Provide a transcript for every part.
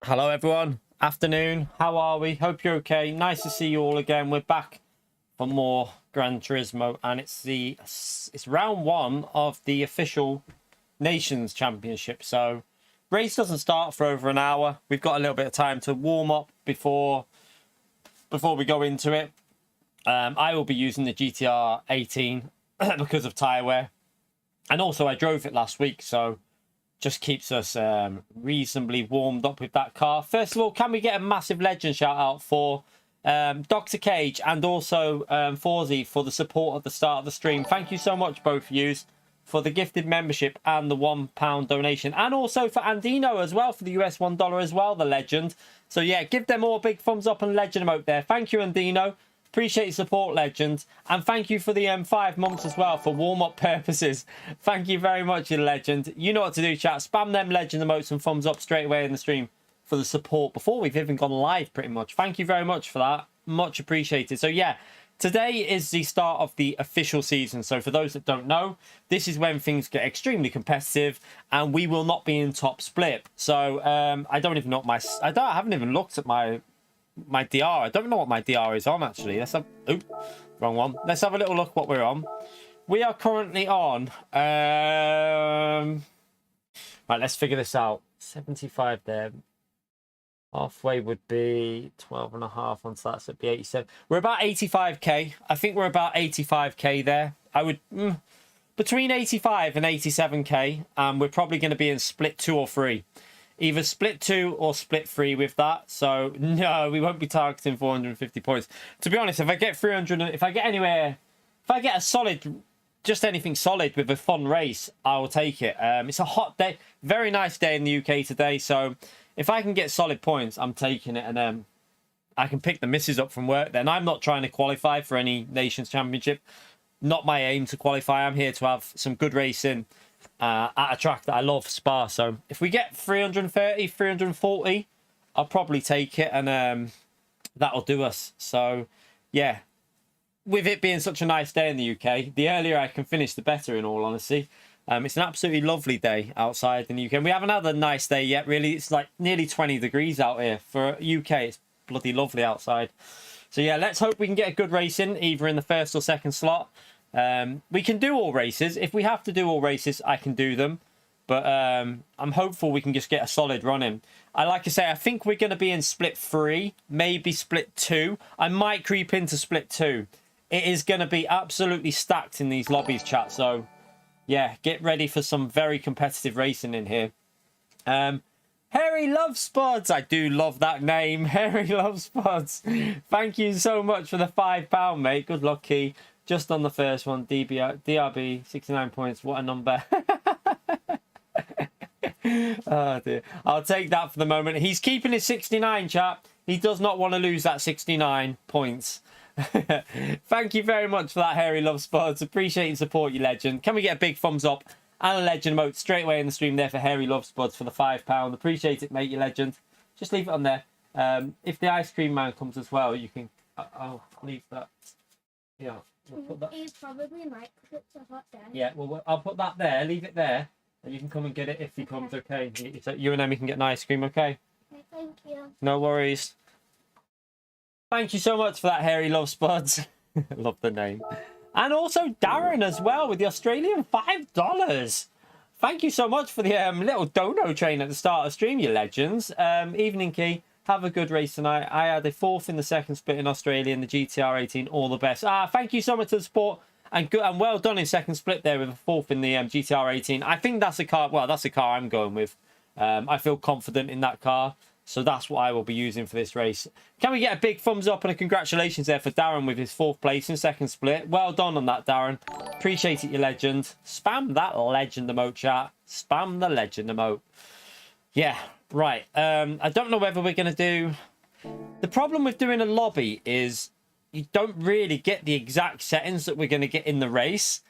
Hello everyone, afternoon, how are we? Hope you're okay. Nice to see you all again. We're back for more Gran Turismo, and it's round one of the official Nations Championship. So race doesn't start for over an hour. We've got a little bit of time to warm up before we go into it. I will be using the GTR18 because of tyre wear, and also I drove it last week, so just keeps us reasonably warmed up with that car. First of all, can we get a massive legend shout out for Dr. Cage and also Forzy for the support at the start of the stream. Thank you so much, both of you, for the gifted membership and the £1 donation. And also for Andino as well, for the US $1 as well, the legend. So yeah, give them all a big thumbs up and legend emote there. Thank you, Andino. Appreciate your support, legend. And thank you for the 5 months as well for warm-up purposes. Thank you very much, you legend. You know what to do, chat. Spam them legend emotes and thumbs up straight away in the stream for the support before we've even gone live, pretty much. Thank you very much for that. Much appreciated. So yeah, today is the start of the official season. So for those that don't know, this is when things get extremely competitive and we will not be in top split. So I don't even know what I haven't even looked at my DR. I don't know what my DR is on, actually. Let's have... Oop, wrong one. Let's have a little look what we're on. We are currently on... Right, let's figure this out. 75 there. Halfway would be 12.5 on so that's at the 87. We're about 85k. I think we're about 85k there. I would... between 85 and 87k. We're probably going to be in split 2 or 3. Either split 2 or split 3 with that. So no, we won't be targeting 450 points. To be honest, if I get 300, if I get anywhere, if I get a solid, just anything solid with a fun race, I will take it. It's a hot day, very nice day in the UK today. So if I can get solid points, I'm taking it, and I can pick the misses up from work. Then I'm not trying to qualify for any Nations Championship. Not my aim to qualify. I'm here to have some good racing at a track that I love, Spa. So if we get 330, 340, I'll probably take it, and that'll do us. So yeah, with it being such a nice day in the UK, the earlier I can finish, the better, in all honesty. It's an absolutely lovely day outside in the UK. We haven't had a nice day yet, really. It's like nearly 20 degrees out here. For UK, it's bloody lovely outside. So yeah, let's hope we can get a good race in, either in the first or second slot. We can do all races. If we have to do all races, I can do them. But I'm hopeful we can just get a solid run in. Like I say, I think we're going to be in split 3, maybe split 2. I might creep into split 2. It is going to be absolutely stacked in these lobbies, chat. So yeah, get ready for some very competitive racing in here. Harry Love Spuds. I do love that name. Harry Love Spuds. Thank you so much for the £5, mate. Good luck, Key. Just on the first one, DRB, 69 points. What a number. Oh, dear. I'll take that for the moment. He's keeping his 69, chat. He does not want to lose that 69 points. Thank you very much for that, Harry Love Spuds. Appreciate your support, you legend. Can we get a big thumbs up and a legend emote straight away in the stream there for Harry Love Spuds for the £5? Appreciate it, mate, you legend. Just leave it on there. If the ice cream man comes as well, you can... I'll leave that. Yeah. We'll put that. You probably might, because it's a hot day. Yeah, well, I'll put that there. Leave it there, and you can come and get it if he comes. Okay. So you and Emmy can get an ice cream. Okay. Thank you. No worries. Thank you so much for that, Harry Love Spuds. Love the name. And also Darren as well with the Australian $5. Thank you so much for the little dono train at the start of the stream, you legends. Evening, Key. Have a good race tonight. I had a 4th in the second split in Australia in the GTR18. All the best. Thank you so much for the support, and good and well done in second split there with a 4th in the GTR18. I think that's a car. Well, that's a car I'm going with. I feel confident in that car, so that's what I will be using for this race. Can we get a big thumbs up and a congratulations there for Darren with his 4th place in second split? Well done on that, Darren. Appreciate it, you legend. Spam that legend emote, chat. Spam the legend emote. Yeah. Right, I don't know whether we're going to do... The problem with doing a lobby is you don't really get the exact settings that we're going to get in the race.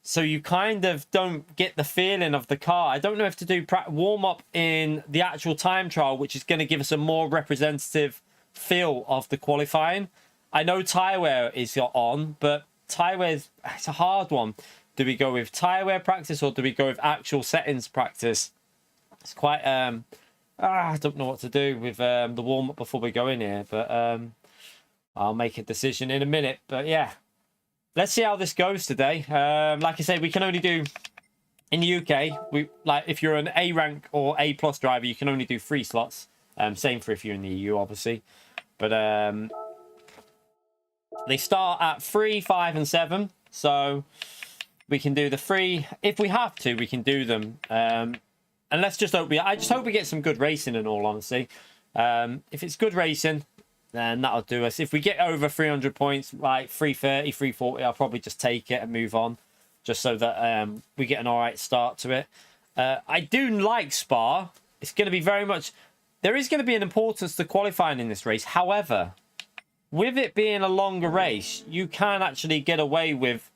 So you kind of don't get the feeling of the car. I don't know if to do warm-up in the actual time trial, which is going to give us a more representative feel of the qualifying. I know tyre wear is on, but tyre wear it's a hard one. Do we go with tyre wear practice or do we go with actual settings practice? It's quite... I don't know what to do with the warm-up before we go in here, but I'll make a decision in a minute. But yeah, let's see how this goes today. Like I say, we can only do in the UK. If you're an A rank or A plus driver, you can only do 3 slots. Same for if you're in the EU, obviously. But they start at 3, 5, and 7. So we can do the 3 if we have to. We can do them. And let's just hope I just hope we get some good racing. In all honesty, if it's good racing, then that'll do us. If we get over 300 points, like 330, 340, I'll probably just take it and move on, just so that we get an all right start to it. I do like Spa. It's going to be very much. There is going to be an importance to qualifying in this race. However, with it being a longer race, you can actually get away with.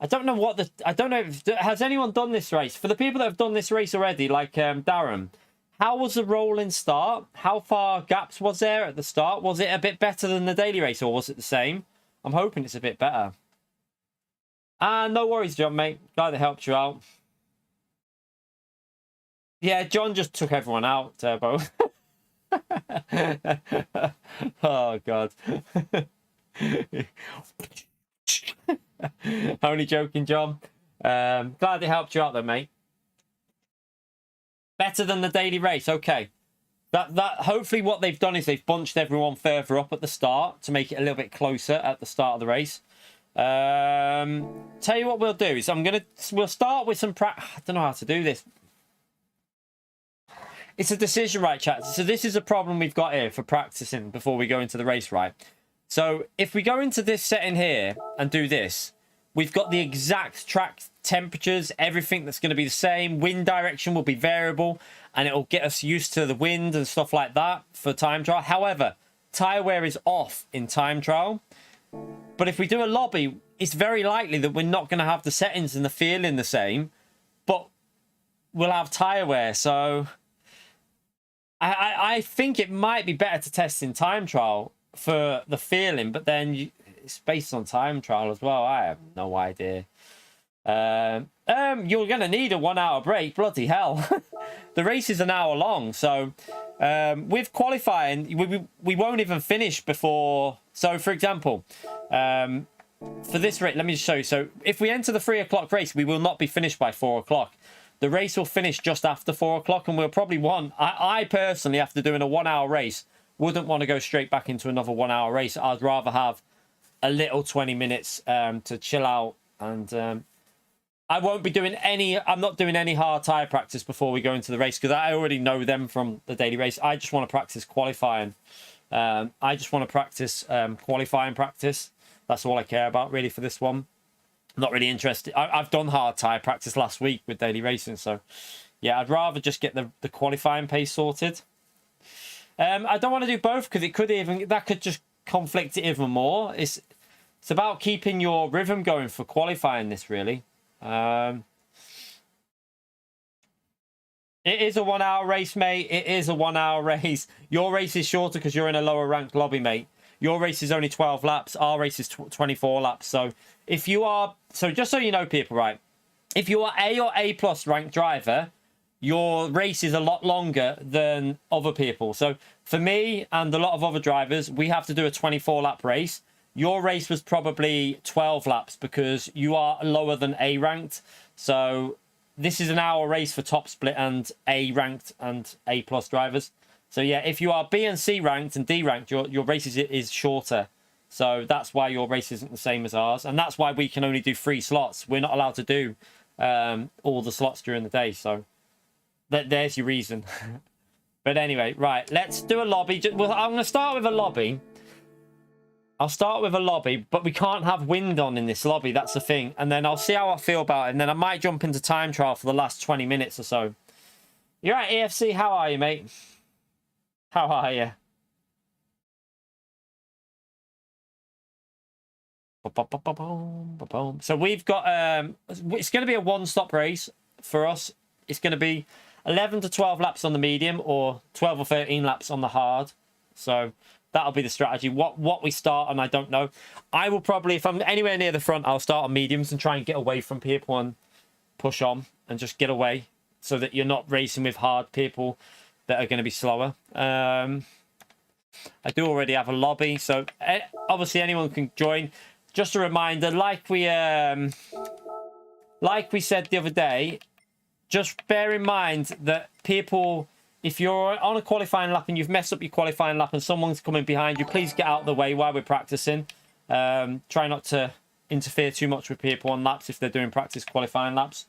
I don't know if has anyone done this race. For the people that have done this race already, like Darren, how was the rolling start? How far gaps was there at the start? Was it a bit better than the daily race, or was it the same? I'm hoping it's a bit better. No worries, John, mate. Glad that helped you out. Yeah, John just took everyone out, Turbo. Oh, God. Only joking, John. Glad it helped you out, though, mate. Better than the daily race. Okay. That hopefully what they've done is they've bunched everyone further up at the start to make it a little bit closer at the start of the race. Tell you what we'll do is we'll start with some I don't know how to do this. It's a decision, right, chat? So this is a problem we've got here for practicing before we go into the race, right? So if we go into this setting here and do this, we've got the exact track temperatures, everything that's going to be the same. Wind direction will be variable, and it'll get us used to the wind and stuff like that for time trial. However, tyre wear is off in time trial. But if we do a lobby, it's very likely that we're not going to have the settings and the feeling the same, but we'll have tyre wear. So I think it might be better to test in time trial for the feeling, but then it's based on time trial as well. I have no idea. You're going to need a 1 hour break. Bloody hell. The race is an hour long. So with qualifying, we won't even finish before. So for example, for this race, let me just show you. So if we enter the 3 o'clock race, we will not be finished by 4 o'clock. The race will finish just after 4 o'clock, and we'll probably I personally, after doing a 1 hour race, wouldn't want to go straight back into another 1 hour race. I'd rather have a little 20 minutes to chill out. And I won't be doing I'm not doing any hard tyre practice before we go into the race, because I already know them from the daily race. I just want to practice qualifying. I just want to practice qualifying practice. That's all I care about really for this one. I'm not really interested. I've done hard tyre practice last week with daily racing. So yeah, I'd rather just get the qualifying pace sorted. I don't want to do both, because that could just conflict it even more. It's about keeping your rhythm going for qualifying this, really. It is a 1 hour race, mate. It is a 1 hour race. Your race is shorter because you're in a lower ranked lobby, mate. Your race is only 12 laps. Our race is 24 laps. So if you are, just so you know, people, right? If you are A or A plus ranked driver, your race is a lot longer than other people. So for me and a lot of other drivers, we have to do a 24 lap race. Your race was probably 12 laps because you are lower than A ranked. So this is an hour race for top split and A ranked and A plus drivers. So yeah, if you are B and C ranked and D ranked, your race is shorter. So that's why your race isn't the same as ours. And that's why we can only do 3 slots. We're not allowed to do all the slots during the day. So there's your reason. But anyway, right, let's do a lobby. Well, I'm going to start with a lobby. I'll start with a lobby, but we can't have wind on in this lobby. That's the thing. And then I'll see how I feel about it. And then I might jump into time trial for the last 20 minutes or so. You're right, EFC. How are you, mate? How are you? So we've got... it's going to be a one-stop race for us. It's going to be 11 to 12 laps on the medium or 12 or 13 laps on the hard. So that'll be the strategy. What we start on, I don't know. I will probably, if I'm anywhere near the front, I'll start on mediums and try and get away from people and push on and just get away so that you're not racing with hard people. that are going to be slower. I do already have a lobby, so obviously anyone can join. Just a reminder, like we said the other day, just bear in mind that people, if you're on a qualifying lap and you've messed up your qualifying lap and someone's coming behind you, please get out of the way while we're practicing. Try not to interfere too much with people on laps if they're doing practice qualifying laps,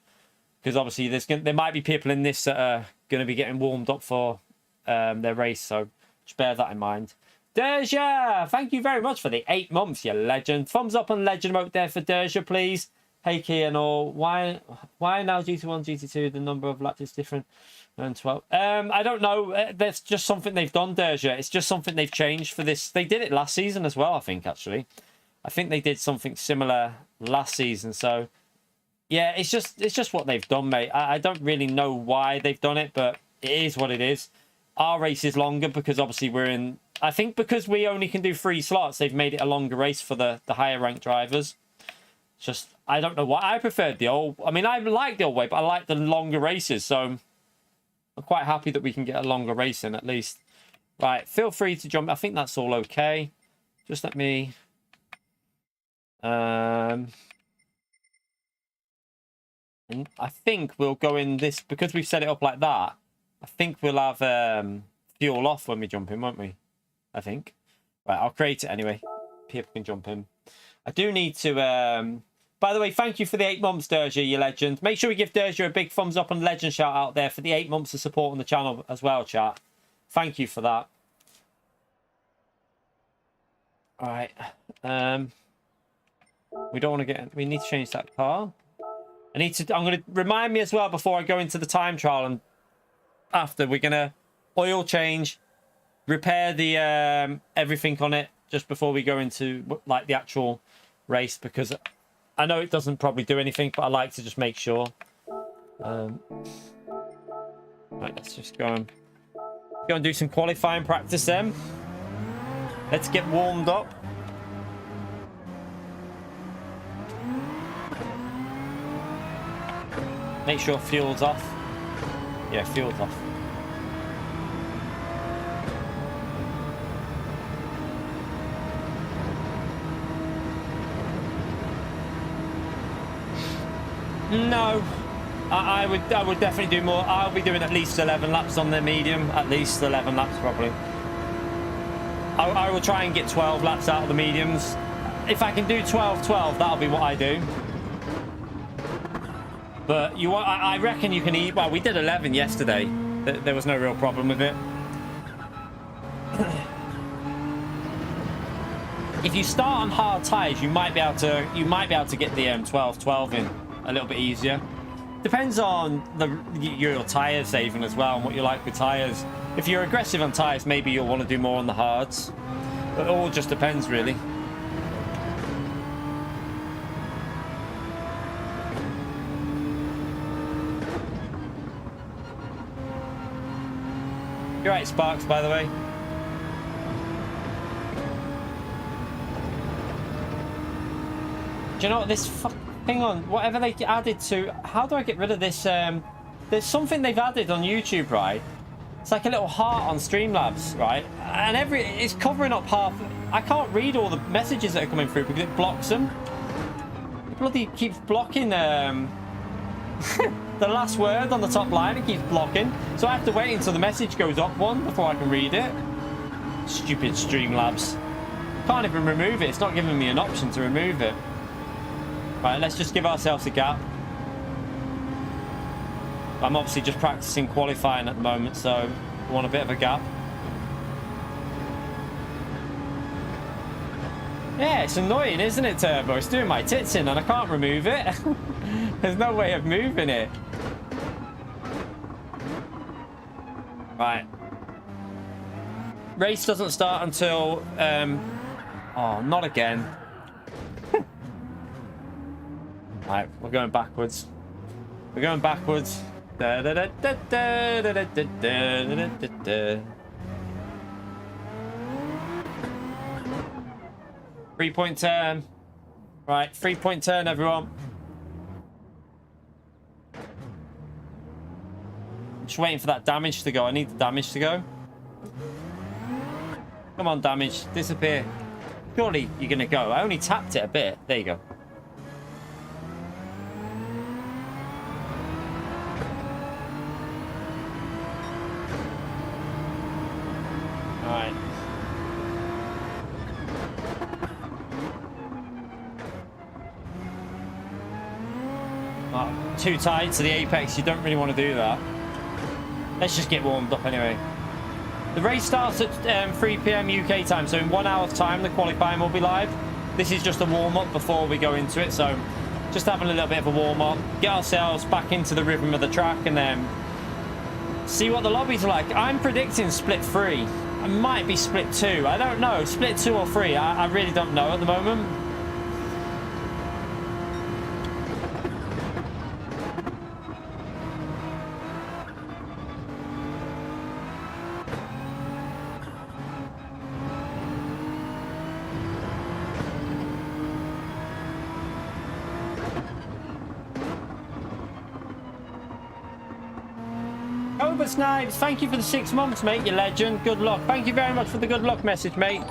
because obviously there might be people in this that are going to be getting warmed up for their race, so just bear that in mind. Derja, thank you very much for the 8 months, you legend. Thumbs up and legend mode there for Derja, please. Hey, Key and all. Why now GT1, GT2, the number of laps is different than 12? I don't know. That's just something they've done, Derja. It's just something they've changed for this. They did it last season as well, I think, actually. I think they did something similar last season. So, yeah, it's just what they've done, mate. I don't really know why they've done it, but it is what it is. Our race is longer because obviously we're in... I think because we only can do 3 slots, they've made it a longer race for the higher ranked drivers. Just, I don't know why. I preferred the old... I mean, I like the old way, but I like the longer races. So I'm quite happy that we can get a longer race in at least. Right, feel free to jump. I think that's all okay. Just let me... And I think we'll go in this... Because we've set it up like that, I think we'll have fuel off when we jump in, won't we? I think. Right, I'll create it anyway. People can jump in. I do need to... By the way, thank you for the 8 months, Derja, you legend. Make sure we give Derja a big thumbs up and legend shout out there for the 8 months of support on the channel as well, chat. Thank you for that. All right. We don't want to get... We need to change that car. I'm going to remind me as well before I go into the time trial and after. We're going to oil change, repair the everything on it just before we go into like the actual race, because I know it doesn't probably do anything, but I like to just make sure. Right, let's just go and do some qualifying practice then. Let's get warmed up. Make sure fuel's off. Yeah, fuel's off. No, I would definitely do more. I'll be doing at least 11 laps on the medium. At least 11 laps, probably. I will try and get 12 laps out of the mediums. If I can do 12-12, that'll be what I do. But I reckon you can eat. Well, we did 11 yesterday. There was no real problem with it. If you start on hard tires, you might be able to get the 12-12 in a little bit easier. Depends on your tire saving as well and what you like with tires. If you're aggressive on tires, maybe you'll want to do more on the hards. But it all just depends, really. You're right, Sparks, by the way. Do you know what this hang on, whatever they added to... How do I get rid of this? There's something they've added on YouTube, right? It's like a little heart on Streamlabs, right? And it's covering up half... I can't read all the messages that are coming through because it blocks them. It bloody keeps blocking the last word on the top line. It keeps blocking. So I have to wait until the message goes up one before I can read it. Stupid Streamlabs. Can't even remove it. It's not giving me an option to remove it. Right, let's just give ourselves a gap. I'm obviously just practicing qualifying at the moment, so I want a bit of a gap. Yeah, it's annoying, isn't it, Turbo? It's doing my tits in and I can't remove it. There's no way of moving it. Right. Race doesn't start until... Oh, not again. Right, we're going backwards. We're going backwards. 3-point turn. Right, 3-point turn, everyone. just waiting for that damage to go. I need the damage to go. Come on, damage. Disappear. Surely you're going to go. I only tapped it a bit. There you go. Alright. Oh, too tight to the apex. You don't really want to do that. Let's just get warmed up anyway. The race starts at 3 p.m. UK time, so in 1 hour's time the qualifying will be live. This is just a warm-up before we go into it, so just having a little bit of a warm-up, get ourselves back into the rhythm of the track, and then see what the lobbies are like. I'm predicting split 3. I might be split 2. I don't know. Split 2 or 3. I really don't know at the moment. Snipes, thank you for the 6 months, mate. You legend. Good luck. Thank you very much for the good luck message, mate.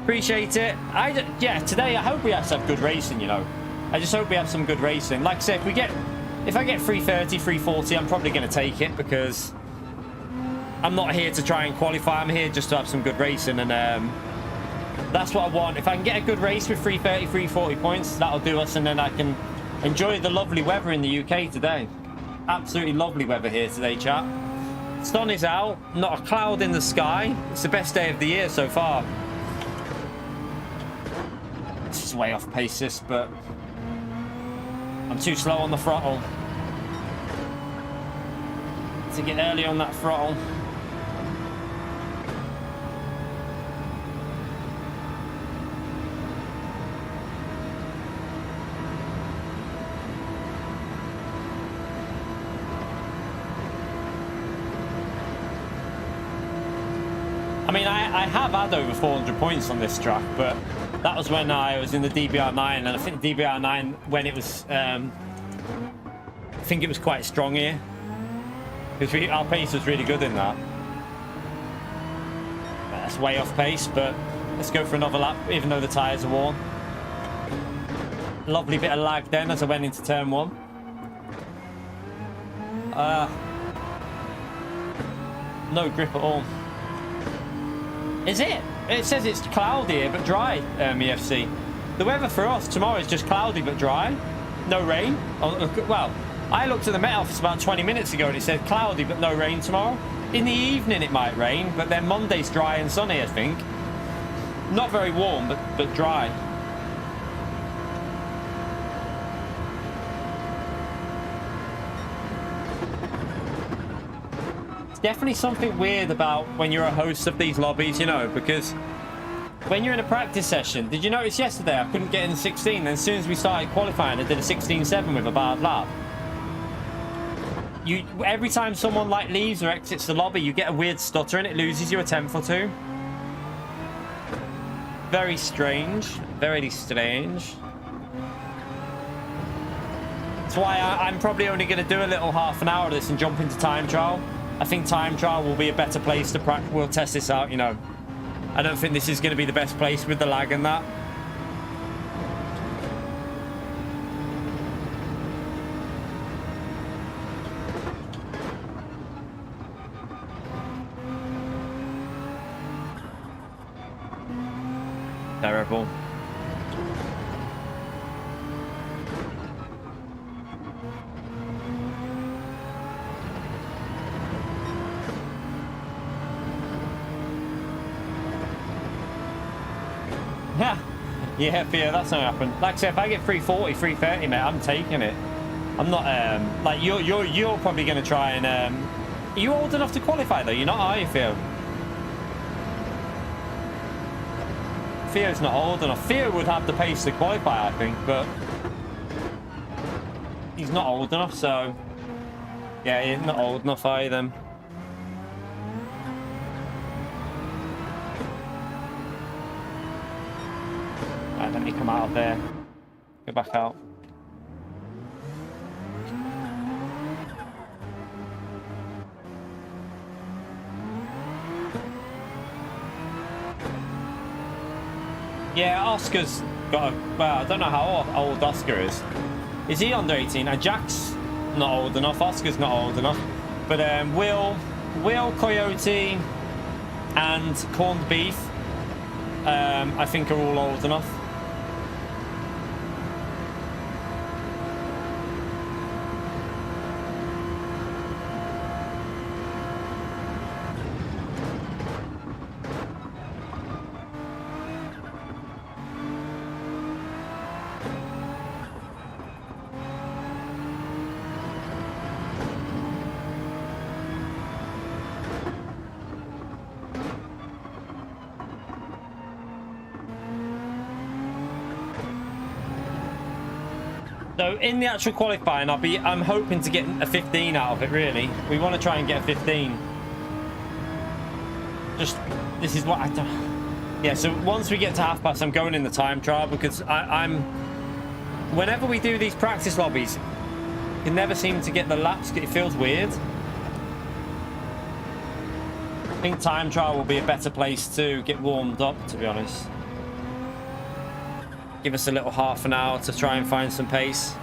Appreciate it. Yeah, today I hope we have some good racing, you know. I just hope we have some good racing. Like I said, if I get 330, 340, I'm probably going to take it because I'm not here to try and qualify. I'm here just to have some good racing, and that's what I want. If I can get a good race with 330, 340 points, that'll do us, and then I can enjoy the lovely weather in the UK today. Absolutely lovely weather here today, chat. Sun is out, not a cloud in the sky. It's the best day of the year so far. This is way off pace, this, but I'm too slow on the throttle. To get early on that throttle. I mean, I have had over 400 points on this track, but that was when I was in the DBR9, and I think the DBR9, when it was, I think it was quite strong here. Because our pace was really good in that. That's way off pace, but let's go for another lap, even though the tyres are worn. Lovely bit of lag then as I went into turn 1. No grip at all. Is it? It says it's cloudy here, but dry, EFC. The weather for us tomorrow is just cloudy, but dry. No rain. Oh, well, I looked at the Met Office about 20 minutes ago, and it said cloudy, but no rain tomorrow. In the evening, it might rain, but then Monday's dry and sunny, I think. Not very warm, but dry. Definitely something weird about when you're a host of these lobbies, you know, because when you're in a practice session, did you notice yesterday I couldn't get in 16, then as soon as we started qualifying I did a 16.7 with a bad lap. Every time someone like leaves or exits the lobby, you get a weird stutter and it loses you a tenth or two. Very strange, very strange. That's why I'm probably only going to do a little half an hour of this and jump into time trial. I think time trial will be a better place to practice. We'll test this out, you know. I don't think this is going to be the best place with the lag and that. Terrible. Yeah, Theo, that's not happened. Like I said, if I get 340, 330, mate, I'm taking it. I'm not, like, you're probably going to try and, are you old enough to qualify, though? You're not, are you, Theo? Theo's not old enough. Theo would have the pace to qualify, I think, but he's not old enough, so yeah, he's not old enough either. Right, let me come out of there. Go back out. Yeah, Oscar's got a... Well, I don't know how old Oscar is. Is he under 18? Jack's not old enough. Oscar's not old enough. But Will, Coyote, and Corned Beef, I think are all old enough. So in the actual qualifying, I'm hoping to get a 15 out of it, really. We want to try and get a 15. Just, this is what I don't... Yeah, so once we get to half past, I'm going in the time trial because I'm... Whenever we do these practice lobbies, you never seem to get the laps. It feels weird. I think time trial will be a better place to get warmed up, to be honest. Give us a little half an hour to try and find some pace.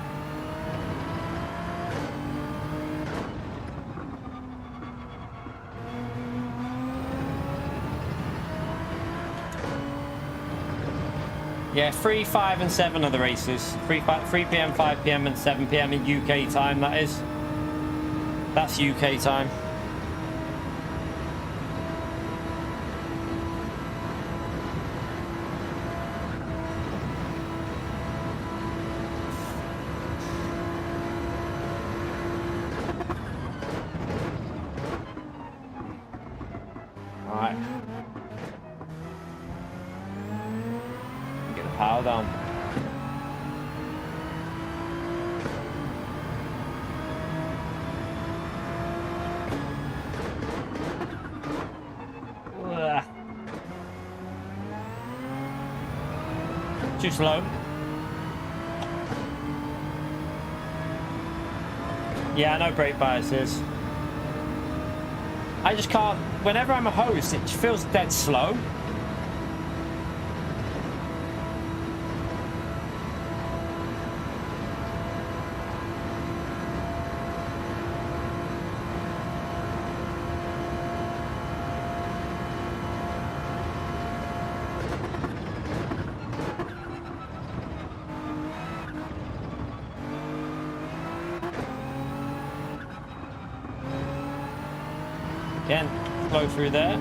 Yeah, 3, 5 and 7 are the races. 3 p.m, 5 p.m. and 7 p.m. in UK time, that is. That's UK time. Power down. Ugh. Too slow. Yeah, I know brake bias is. I just can't. Whenever I'm a host, it feels dead slow. Again, flow through there.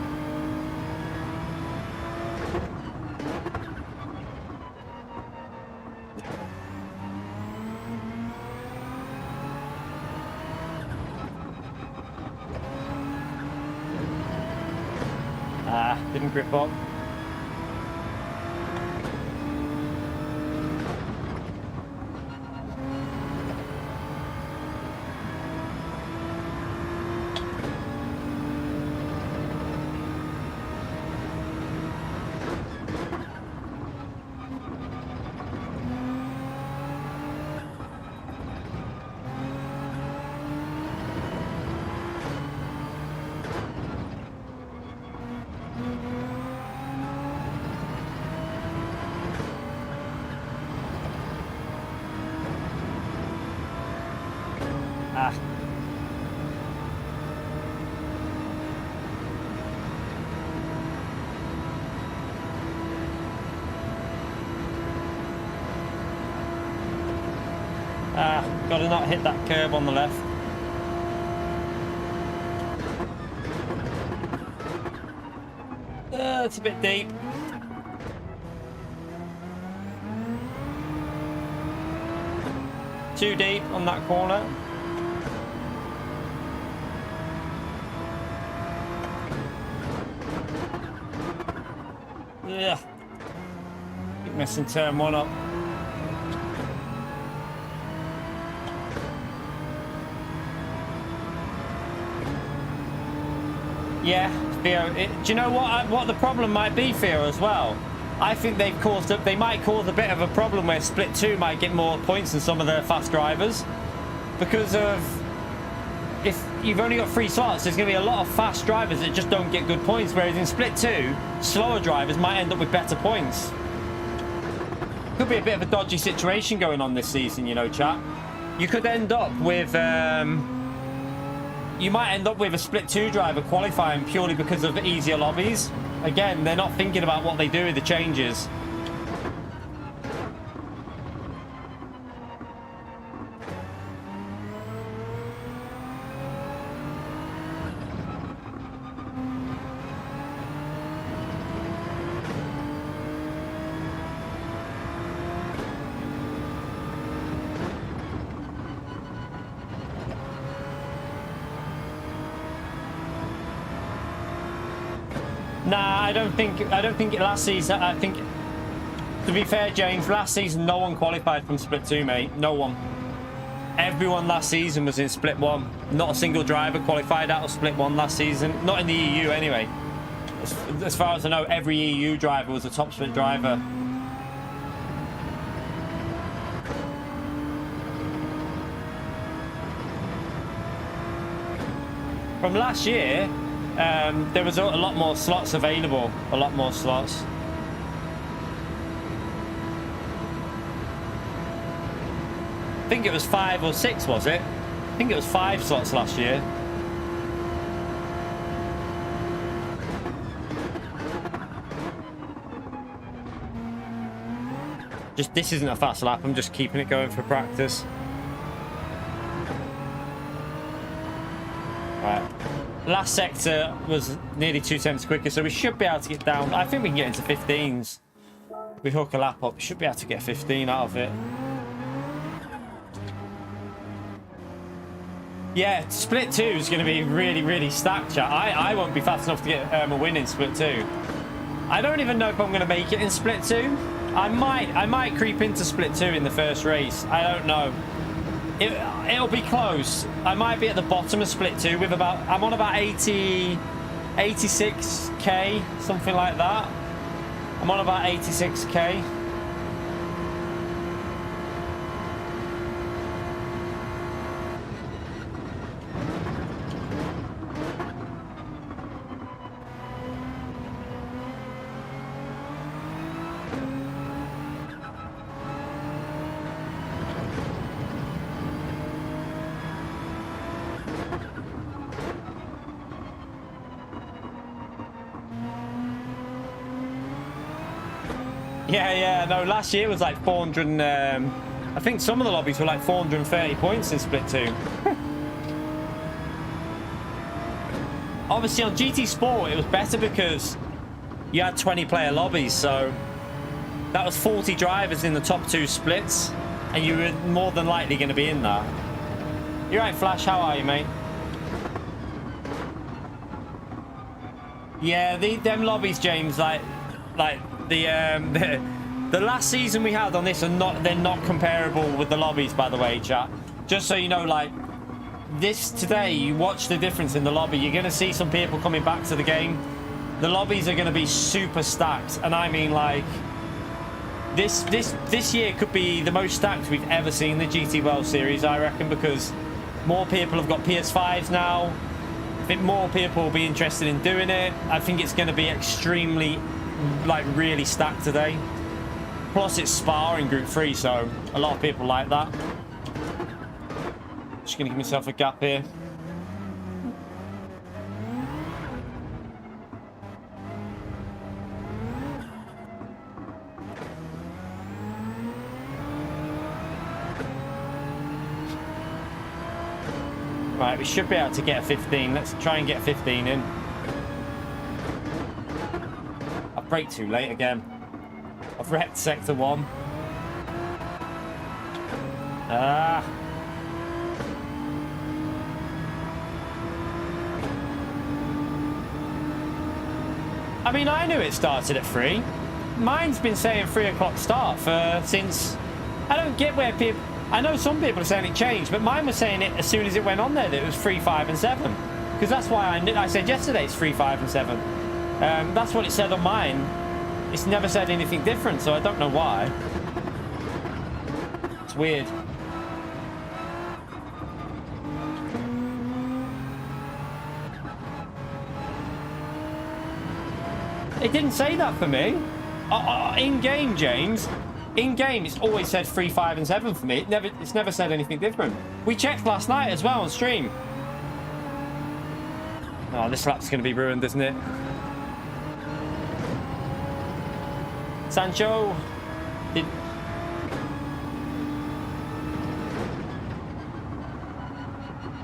Didn't grip up. Gotta not hit that curb on the left. It's a bit deep. Too deep on that corner. Yeah. Keep messing turn one up. Yeah, Theo. Do you know what the problem might be, Theo, as well? I think they might cause a bit of a problem where Split 2 might get more points than some of the fast drivers. Because of... If you've only got 3 slots, there's going to be a lot of fast drivers that just don't get good points. Whereas in Split 2, slower drivers might end up with better points. Could be a bit of a dodgy situation going on this season, you know, chat. You could end up with, you might end up with a split 2 driver qualifying purely because of easier lobbies. Again, they're not thinking about what they do with the changes. Nah, I don't think last season. I think, to be fair, James, last season no one qualified from split 2, mate. No one. Everyone last season was in split 1. Not a single driver qualified out of split 1 last season. Not in the EU anyway. As far as I know, every EU driver was a top split driver. From last year, there was a lot more slots available. A lot more slots. I think it was 5 or 6, was it? I think it was 5 slots last year. This isn't a fast lap. I'm just keeping it going for practice. Right. Last sector was nearly 2 tenths quicker, so we should be able to get down. I think we can get into 15s. We hook a lap up, we should be able to get 15 out of it. Yeah, split 2 is going to be really, really stacked, chat. I won't be fast enough to get a win in split 2. I don't even know if I'm going to make it in split 2. I might creep into split 2 in the first race. I don't know. It'll be close. I might be at the bottom of split 2 with about, I'm on about 86k, something like that. I'm on about 86k. Yeah, no, last year was like 400, I think some of the lobbies were like 430 points in split 2. Obviously on GT Sport it was better because you had 20 player lobbies, so that was 40 drivers in the top 2 splits, and you were more than likely going to be in that. You're right, Flash, how are you, mate? Yeah, them lobbies, James, like the last season we had on this they're not comparable with the lobbies, by the way, chat. Just so you know, like this today, you watch the difference in the lobby. You're gonna see some people coming back to the game. The lobbies are gonna be super stacked, and I mean, like this year could be the most stacked we've ever seen the GT World Series, I reckon, because more people have got PS5s now. I think more people will be interested in doing it. I think it's going to be extremely, like, really stacked today. Plus it's Spa in Group 3, so a lot of people like that. Just going to give myself a gap here. Right, we should be able to get a 15. Let's try and get a 15 in. I braked too late again. I've wrecked sector 1. Ah. I mean, I knew it started at 3. Mine's been saying 3 o'clock start since. I don't get where people. I know some people are saying it changed, but mine was saying it as soon as it went on there that it was 3, 5, and 7. Because that's why I said yesterday it's 3, 5, and 7. That's what it said on mine. It's never said anything different, so I don't know why. It's weird. It didn't say that for me. In game, James. In game, it's always said 3, 5, and 7 for me. It's never said anything different. We checked last night as well on stream. Oh, this lap's going to be ruined, isn't it? Sancho.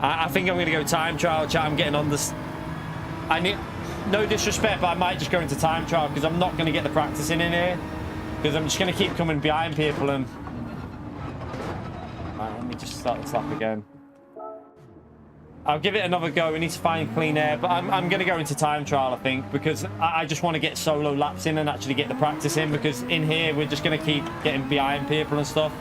I think I'm going to go time trial, chat. I'm getting on this. I need, no disrespect, but I might just go into time trial because I'm not going to get the practice in here. Because I'm just going to keep coming behind people and... Right, let me just start this lap again. I'll give it another go. We need to find clean air, but I'm going to go into time trial, I think, because I just want to get solo laps in and actually get the practice in, because in here we're just going to keep getting behind people and stuff.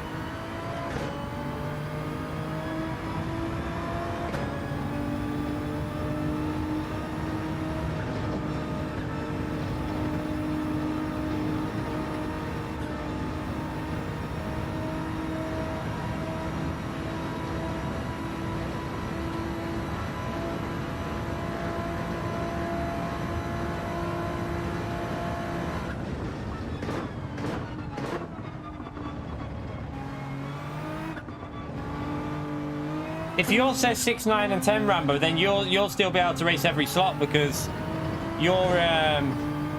If yours says 6, 9, and 10, Rambo, then you'll still be able to race every slot because you're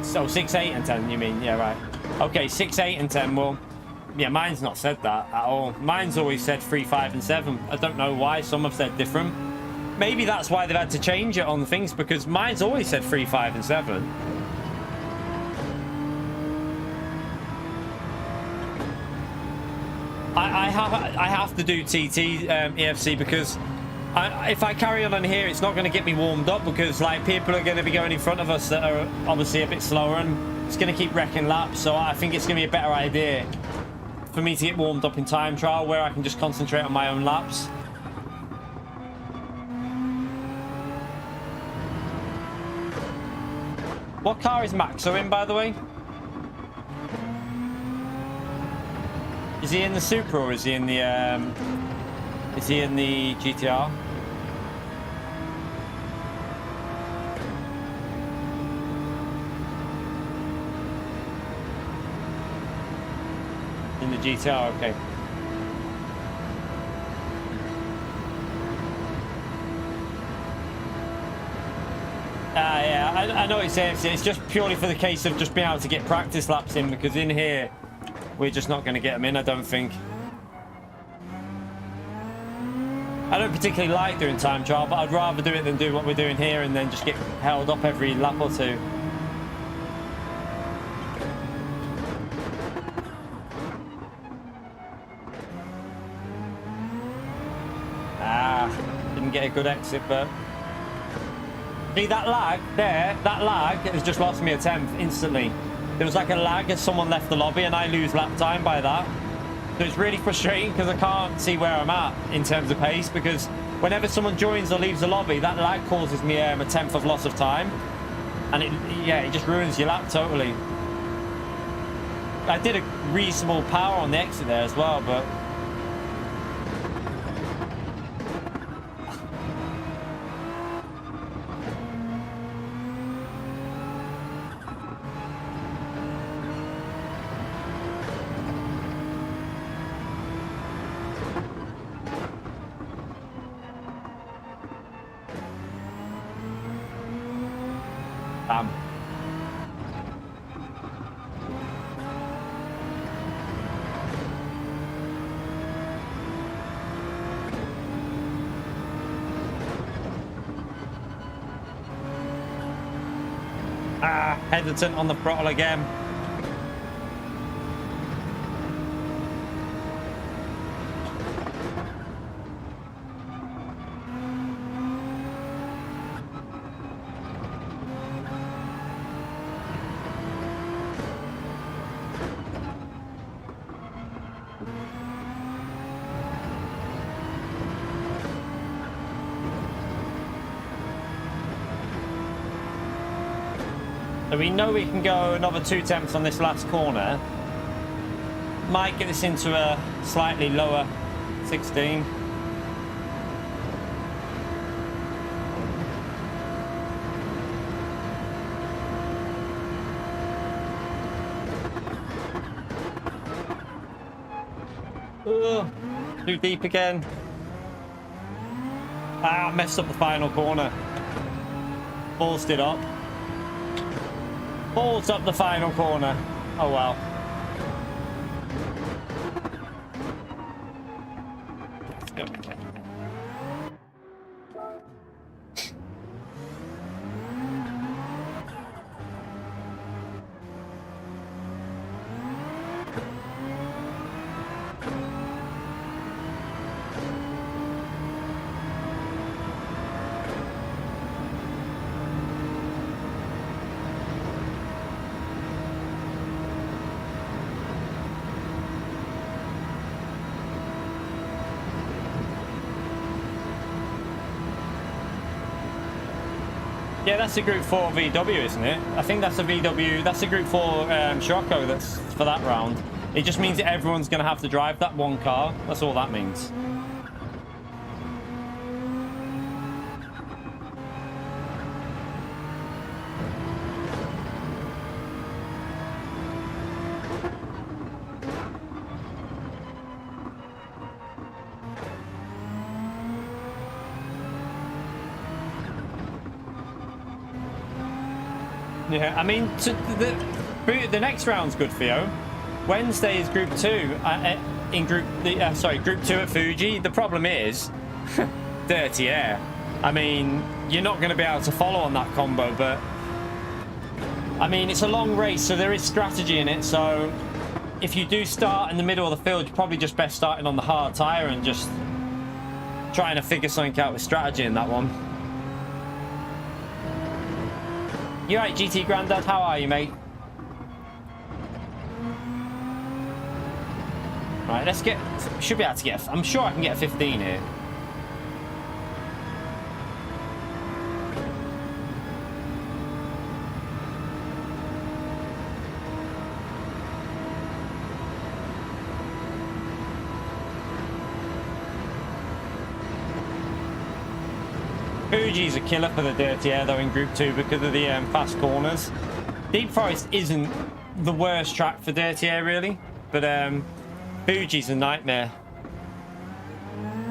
so 6, 8, and 10. You mean? Yeah, right. Okay, 6, 8, and 10. Well, yeah, mine's not said that at all. Mine's always said 3, 5, and 7. I don't know why. Some have said different. Maybe that's why they've had to change it on things, because mine's always said 3, 5, and 7. I have to do TT EFC because if I carry on here, it's not going to get me warmed up, because like people are going to be going in front of us that are obviously a bit slower, and it's going to keep wrecking laps. So I think it's going to be a better idea for me to get warmed up in time trial, where I can just concentrate on my own laps. What car is Maxo in, by the way? Is he in the Supra or is he in the GTR? In the GTR, okay. Yeah, I know what you're saying. It's just purely for the case of just being able to get practice laps in, because in here we're just not going to get them in, I don't think. I don't particularly like doing time trial, but I'd rather do it than do what we're doing here and then just get held up every lap or two. Didn't get a good exit, but... See, that lag there, that lag has just lost me a 10th instantly. There was like a lag as someone left the lobby and I lose lap time by that. So it's really frustrating because I can't see where I'm at in terms of pace, because whenever someone joins or leaves the lobby, that lag causes me a 10th of loss of time. And it just ruins your lap totally. I did a reasonable power on the exit there as well, but... hesitant on the throttle again. So we know we can go another 2 tenths on this last corner. Might get this into a slightly lower 16. Ugh, too deep again. Ah, messed up the final corner. Ballsed it up. Balls up the final corner. Oh well. Let's go. Yeah, that's a Group 4 VW, isn't it? I think that's a VW. That's a Group 4 Scirocco that's for that round. It just means that everyone's going to have to drive that one car. That's all that means. Yeah, I mean, the next round's good for you. Wednesday is Group 2 in Group 2 at Fuji. The problem is dirty air. I mean, you're not going to be able to follow on that combo, but I mean, it's a long race, so there is strategy in it. So if you do start in the middle of the field, you're probably just best starting on the hard tire and just trying to figure something out with strategy in that one. You right, GT Grandad? How are you, mate? Right, let's get... Should be able to get... I'm sure I can get a 15 here. Fuji's a killer for the dirty air though in Group 2 because of the fast corners. Deep Forest isn't the worst track for dirty air really, but Fuji's a nightmare.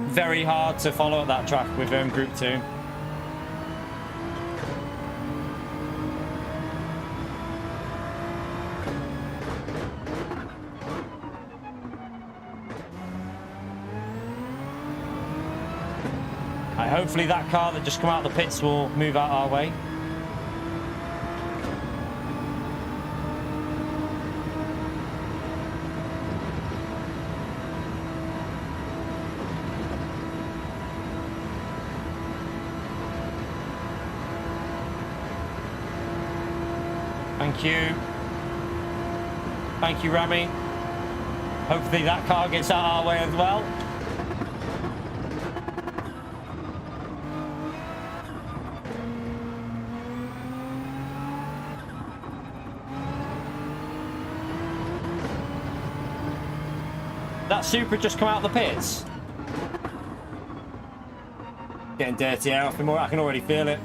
Very hard to follow at that track with Group 2. Hopefully that car that just come out of the pits will move out our way. Thank you. Thank you, Rami. Hopefully that car gets out our way as well. That Supra just come out of the pits. Getting dirty air off him, I can already feel it.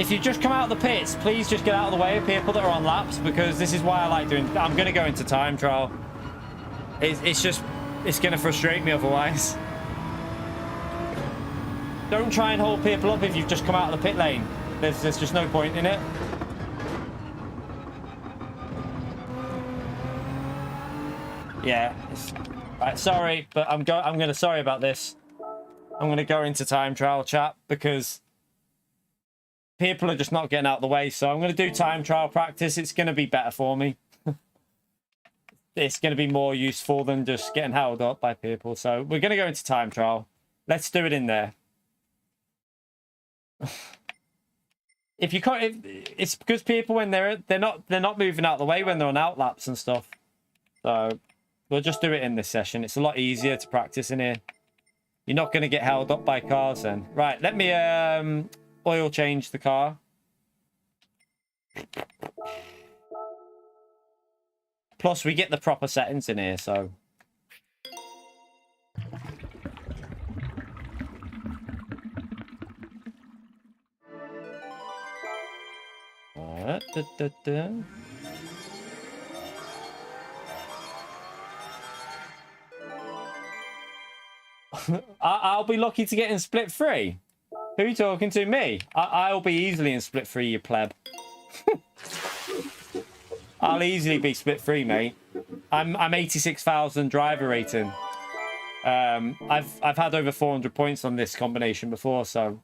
If you just come out of the pits, please just get out of the way of people that are on laps, because this is why I like doing... I'm going to go into time trial. It's going to frustrate me otherwise. Don't try and hold people up if you've just come out of the pit lane. There's just no point in it. Yeah. Right, sorry, but I'm going to... Sorry about this. I'm going to go into time trial chat because people are just not getting out of the way. So I'm going to do time trial practice. It's going to be better for me. It's going to be more useful than just getting held up by people. So we're going to go into time trial. Let's do it in there. If you can't, it's because people when they're not moving out of the way when they're on outlaps and stuff. So we'll just do it in this session. It's a lot easier to practice in here. You're not going to get held up by cars then. Right, let me oil change the car. Plus we get the proper settings in here, so. Da, da, da. I'll be lucky to get in split 3. Who are you talking to? Me? I'll be easily in split 3, you pleb. I'll easily be split 3, mate. I'm 86,000 driver rating. I've had over 400 points on this combination before, so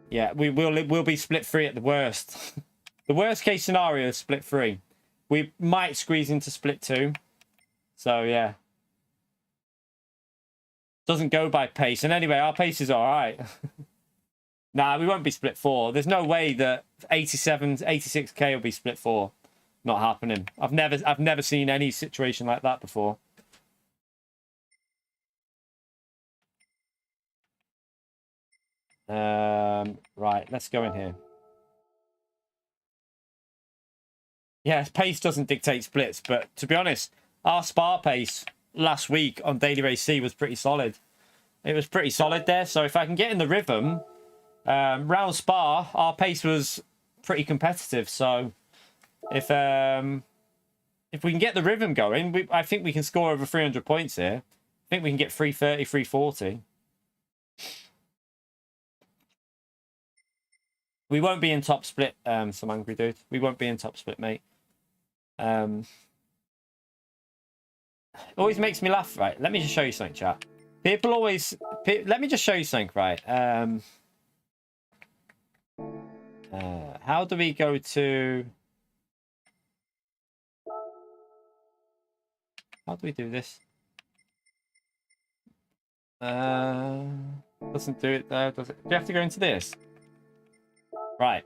yeah, we'll be split 3 at the worst. The worst case scenario is split 3. We might squeeze into split 2. So yeah. Doesn't go by pace. And anyway, our pace is all right. Nah, we won't be split 4. There's no way that 86k will be split 4. Not happening. I've never seen any situation like that before. Right, let's go in here. Yeah, pace doesn't dictate splits, but to be honest, our spar pace last week on Daily Race C was pretty solid. It was pretty solid there, so if I can get in the rhythm, round spar, our pace was pretty competitive, so if we can get the rhythm going, I think we can score over 300 points here. I think we can get 330, 340. We won't be in top split, some angry dude. We won't be in top split, mate. Always makes me laugh, right? Let me just show you something, chat. People always... let me just show you something, right? How do we go to... How do we do this? Doesn't do it though, does it? Do you have to go into this? Right.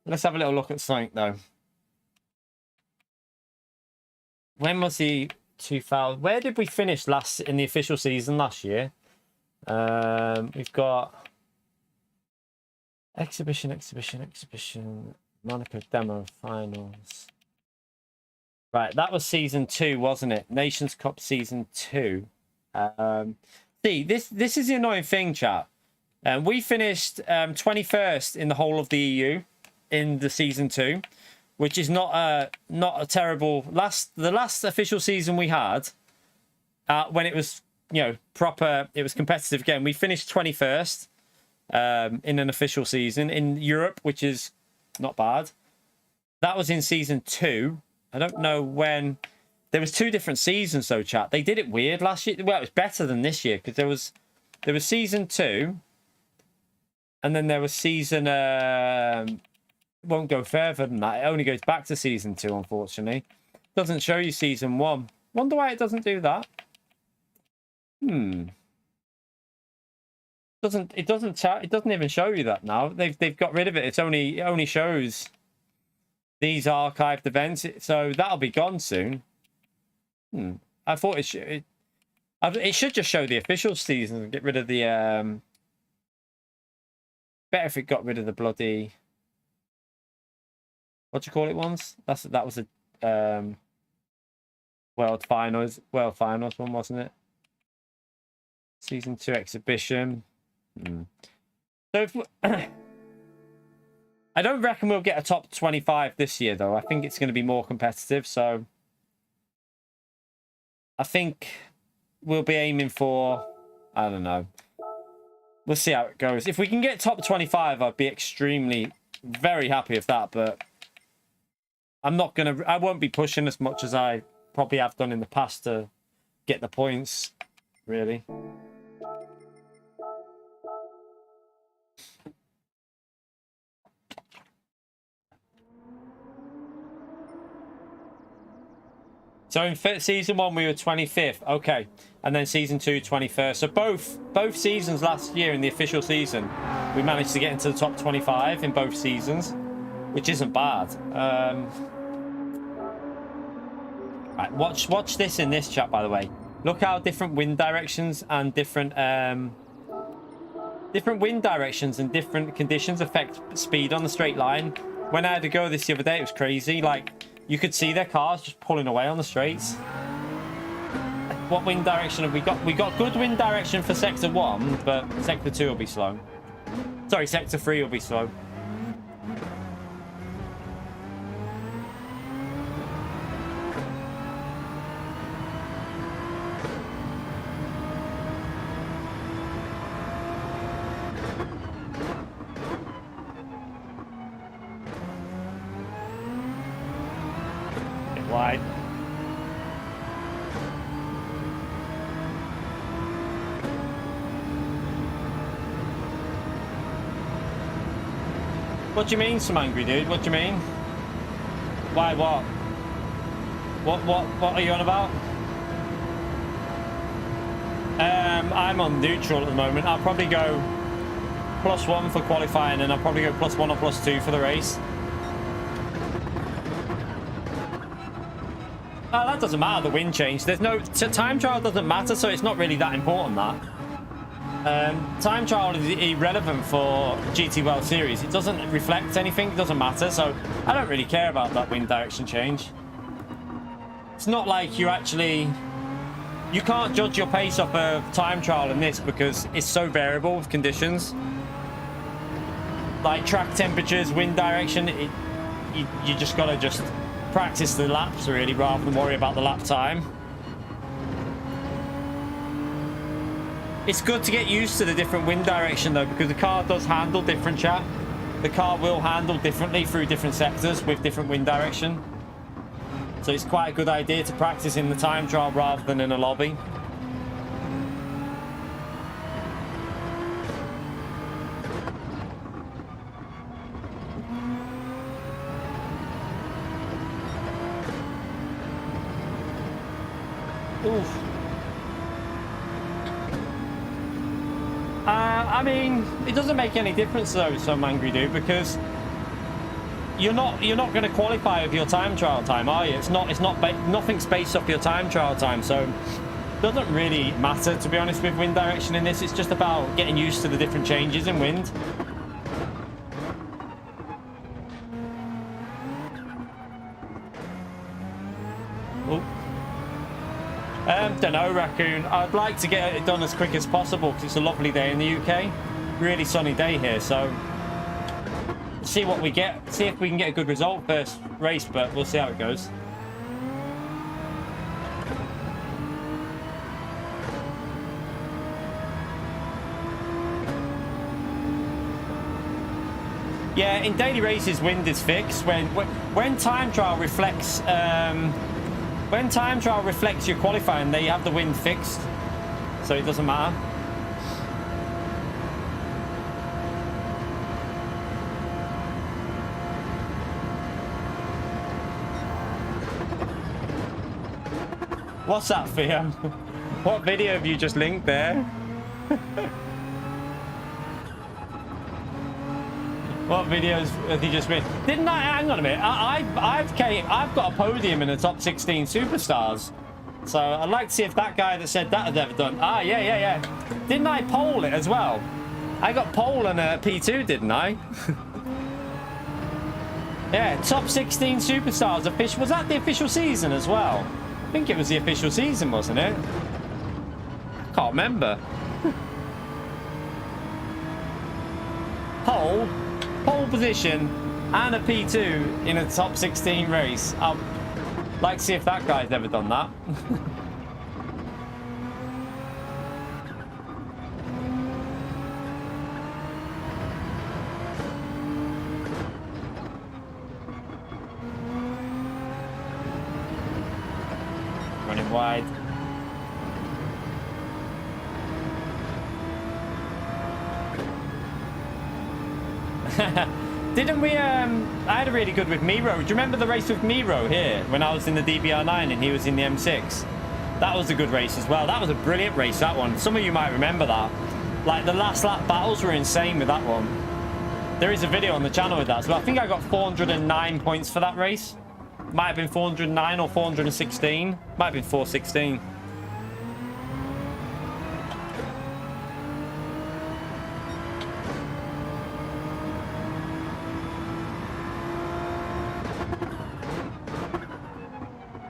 Let's have a little look at something though. When was the 2000? Where did we finish last in the official season last year? We've got exhibition, Monaco demo finals. Right, that was season 2, wasn't it? Nations Cup season 2. See, this is the annoying thing, chat. We finished 21st in the whole of the EU in the season 2, which is not a terrible the last official season we had when it was, you know, proper, it was competitive again. We finished 21st in an official season in Europe, which is not bad. That was in season 2. I don't know when. There was 2 different seasons though, chat. They did it weird last year. Well, it was better than this year because there was season 2, and then there was season. Won't go further than that. It only goes back to season 2, unfortunately. Doesn't show you season 1. Wonder why it doesn't do that. It doesn't even show you that now. They've got rid of it. It only shows these archived events, so that'll be gone soon. I thought it should just show the official season and get rid of the better if it got rid of the bloody, what do you call it ones? That was a world finals one, wasn't it? Season 2 exhibition. So if I don't reckon we'll get a top 25 this year, though. I think it's going to be more competitive, so I think we'll be aiming for, I don't know. We'll see how it goes. If we can get top 25, I'd be very happy with that, but I won't be pushing as much as I probably have done in the past to get the points, really. So in season 1 we were 25th, okay, and then season 2 21st. So both seasons last year in the official season, we managed to get into the top 25 in both seasons, which isn't bad. Right, watch this in this chat, by the way. Look how different wind directions and different wind directions and different conditions affect speed on the straight line. When I had to go this the other day, it was crazy. Like, you could see their cars just pulling away on the straights. What wind direction have we got? We got good wind direction for sector 1, but sector 2 will be slow. Sorry, sector 3 will be slow. What do you mean, some angry dude? What do you mean? Why, what? What are you on about? I'm on neutral at the moment. I'll probably go +1 for qualifying, and I'll probably go +1 or +2 for the race. Oh, that doesn't matter, the wind change. There's no... time trial doesn't matter, so it's not really that important, that. Time trial is irrelevant for GT World Series. It doesn't reflect anything. It doesn't matter, so I don't really care about that wind direction change. It's not like you actually... You can't judge your pace off of time trial in this because it's so variable with conditions. Like track temperatures, wind direction, you just gotta just practice the laps really rather than worry about the lap time. It's good to get used to the different wind direction though, because the car does handle different, chat. The car will handle differently through different sectors with different wind direction. So it's quite a good idea to practice in the time trial rather than in a lobby. Oof. I mean, it doesn't make any difference though, some angry dude, because you're not going to qualify with your time trial time, are you? Nothing's based off your time trial time, so it doesn't really matter, to be honest, with wind direction in this. It's just about getting used to the different changes in wind. Don't know, Raccoon. I'd like to get it done as quick as possible because it's a lovely day in the UK. Really sunny day here, so see what we get. See if we can get a good result first race, but we'll see how it goes. Yeah, in daily races, wind is fixed. When time trial reflects... when time trial reflects your qualifying, they have the wind fixed, so it doesn't matter. What's that, Theo? What video have you just linked there? What videos have you just been? Didn't I? Hang on a minute. I've got a podium in the top 16 superstars. So I'd like to see if that guy that said that had ever done. Ah, yeah. Didn't I pole it as well? I got pole and a P2, didn't I? Yeah, top 16 superstars. Official. Was that the official season as well? I think it was the official season, wasn't it? I can't remember. Pole position and a P2 in a top 16 race. I'd like to see if that guy's ever done that. Running wide. Didn't we, I had a really good with Miro. Do you remember the race with Miro here when I was in the DBR9 and he was in the M6? That was a good race as well. That was a brilliant race, that one. Some of you might remember that. Like, the last lap battles were insane with that one. There is a video on the channel with that as well. I think I got 409 points for that race. Might have been 409 or 416. Might have been 416.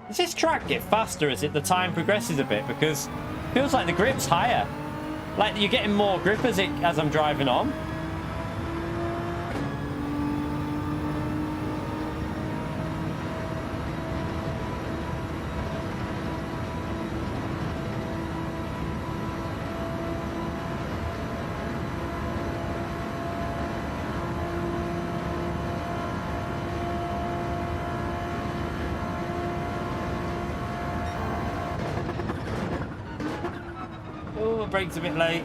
Does this track get faster as the time progresses a bit? Because it feels like the grip's higher. Like you're getting more grip as I'm driving on. Brake's a bit late.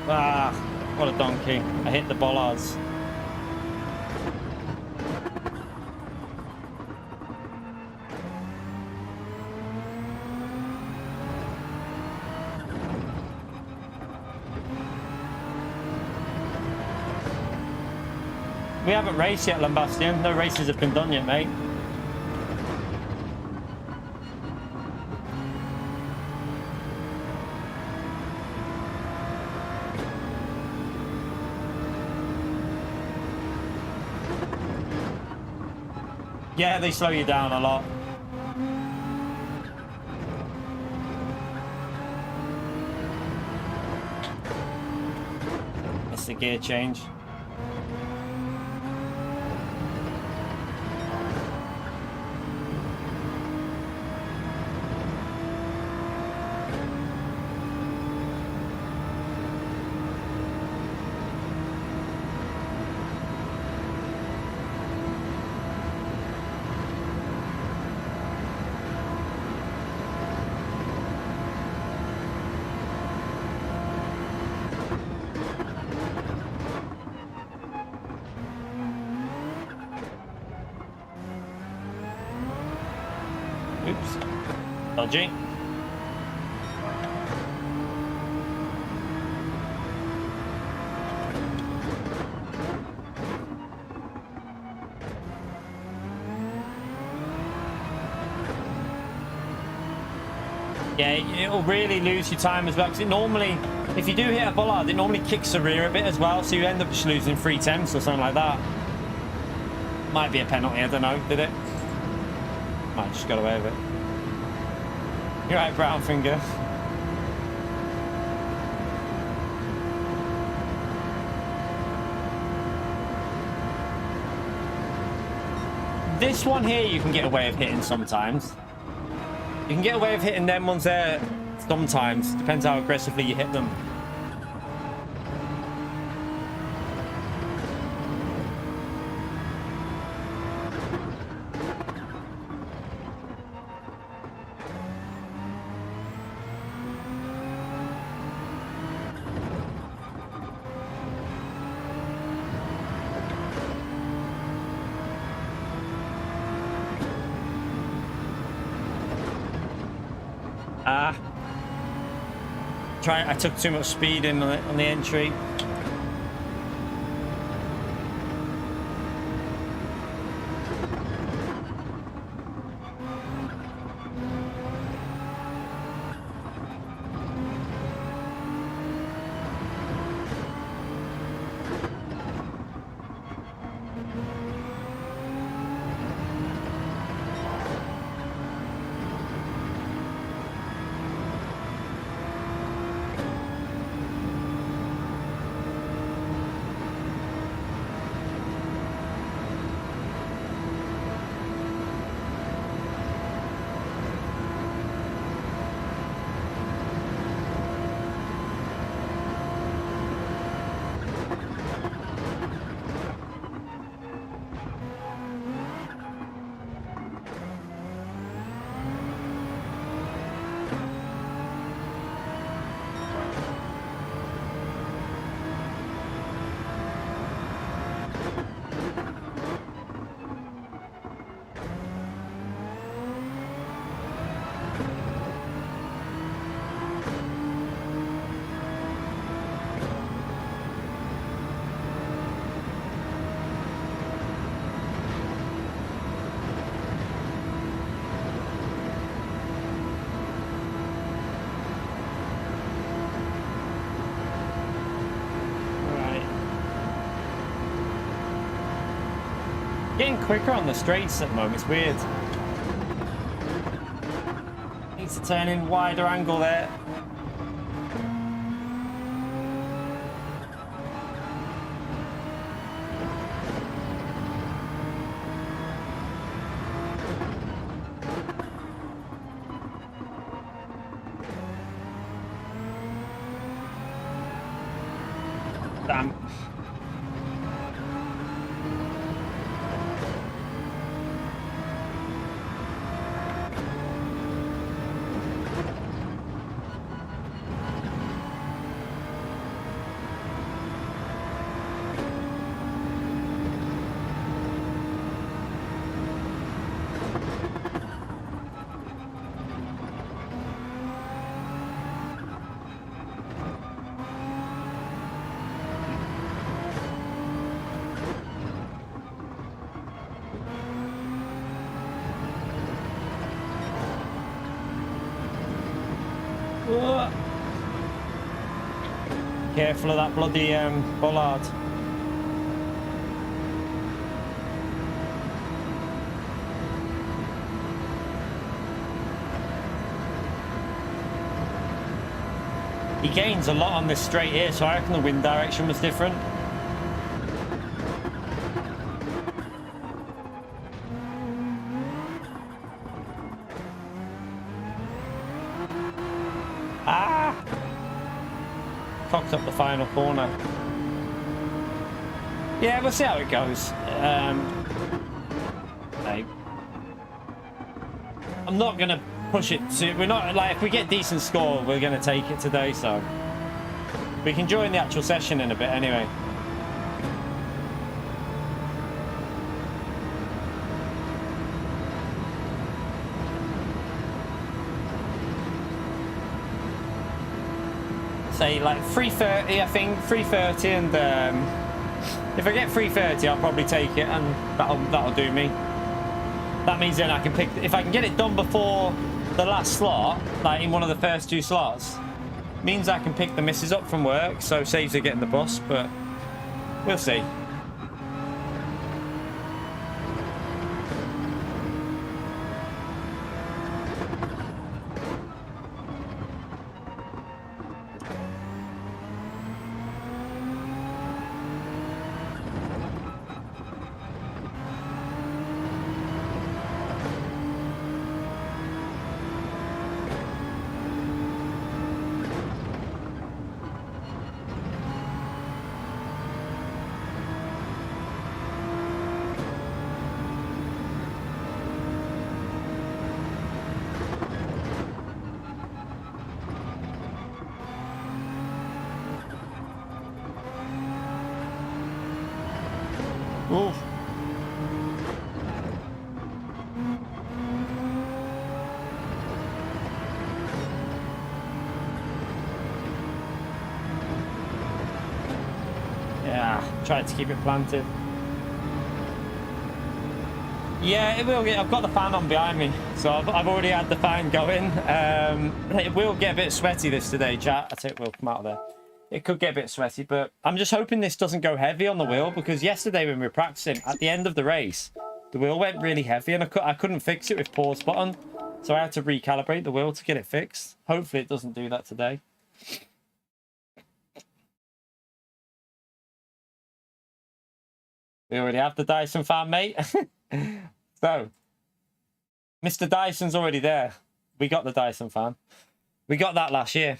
Ah, what a donkey. I hit the bollards. We haven't raced yet, Lambastian. No races have been done yet, mate. Yeah, they slow you down a lot. It's the gear change. Oops. Dodgy. Yeah, it'll really lose your time as well, because it normally, if you do hit a bollard, it normally kicks the rear a bit as well, so you end up just losing 3/10 or something like that. Might be a penalty, I don't know, did it? Might just got away with it. You're right, brown finger. This one here you can get away with hitting sometimes. You can get away with hitting them ones there sometimes. Depends how aggressively you hit them. I took too much speed in on the entry. Getting quicker on the straights at the moment, it's weird. Needs to turn in wider angle there. Damn. Whoa. Careful of that bloody bollard. He gains a lot on this straight here, so I reckon the wind direction was different. Ah! Cocked up the final corner. Yeah, we'll see how it goes. I'm not gonna push it to. We're not like, if we get decent score, we're gonna take it today. So we can join the actual session in a bit anyway. Say like 3:30, I think 3:30, and if I get 3:30, I'll probably take it, and that'll do me. That means then I can pick, if I can get it done before the last slot, like in one of the first 2 slots, means I can pick the missus up from work, so saves her getting the bus, but we'll see. Oof. Yeah, tried to keep it planted. Yeah, it will get. I've got the fan on behind me, so I've already had the fan going. It will get a bit sweaty this today, chat. I think it will come out of there. It could get a bit sweaty, but I'm just hoping this doesn't go heavy on the wheel, because yesterday when we were practicing, at the end of the race, the wheel went really heavy and I couldn't fix it with pause button. So I had to recalibrate the wheel to get it fixed. Hopefully it doesn't do that today. We already have the Dyson fan, mate. So, Mr. Dyson's already there. We got the Dyson fan. We got that last year.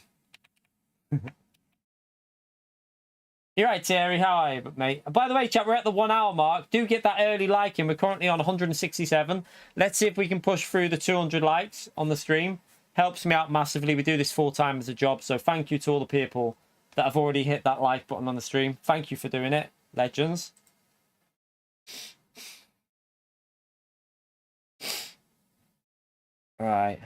You're right, Terry. How are you, mate? By the way, chat, we're at the 1 hour mark. Do get that early like in. We're currently on 167. Let's see if we can push through the 200 likes on the stream. Helps me out massively. We do this full time as a job. So thank you to all the people that have already hit that like button on the stream. Thank you for doing it. Legends. All right.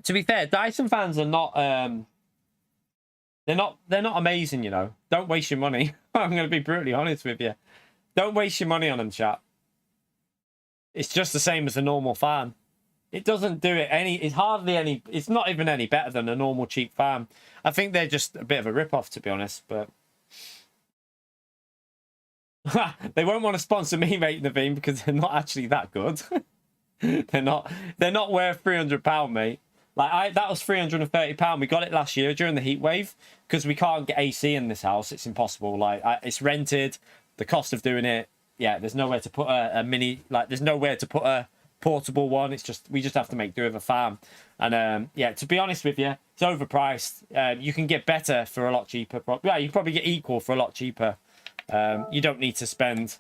To be fair, Dyson fans are not they're not amazing, you know. Don't waste your money. I'm going to be brutally honest with you. Don't waste your money on them, chat. It's just the same as a normal fan. It doesn't do it any, it's hardly any, it's not even any better than a normal cheap fan. I think they're just a bit of a rip-off, to be honest, but they won't want to sponsor me, mate, Naveen, because they're not actually that good. they're not worth £300, mate. Like that was £330. We got it last year during the heat wave because we can't get AC in this house. It's impossible. Like it's rented. The cost of doing it, yeah. There's nowhere to put a mini. Like there's nowhere to put a portable one. It's just we just have to make do with a fan. And yeah, to be honest with you, it's overpriced. You can get better for a lot cheaper. Yeah, you probably get equal for a lot cheaper. You don't need to spend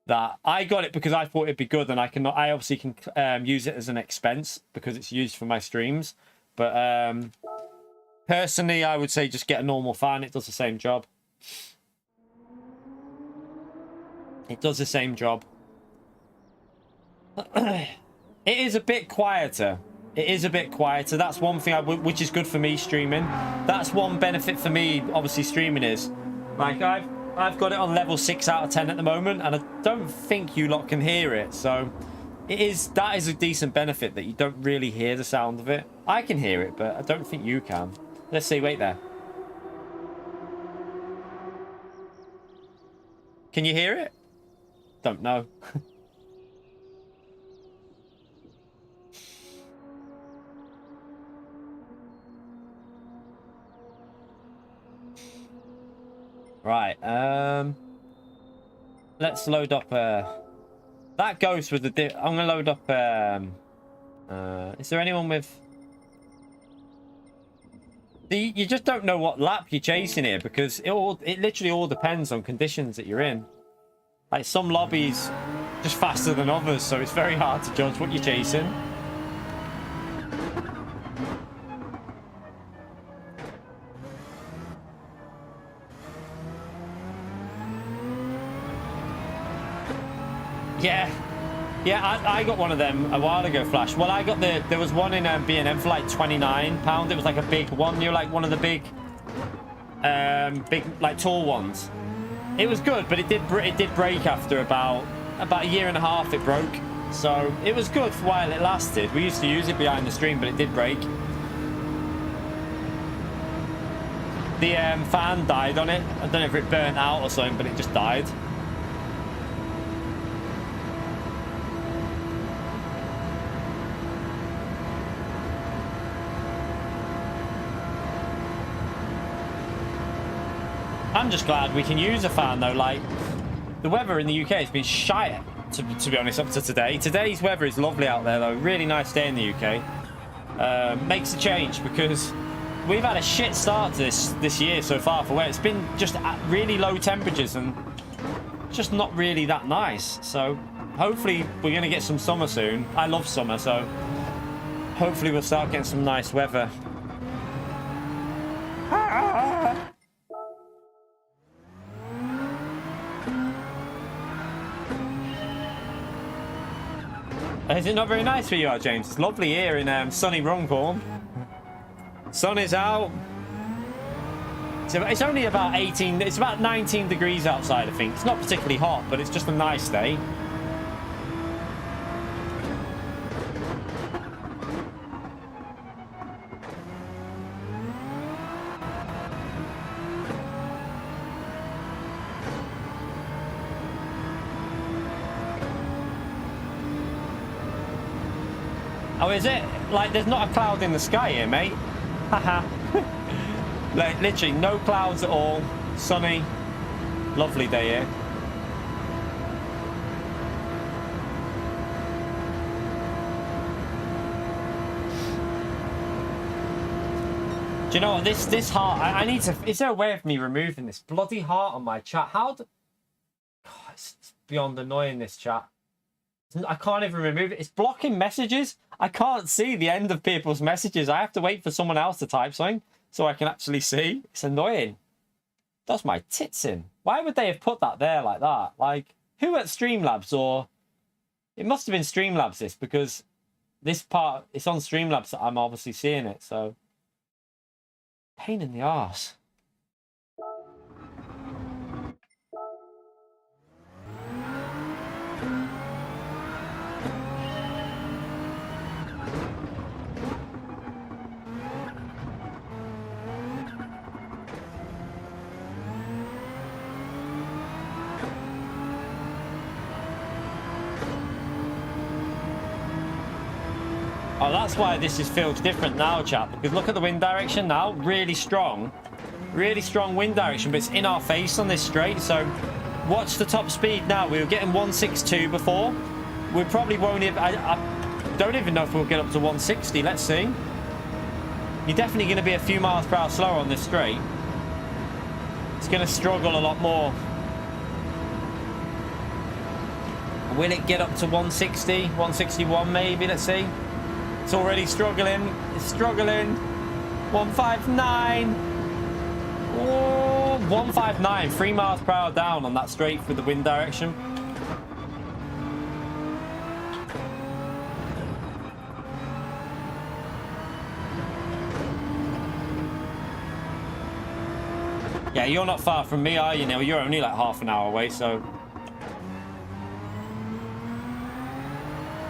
that. I got it because I thought it'd be good, and I obviously can use it as an expense because it's used for my streams. But personally, I would say just get a normal fan. It does the same job. It does the same job. It is a bit quieter. It is a bit quieter. That's one thing which is good for me streaming. That's one benefit for me, obviously, streaming is like I've got it on level 6 out of 10 at the moment, and I don't think you lot can hear it. So that is a decent benefit that you don't really hear the sound of it. I can hear it, but I don't think you can. Let's see, wait there. Can you hear it? Don't know. Right, let's load up that goes with the I'm gonna load up is there anyone with you just don't know what lap you're chasing here, because it literally all depends on conditions that you're in. Like some lobbies just faster than others, so it's very hard to judge what you're chasing. Yeah, I got one of them a while ago, Flash. Well, I got there was one in B&M for like £29. It was like a big one. You're like one of the big like tall ones. It was good, but it did break after about a year and a half. It broke, so it was good for while it lasted. We used to use it behind the stream, but it did break. The fan died on it. I don't know if it burnt out or something, but it just died. I'm just glad we can use a fan though. Like, the weather in the UK has been shite, to be honest, up to today. Today's weather is lovely out there though. Really nice day in the UK. Makes a change because we've had a shit start to this year so far for where it's been just at really low temperatures and just not really that nice. So hopefully we're going to get some summer soon. I love summer, so hopefully we'll start getting some nice weather. Is it not very nice for you, James? It's lovely here in sunny Runcorn. Sun is out. So it's only about 18. It's about 19 degrees outside, I think. It's not particularly hot, but it's just a nice day. Oh, is it? Like, there's not a cloud in the sky here, mate. Haha. Like, literally, no clouds at all. Sunny. Lovely day here. Do you know what? This heart... I need to... Is there a way of me removing this bloody heart on my chat? How do... God, it's beyond annoying, this chat. I can't even remove it. It's blocking messages. I can't see the end of people's messages. I have to wait for someone else to type something so I can actually see. It's annoying. Does my tits in. Why would they have put that there like that? Like, who at Streamlabs, or... It must have been Streamlabs, this, because this part, it's on Streamlabs that I'm obviously seeing it, so... Pain in the arse. Oh, that's why this feels different now, chap. Because look at the wind direction now. Really strong wind direction, but it's in our face on this straight. So watch the top speed now. We were getting 162 before. We probably won't even... I don't even know if we'll get up to 160. Let's see. You're definitely going to be a few miles per hour slower on this straight. It's going to struggle a lot more. Will it get up to 160? 161 maybe? Let's see. It's already struggling. It's struggling. 159. Oh, 159. 3 miles per hour down on that straight with the wind direction. Yeah, you're not far from me, are you, Neil? You're only like half an hour away, so...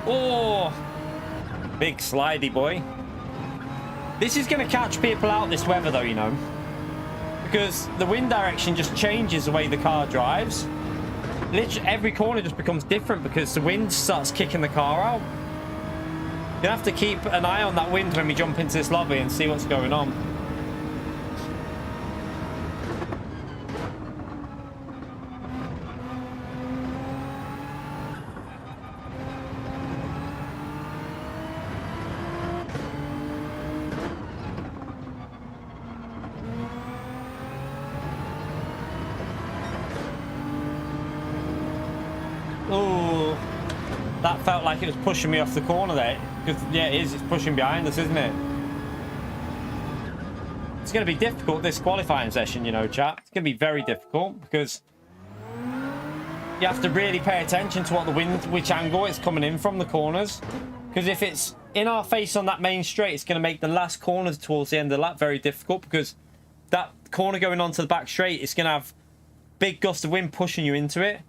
Oh, big slidey boy. This is going to catch people out, this weather, though, you know. Because the wind direction just changes the way the car drives. Literally, every corner just becomes different because the wind starts kicking the car out. You have to keep an eye on that wind when we jump into this lobby and see what's going on. Oh, that felt like it was pushing me off the corner there. Because, yeah, it is. It's pushing behind us, isn't it? It's going to be difficult, this qualifying session, you know, chat. It's going to be very difficult because you have to really pay attention to what the wind, which angle it's coming in from the corners. Because if it's in our face on that main straight, it's going to make the last corners towards the end of the lap very difficult because that corner going onto the back straight, it's going to have big gust of wind pushing you into it.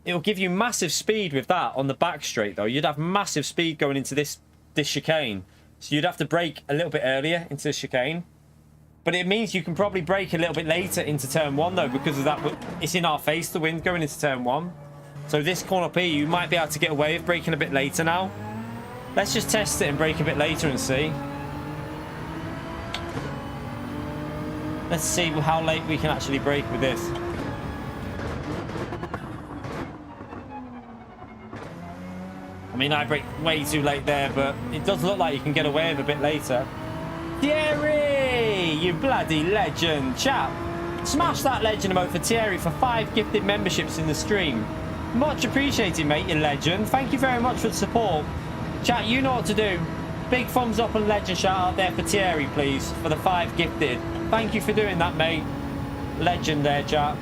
It'll give you massive speed with that on the back straight, though. You'd have massive speed going into this chicane. So you'd have to brake a little bit earlier into the chicane. But it means you can probably brake a little bit later into turn 1, though, because of that. It's in our face, the wind going into turn 1. So this corner up here, you might be able to get away with braking a bit later now. Let's just test it and brake a bit later and see. Let's see how late we can actually brake with this. I mean, I braked way too late there, but it does look like you can get away with a bit later. Thierry, you bloody legend. Chat, smash that legend emote for Thierry for 5 gifted memberships in the stream. Much appreciated, mate, you legend. Thank you very much for the support. Chat, you know what to do. Big thumbs up and legend shout out there for Thierry, please, for the 5 gifted. Thank you for doing that, mate. Legend there, chat.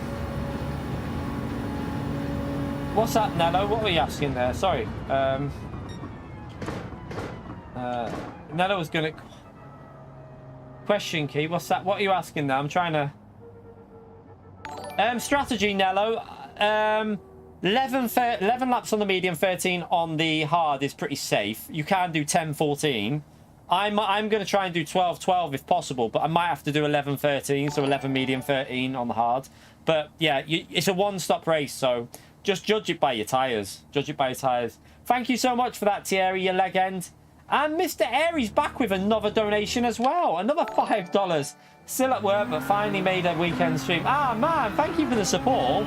What's that, Nello? What were you asking there? Sorry. Nello was going to... Question key. What's that? What are you asking there? I'm trying to... strategy, Nello. 11 laps on the medium, 13 on the hard is pretty safe. You can do 10-14. I'm going to try and do 12-12 if possible, but I might have to do 11-13, so 11 medium, 13 on the hard. But yeah, it's a one-stop race, so just judge it by your tyres. Judge it by your tyres. Thank you so much for that, Thierry, your legend. And Mr. Aries back with another donation as well. Another $5. Still at work, but finally made a weekend stream. Ah, man, thank you for the support.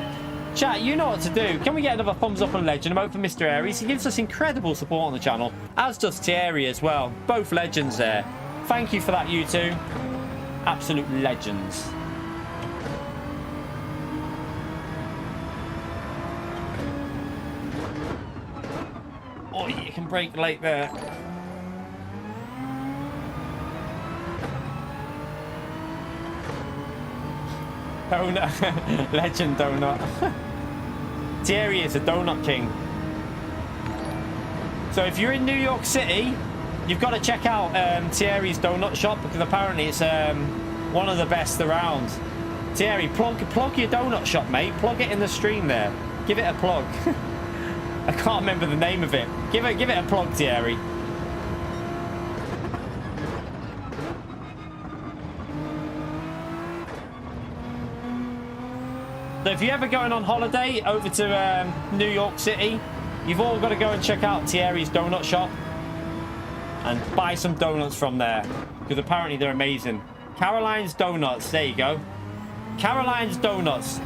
Chat, you know what to do. Can we get another thumbs up and legend emote for Mr. Aries? He gives us incredible support on the channel, as does Thierry as well. Both legends there. Thank you for that, you two. Absolute legends. Oh, you can brake late there. Donut. Legend donut. Thierry is a donut king. So if you're in New York City, you've got to check out Thierry's donut shop, because apparently it's one of the best around. Thierry, plug your donut shop, mate. Plug it in the stream there. Give it a plug. I can't remember the name of it. Give it a plug, Thierry. So if you're ever going on holiday over to New York City, you've all got to go and check out Thierry's donut shop and buy some donuts from there, because apparently they're amazing. Caroline's Donuts, there you go. Caroline's Donuts.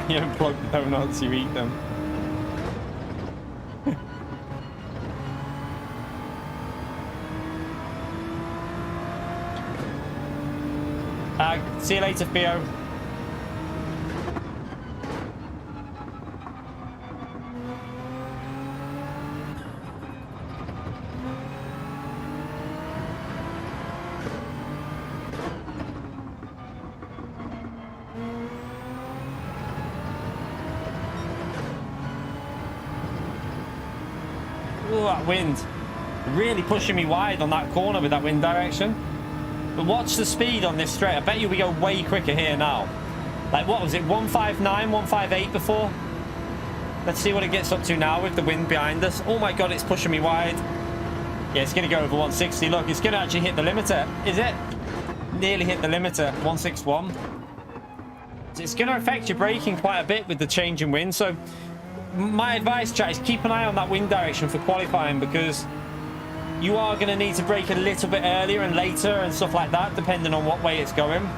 You don't plug the donuts, you eat them. See you later, Theo. Ooh, that wind. Really pushing me wide on that corner with that wind direction. But watch the speed on this straight. I bet you we go way quicker here now. Like, what was it? 159, 158 before? Let's see what it gets up to now with the wind behind us. Oh my God, it's pushing me wide. Yeah, it's going to go over 160. Look, it's going to actually hit the limiter. Is it? Nearly hit the limiter. 161. So it's going to affect your braking quite a bit with the change in wind. So my advice, chat, is keep an eye on that wind direction for qualifying, because you are going to need to brake a little bit earlier and later and stuff like that, depending on what way it's going.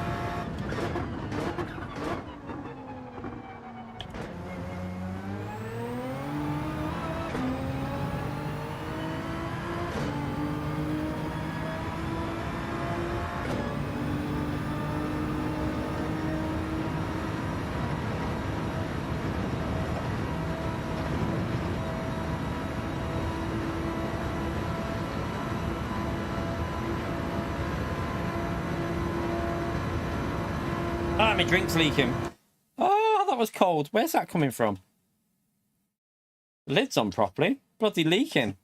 Ah, my drink's leaking. Oh, that was cold. Where's that coming from? Lid's on properly. Bloody leaking.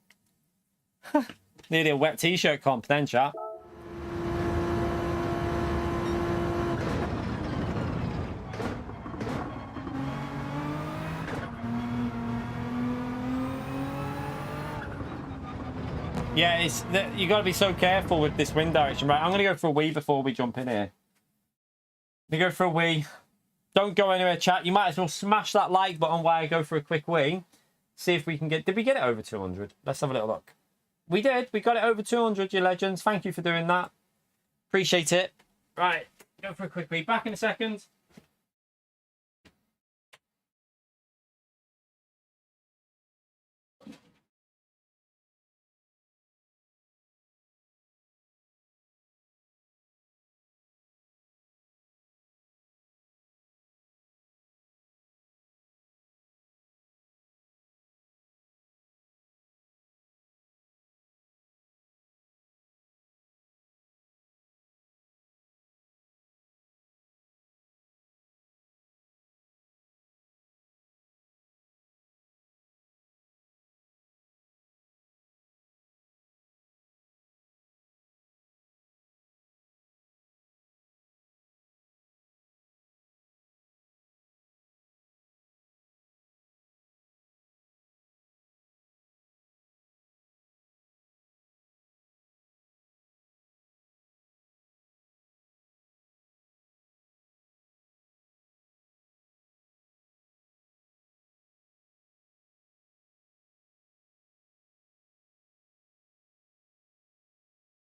Nearly a wet t-shirt comp then, chat. Yeah, you got to be so careful with this wind direction. Right, I'm going to go for a wee before we jump in here. We go for a wee. Don't go anywhere, chat. You might as well smash that like button while I go for a quick wee. See if we can get... Did we get it over 200? Let's have a little look. We did. We got it over 200, you legends. Thank you for doing that. Appreciate it. Right. Go for a quick wee. Back in a second.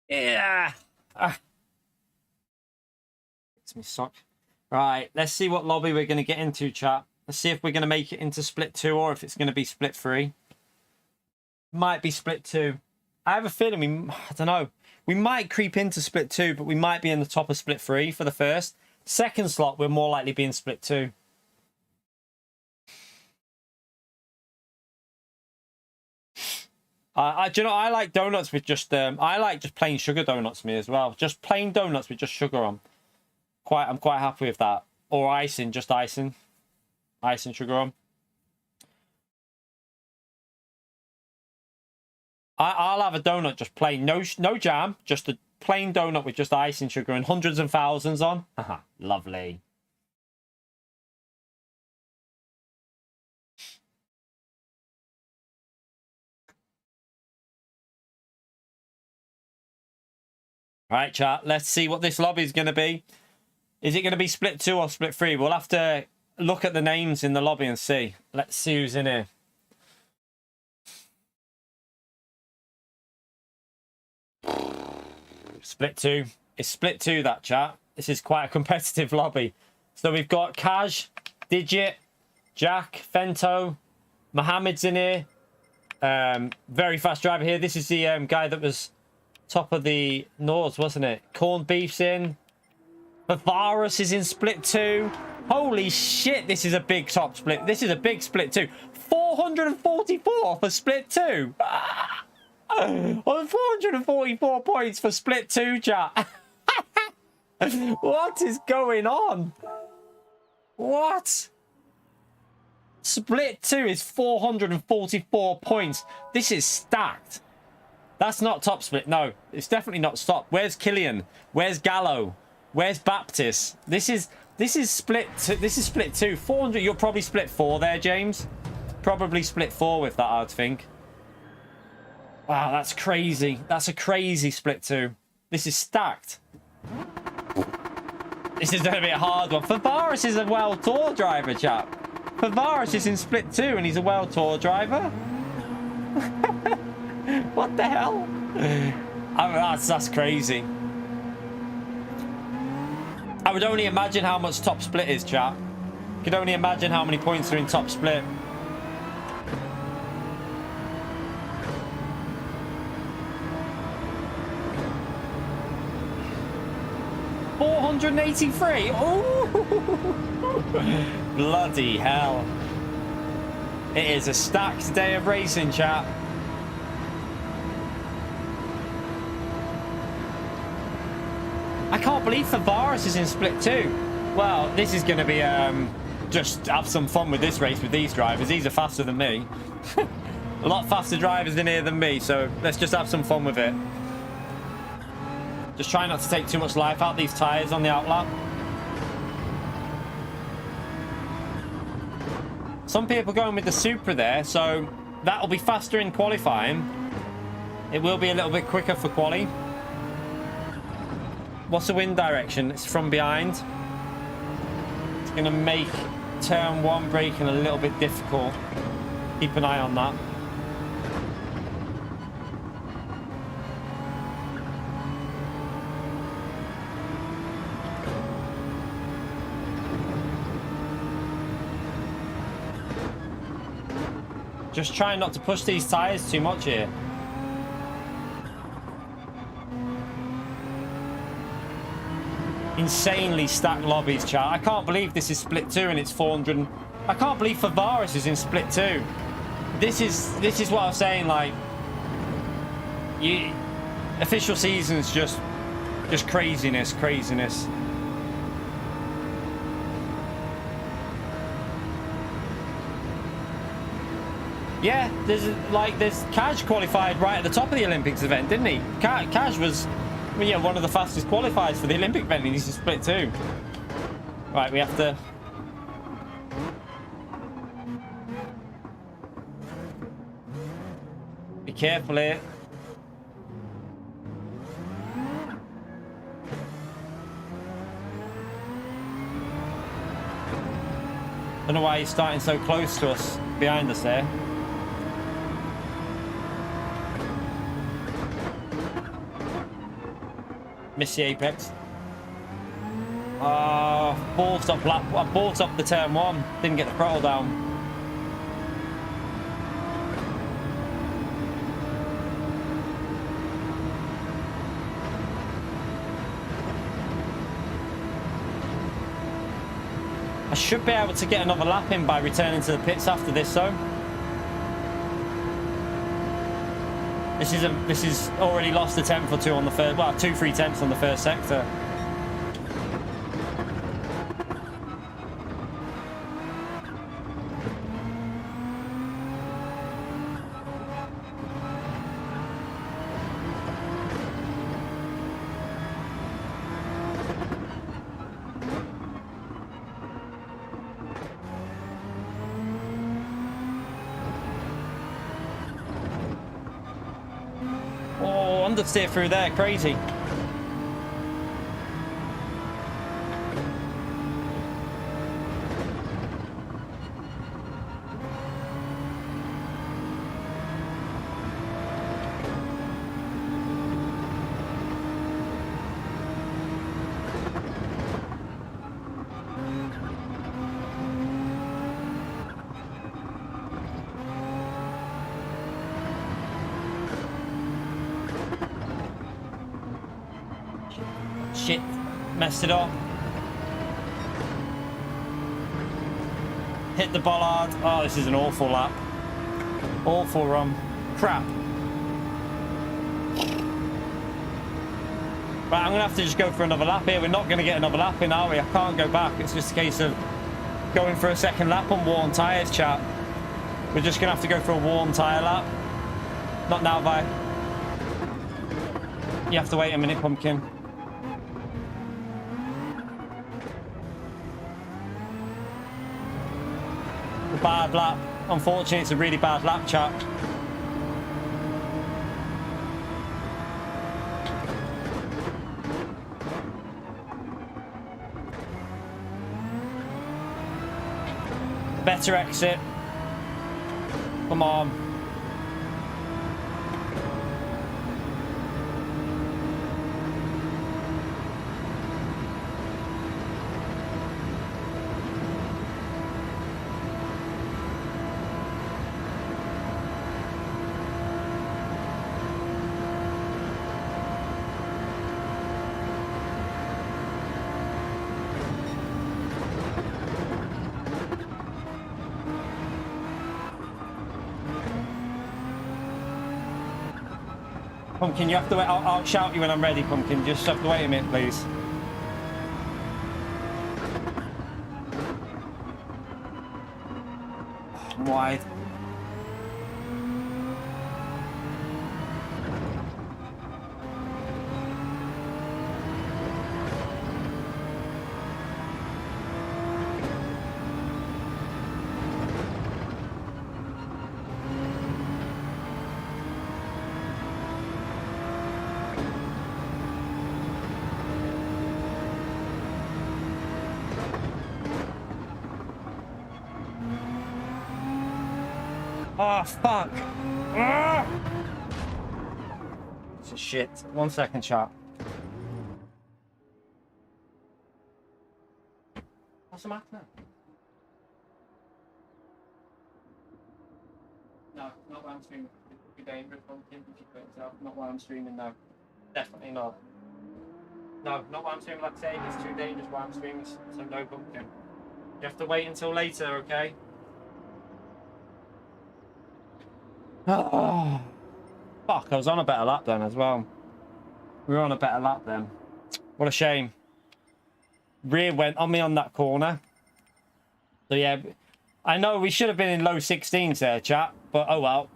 Yeah. It's me sock. Right. Let's see what lobby we're going to get into, chat. Let's see if we're going to make it into split 2 or if it's going to be split 3. Might be split 2. I have a feeling I don't know. We might creep into split 2, but we might be in the top of split 3 for the first. Second slot, we're more likely being split 2. Do you know, I like donuts with just I like just plain sugar donuts me as well. Just plain donuts with just sugar on. I'm quite happy with that. Or icing, just icing. Icing sugar on. I'll have a donut just plain, no jam, just a plain donut with just icing sugar and hundreds and thousands on. Haha, lovely. Right, chat. Let's see what this lobby is going to be. Is it going to be split 2 or split 3? We'll have to look at the names in the lobby and see. Let's see who's in here. Split 2. It's split 2, that, chat. This is quite a competitive lobby. So we've got Kaj, Digit, Jack, Fento, Mohammed's in here. Very fast driver here. This is the guy that was top of the Nords, wasn't it? Corned Beef's in. Bavarus is in split 2. Holy shit, this is a big top split. This is a big split 2. 444 for split 2. On 444 points for split 2, chat. What is going on? What? Split 2 is 444 points. This is stacked. That's not top split. No, it's definitely not stop. Where's Killian? Where's Gallo? Where's Baptist? This is split. This is split 2. 400. You're probably split 4 there, James. Probably split 4 with that, I'd think. Wow, that's crazy. That's a crazy split 2. This is stacked. This is going to be a hard one. Favaris is a World Tour driver, chap. Favaris is in split 2 and he's a World Tour driver. What the hell? I mean, that's crazy. I would only imagine how much top split is, chap. Could only imagine how many points are in top split. $483. Oh, bloody hell! It is a stacked day of racing, chap. I can't believe Favaris is in split 2. Well, this is going to be just have some fun with this race with these drivers. These are faster than me. A lot faster drivers in here than me, so let's just have some fun with it. Just try not to take too much life out these tyres on the outlap. Some people going with the Supra there, so that'll be faster in qualifying. It will be a little bit quicker for quali. What's the wind direction? It's from behind. It's going to make turn 1 braking a little bit difficult. Keep an eye on that. Just trying not to push these tyres too much here. Insanely stacked lobbies, chat. I can't believe this is split 2 and it's 400. I can't believe Favaris is in split 2. This is what I was saying. Like, official season's just craziness. Yeah, there's Kaj qualified right at the top of the Olympics event, didn't he? Kaj was, yeah, one of the fastest qualifiers for the Olympic event, and he's in split 2. Right, we have to. Be careful here. I don't know why he's starting so close to us, behind us there. Missed the apex. Ballsed up lap. I ballsed up the turn 1. Didn't get the throttle down. I should be able to get another lap in by returning to the pits after this, though. This is already lost a tenth or 2 on the first. Well, 2-3 tenths on the first sector. Understeer through there, crazy. Shit, messed it up. Hit the bollard. Oh, this is an awful lap. Awful run. Crap. Right, I'm going to have to just go for another lap here. We're not going to get another lap in, are we? I can't go back. It's just a case of going for a second lap on worn tyres, chat. We're just going to have to go for a worn tyre lap. Not now, bye. You have to wait a minute, Pumpkin. A bad lap. Unfortunately, it's a really bad lap, chat. Better exit. Come on. Pumpkin, you have to wait. I'll shout you when I'm ready, Pumpkin. Just have to wait a minute, please. I'm wide. Oh, fuck. Ah! It's a shit. 1 second, chat. What's the matter now? No, not while I'm streaming. It would be dangerous for him if you put himself. Not while I'm streaming, no. Definitely not. No, not while I'm streaming. Like I say, it's too dangerous while I'm streaming, so no Pumpkin. You have to wait until later, okay? Oh, fuck, I was on a better lap then as well. We were on a better lap then. What a shame. Rear went on me on that corner. So yeah, I know we should have been in low 16s there, chat, but oh well.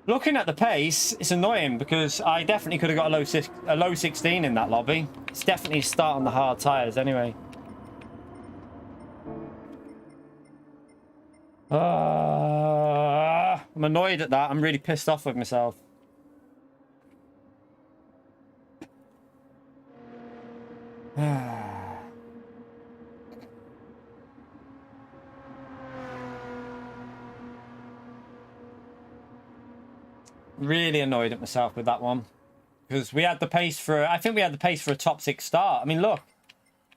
Looking at the pace, it's annoying because I definitely could have got a low 16 in that lobby. It's definitely start on the hard tyres anyway. I'm annoyed at that. I'm really pissed off with myself. Really annoyed at myself with that one. Because we had the pace for... I think we had the pace for a top 6 start. I mean, look.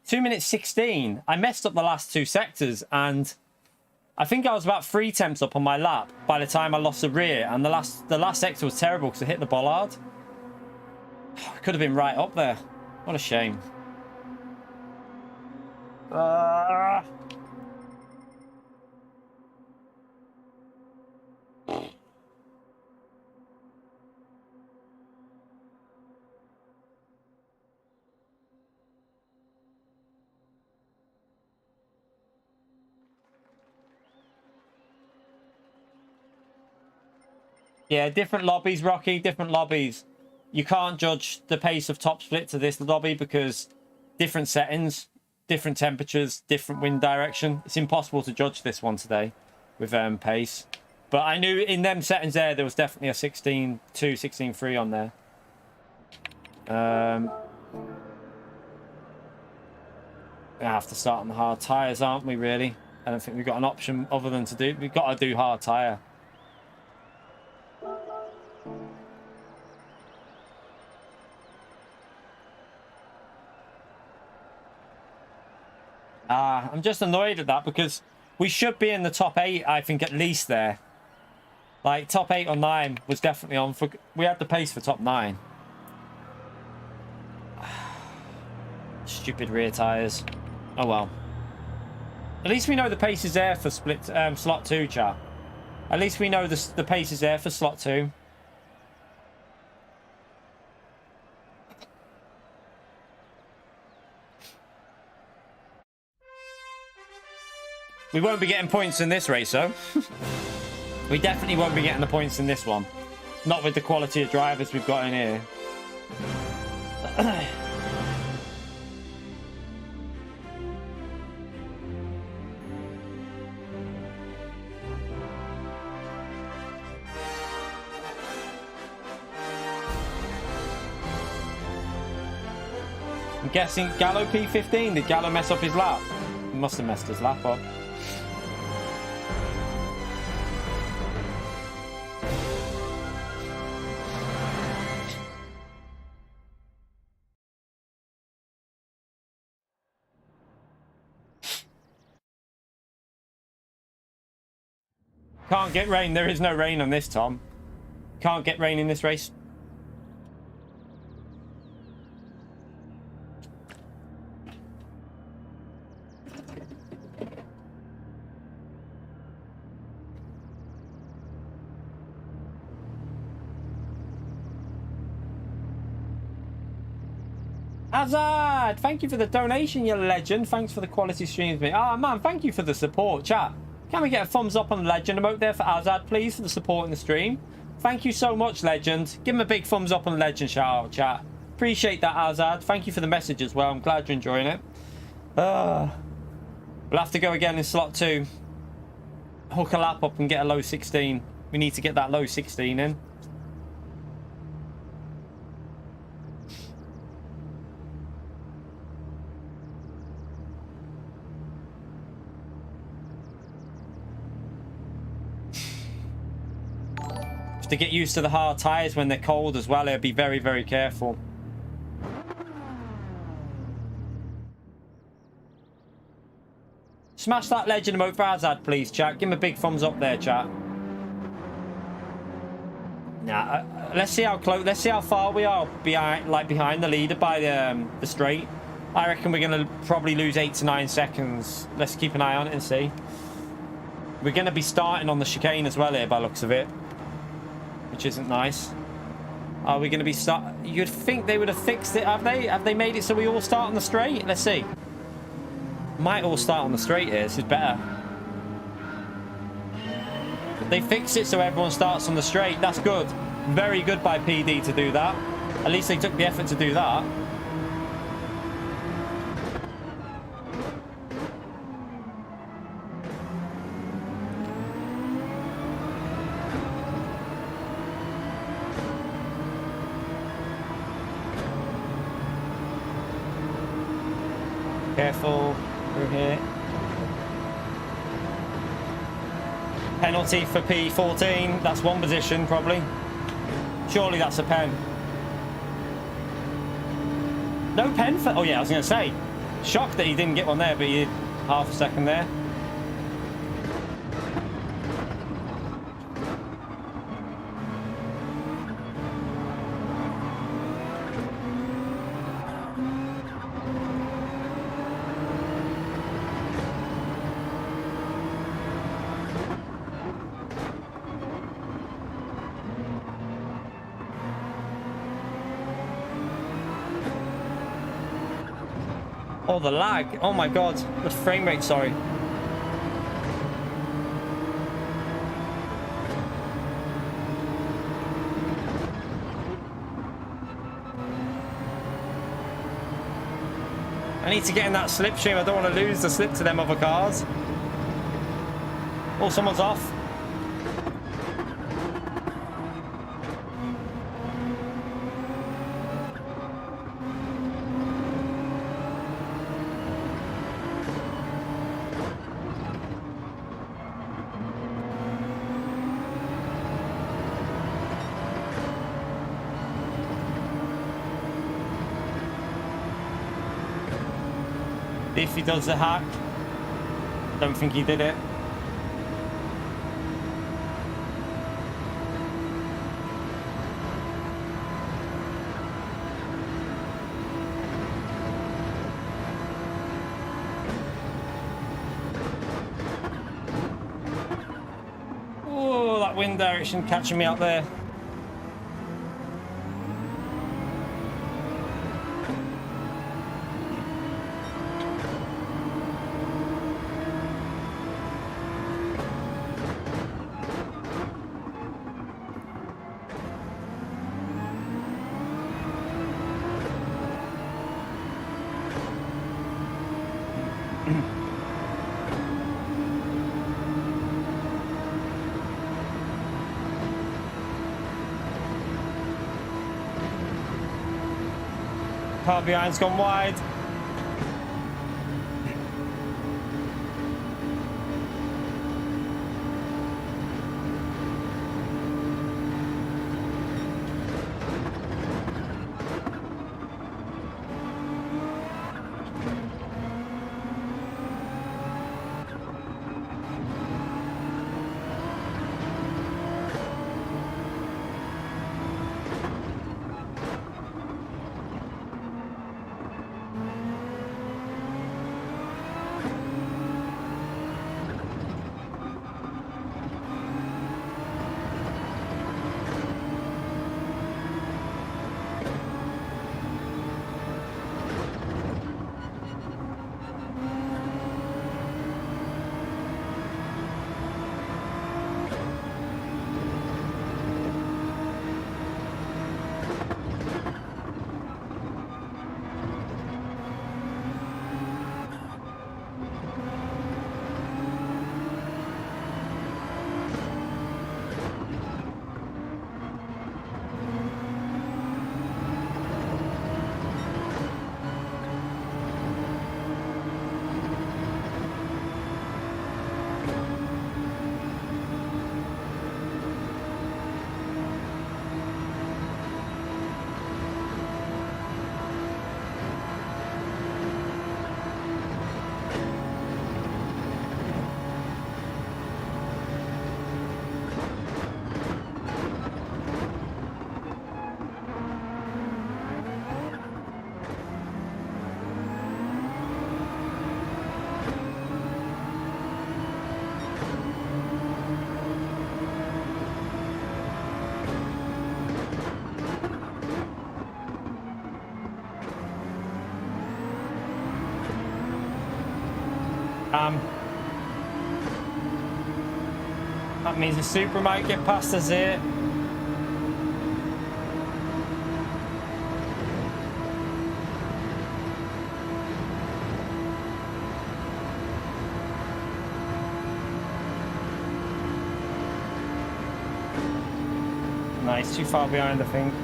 2 minutes 16. I messed up the last 2 sectors and... I think I was about 3 temps up on my lap by the time I lost the rear, and the last sector was terrible because I hit the bollard. I could have been right up there. What a shame. Yeah, different lobbies, Rocky, different lobbies. You can't judge the pace of top split to this lobby because different settings, different temperatures, different wind direction. It's impossible to judge this one today with pace. But I knew in them settings there was definitely a 16.2, 16.3 on there. We have to start on the hard tyres, aren't we, really? I don't think we've got an option other than to do... We've got to do hard tyre. I'm just annoyed at that because we should be in the top 8, I think, at least there. Like, top 8 or 9 was definitely on for... We had the pace for top 9. Stupid rear tyres. Oh, well. At least we know the pace is there for slot 2, chat. At least we know the pace is there for slot 2. We won't be getting points in this race, though. We definitely won't be getting the points in this one. Not with the quality of drivers we've got in here. I'm guessing Gallo P15. Did Gallo mess up his lap? He must have messed his lap up. Can't get rain. There is no rain on this, Tom. Can't get rain in this race. Azad, thank you for the donation, you legend. Thanks for the quality streams, mate. Ah, man, thank you for the support, chat. Can we get a thumbs up on the legend emote there for Azad, please, for the support in the stream? Thank you so much, legend. Give him a big thumbs up on the legend shout out, chat. Appreciate that, Azad. Thank you for the message as well. I'm glad you're enjoying it. We'll have to go again in slot 2. Hook a lap up and get a low 16. We need to get that low 16 in. To get used to the hard tires when they're cold as well, be very, very careful. Smash that legend emote for Azad, please, chat. Give him a big thumbs up there, chat. Nah, let's see how close. Let's see how far we are behind the leader by the straight. I reckon we're gonna probably lose 8 to 9 seconds. Let's keep an eye on it and see. We're gonna be starting on the chicane as well here, by the looks of it. Which isn't nice. Are we going to be start? You'd think they would have fixed it, have they? Have they made it so we all start on the straight? Let's see. Might all start on the straight here. This is better. They fixed it so everyone starts on the straight. That's good. Very good by PD to do that. At least they took the effort to do that. Careful through here. Penalty for P14. That's one position, probably. Surely that's a pen. No pen for... Oh, yeah, I was going to say. Shocked that he didn't get one there, but he did half a second there. Oh, the lag. Oh my god. The frame rate, sorry. I need to get in that slipstream. I don't want to lose the slip to them other cars. Oh, someone's off. If he does the hack, don't think he did it. Oh, that wind direction catching me up there. Car behind's gone wide. That means the Supra might get past us here. Nice, too far behind, I think.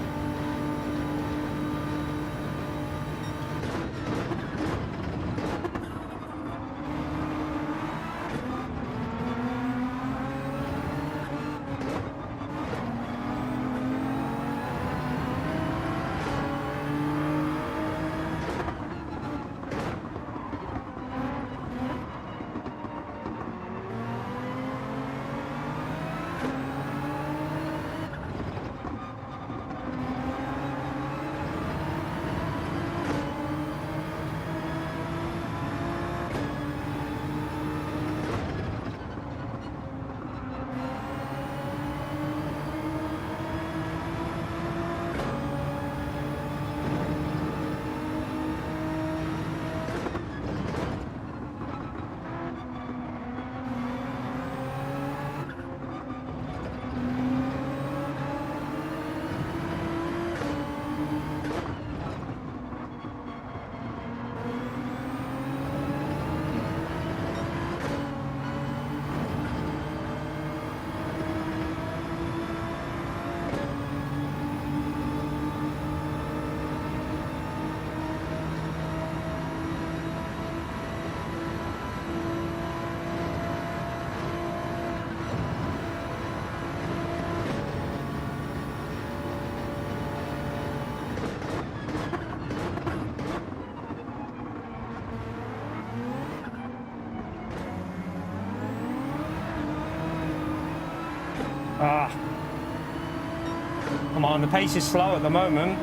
Ah. Come on, the pace is slow at the moment.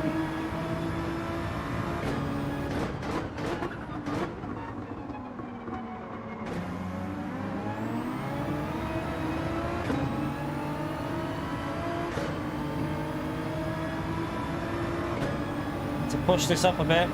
To push this up a bit.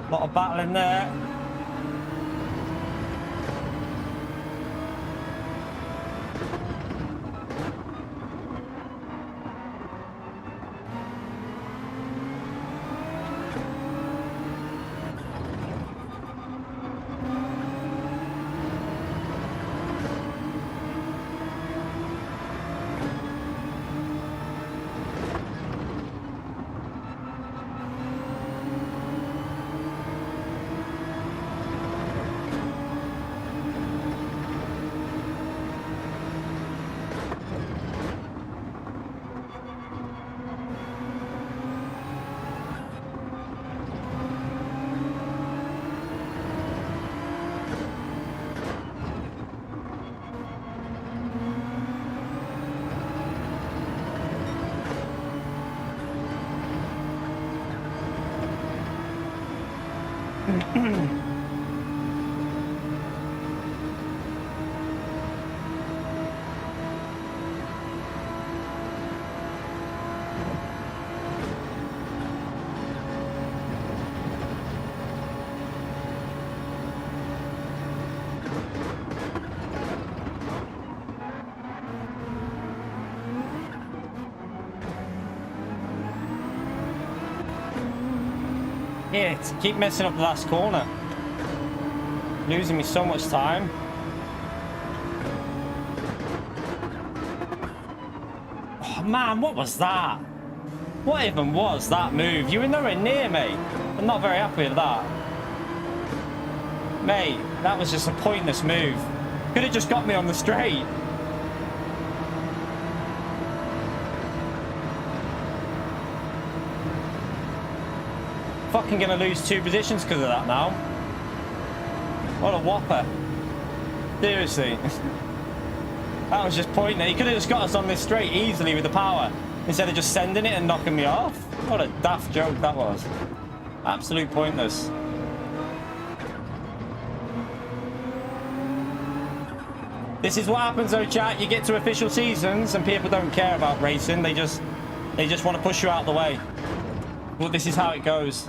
Lot of battling there. Yeah, keep messing up the last corner. Losing me so much time. Oh man, what was that? What even was that move? You were nowhere near me. I'm not very happy with that. Mate, that was just a pointless move. Could have just got me on the straight. Fucking gonna lose 2 positions because of that now. What a whopper. Seriously. That was just pointless. He could have just got us on this straight easily with the power instead of just sending it and knocking me off. What a daft joke that was. Absolute pointless. This is what happens though, chat. You get to official seasons and people don't care about racing. They just want to push you out of the way. Well, this is how it goes.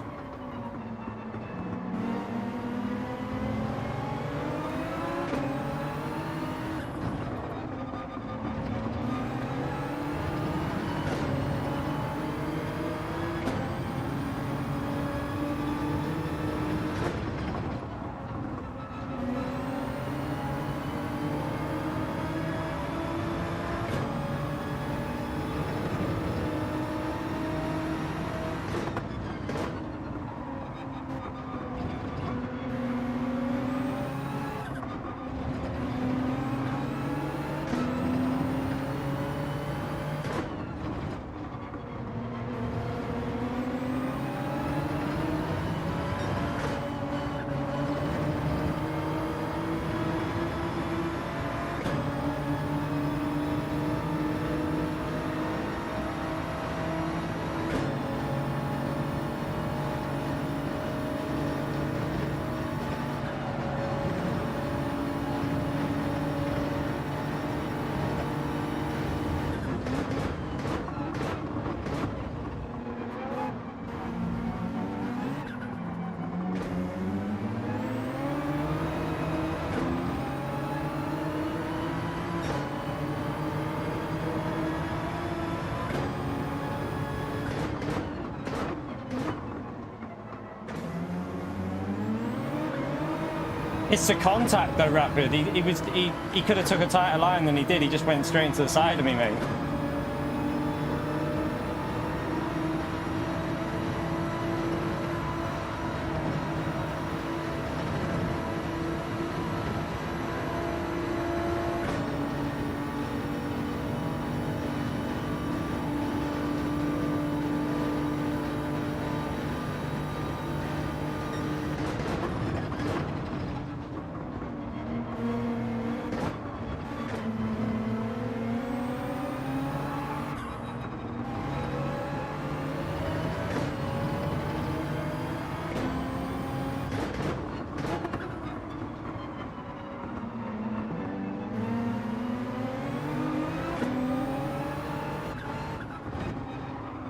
It's the contact though, Rapid. He could have took a tighter line than he did. He just went straight into the side of me, mate.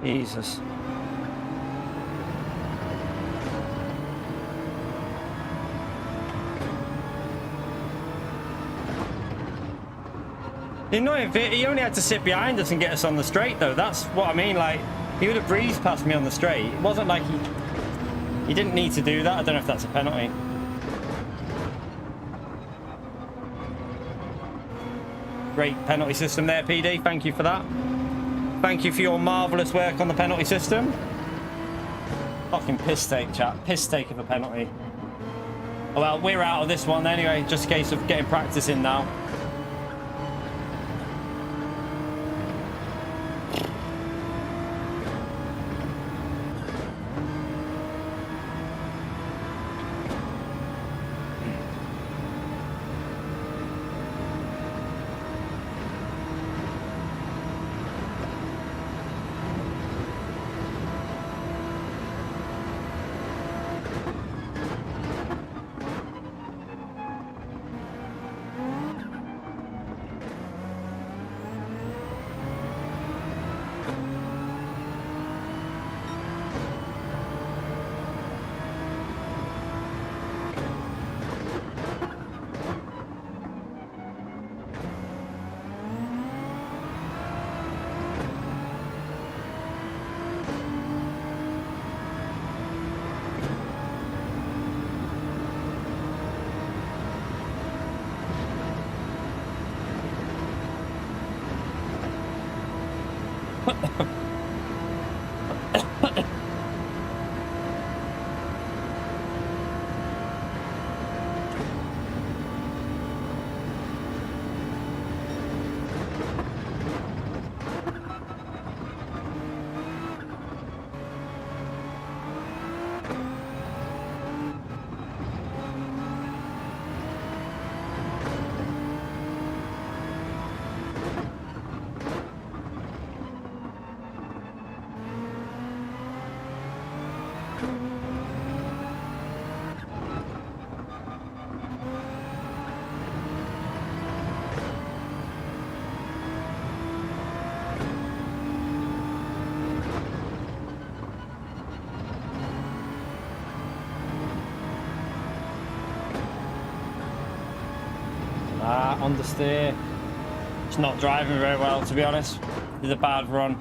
Jesus. The annoying bit, he only had to sit behind us and get us on the straight, though. That's what I mean. Like, he would have breezed past me on the straight. It wasn't like he didn't need to do that. I don't know if that's a penalty. Great penalty system there, PD. Thank you for that. Thank you for your marvellous work on the penalty system. Fucking piss take, chat. Piss take of a penalty. Oh, well, we're out of this one anyway. Just a case of getting practice in now. Understeer. It's not driving very well, to be honest. It's a bad run.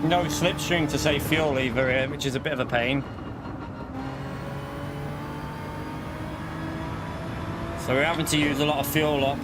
No slipstream to save fuel either here, which is a bit of a pain. So we're having to use a lot of fuel up.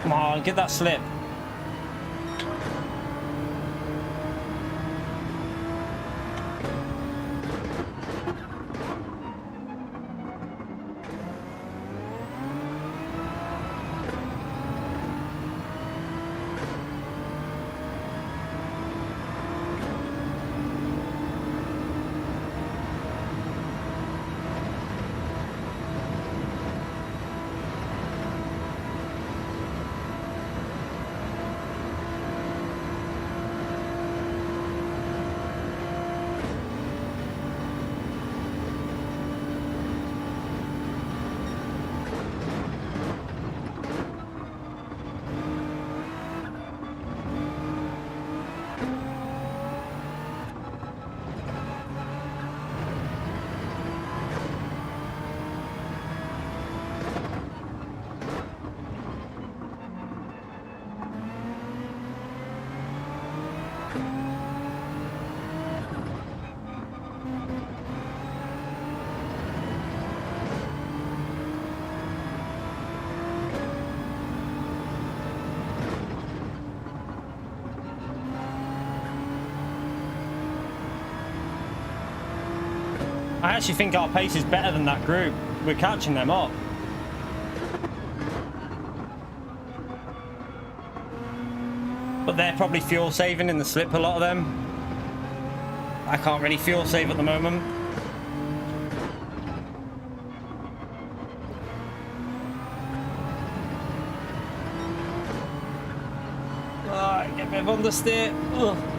Come on, get that slip. I actually think our pace is better than that group. We're catching them up. But they're probably fuel saving in the slip, a lot of them. I can't really fuel save at the moment. Alright, get a bit of understeer. Ugh.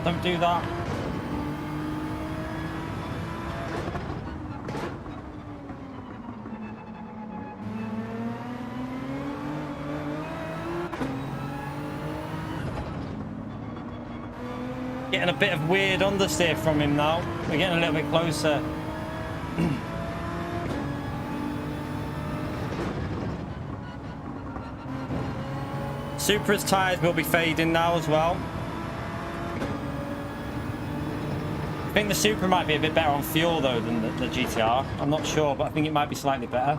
Don't do that. Getting a bit of weird understeer from him now. We're getting a little bit closer. Supra's tyres will be fading now as well. I think the Supra might be a bit better on fuel though than the GTR. I'm not sure, but I think it might be slightly better.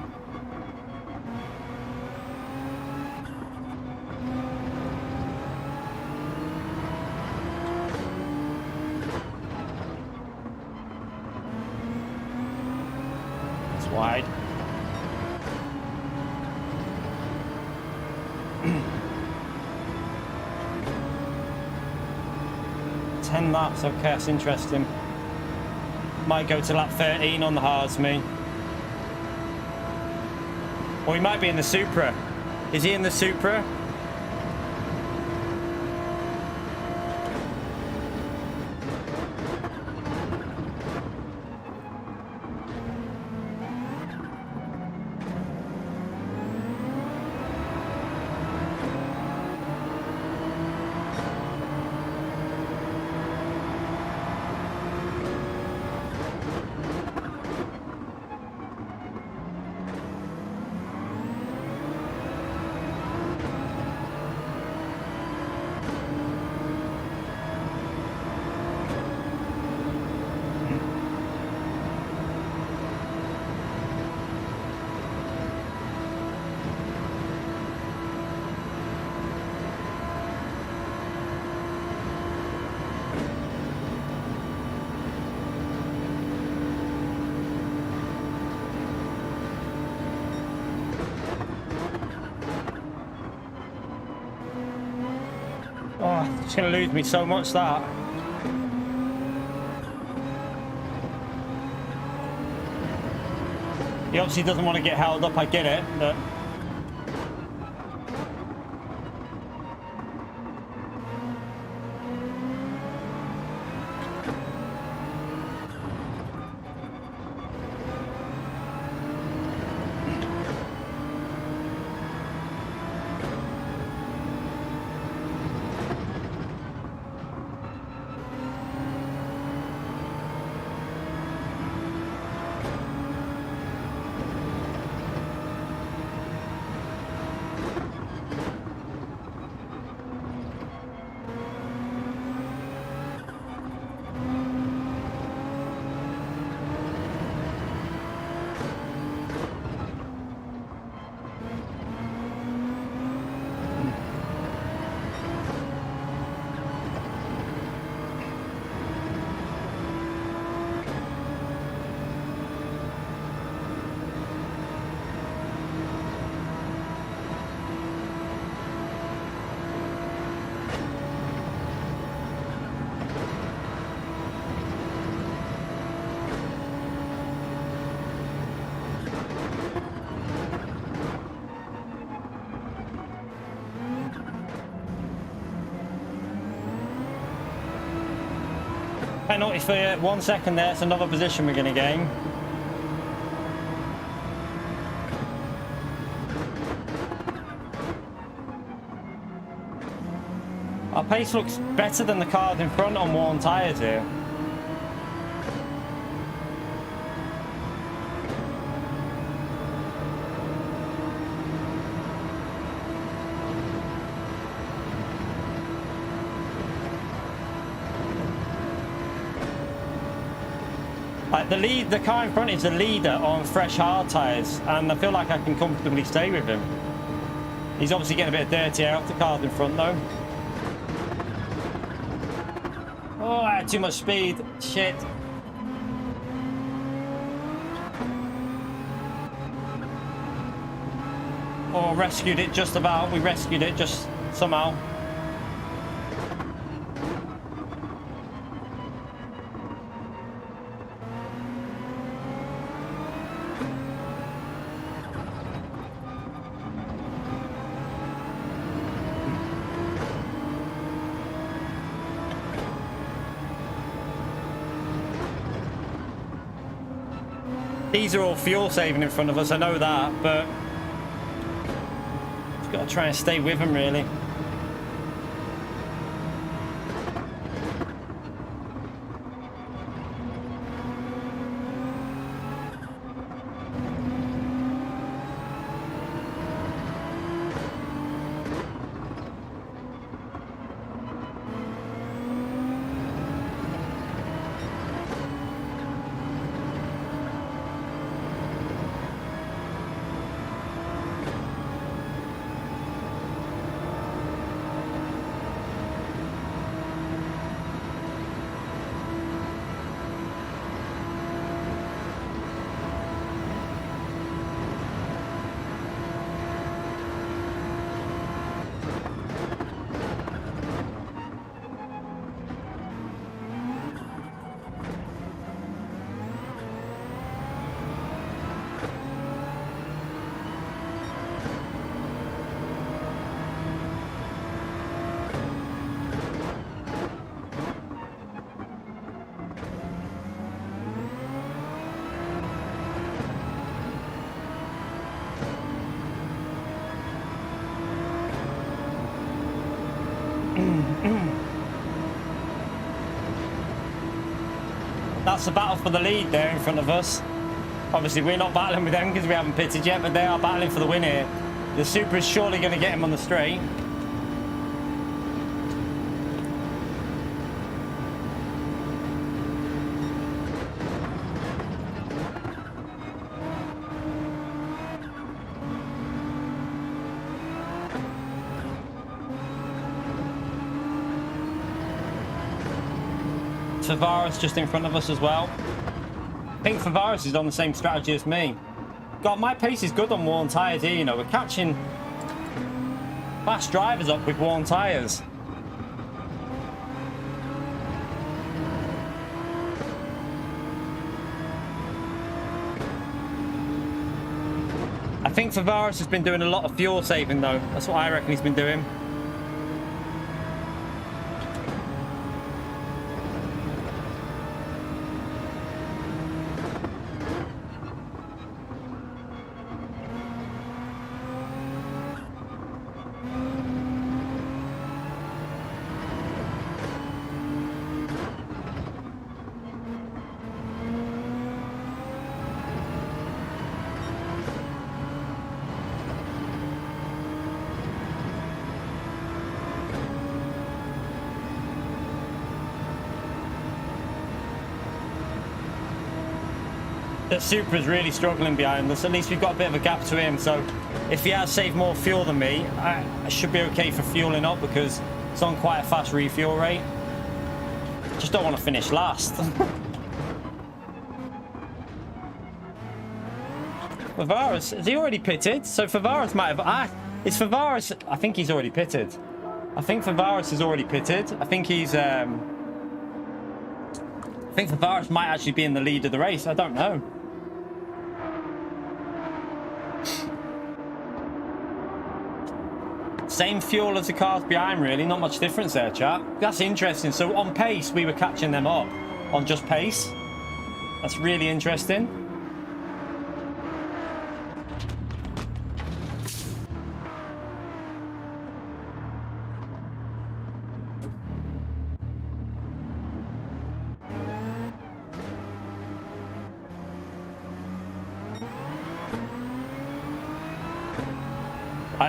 It's wide. Ten laps, okay, that's interesting. Might go to lap 13 on the hards, me. Or he might be in the Supra. Is he in the Supra? It's going to lose me so much, that. He obviously doesn't want to get held up, I get it, but... Penalty for 1 second there. It's another position we're going to gain. Our pace looks better than the cars in front on worn tyres here. Like the car in front is the leader on fresh hard tyres, and I feel like I can comfortably stay with him. He's obviously getting a bit dirty out the cars in front though. Oh, I had too much speed. Shit. Oh, rescued it just about. We rescued it just somehow. These are all fuel saving in front of us, I know that, but we've got to try and stay with them really. That's the battle for the lead there in front of us. Obviously we're not battling with them because we haven't pitted yet, but they are battling for the win here. The Super is surely going to get him on the straight. Tavares just in front of us as well. I think Tavares is on the same strategy as me. God, my pace is good on worn tyres here, you know. We're catching fast drivers up with worn tyres. think Favaris has been doing a lot of fuel saving though. That's what I reckon he's been doing. The Supra's really struggling behind us. At least we've got a bit of a gap to him, so if he has saved more fuel than me, I should be okay for fueling up because it's on quite a fast refuel rate. Just don't want to finish last. Favaris, is he already pitted? So Favaris might have... is Favaris... I think he's already pitted. I think Favaris is already pitted. I think he's... I think Favaris might actually be in the lead of the race. I don't know. Same fuel as the cars behind, really. Not much difference there, chat. That's interesting. So on pace, we were catching them up on just pace. That's really interesting.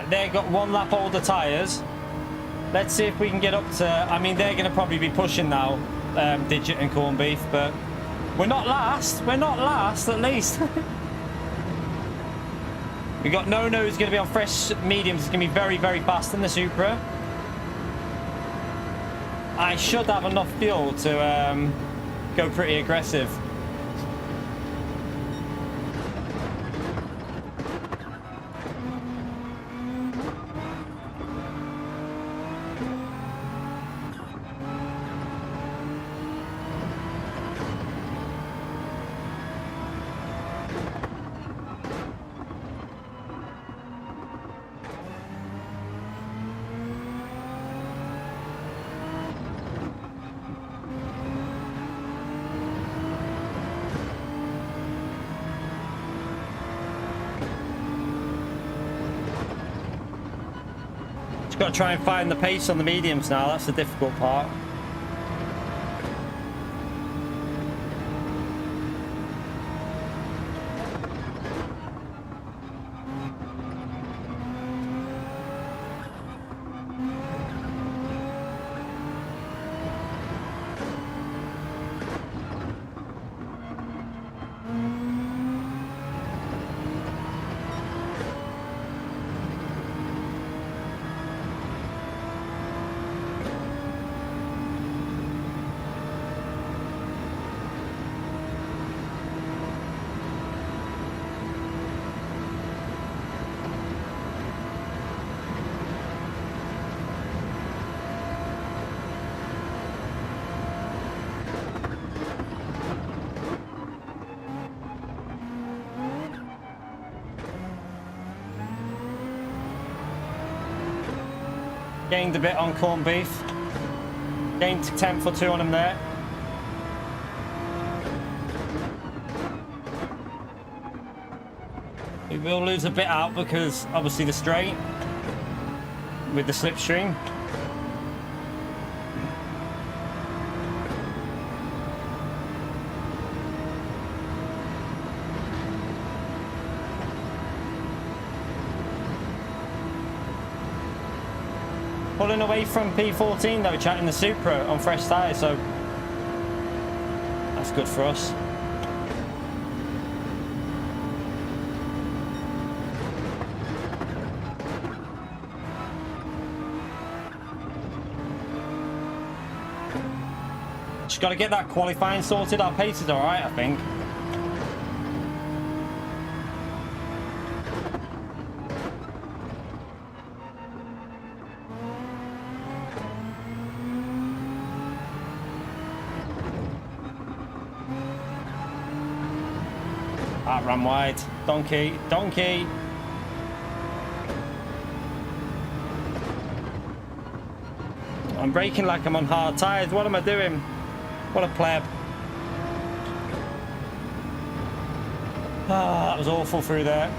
They've got one lap older tyres. Let's see if we can get up to... I mean, they're going to probably be pushing now, Digit and Corned Beef, but we're not last. We're not last, at least. We got Nono, who's going to be on fresh mediums. It's going to be very, very fast in the Supra. I should have enough fuel to go pretty aggressive. Got to try and find the pace on the mediums now. That's the difficult part. Gained a bit on Corned Beef. Gained 10 for 2 on him there. We will lose a bit out because obviously the straight with the slipstream. Pulling away from P14 though, chatting the Supra on fresh tyres, so that's good for us. Just got to get that qualifying sorted. Our pace is all right, I think. Ran wide. Donkey. I'm braking like I'm on hard tires. What am I doing? What a pleb. Ah, that was awful through there.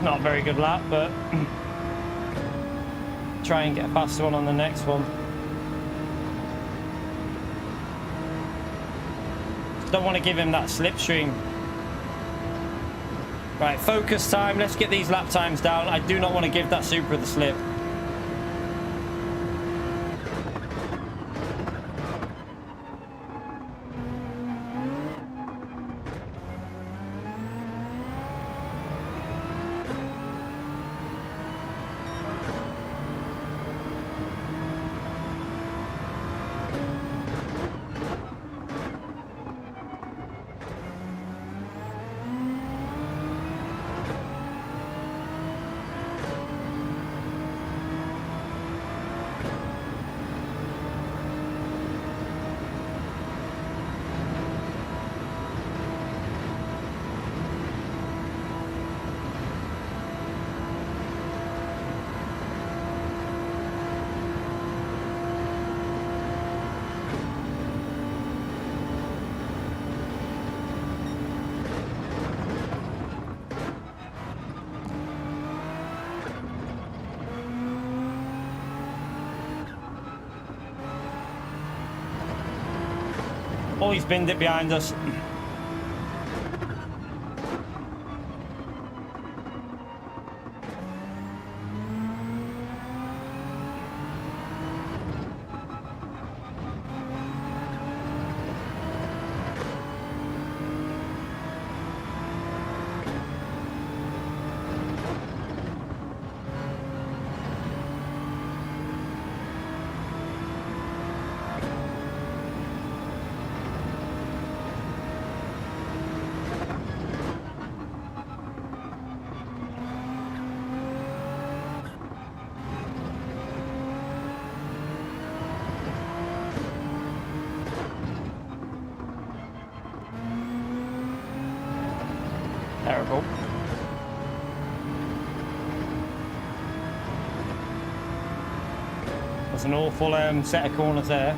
Not a very good lap, but try and get a faster one on the next one. Don't want to give him that slipstream. Right, focus time. Let's get these lap times down. I do not want to give that Supra the slip. Oh, he's binned it behind us. Terrible. That's an awful set of corners there.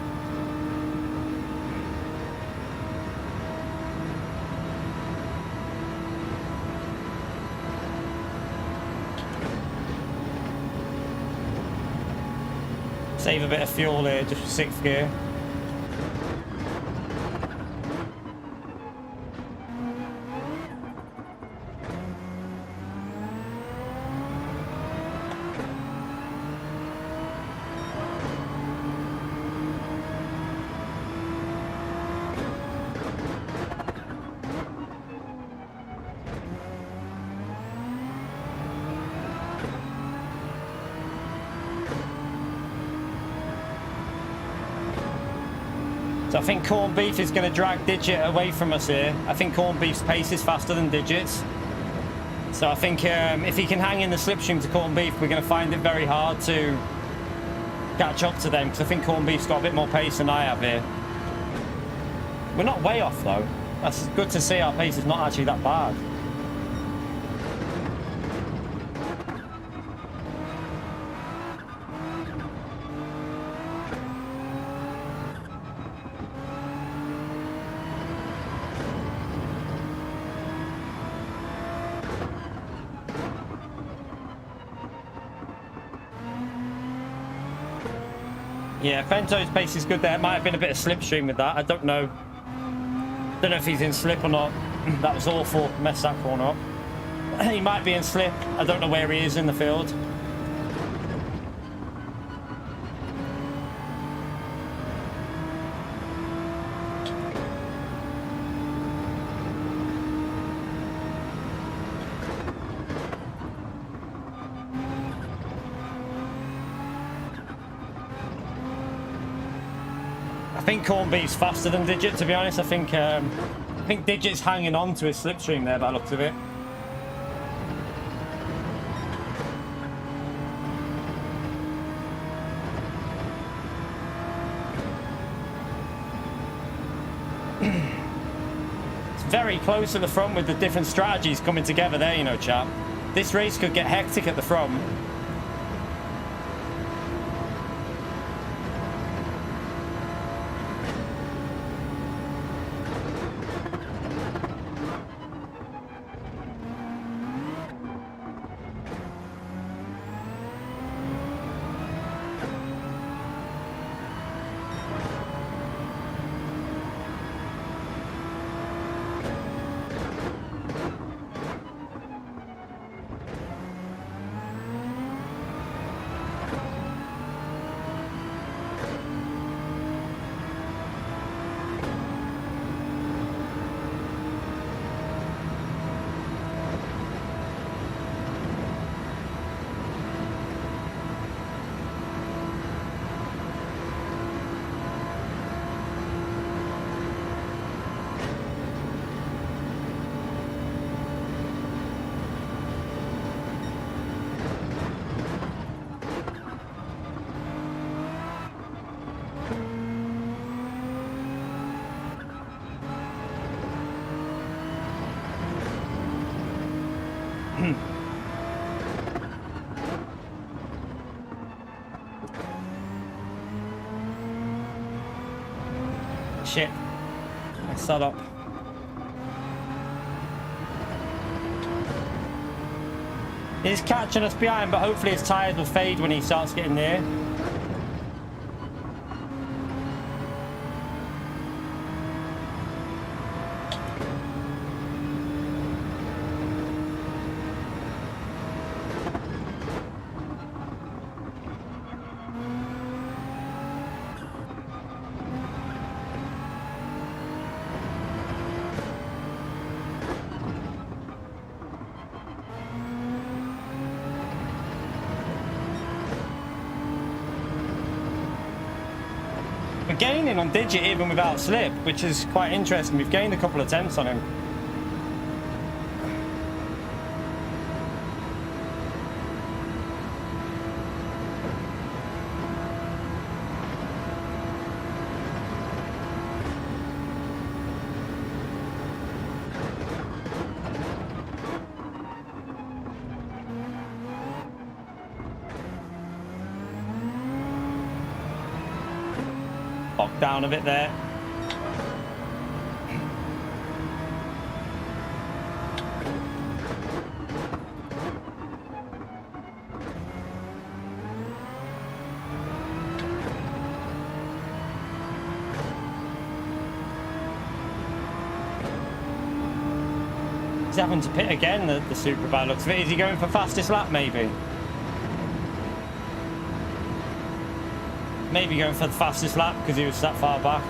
Save a bit of fuel there, just for 6th gear. So I think Corned Beef is going to drag Digit away from us here. I think Corned Beef's pace is faster than Digit's. So I think if he can hang in the slipstream to Corned Beef, we're going to find it very hard to catch up to them, because I think Corned Beef's got a bit more pace than I have here. We're not way off though. That's good to see our pace is not actually that bad. Yeah, Fento's pace is good there. It might have been a bit of slipstream with that. I don't know. Don't know if he's in slip or not. That was awful. Messed that corner up. He might be in slip. I don't know where he is in the field. I think Corned Beef's faster than Digit, to be honest. I think Digit's hanging on to his slipstream there by the looks of it. It's very close to the front with the different strategies coming together there, you know, chap. This race could get hectic at the front. Shit. I set up. He's catching us behind, but hopefully his tyres will fade when he starts getting near. We're gaining on Digit even without slip, which is quite interesting. We've gained a couple of tenths on him. Down a bit there. He's having to pit again, the super bad looks of it. Is he going for fastest lap maybe? Maybe going for the fastest lap because he was that far back.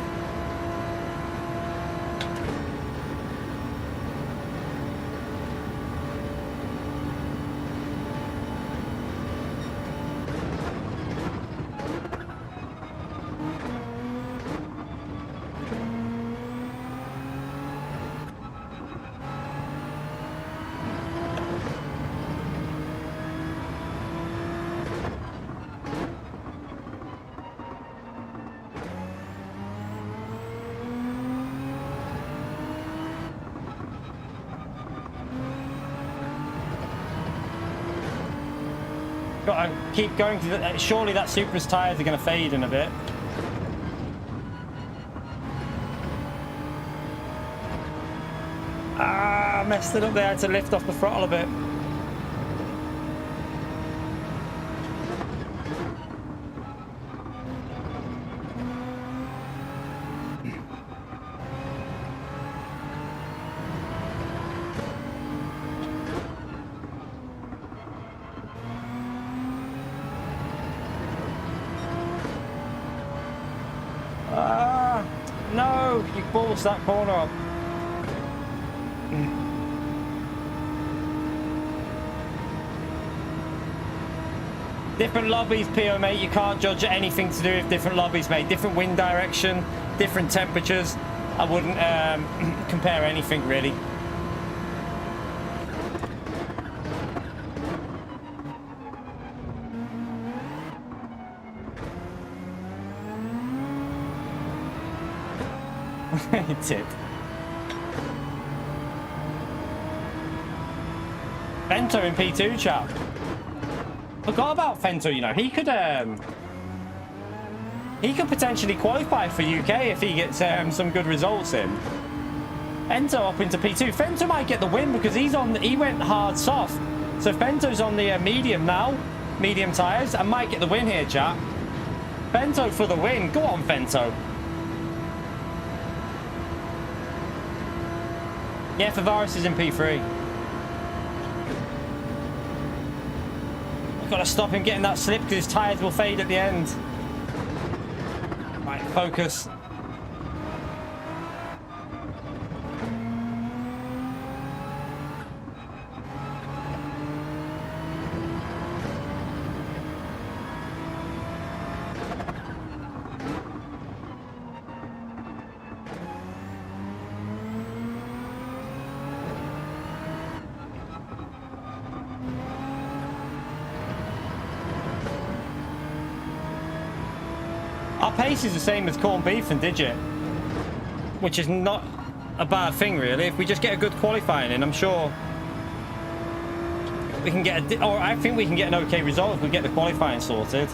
Got to keep going. Surely that Supra's tyres are going to fade in a bit. Ah, messed it up there. I had to lift off the throttle a bit. No, you balls that corner up. Different lobbies, PO mate, you can't judge anything to do with different lobbies, mate. Different wind direction, different temperatures. I wouldn't compare anything really. He did. Fento in P2 chat. Forgot about Fento, you know. He could potentially qualify for UK if he gets some good results in. Fento up into P2. Fento might get the win because he went hard soft. So Fento's on the medium now. Medium tires and might get the win here, chat. Fento for the win. Go on, Fento. Yeah, Favaris is in P3. I've got to stop him getting that slip because his tyres will fade at the end. Right, focus. Our pace is the same as corned beef and Digit, which is not a bad thing really. If we just get a good qualifying in, I'm sure we can get or I think we can get an okay result if we get the qualifying sorted.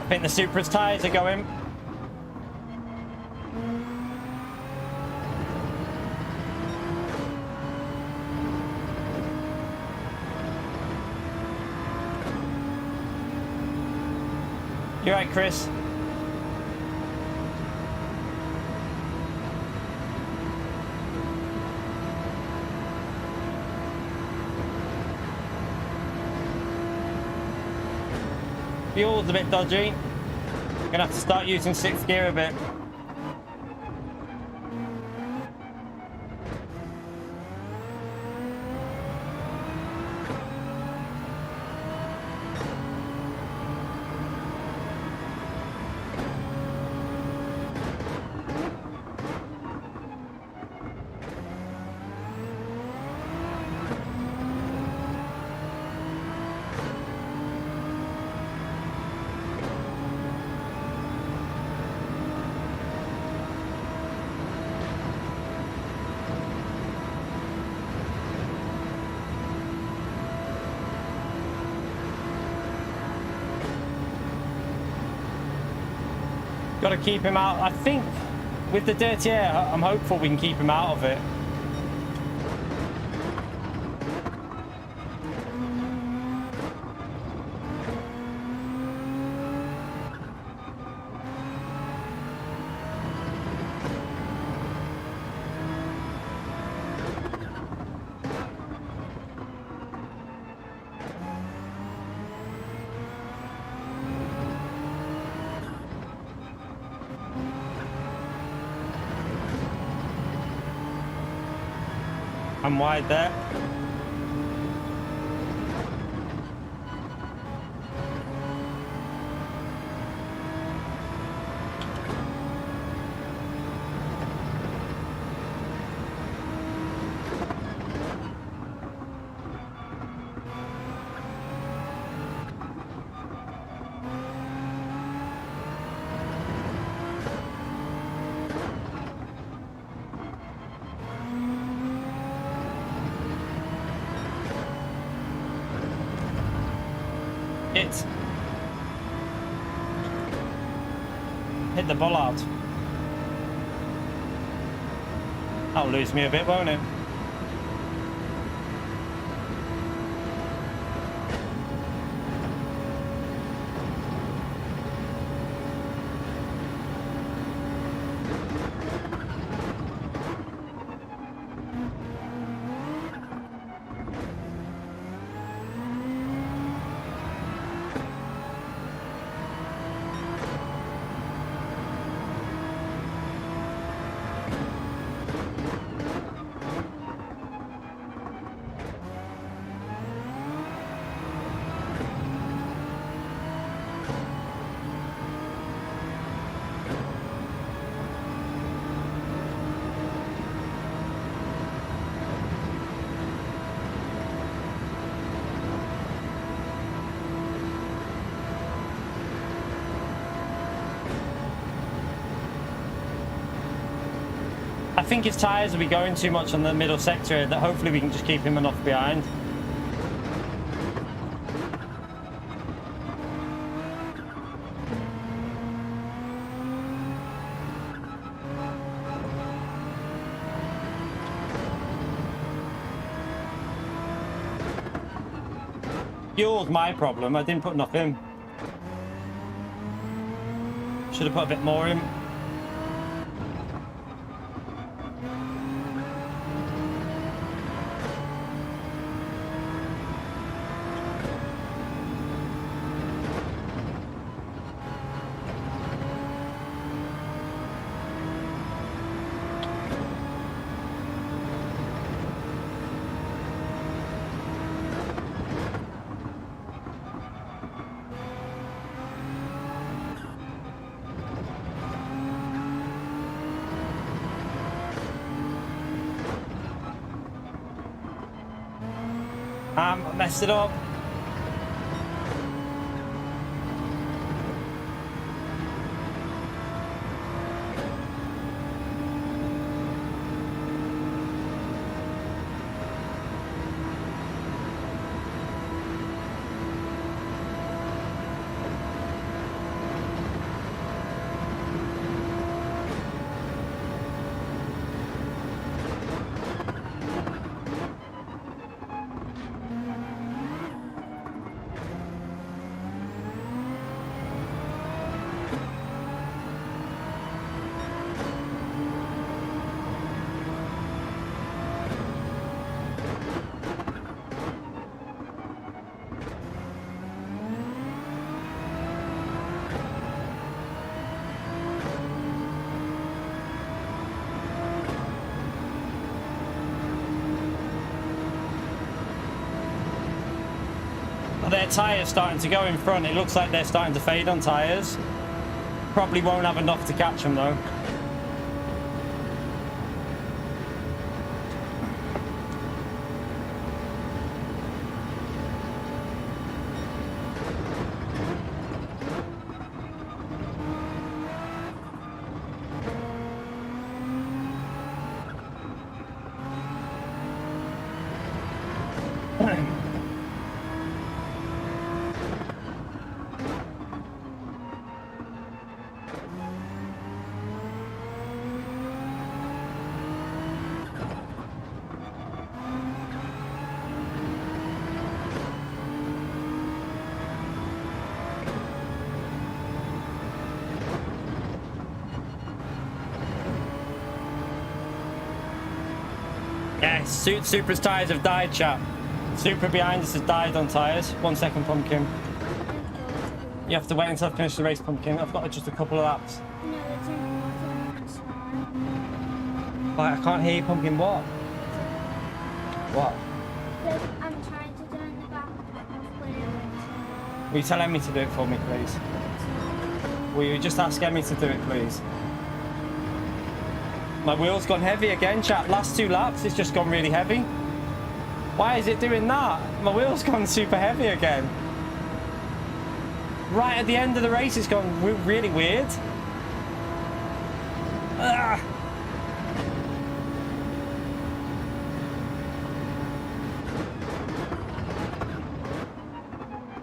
I think the Supra's tyres are going. You're right, Chris. Fuel's a bit dodgy. Gonna have to start using 6th gear a bit. Got to keep him out. I think with the dirty air, I'm hopeful we can keep him out of it. I'm wide there. Hit the bollard. That'll lose me a bit, won't it? think his tyres will be going too much on the middle sector, that hopefully we can just keep him enough behind. Fuel's my problem. I didn't put enough in. Should have put a bit more in. I messed it up. Their tyres starting to go in front. It looks like they're starting to fade on tyres. Probably won't have enough to catch them though. Yeah, Supra's tyres have died, chap. Supra behind us has died on tyres. 1 second, Pumpkin. You have to wait until I finish the race, Pumpkin. I've got just a couple of laps. No, it's important. Right, I can't hear you, Pumpkin. What? What? I'm trying to turn the back of clearance. Will you tell Emmy to do it for me, please? Will you just ask Emmy to do it, please? My wheel's gone heavy again, chat. Last 2 laps, it's just gone really heavy. Why is it doing that? My wheel's gone super heavy again. Right at the end of the race, it's gone really weird. Ah.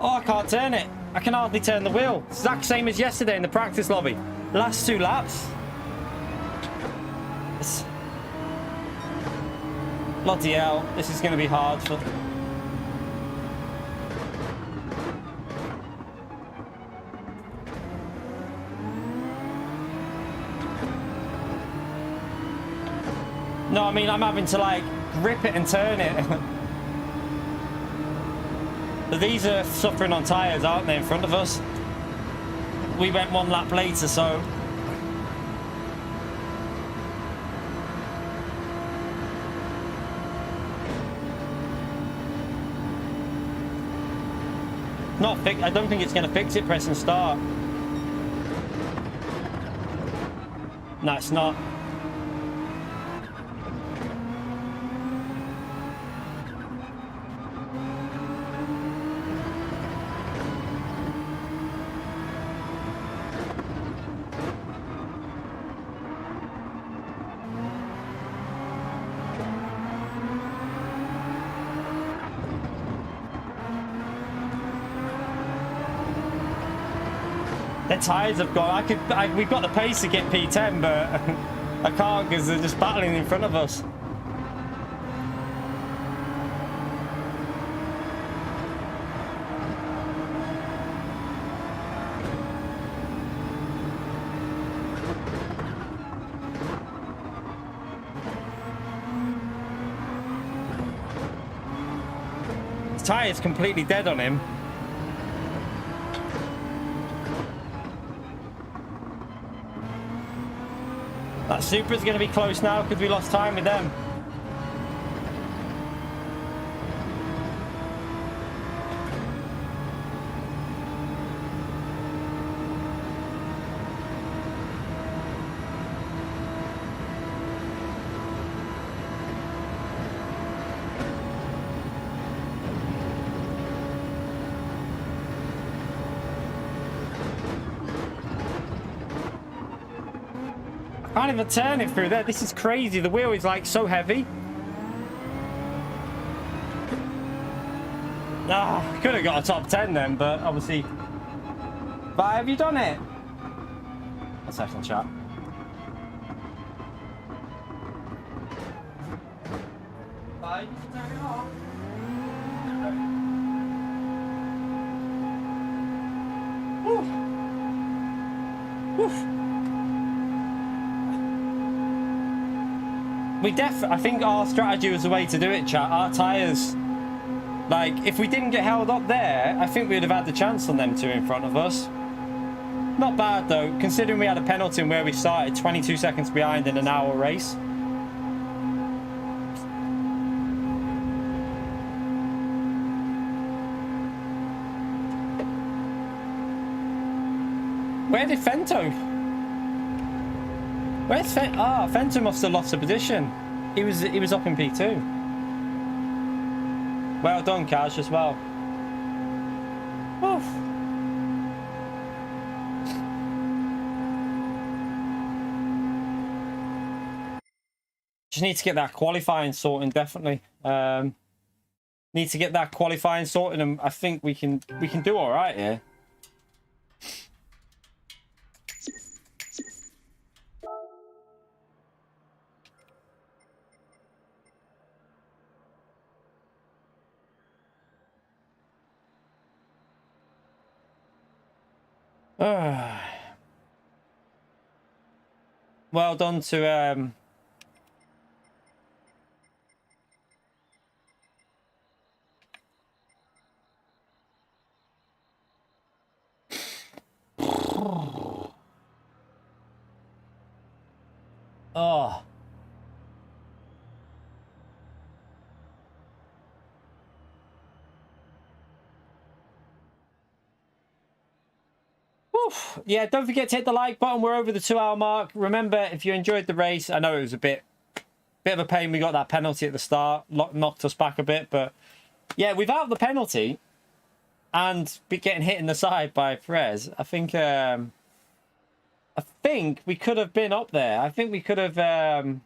Oh, I can't turn it. I can hardly turn the wheel. Exact same as yesterday in the practice lobby. Last 2 laps. Bloody hell, this is going to be hard for... No, I mean, I'm having to, like, grip it and turn it. But these are suffering on tyres, aren't they, in front of us? We went 1 lap later, so... Not fix. I don't think it's going to fix it. Press and start. No, it's not. Their tyres have gone. We've got the pace to get P10, but I can't because they're just battling in front of us. His tyre's completely dead on him. That Supra's going to be close now because we lost time with them. Can't even turn it through there. This is crazy. The wheel is like so heavy. Ah, could have got a top 10 then, but obviously. But have you done it? A second chat. Bye. You can turn it off. Woof. Woof. I think our strategy was the way to do it, chat. Our tyres, like, if we didn't get held up there, I think we'd have had the chance on them two in front of us. Not bad, though, considering we had a penalty in where we started, 22 seconds behind in an hour race. Where did Fento? Where's Fento? Ah, Fento must have lost a position. He was up in P2. Well done, Kaz, as well. Oof. Just need to get that qualifying sorting, definitely. Need to get that qualifying sorted, and I think we can do all right here. Well done to oh. Oof. Yeah, don't forget to hit the like button. We're over the 2-hour mark. Remember, if you enjoyed the race, I know it was a bit of a pain. We got that penalty at the start, knocked us back a bit, but yeah, without the penalty and getting hit in the side by Perez, I think we could have been up there. I think we could have. I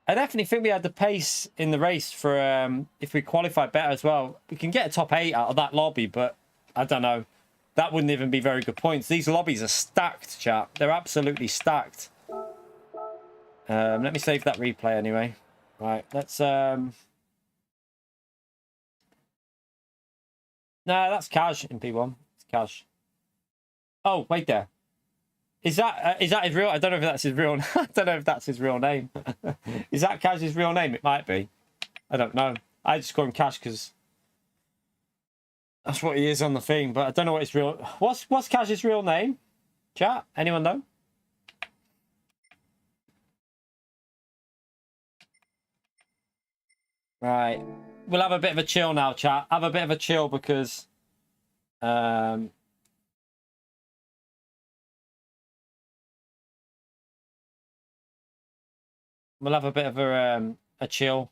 definitely think we had the pace in the race for if we qualified better as well. We can get a top 8 out of that lobby, but I don't know. That wouldn't even be very good points. These lobbies are stacked, chat. They're absolutely stacked. Let me save that replay anyway. Right, let's... No, that's Cash in P1. It's Cash. Oh, wait there. Is that his real... I don't know if that's his real... I don't know if that's his real name. Is that Cash's real name? It might be. I don't know. I just call him Cash because... that's what he is on the thing, but I don't know what his real... What's Cash's real name? Chat? Anyone know? Right. We'll have a bit of a chill now, chat. Have a bit of a chill because... we'll have a bit of a chill.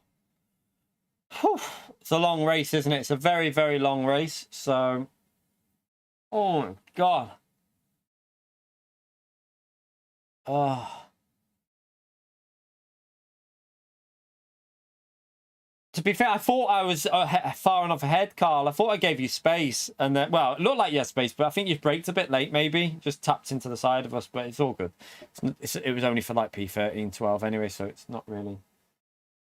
Whew. It's a long race, isn't it? It's a very, very long race. So, oh my God. Oh. To be fair, I thought I was far enough ahead, Carl. I thought I gave you space. And then, well, it looked like you had space, but I think you've braked a bit late, maybe. Just tapped into the side of us, but it's all good. It was only for like P13, 12 anyway, so it's not really...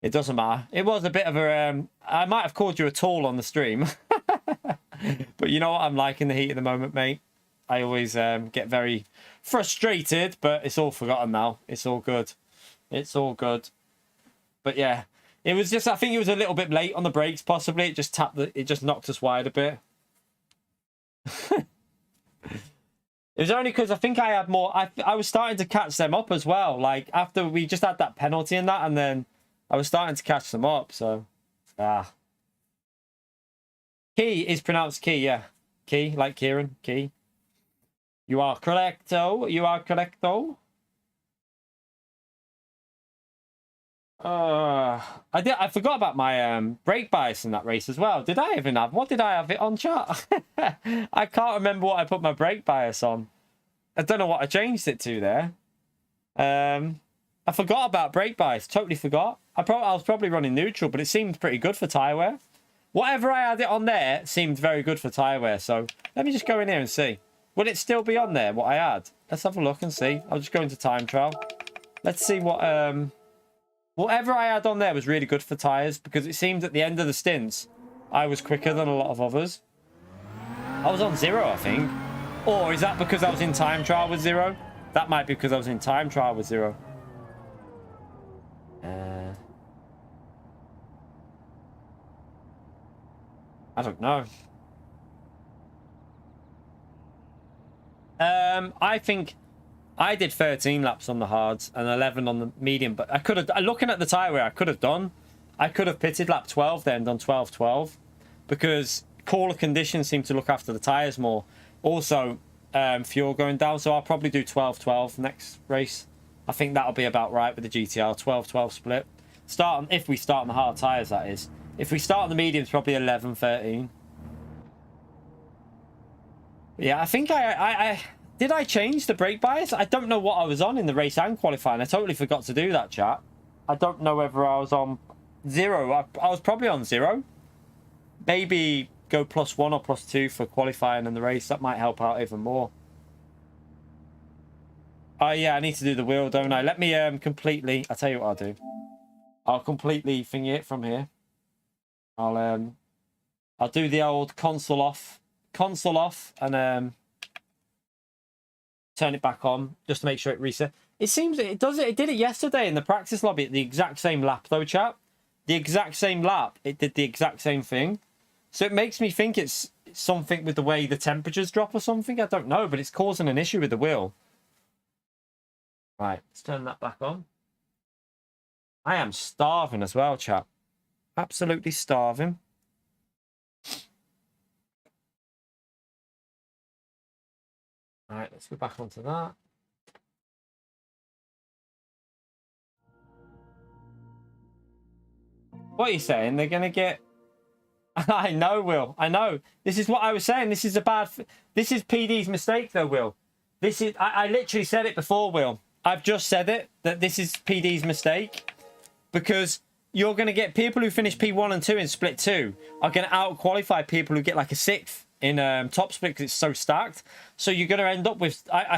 It doesn't matter. It was a bit of a... I might have called you a tool on the stream. But you know what I'm like in the heat of the moment, mate. I always get very frustrated, but it's all forgotten now. It's all good. It's all good. But yeah, it was just, I think it was a little bit late on the brakes, possibly. It just it just knocked us wide a bit. It was only because I think I had more, I was starting to catch them up as well. Like, after we just had that penalty and that, and then I was starting to catch them up, so, Key is pronounced key, yeah. Key, like Kieran, key. You are correcto. You are correcto. I forgot about my brake bias in that race as well. Did I even have? What did I have it on, chat? I can't remember what I put my brake bias on. I don't know what I changed it to there. I forgot about brake bias. Totally forgot. I was probably running neutral, but it seemed pretty good for tyre wear. Whatever I had it on there seemed very good for tyre wear. So let me just go in here and see. Will it still be on there, what I had? Let's have a look and see. I'll just go into time trial. Let's see what... Whatever I had on there was really good for tyres, because it seemed at the end of the stints, I was quicker than a lot of others. I was on 0, I think. Or is that because I was in time trial with 0? That might be because I was in time trial with 0. I don't know. I think I did 13 laps on the hards and 11 on the medium, but I could have, looking at the tyre wear, I could have pitted lap 12 then, done 12-12, because cooler conditions seem to look after the tyres more. Also, fuel going down, so I'll probably do 12-12 next race. I think that'll be about right with the GTR, 12-12 split. If we start on the hard tyres, that is. If we start on the mediums, probably 11-13. Yeah, I think did I change the brake bias? I don't know what I was on in the race and qualifying. I totally forgot to do that, chat. I don't know whether I was on 0. I was probably on 0. Maybe go +1 or +2 for qualifying and the race. That might help out even more. Oh, yeah, I need to do the wheel, don't I? Let me completely... I'll tell you what I'll do. I'll completely thingy it from here. I'll do the old console off, and turn it back on just to make sure it reset. It seems it does it. It did it yesterday in the practice lobby at the exact same lap, though, chat. The exact same lap. It did the exact same thing. So it makes me think it's something with the way the temperatures drop or something. I don't know, but it's causing an issue with the wheel. Right, let's turn that back on. I am starving as well, chat. Absolutely starving. All right, let's go back onto that. What are you saying? They're going to get... I know, Will. I know. This is what I was saying. This is a bad... This is PD's mistake, though, Will. This is... I literally said it before, Will. I've just said it, that this is PD's mistake. Because you're going to get people who finish P1 and 2 in split 2 are going to out-qualify people who get like a 6th in top split because it's so stacked. So you're going to end up with... I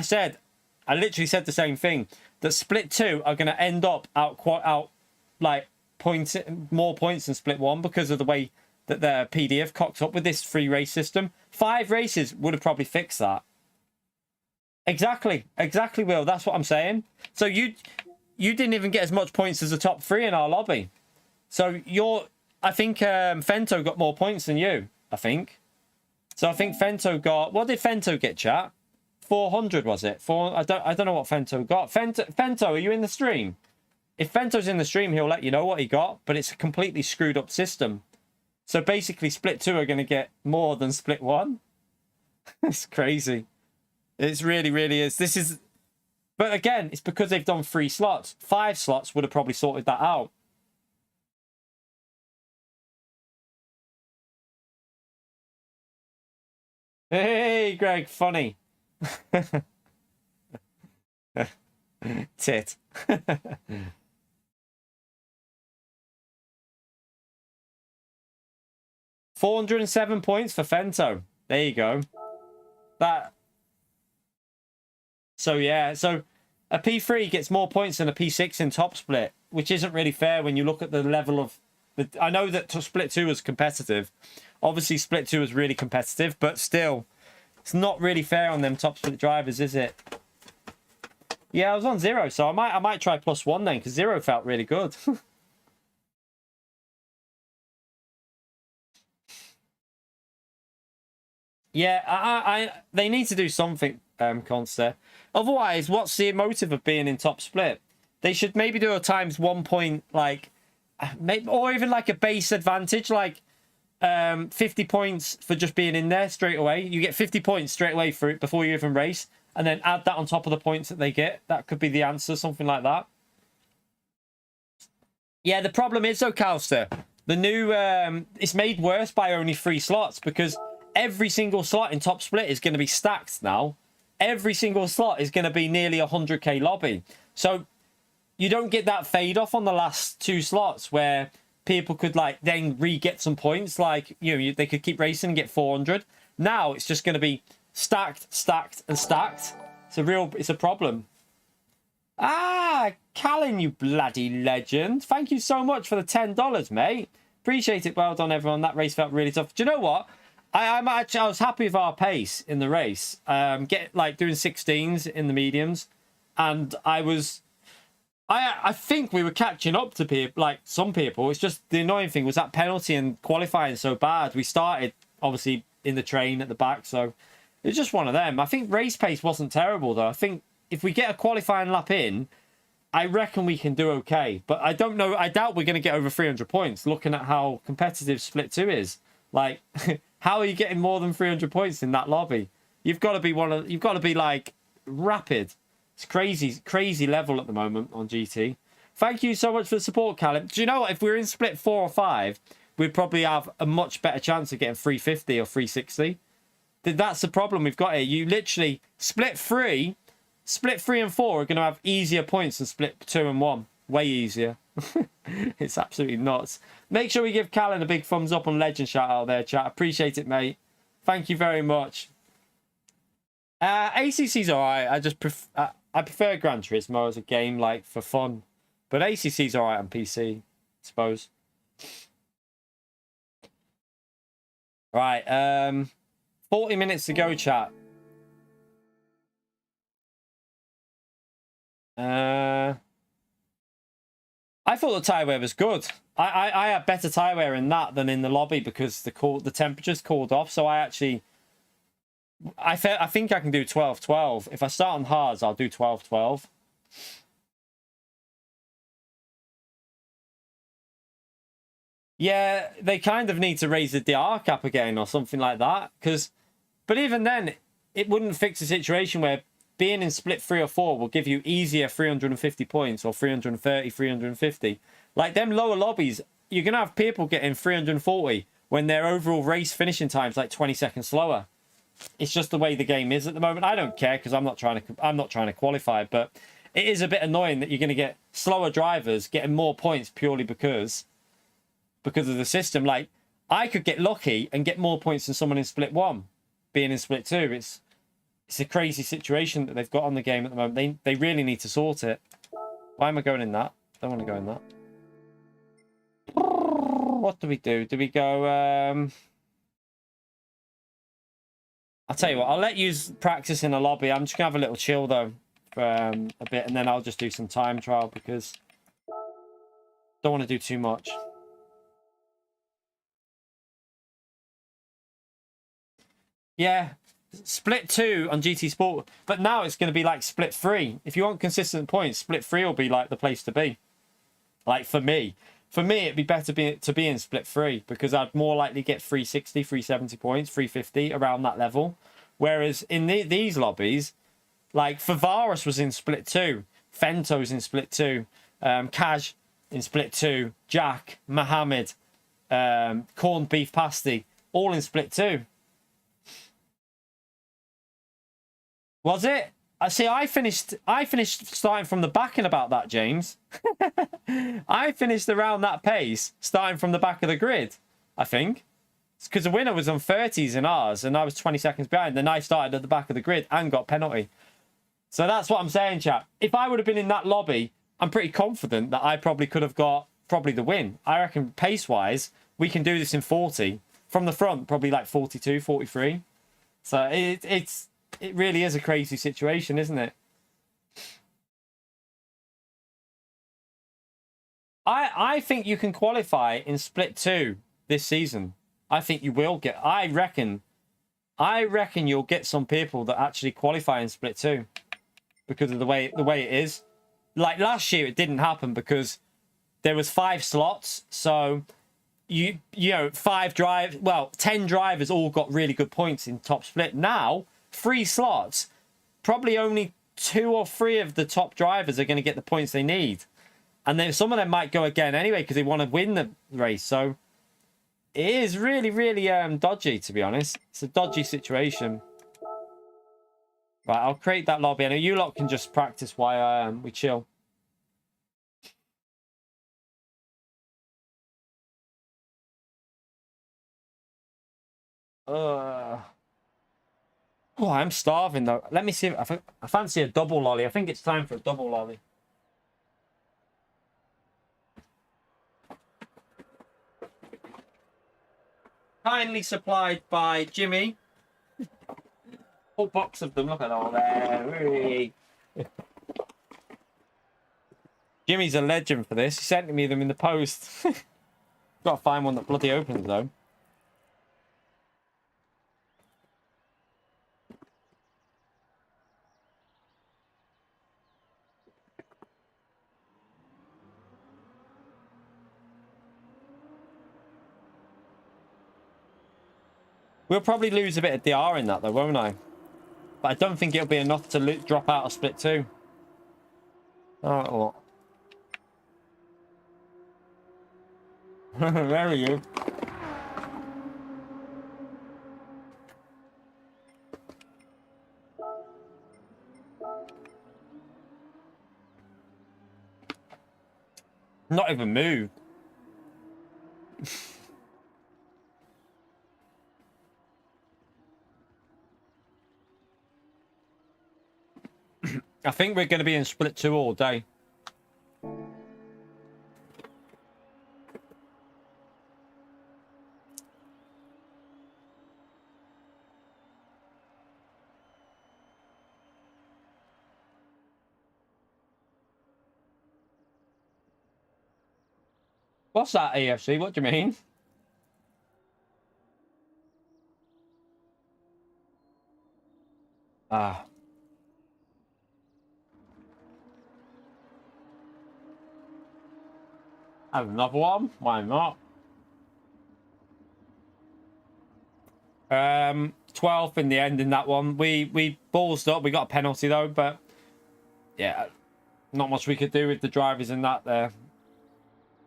literally said the same thing. That split 2 are going to end up out like more points than split 1 because of the way that their PD have cocked up with this free race system. 5 races would have probably fixed that. Exactly, Will. That's what I'm saying. So you didn't even get as much points as the top 3 in our lobby. So I think Fento got more points than you, I think. So I think Fento got... What did Fento get, chat? 400, was it? I don't know what Fento got. Fento, are you in the stream? If Fento's in the stream, he'll let you know what he got, but it's a completely screwed up system. So basically, split 2 are going to get more than split 1. It's crazy. It's really, really is. This is... But again, it's because they've done 3 slots. 5 slots would have probably sorted that out. Hey, Greg, funny. Tit. 407 points for Fento. There you go. That. So yeah, so a P3 gets more points than a P6 in top split, which isn't really fair when you look at the level of. I know that split 2 was competitive. Obviously, split 2 was really competitive, but still, it's not really fair on them top split drivers, is it? Yeah, I was on 0, so I might try +1 then, because 0 felt really good. Yeah, they need to do something, Corsair. Otherwise, what's the motive of being in top split? They should maybe do a ×1 point, like, maybe, or even like a base advantage, like 50 points for just being in there straight away. You get 50 points straight away for it before you even race, and then add that on top of the points that they get. That could be the answer, something like that. Yeah, the problem is, though, Calster, the new, it's made worse by only 3 slots, because every single slot in top split is going to be stacked now. Every single slot is going to be nearly 100k lobby. So you don't get that fade off on the last 2 slots where people could like then re-get some points. Like, you know, they could keep racing and get 400. Now it's just going to be stacked, stacked, and stacked. It's a problem. Ah, Callan, you bloody legend. Thank you so much for the $10, mate. Appreciate it. Well done, everyone. That race felt really tough. Do you know what? I was happy with our pace in the race. Doing 16s in the mediums, and I think we were catching up to people, like some people. It's just the annoying thing was that penalty and qualifying so bad. We started obviously in the train at the back, so it was just one of them. I think race pace wasn't terrible though. I think if we get a qualifying lap in, I reckon we can do okay. But I don't know. I doubt we're going to get over 300 points. Looking at how competitive Split 2 is, like. How are you getting more than 300 points in that lobby? You've got to be you've got to be like rapid. It's crazy level at the moment on GT. Thank you so much for the support, Callum. Do you know what? If we're in split 4 or 5, we'd probably have a much better chance of getting 350 or 360. That's the problem we've got here. You literally split 3 and 4 are going to have easier points than split 2 and 1. Way easier. It's absolutely nuts. Make sure we give Callan a big thumbs up on Legend shout out there, chat. Appreciate it, mate. Thank you very much. ACC's alright. I prefer Gran Turismo as a game, like, for fun. But ACC's alright on PC, I suppose. Right, 40 minutes to go, chat. I thought the tie wear was good. I had better tie wear in that than in the lobby because the temperatures cooled off. So I think I can do 12-12. If I start on hards, I'll do 12-12. Yeah, they kind of need to raise the DR cap again or something like that. But even then, it wouldn't fix the situation where being in split 3 or 4 will give you easier 350 points or 330, 350. Like them lower lobbies, you're going to have people getting 340 when their overall race finishing time's like 20 seconds slower. It's just the way the game is at the moment. I don't care because I'm not trying to qualify, but it is a bit annoying that you're going to get slower drivers getting more points purely because of the system. Like I could get lucky and get more points than someone in split 1 being in split 2. It's a crazy situation that they've got on the game at the moment. They really need to sort it. Why am I going in that? Don't want to go in that. What do we do? Do we go... I'll tell you what. I'll let you practice in a lobby. I'm just going to have a little chill, though, for a bit. And then I'll just do some time trial because I don't want to do too much. Yeah. Split 2 on GT Sport, but now it's going to be like split 3. If you want consistent points, split 3 will be like the place to be. Like for me it'd be better to be in split 3 because I'd more likely get 360, 370 points, 350 around that level. Whereas in these lobbies, like Favaris was in split 2, Fento's in split 2, Kaj in split 2, Jack, Mohammed, Corned Beef Pasty, all in split 2. Was it? See, I finished starting from the back in about that, James. I finished around that pace, starting from the back of the grid, I think. because the winner was on 30s in ours, and I was 20 seconds behind. Then I started at the back of the grid and got penalty. So that's what I'm saying, chap. If I would have been in that lobby, I'm pretty confident that I probably could have got the win. I reckon pace-wise, we can do this in 40. From the front, probably like 42, 43. So it really is a crazy situation, isn't it? I think you can qualify in split 2 this season. I think you will get. I reckon you'll get some people that actually qualify in split 2 because of the way it is. Like last year, it didn't happen because there was 5 slots. So you know 10 drivers all got really good points in top split. Now 3 slots, probably only 2 or 3 of the top drivers are going to get the points they need. And then some of them might go again anyway because they want to win the race. So it is really, really dodgy, to be honest. It's a dodgy situation. Right, I'll create that lobby. I know you lot can just practice while we chill. Oh, I'm starving though. Let me see if I fancy a double lolly. I think it's time for a double lolly. Kindly supplied by Jimmy. Whole box of them. Look at all there. Jimmy's a legend for this. He sent me them in the post. Got to find one that bloody opens though. We'll probably lose a bit of DR in that though, won't I? But I don't think it'll be enough to drop out of split 2. Oh, there we go. Not even moved. I think we're going to be in split 2 all day. What's that, AFC? What do you mean? Ah. Have another one? Why not? 12th in the end in that one. We ballsed up. We got a penalty though, but yeah, not much we could do with the drivers in that there.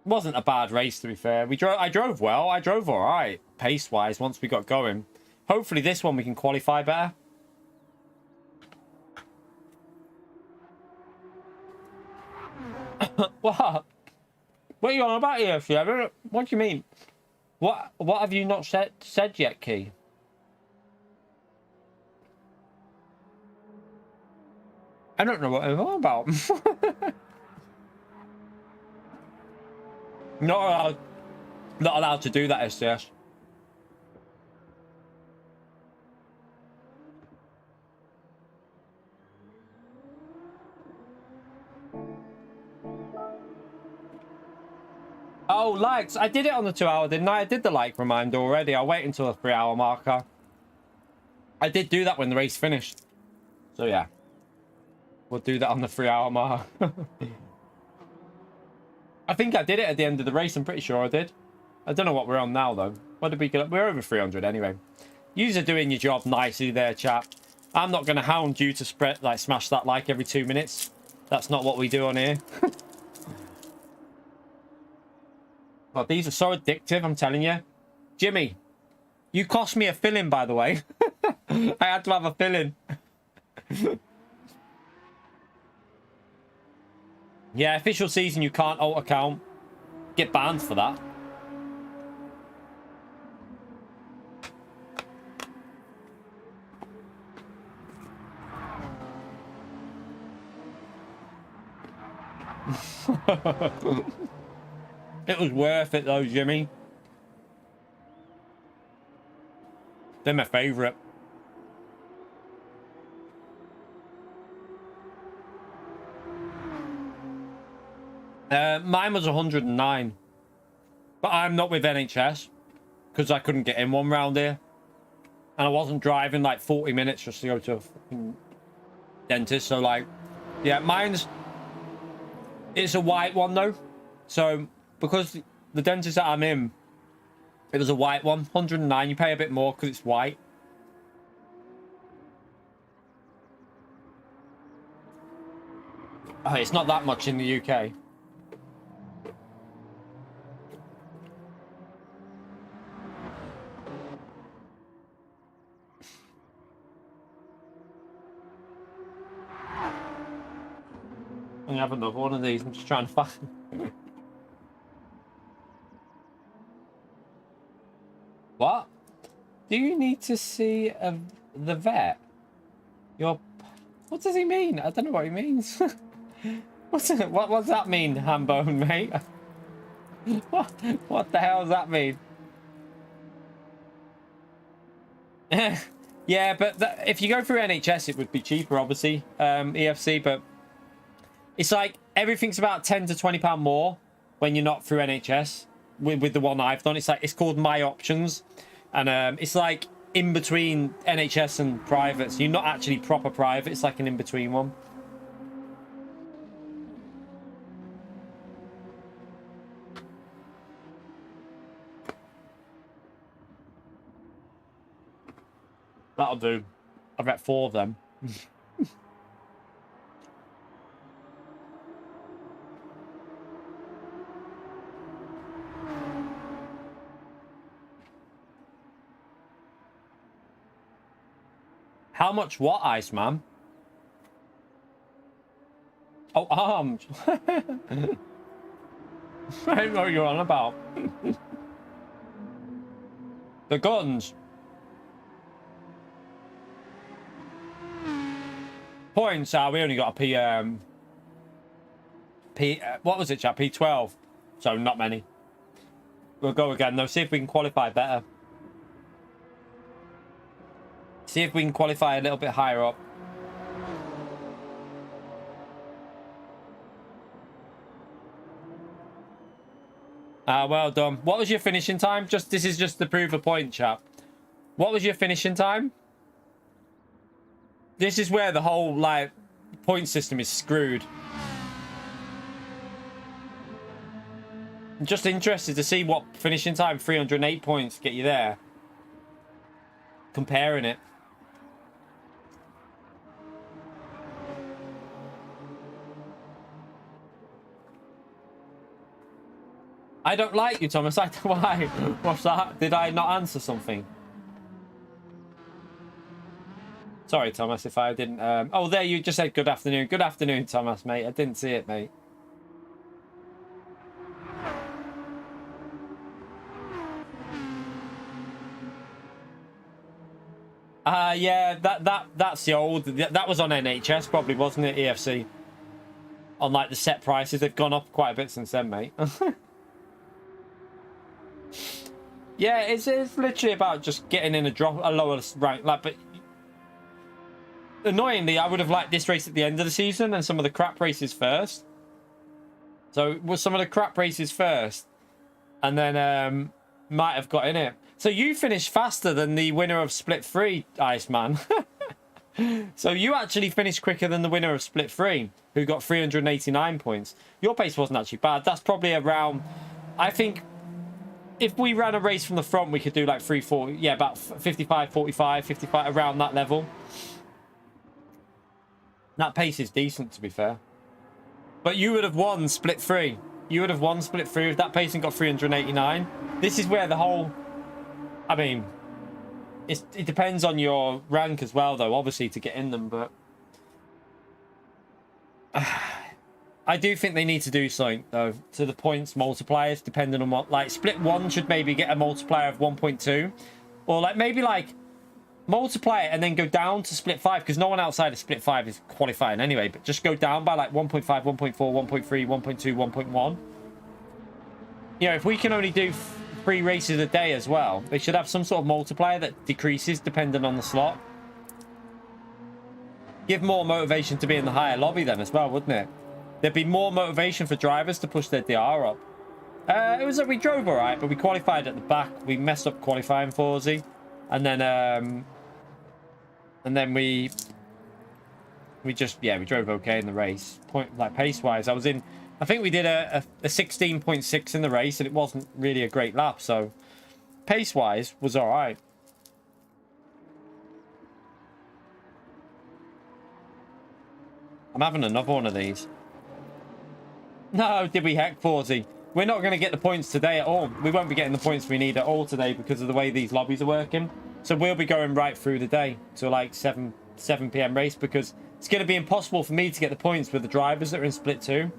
Wasn't a bad race, to be fair. I drove well. I drove all right, pace-wise, once we got going. Hopefully this one we can qualify better. What? What are you on about here, Fiona? What do you mean? What have you not said yet, Key? I don't know what I'm on about. Not allowed to do that, SDS. Oh, likes. I did it on the 2 hour, didn't I? I did the like reminder already. I'll wait until the 3 hour marker. I did do that when the race finished. So yeah. We'll do that on the 3 hour mark. I think I did it at the end of the race. I'm pretty sure I did. I don't know what we're on now, though. What did we get? We're over 300 anyway. Yous are doing your job nicely there, chap. I'm not going to hound you to smash that like every 2 minutes. That's not what we do on here. But these are so addictive, I'm telling you. Jimmy, you cost me a fill-in, by the way. I had to have a fill-in. Yeah, official season, you can't alt account. Get banned for that. It was worth it though, Jimmy. They're my favorite. Mine was 109, but I'm not with NHS because I couldn't get in one round here, and I wasn't driving like 40 minutes just to go to a fucking dentist. So like, yeah, it's a white one though. So because the dentist that I'm in, it was a white one, 109. You pay a bit more because it's white. Oh, it's not that much in the UK. I have another one of these. I'm just trying to find. What? Do you need to see the vet? What does he mean? I don't know what he means. What does that mean, Hambone, mate? What the hell does that mean? Yeah, but if you go through NHS, it would be cheaper, obviously, EFC, but it's like everything's about £10 to £20 more when you're not through NHS with the one I've done. It's called My Options, and it's like in between NHS and private. So you're not actually proper private. It's like an in-between one. That'll do. I've got 4 of them. How much what, Iceman? Oh, arms. I don't know what you're on about. The guns. Points, we only got a what was it, chap? P12. So not many. We'll go again though, see if we can qualify better. See if we can qualify a little bit higher up. Well done. What was your finishing time? This is just to prove a point, chap. What was your finishing time? This is where the whole like point system is screwed. I'm just interested to see what finishing time 308 points get you there. Comparing it. I don't like you, Thomas. Why? What's that? Did I not answer something? Sorry, Thomas, if I didn't... Oh, there, you just said good afternoon. Good afternoon, Thomas, mate. I didn't see it, mate. Yeah, that's the old... That was on NHS, probably, wasn't it, EFC? On, like, the set prices. They've gone up quite a bit since then, mate. Yeah, it's literally about just getting in a lower rank. Like, but annoyingly, I would have liked this race at the end of the season and some of the crap races first. So it was some of the crap races first, and then might have got in it. So you finished faster than the winner of Split 3, Iceman. So you actually finished quicker than the winner of Split 3, who got 389 points. Your pace wasn't actually bad. That's probably around, I think, if we ran a race from the front, we could do like 3-4, yeah, about 55, 45, 55, around that level. That pace is decent, to be fair. But you would have won Split 3. You would have won Split 3 with that pace and got 389. This is where the whole... I mean, it depends on your rank as well, though, obviously, to get in them, but... I do think they need to do something, though, to the points multipliers, depending on what... Like, Split 1 should maybe get a multiplier of 1.2. Or, like, maybe, like... multiply it and then go down to split 5, because no one outside of split 5 is qualifying anyway, but just go down by like 1.5, 1.4, 1.3, 1.2, 1.1. You know, if we can only do 3 races a day as well, they should have some sort of multiplier that decreases depending on the slot. Give more motivation to be in the higher lobby then as well, wouldn't it? There'd be more motivation for drivers to push their DR up. It was that we drove all right, but we qualified at the back. We messed up qualifying for Aussie. And then we just, yeah, we drove okay in the race. Pace wise, I think we did a 16.6 in the race, and it wasn't really a great lap. So pace wise was all right. I'm having another one of these. No, did we heck, Forzy? We're not going to get the points today at all. We won't be getting the points we need at all today because of the way these lobbies are working. So we'll be going right through the day to like 7 p.m. race, because it's going to be impossible for me to get the points with the drivers that are in split 2.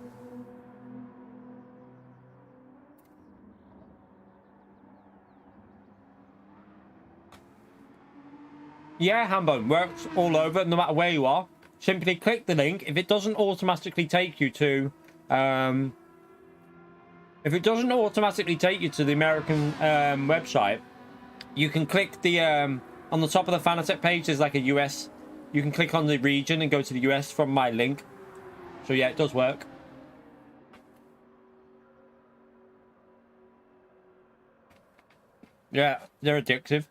Yeah, Hambone, works all over, no matter where you are. Simply click the link. If it doesn't automatically take you to the American website, you can click the on the top of the Fanatec page, there's like a US. You can click on the region and go to the US from my link. So yeah, it does work. Yeah, they're addictive.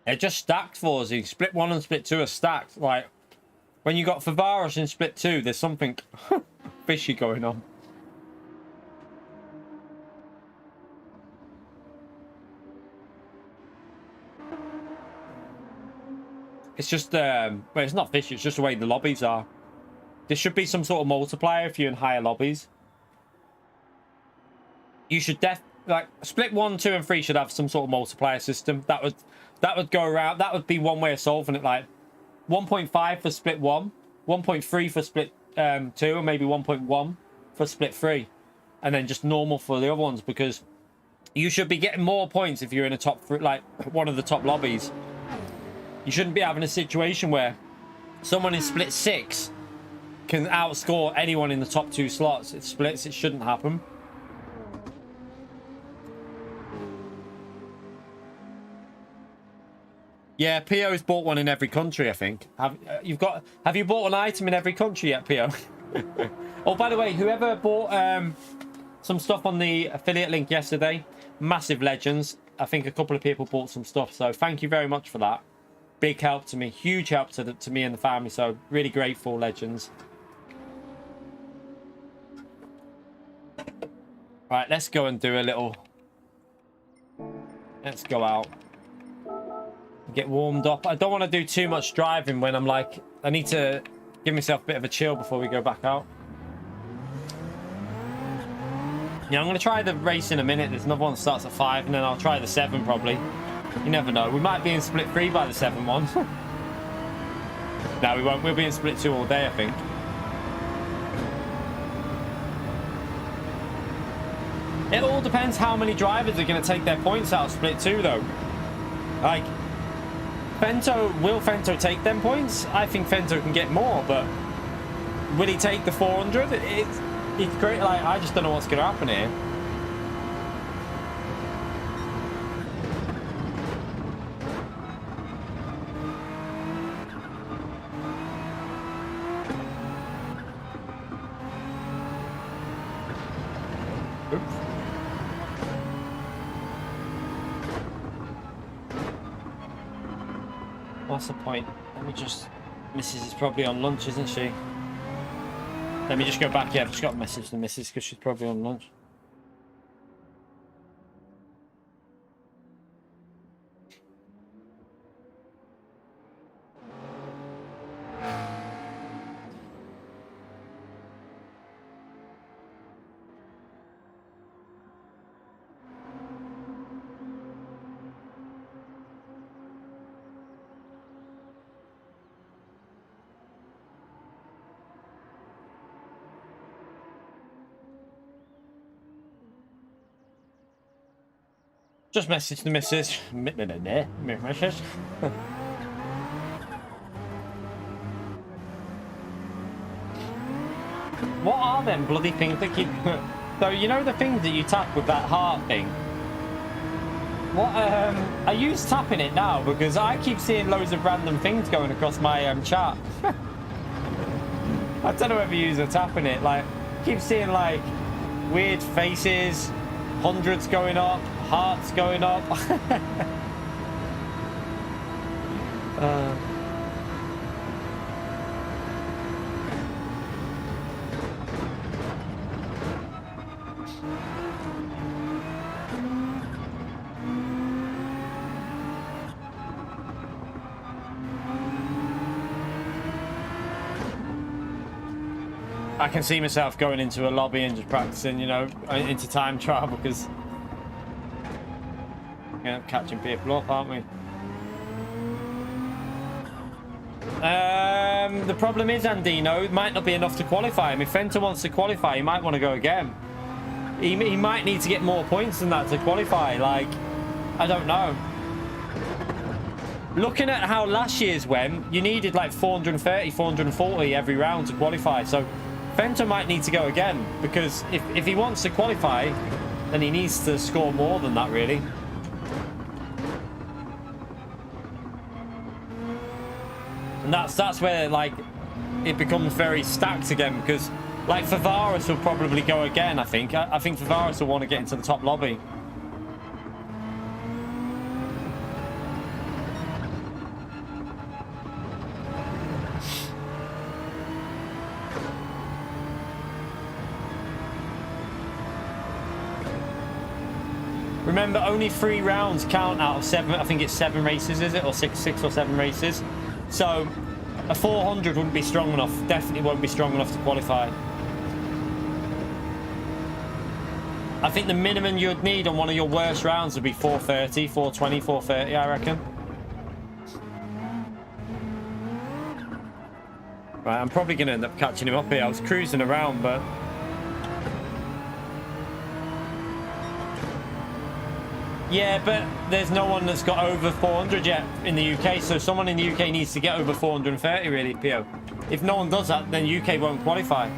They're just stacked, Forzy. Split 1 and split 2 are stacked. Like, when you got Favaros in split 2, there's something fishy going on. It's just, well, it's not fishy. It's just the way the lobbies are. There should be some sort of multiplier if you're in higher lobbies. You should like split 1, 2, and 3 should have some sort of multiplier system. That would go around. That would be one way of solving it. Like 1.5 for split 1, 1.3 for split 2, and maybe 1.1 for split 3, and then just normal for the other ones, because you should be getting more points if you're in a top, like one of the top lobbies. You shouldn't be having a situation where someone in split 6 can outscore anyone in the top 2 slots. It splits. It shouldn't happen. Yeah, PO's bought one in every country, I think. Have you bought an item in every country yet, PO? Oh, by the way, whoever bought some stuff on the affiliate link yesterday, massive legends. I think a couple of people bought some stuff, so thank you very much for that. Big help to me, huge help to me and the family, so really grateful, legends. Right, let's go and do a little... Let's go out. Get warmed up. I don't want to do too much driving when I'm like... I need to give myself a bit of a chill before we go back out. Yeah, I'm going to try the race in a minute. There's another one that starts at 5, and then I'll try the 7 probably. You never know. We might be in split 3 by the 7 one. No, we won't. We'll be in split 2 all day, I think. It all depends how many drivers are going to take their points out of split 2, though. Like, will Fento take them points? I think Fento can get more, but will he take the 400? It's great. Like, I just don't know what's going to happen here. Oops. What's the point? Let me just... Mrs. is probably on lunch, isn't she? Let me just go back. Yeah, I've just got a message to Mrs. because she's probably on lunch. Just message the missus. Message. What are them bloody things that keep... So, you know the things that you tap with that heart thing? What, I use tapping it now because I keep seeing loads of random things going across my chat. I don't know whether you use a tapping it. Like, keep seeing like weird faces, hundreds going up, hearts going up. I can see myself going into a lobby and just practicing, you know, into time trial because we're going to be catching people up, aren't we? The problem is, Andino, it might not be enough to qualify him. If Fenta wants to qualify, he might want to go again. He might need to get more points than that to qualify. Like, I don't know. Looking at how last year's went, you needed like 430, 440 every round to qualify. So Fenta might need to go again because if he wants to qualify, then he needs to score more than that, really. And that's where like it becomes very stacked again because like Favaris will probably go again. I think Favaris will want to get into the top lobby. Remember, only 3 rounds count out of 7. I think it's 7 races, is it? Or 6 or 7 races. So a 400 wouldn't be strong enough. Definitely won't be strong enough to qualify. I think the minimum you'd need on one of your worst rounds would be 430, 420, 430, I reckon. Right, I'm probably going to end up catching him up here. I was cruising around, but... Yeah, but there's no one that's got over 400 yet in the UK, so someone in the UK needs to get over 430, really, Pio. If no one does that, then UK won't qualify.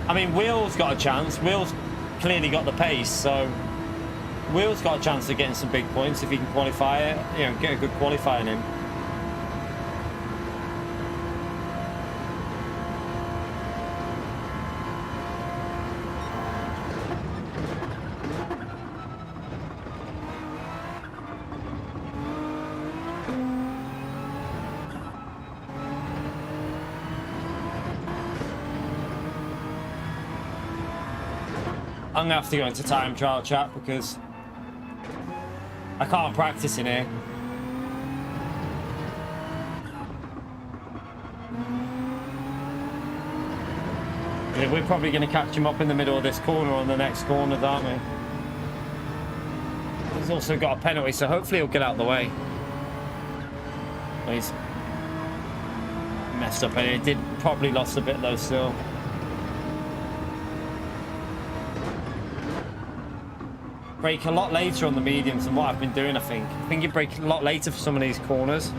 I mean, Will's got a chance. Will's clearly got the pace, so Will's got a chance of getting some big points if he can qualify it, you know, get a good qualifying in. I'm gonna have to go into time trial chat because I can't practice in here. Yeah, we're probably gonna catch him up in the middle of this corner on the next corner, aren't we? He's also got a penalty, so hopefully he'll get out of the way. He's messed up, and he did probably lost a bit though still. Brake a lot later on the mediums than what I've been doing, I think. I think you brake a lot later for some of these corners.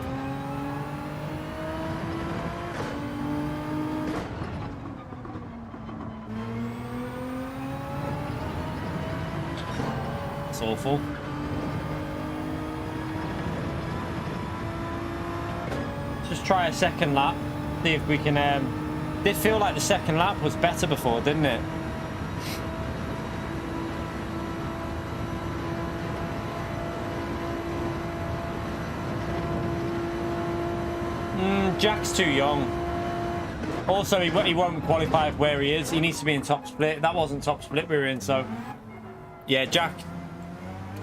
It's awful. Just try a second lap. See if we can... Did feel like the second lap was better before, didn't it? Jack's too young. Also, he won't qualify where he is. He needs to be in top split. That wasn't top split we were in, so yeah, Jack.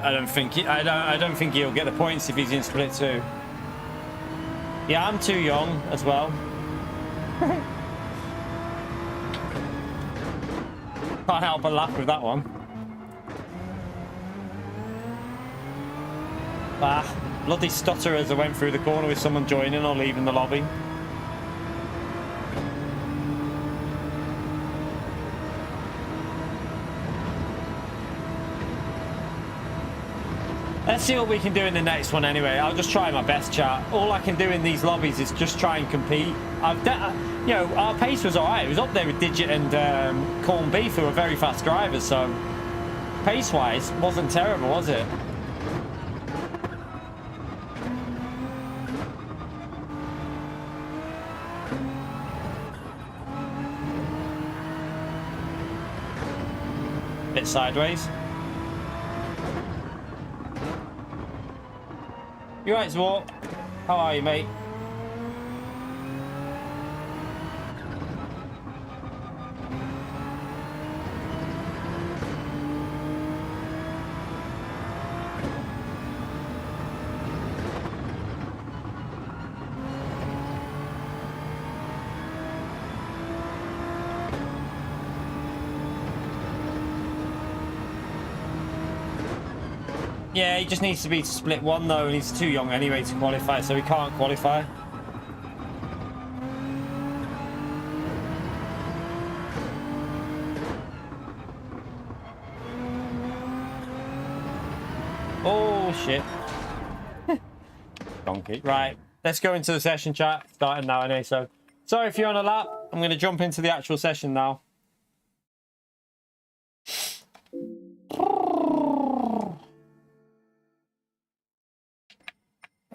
I don't think he'll get the points if he's in split 2. Yeah, I'm too young as well. Can't help but laugh with that one. Ah. Bloody stutter as I went through the corner with someone joining or leaving the lobby. Let's see what we can do in the next one anyway. I'll just try my best, chat. All I can do in these lobbies is just try and compete. You know, our pace was alright. It was up there with Digit and Corn Beef, who are very fast drivers, so pace-wise, wasn't terrible, was it? Bit sideways. You right, Zwart? How are you, mate? Yeah, he just needs to be split one though, and he's too young anyway to qualify, so he can't qualify. Oh shit. Donkey. Right, let's go into the session, chat. Starting now anyway, so sorry if you're on a lap. I'm going to jump into the actual session now.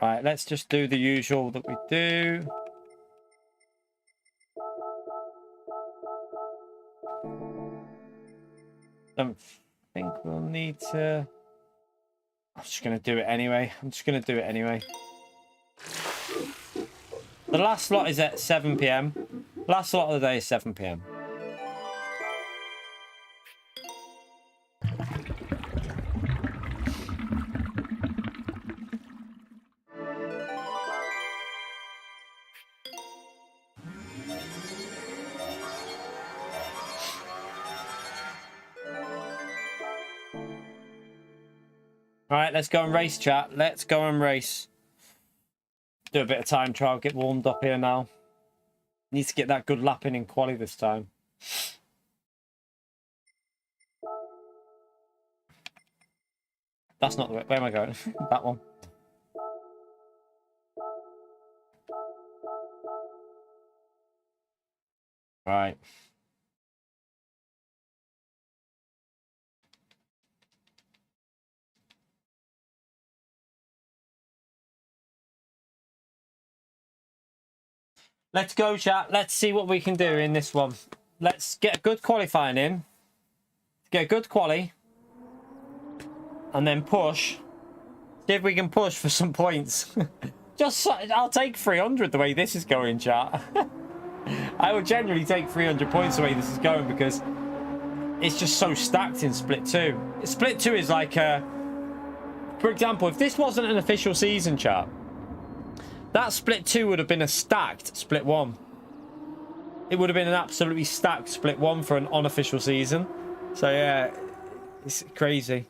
Right, let's just do the usual that we do. Don't think we'll need to... I'm just going to do it anyway. The last slot is at 7 PM. Last slot of the day is 7 PM. Right, let's go and race, chat. Let's go and race. Do a bit of time trial, get warmed up here now. Need to get that good lapping in quali this time. That's not the way. Where am I going? That one. Right. Let's go, chat. Let's see what we can do in this one. Let's get a good qualifying in. Get a good quali. And then push. See if we can push for some points. I'll take 300 the way this is going, chat. I will genuinely take 300 points the way this is going because it's just so stacked in Split 2. Split 2 is like for example, if this wasn't an official season, chat, that Split 2 would have been a stacked Split 1. It would have been an absolutely stacked Split 1 for an unofficial season. So yeah, it's crazy.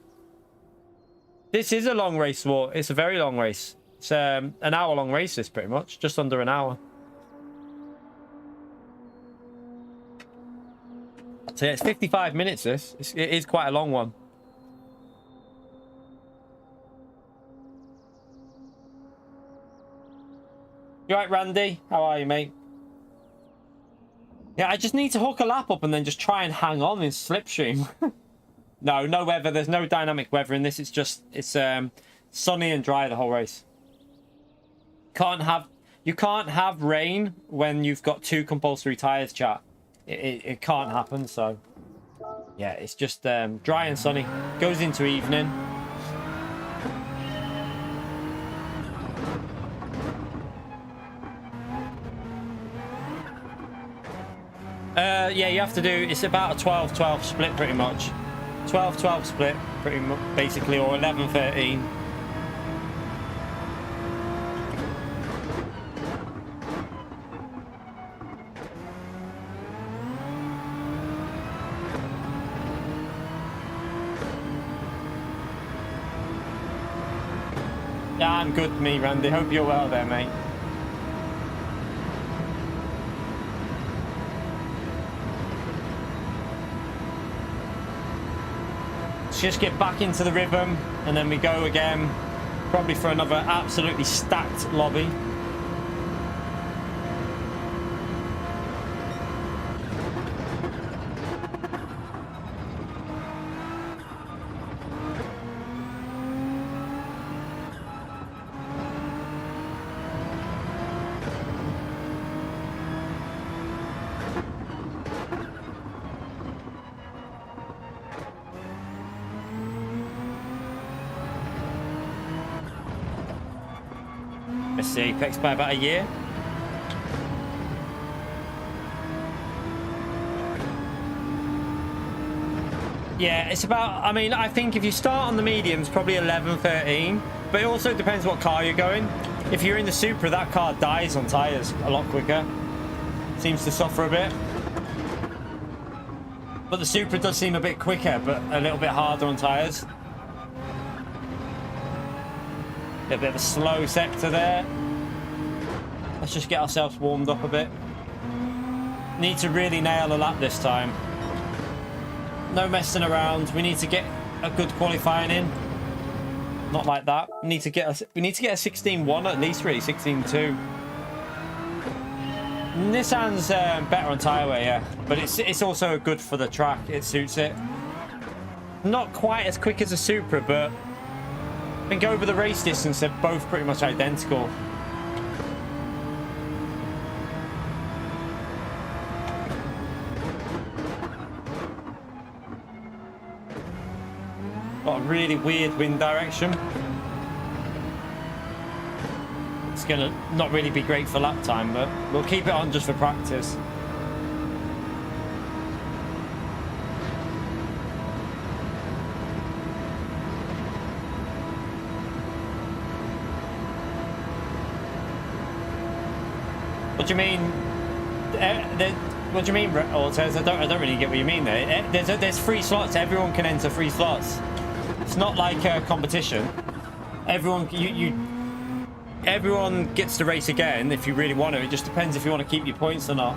This is a long race, War. It's a very long race. It's an hour-long race, this pretty much. Just under an hour. So yeah, it's 55 minutes, this. It is quite a long one. You right, Randy? How are you, mate? Yeah, I just need to hook a lap up and then just try and hang on in slipstream. No weather. There's no dynamic weather in this. It's just, it's sunny and dry the whole race. You can't have rain when you've got 2 compulsory tyres, chat. It can't happen, so... Yeah, it's just dry and sunny. Goes into evening. Yeah, you have to do... It's about a 12-12 split, pretty much. 12-12 split, pretty much, basically, or 11-13. Yeah, I'm good, me, Randy. Hope you're well there, mate. Let's just get back into the rhythm, and then we go again, probably for another absolutely stacked lobby. Missed the Apex by about a year. Yeah, it's about, I mean, I think if you start on the mediums, probably 11, 13. But it also depends what car you're going. If you're in the Supra, that car dies on tyres a lot quicker. Seems to suffer a bit. But the Supra does seem a bit quicker, but a little bit harder on tyres. A bit of a slow sector there. Let's just get ourselves warmed up a bit. Need to really nail a lap this time. No messing around. We need to get a good qualifying in. Not like that. We need to get a 16.1 at least, really. 16.2. Nissan's better on tyre wear, yeah, but it's also good for the track. It suits it. Not quite as quick as a Supra, but I think over the race distance, they're both pretty much identical. Got a really weird wind direction. It's gonna not really be great for lap time, but we'll keep it on just for practice. What do you mean? What do you mean, Ortez? I don't really get what you mean there. There's free slots. Everyone can enter free slots. It's not like a competition. Everyone everyone gets to race again if you really want to. It just depends if you want to keep your points or not.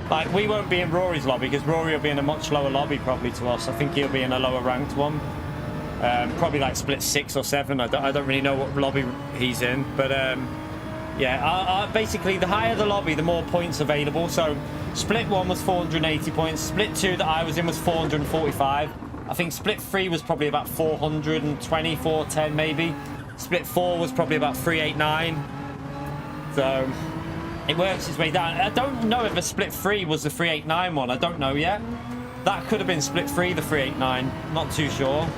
Like, we won't be in Rory's lobby because Rory will be in a much lower lobby probably to us. I think he'll be in a lower ranked one. Probably like split 6 or 7. I don't really know what lobby he's in. But yeah, basically the higher the lobby, the more points available. So split 1 was 480 points. Split 2 that I was in was 445. I think split 3 was probably about 420, 410 maybe. Split 4 was probably about 389. So it works its way down. I don't know if a split 3 was the 389 one. I don't know yet. That could have been split 3, the 389. Not too sure.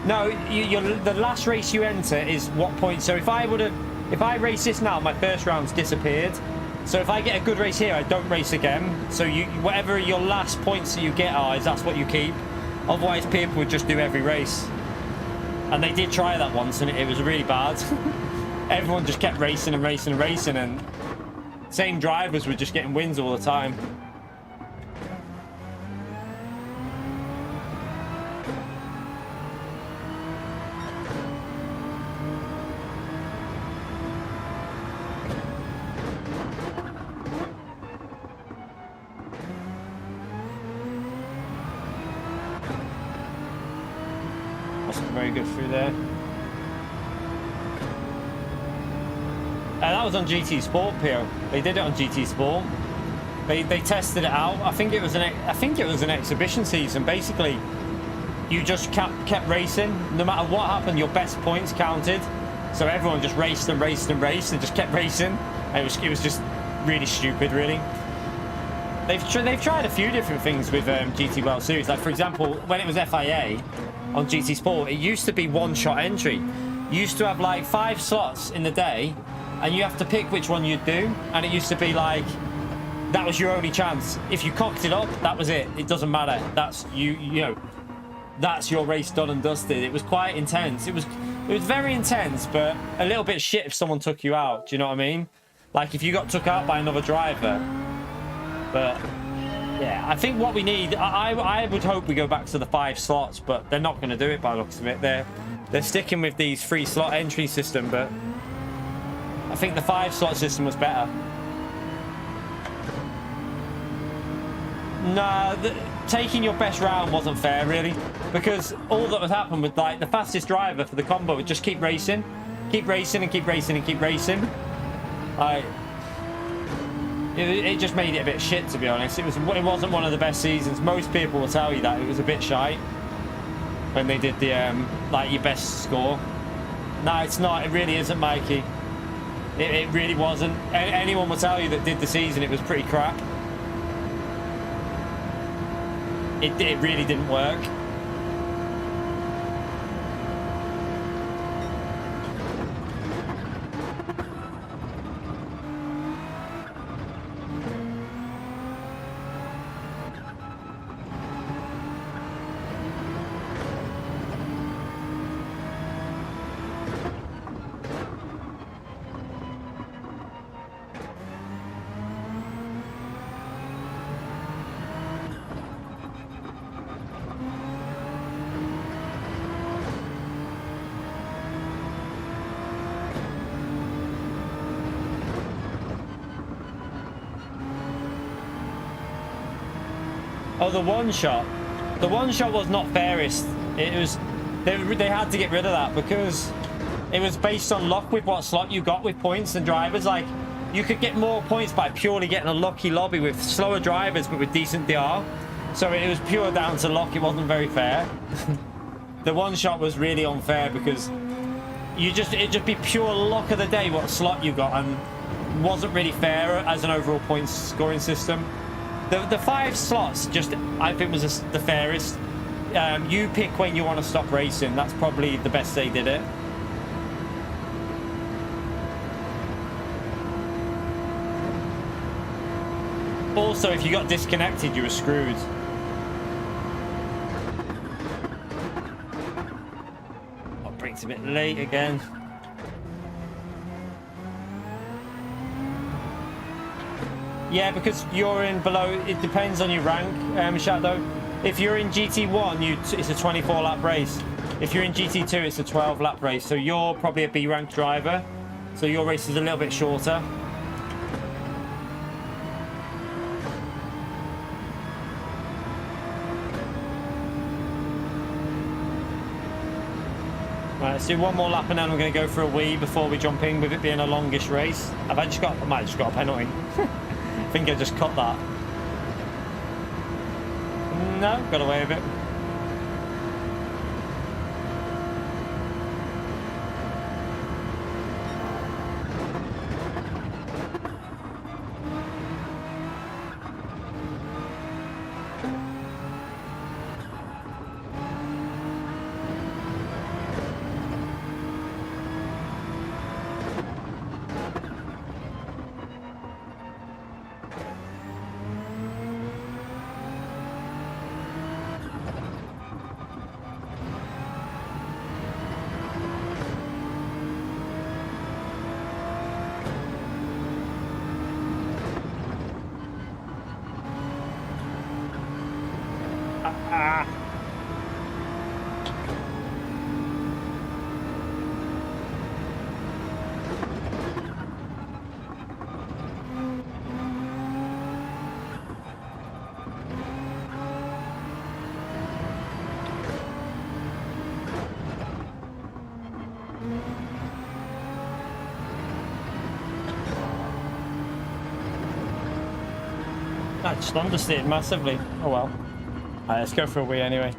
No, the last race you enter is what point. So if I race this now, my first round's disappeared. So if I get a good race here, I don't race again. So whatever your last points that you get are, that's what you keep. Otherwise, people would just do every race. And they did try that once, and it was really bad. Everyone just kept racing and racing and racing, and same drivers were just getting wins all the time. Very good through there. And that was on GT Sport, Pio. They did it on GT Sport. They tested it out. I think it was an exhibition season. Basically, you just kept racing. No matter what happened, your best points counted. So everyone just raced and raced and raced and just kept racing. And it was just really stupid, really. They've tried a few different things with GT World Series. Like, for example, when it was FIA on GT Sport, it used to be one-shot entry. You used to have like 5 slots in the day, and you have to pick which one you'd do. And it used to be like, that was your only chance. If you cocked it up, that was it. It doesn't matter. That's you know, that's your race done and dusted. It was quite intense. It was very intense, but a little bit shit if someone took you out. Do you know what I mean? Like if you got took out by another driver. But yeah, I think what we need, I would hope we go back to the 5 slots, but they're not going to do it by the looks of it. They're sticking with these 3 slot entry system, but I think the 5 slot system was better. Nah, taking your best round wasn't fair, really, because all that would happen with like the fastest driver for the combo would just keep racing and keep racing and keep racing. It just made it a bit shit, to be honest. It wasn't one of the best seasons. Most people will tell you that it was a bit shite when they did the like your best score. No, it's not. It really isn't, Mikey. It really wasn't. Anyone will tell you that did the season, it was pretty crap. It really didn't work. Oh, the one shot. The one shot was not fairest. It was they had to get rid of that because it was based on luck with what slot you got with points and drivers. Like you could get more points by purely getting a lucky lobby with slower drivers but with decent DR. So it was pure down to luck. It wasn't very fair. The one shot was really unfair because it'd just be pure luck of the day what slot you got, and wasn't really fair as an overall points scoring system. The 5 slots just, I think, was the fairest. You pick when you want to stop racing. That's probably the best they did it. Also, if you got disconnected, you were screwed. Oh, brakes a bit late again. Yeah, because you're in below, it depends on your rank, Shadow. If you're in GT1, it's a 24-lap race. If you're in GT2, it's a 12-lap race. So you're probably a B-rank driver. So your race is a little bit shorter. Right, let's do one more lap and then we're going to go for a wee before we jump in with it being a longish race. I might have just got a penalty. I think I just cut that. No, got away with it. I just understeered massively. Oh well. Alright, let's go for a wee anyway.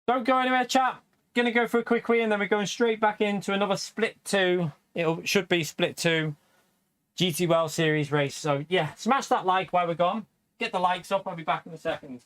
Don't go anywhere, chat. Gonna go for a quick wee and then we're going straight back into another split 2. It should be split 2 GT World Series race. So yeah, smash that like while we're gone. Get the likes up. I'll be back in a second.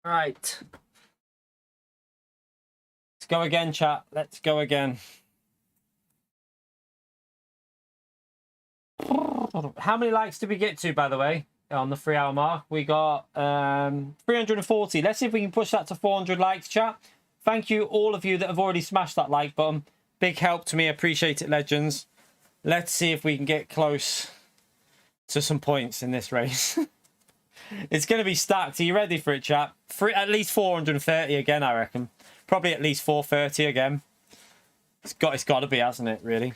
Right. Let's go again, chat. Let's go again. How many likes did we get to, by the way, on the 3-hour mark? We got 340. Let's see if we can push that to 400 likes, chat. Thank you, all of you that have already smashed that like button. Big help to me. Appreciate it, legends. Let's see if we can get close to some points in this race. It's going to be stacked. Are you ready for it, chat? At least 430 again, I reckon. Probably at least 430 again. It's got to be, hasn't it, really?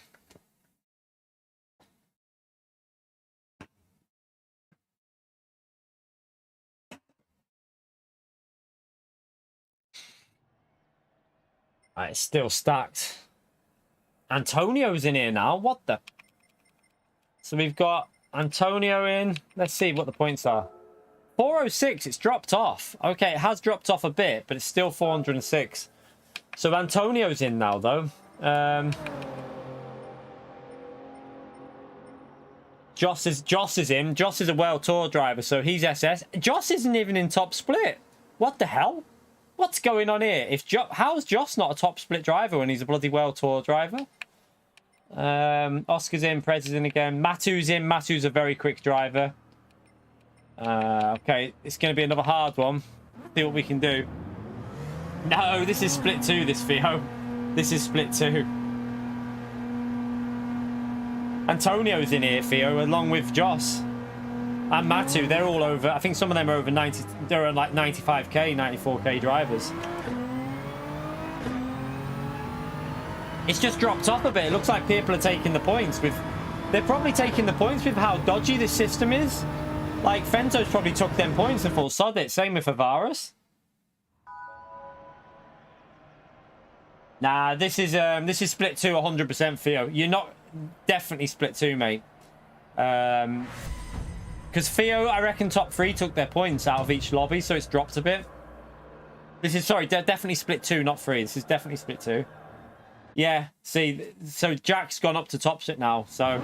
Right, it's still stacked. Antonio's in here now. What the? So we've got Antonio in. Let's see what the points are. 406. It's dropped off. Okay, it has dropped off a bit, but it's still 406. So Antonio's in now, though. Joss is in. Joss is a World Tour driver, so he's SS. Joss isn't even in top split. What the hell? What's going on here? How's Joss not a top split driver when he's a bloody World Tour driver? Oscar's in, Prez is in again. Matu's in. Matu's a very quick driver. Okay, it's going to be another hard one. See what we can do. No, this is split 2, this Theo. This is split 2. Antonio's in here, Theo, along with Joss. And Matu, they're all over. I think some of them are over 90. They're on like 95k, 94k drivers. It's just dropped off a bit. It looks like people are taking the points with. They're probably taking the points with how dodgy this system is. Like Fento's probably took them points and full sod it. Same with Avaris. Nah, this is split 2, 100% Theo. You're not definitely split 2, mate. Because Theo, I reckon top 3 took their points out of each lobby, so it's dropped a bit. This is, sorry, definitely split 2, not 3. This is definitely split 2. Yeah, see, so Jack's gone up to top split now, so...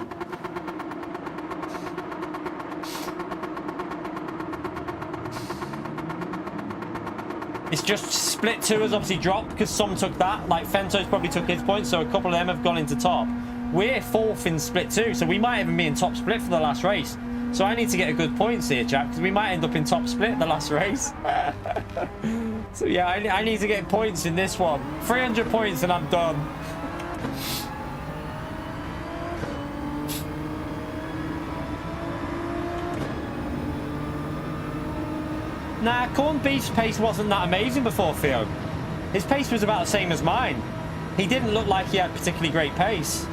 It's just split 2 has obviously dropped because some took that. Like Fento's probably took his points, so a couple of them have gone into top. We're 4th in split 2, so we might even be in top split for the last race. So I need to get a good points here, Jack, because we might end up in top split the last race. So yeah, I need to get points in this one. 300 points and I'm done. Nah, Corn Beef's pace wasn't that amazing before Theo. His pace was about the same as mine. He didn't look like he had particularly great pace.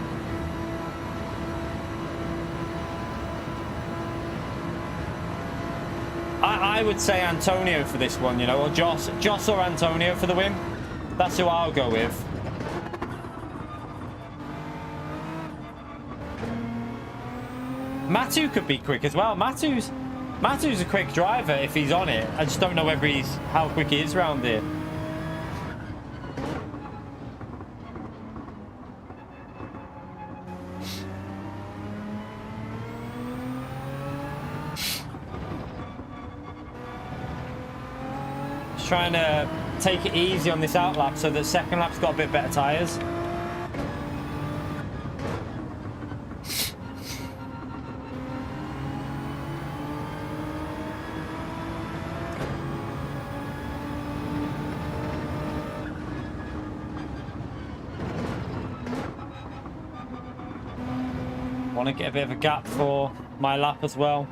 I would say Antonio for this one, you know, or Joss or Antonio for the win. That's who I'll go with. Matu could be quick as well. Matu's a quick driver if he's on it. I just don't know whether how quick he is around here. Trying to take it easy on this outlap so that second lap's got a bit better tyres. Want to get a bit of a gap for my lap as well.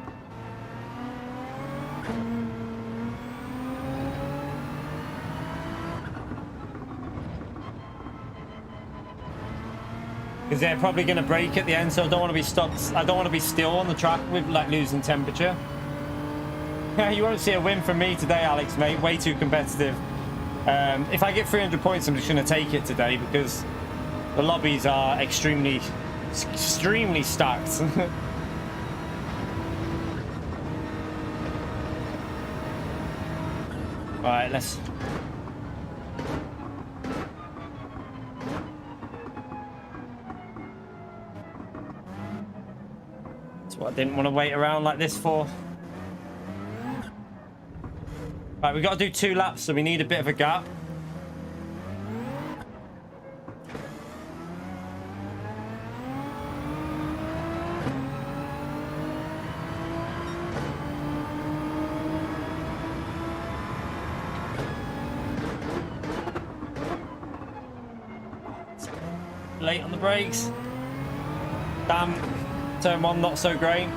Because they're probably going to break at the end, so I don't want to be stopped. I don't want to be still on the track with like losing temperature. You won't see a win from me today, Alex, mate. Way too competitive. If I get 300 points, I'm just going to take it today because the lobbies are extremely stacked. All right, let's. That's what I didn't want to wait around like this for. Right, we've got to do 2 laps, so we need a bit of a gap. Late on the brakes. Damn. Turn 1 not so great.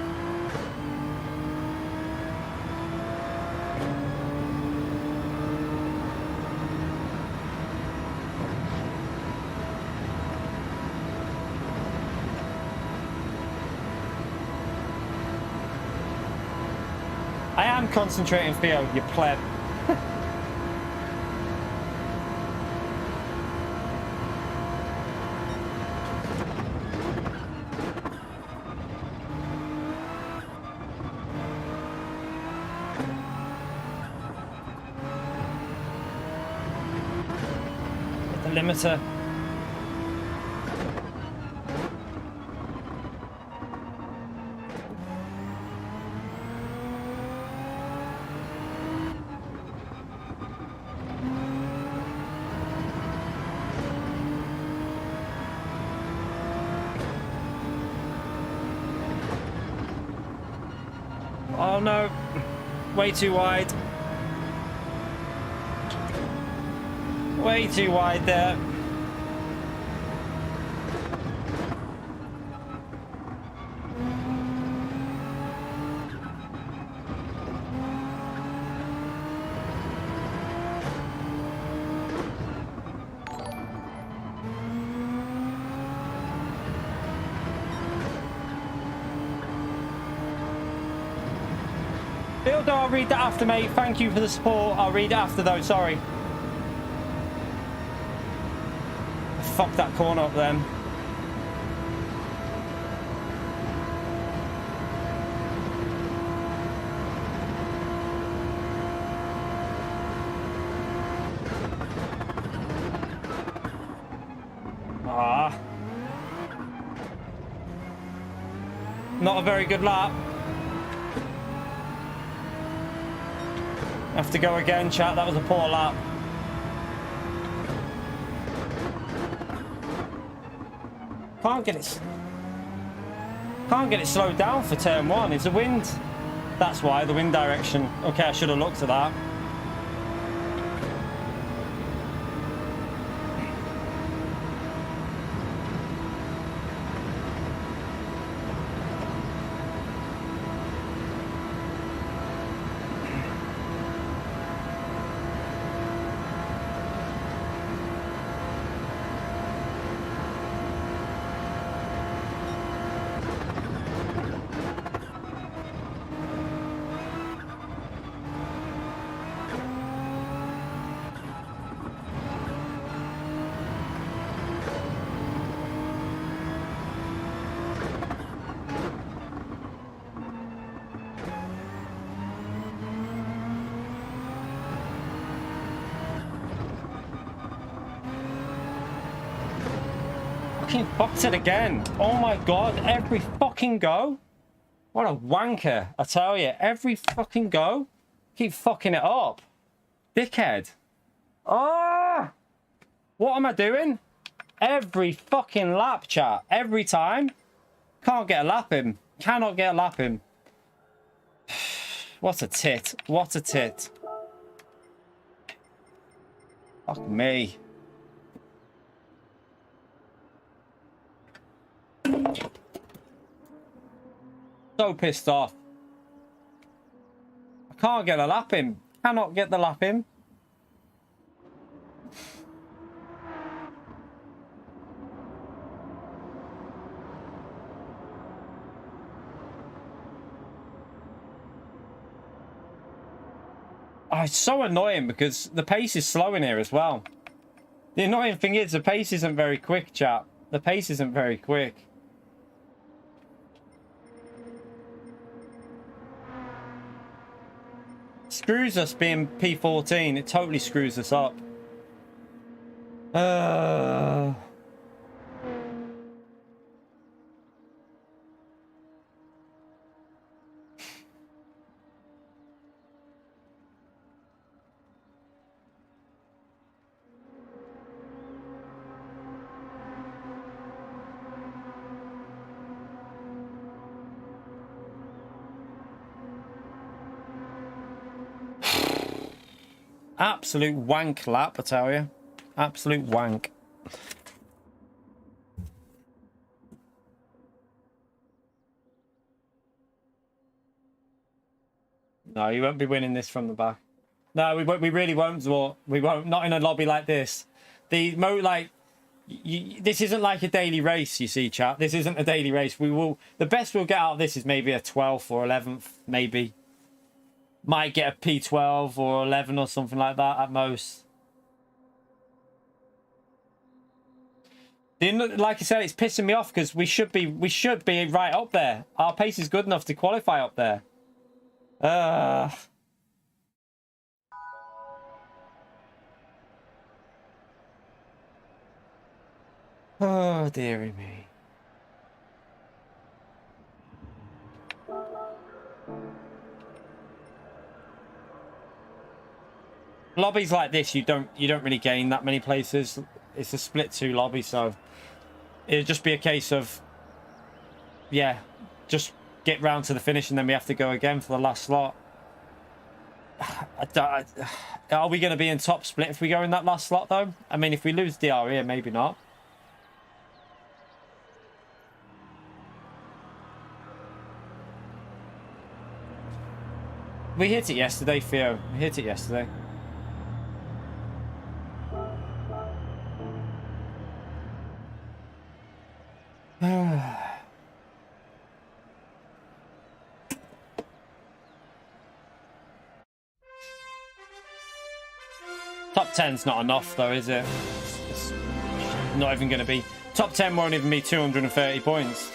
I am concentrating, Theo, you pleb. Limiter. Oh no, way too wide. Way too wide there. Bill, I'll read that after, mate. Thank you for the support. I'll read it after, though. Sorry. Fuck that corner up then. Ah. Not a very good lap. Have to go again, chat. That was a poor lap. Can't get it slowed down for turn 1. It's the wind. That's why, the wind direction. Okay, I should have looked at that. Fucking fucked it again. Oh my god, every fucking go. What a wanker, I tell you. Every fucking go. Keep fucking it up. Dickhead. Ah! What am I doing? Every fucking lap, chat. Every time. Can't get a lap in. Cannot get a lap in. What a tit. What a tit. Fuck me. So pissed off. I can't get a lap in. Cannot get the lap in. Oh, it's so annoying because the pace is slow in here as well. The annoying thing is the pace isn't very quick, chat. The pace isn't very quick. Screws us being P14. It totally screws us up. Absolute wank lap, I tell you. Absolute wank. No, you won't be winning this from the back. No, we won't. We really won't, Zwart. We won't. Not in a lobby like this. This isn't like a daily race, you see, chat. This isn't a daily race. We will. The best we'll get out of this is maybe a 12th or 11th, maybe. Might get a P12 or 11 or something like that at most. Like I said, it's pissing me off because we should be right up there. Our pace is good enough to qualify up there. Oh, dearie me. Lobbies like this, you don't really gain that many places. It's a split 2 lobby, so it'll just be a case of, yeah, just get round to the finish and then we have to go again for the last slot. Are we going to be in top split if we go in that last slot, though? I mean, if we lose DR here, maybe not. We hit it yesterday, Theo. We hit it yesterday. Top 10's not enough, though, is it? It's not even going to be. Top 10 won't even be 230 points.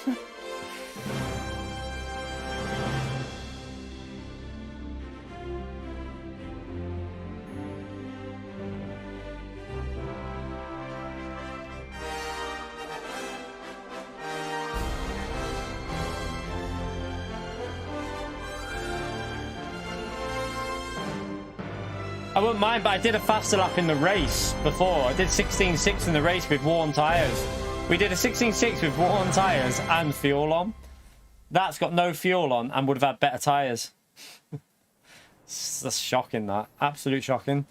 I wouldn't mind, but I did a faster lap in the race before. I did 16.6 in the race with worn tyres. We did a 16.6 with worn tyres and fuel on. That's got no fuel on and would have had better tyres. That's shocking, that. Absolute shocking.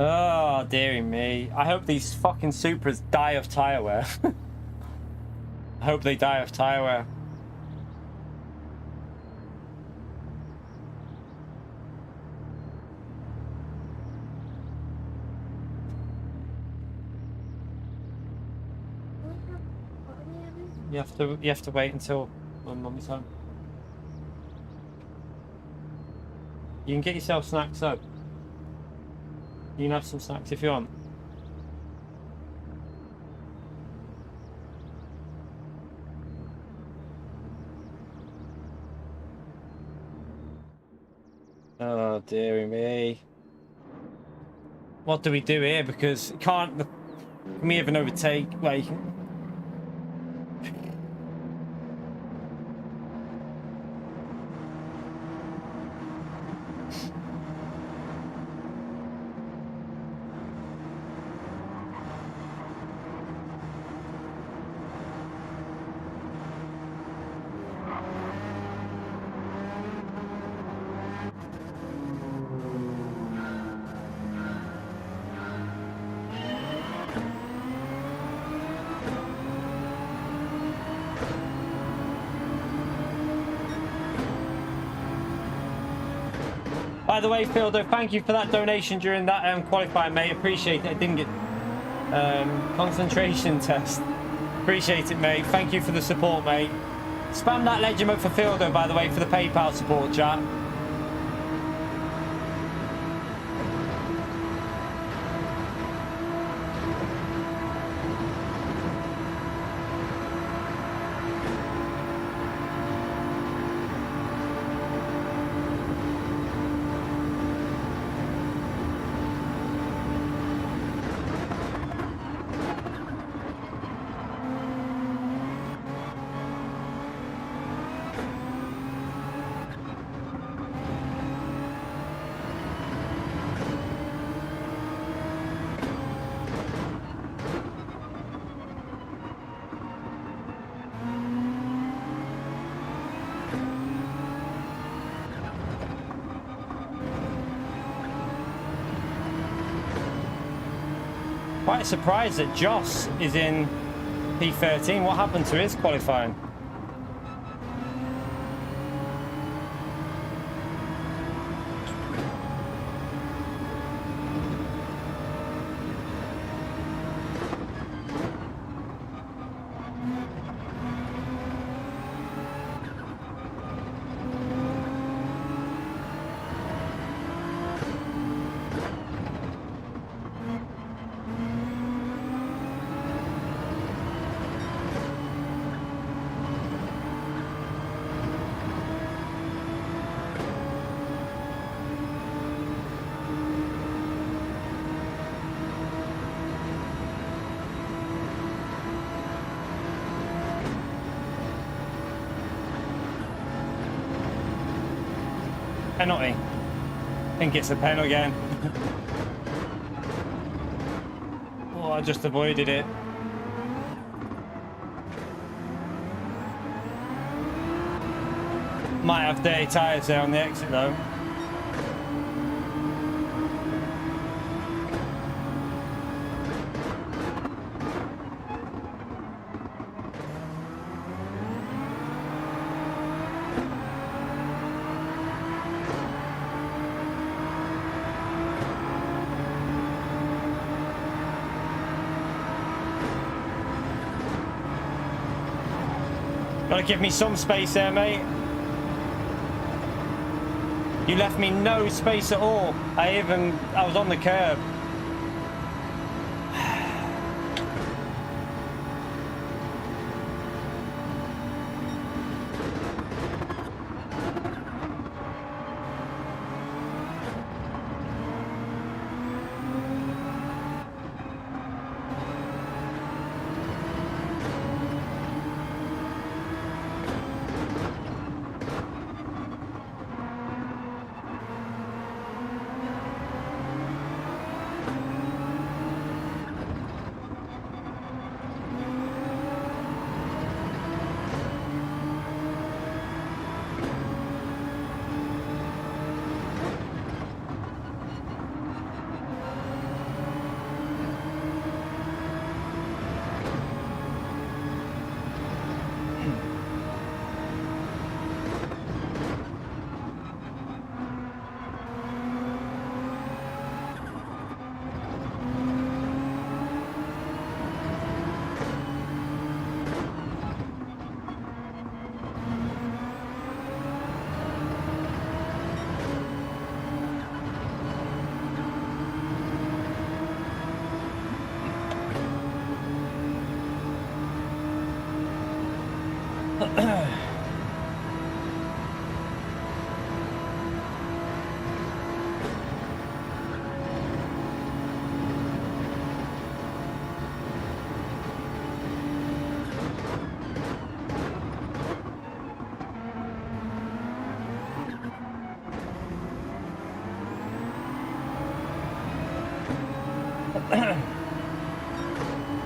Oh, dearie me. I hope these fucking Supras die of tyre wear. I hope they die of tyre wear. You have to wait until my mummy's home. You can get yourself snacks up. You can have some snacks if you want. Oh, dearie me. What do we do here? Because can we even overtake? Well, you can... By the way, Fielder, thank you for that donation during that qualifying, mate. Appreciate it. I didn't get concentration test. Appreciate it, mate. Thank you for the support, mate. Spam that legend for Fielder, by the way, for the PayPal support, chat. Quite surprised that Joss is in P13. What happened to his qualifying? Penalty. I think it's a pen again. Oh, I just avoided it. Might have dirty tyres there on the exit though. Gotta give me some space there, mate. You left me no space at all. I was on the curb.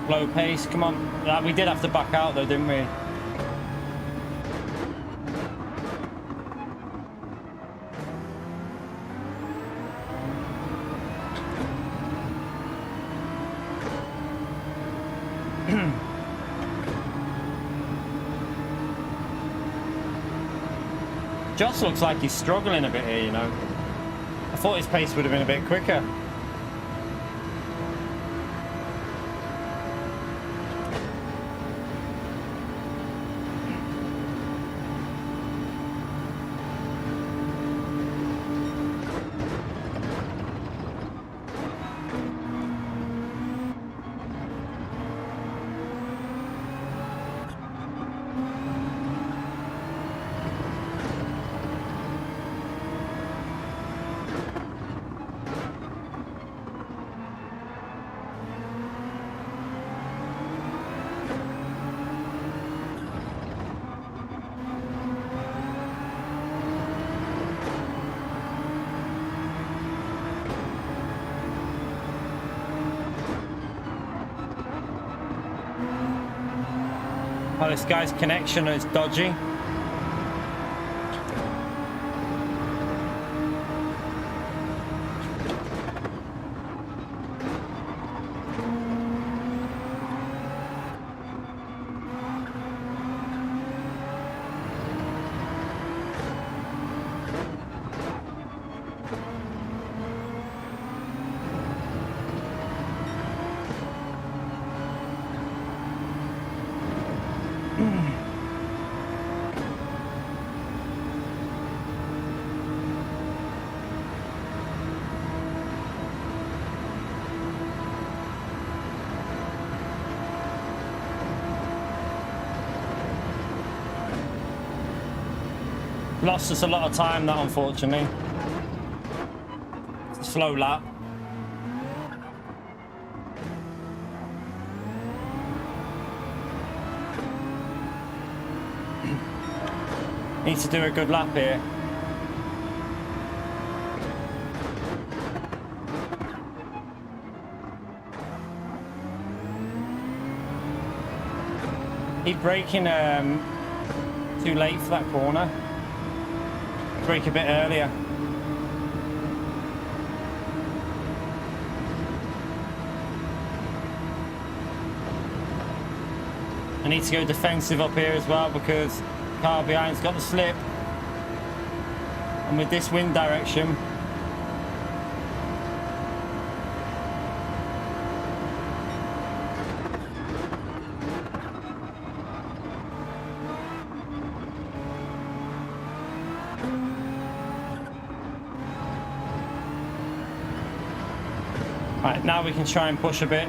Low pace, come on. We did have to back out though, didn't we? Joss looks like he's struggling a bit here, you know. I thought his pace would have been a bit quicker. Oh, this guy's connection is dodgy. Lost us a lot of time, that, unfortunately. It's a slow lap. Need to do a good lap here. Keep braking too late for that corner. Brake a bit earlier. I need to go defensive up here as well because the car behind's got the slip. And with this wind direction, right, now we can try and push a bit.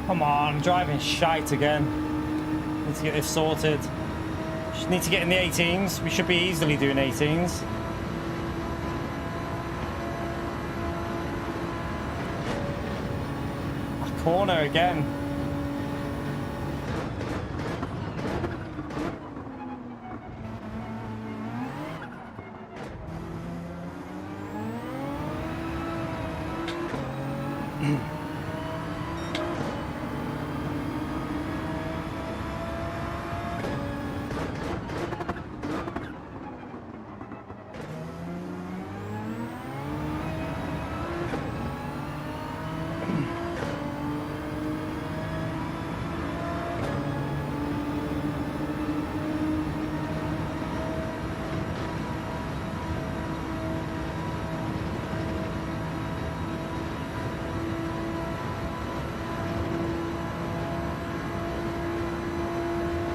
Come on, I'm driving shite again. Need to get this sorted. Just need to get in the 18s. We should be easily doing 18s. A corner again.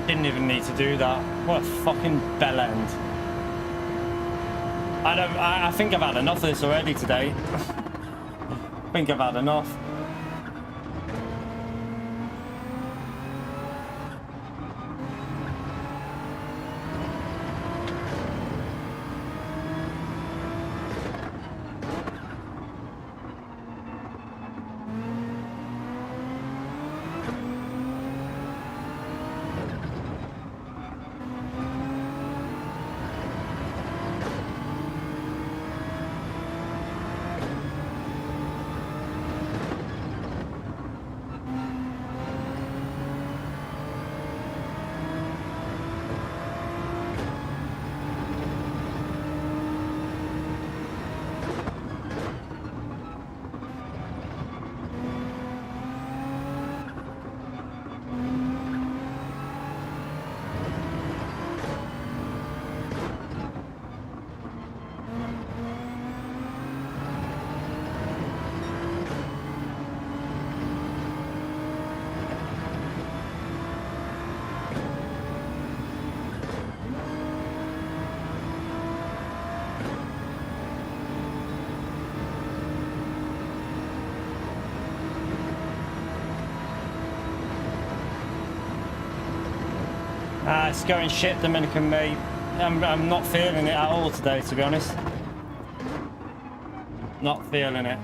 Didn't even need to do that. What a fucking bell end. I think I've had enough of this already today. I think I've had enough. It's going shit, Dominican mate. I'm not feeling it at all today, to be honest. Not feeling it.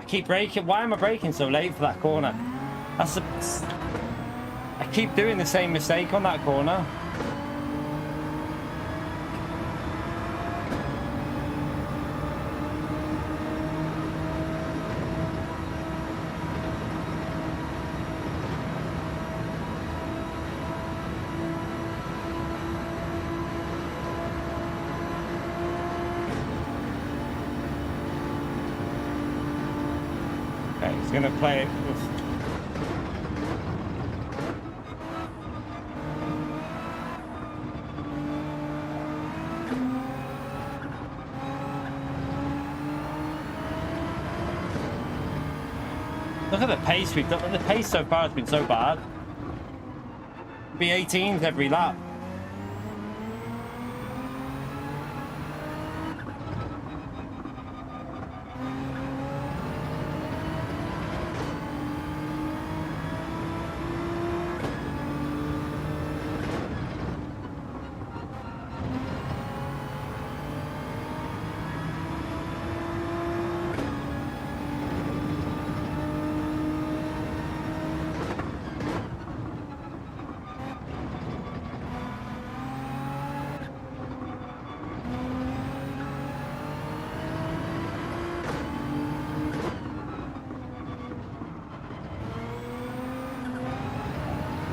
I keep braking. Why am I braking so late for that corner? That's a... I keep doing the same mistake on that corner. Okay, he's gonna play it with... Look at the pace we've done. The pace so far has been so bad. Be 18th every lap.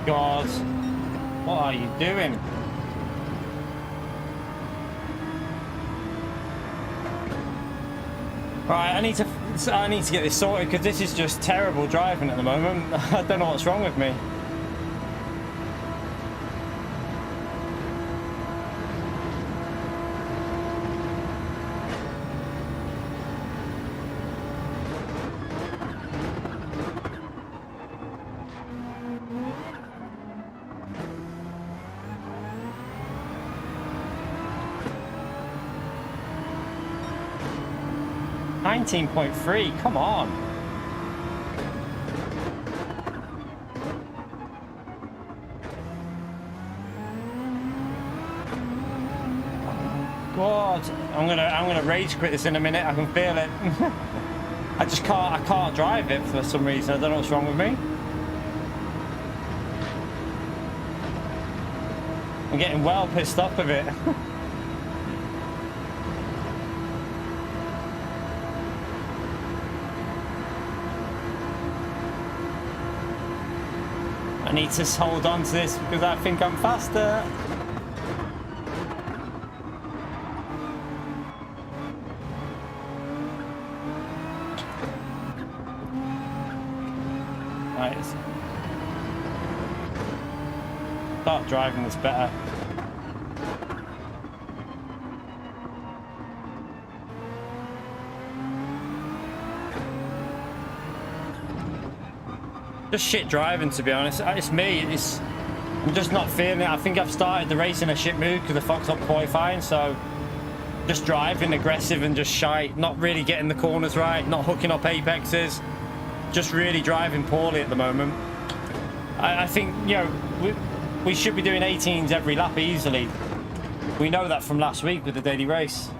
God, what are you doing? Right, I need to get this sorted because this is just terrible driving at the moment. I don't know what's wrong with me. .3, come on. God, I'm gonna rage quit this in a minute. I can feel it. I can't drive it for some reason. I don't know what's wrong with me. I'm getting well pissed off with it. I need to hold on to this because I think I'm faster. Right. Start driving this better. Just shit driving, to be honest. It's me. I'm just not feeling it. I think I've started the race in a shit mood because I fucked up qualifying. So just driving aggressive and just shy. Not really getting the corners right. Not hooking up apexes. Just really driving poorly at the moment. I think, you know, we should be doing 18s every lap easily. We know that from last week with the daily race.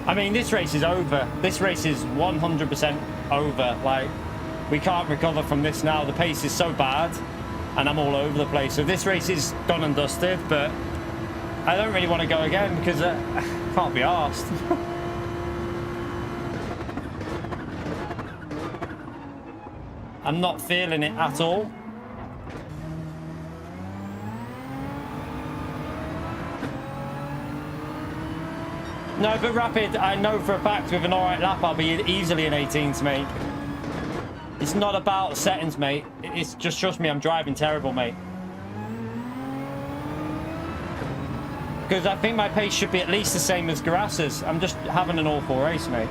I mean, this race is over. This race is 100% over. Like, we can't recover from this now. The pace is so bad, and I'm all over the place. So this race is done and dusted, but I don't really want to go again because I can't be arsed. I'm not feeling it at all. No, but Rapid, I know for a fact with an alright lap, I'll be easily an 18s, mate. It's not about settings, mate. It's just, trust me, I'm driving terrible, mate. Because I think my pace should be at least the same as Garassa's. I'm just having an awful race, mate.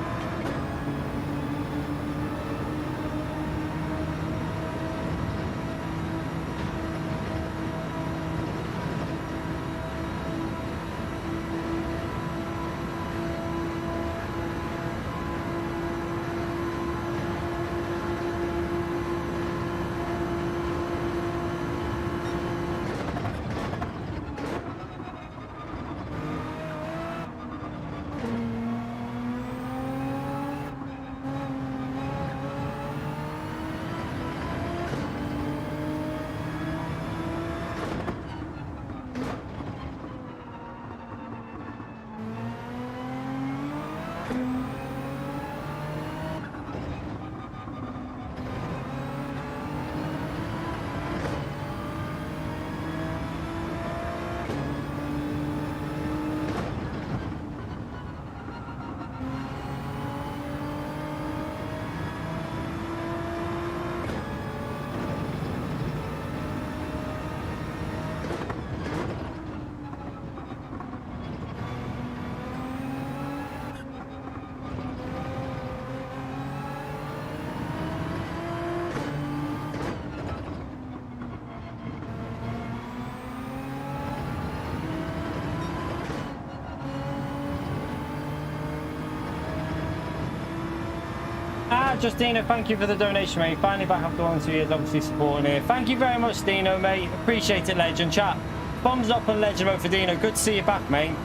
Just Dino, thank you for the donation, mate. Finally back after 1 2 years, obviously supporting here. Thank you very much, Dino, mate. Appreciate it, legend. Chat, thumbs up on legend mode for Dino. Good to see you back, mate.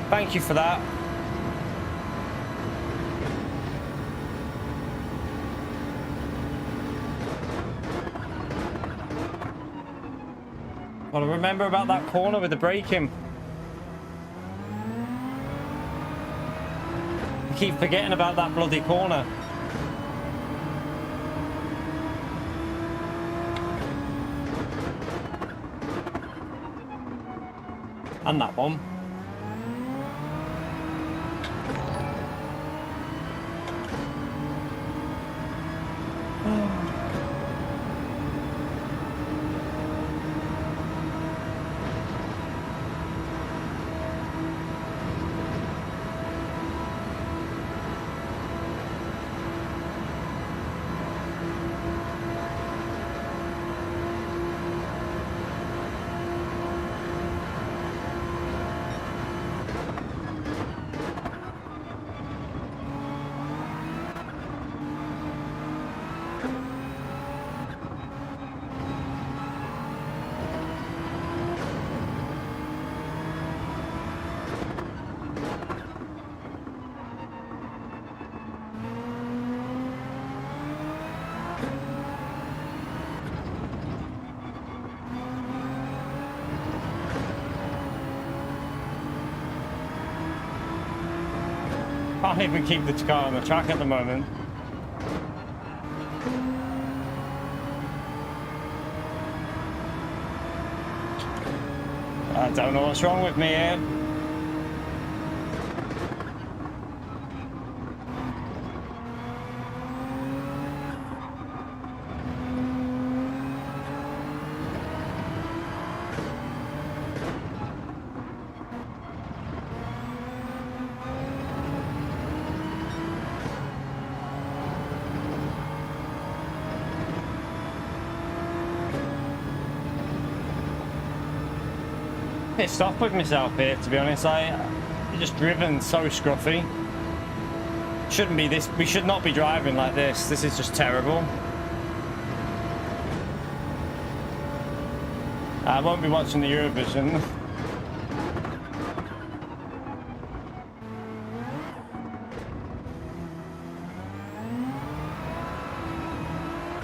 Thank you for that. Gotta remember about that corner with the braking. I keep forgetting about that bloody corner. And that one. Can't even keep the car on the track at the moment. I don't know what's wrong with me here. Pissed off with myself here, to be honest. I just driven so scruffy. Shouldn't be this. We should not be driving like this. This is just terrible. I won't be watching the Eurovision.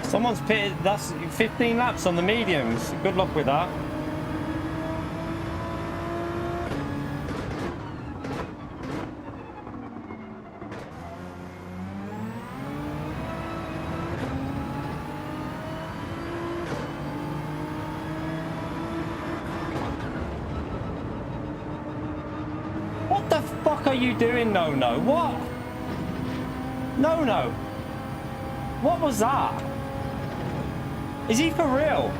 Someone's pitted. That's 15 laps on the mediums. Good luck with that. What are you doing, No? What? No. What was that? Is he for real?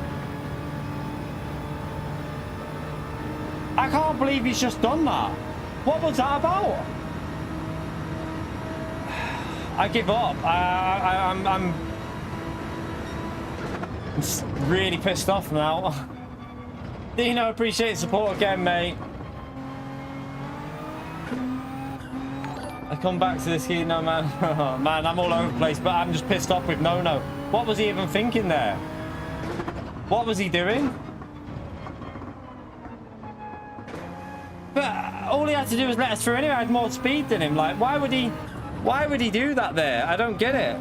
I can't believe he's just done that. What was that about? I give up. I'm really pissed off now. Dino, appreciate the support again, mate. I come back to this here, no man. Oh, man, I'm all over the place, but I'm just pissed off with No. What was he even thinking there? What was he doing? But all he had to do was let us through anyway. I had more speed than him. Like, why would he do that there? I don't get it.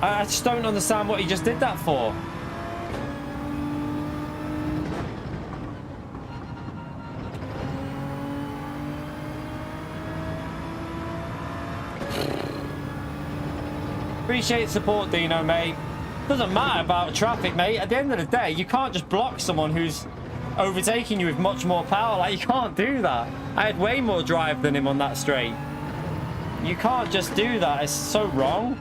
I just don't understand what he just did that for. Appreciate support, Dino, mate. Doesn't matter about traffic, mate. At the end of the day, you can't just block someone who's overtaking you with much more power. Like, you can't do that. I had way more drive than him on that straight. You can't just do that. It's so wrong.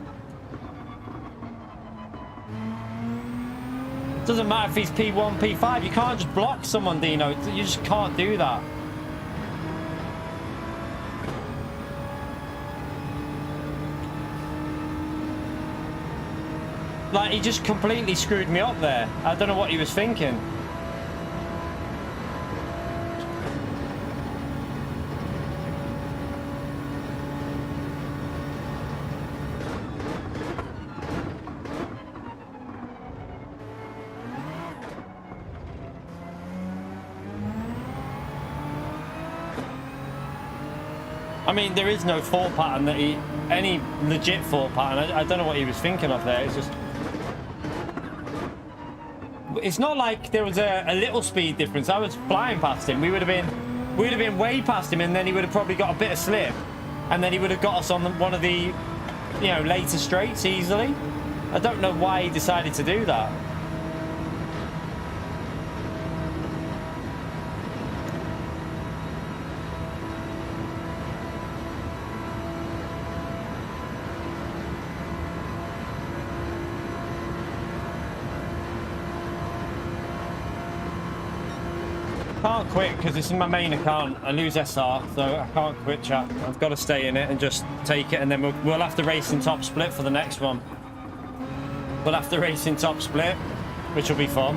Doesn't matter if he's P1, P5. You can't just block someone, Dino. You just can't do that. Like, he just completely screwed me up there. I don't know what he was thinking. I mean, there is no thought pattern that any legit thought pattern. I don't know what he was thinking of there. It's just, it's not like there was a little speed difference. I was flying past him. We'd have been way past him, and then he would have probably got a bit of slip, and then he would have got us on one of the, you know, later straights easily. I don't know why he decided to do that. Can't quit because it's in my main account. I lose SR, so I can't quit, chat. I've got to stay in it and just take it, and then we'll have to race in top split for the next one. We'll have to race in top split, which will be fun.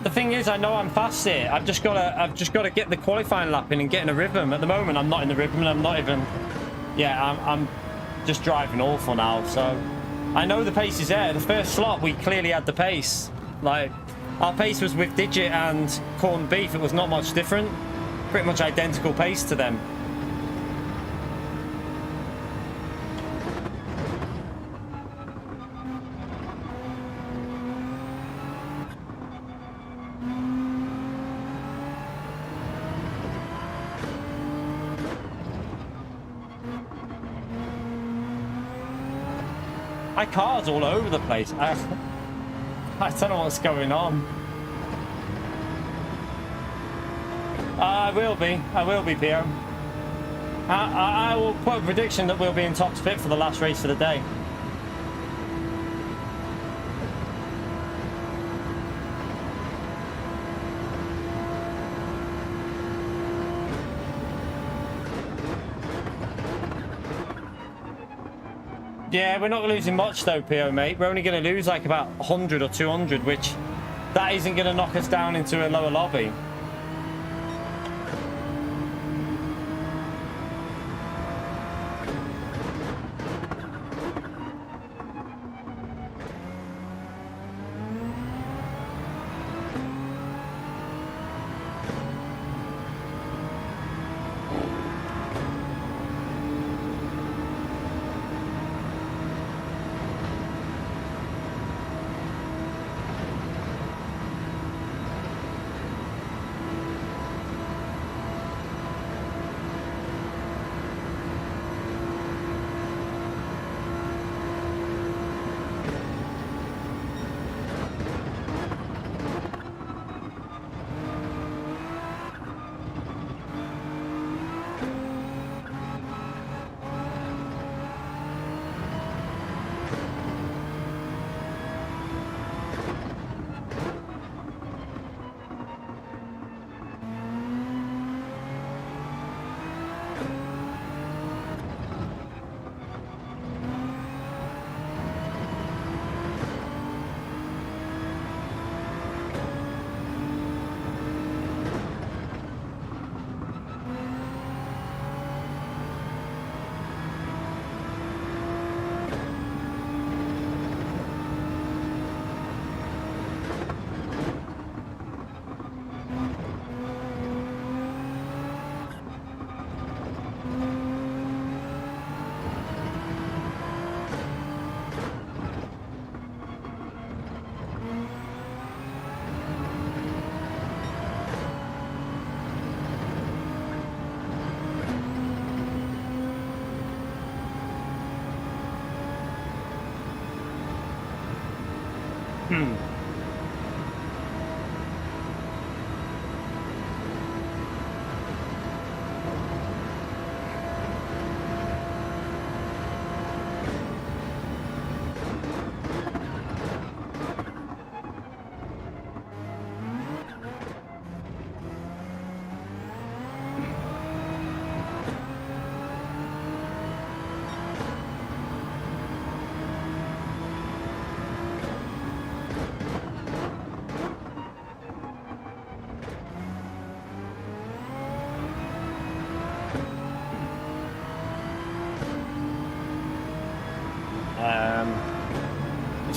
The thing is, I know I'm fast here. I've just got to get the qualifying lap in and get in a rhythm. At the moment, I'm not in the rhythm, and I'm not even. Yeah, I'm just driving awful now. So I know the pace is there. The first slot, we clearly had the pace. Like, our pace was with Digit and Corned Beef. It was not much different. Pretty much identical pace to them. My car's all over the place. I don't know what's going on. I will be, Pio. I will put a prediction that we'll be in top split for the last race of the day. Yeah, we're not losing much though, PO, mate. We're only going to lose like about 100 or 200, which that isn't going to knock us down into a lower lobby.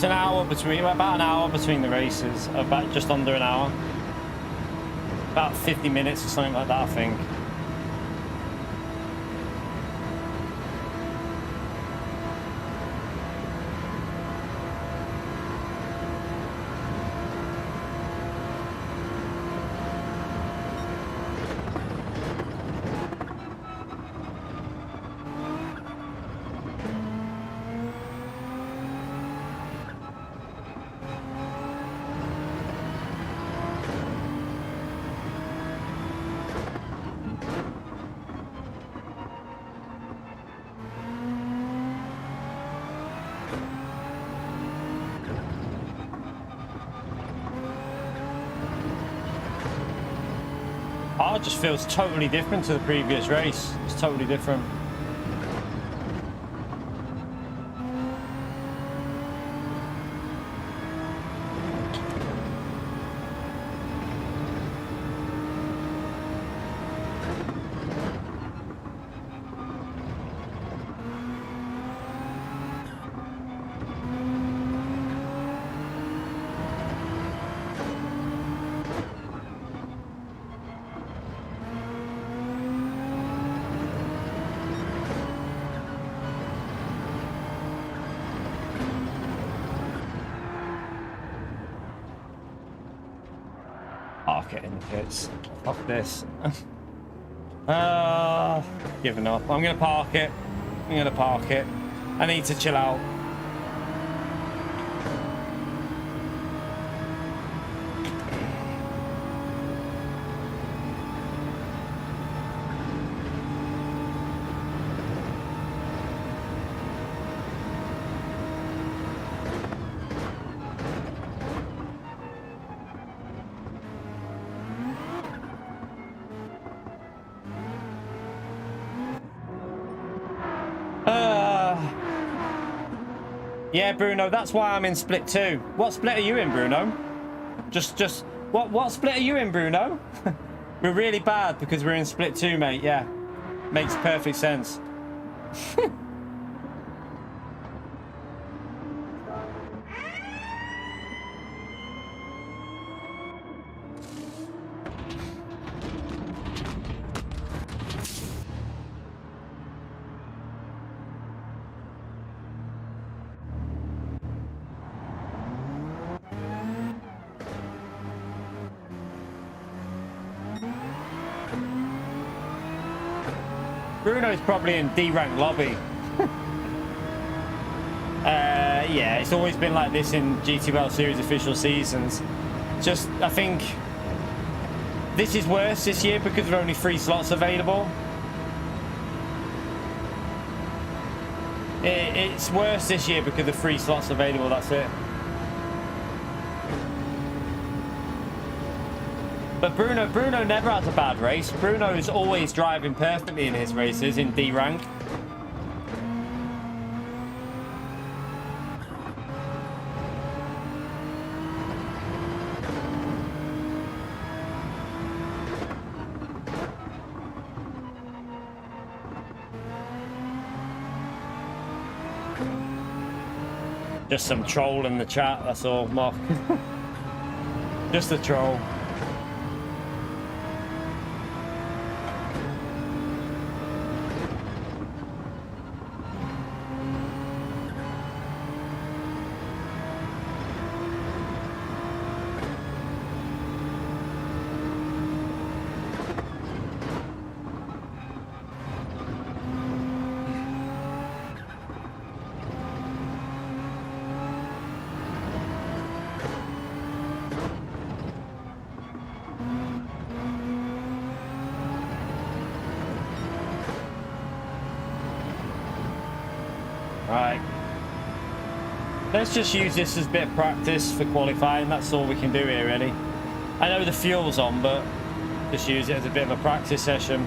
It's an hour between, about an hour between the races, about just under an hour. About 50 minutes or something like that, I think. Oh, it just feels totally different to the previous race. It's totally different. Park it in the pits. Fuck this. Giving up. I'm gonna park it. I'm gonna park it. I need to chill out. Yeah, Bruno, that's why I'm in split 2. What split are you in, Bruno? What split are you in, Bruno? We're really bad because we're in split 2, mate. Yeah, makes perfect sense. Bruno's probably in D-rank lobby. Yeah, it's always been like this in GTWS series official seasons. Just, I think this is worse this year because there are only 3 slots available. It's worse this year because of 3 slots available, that's it. But Bruno never has a bad race. Bruno is always driving perfectly in his races in D rank. Just some troll in the chat, that's all, Mark. Just a troll. Right. Let's just use this as a bit of practice for qualifying. That's all we can do here, really. I know the fuel's on, but just use it as a bit of a practice session.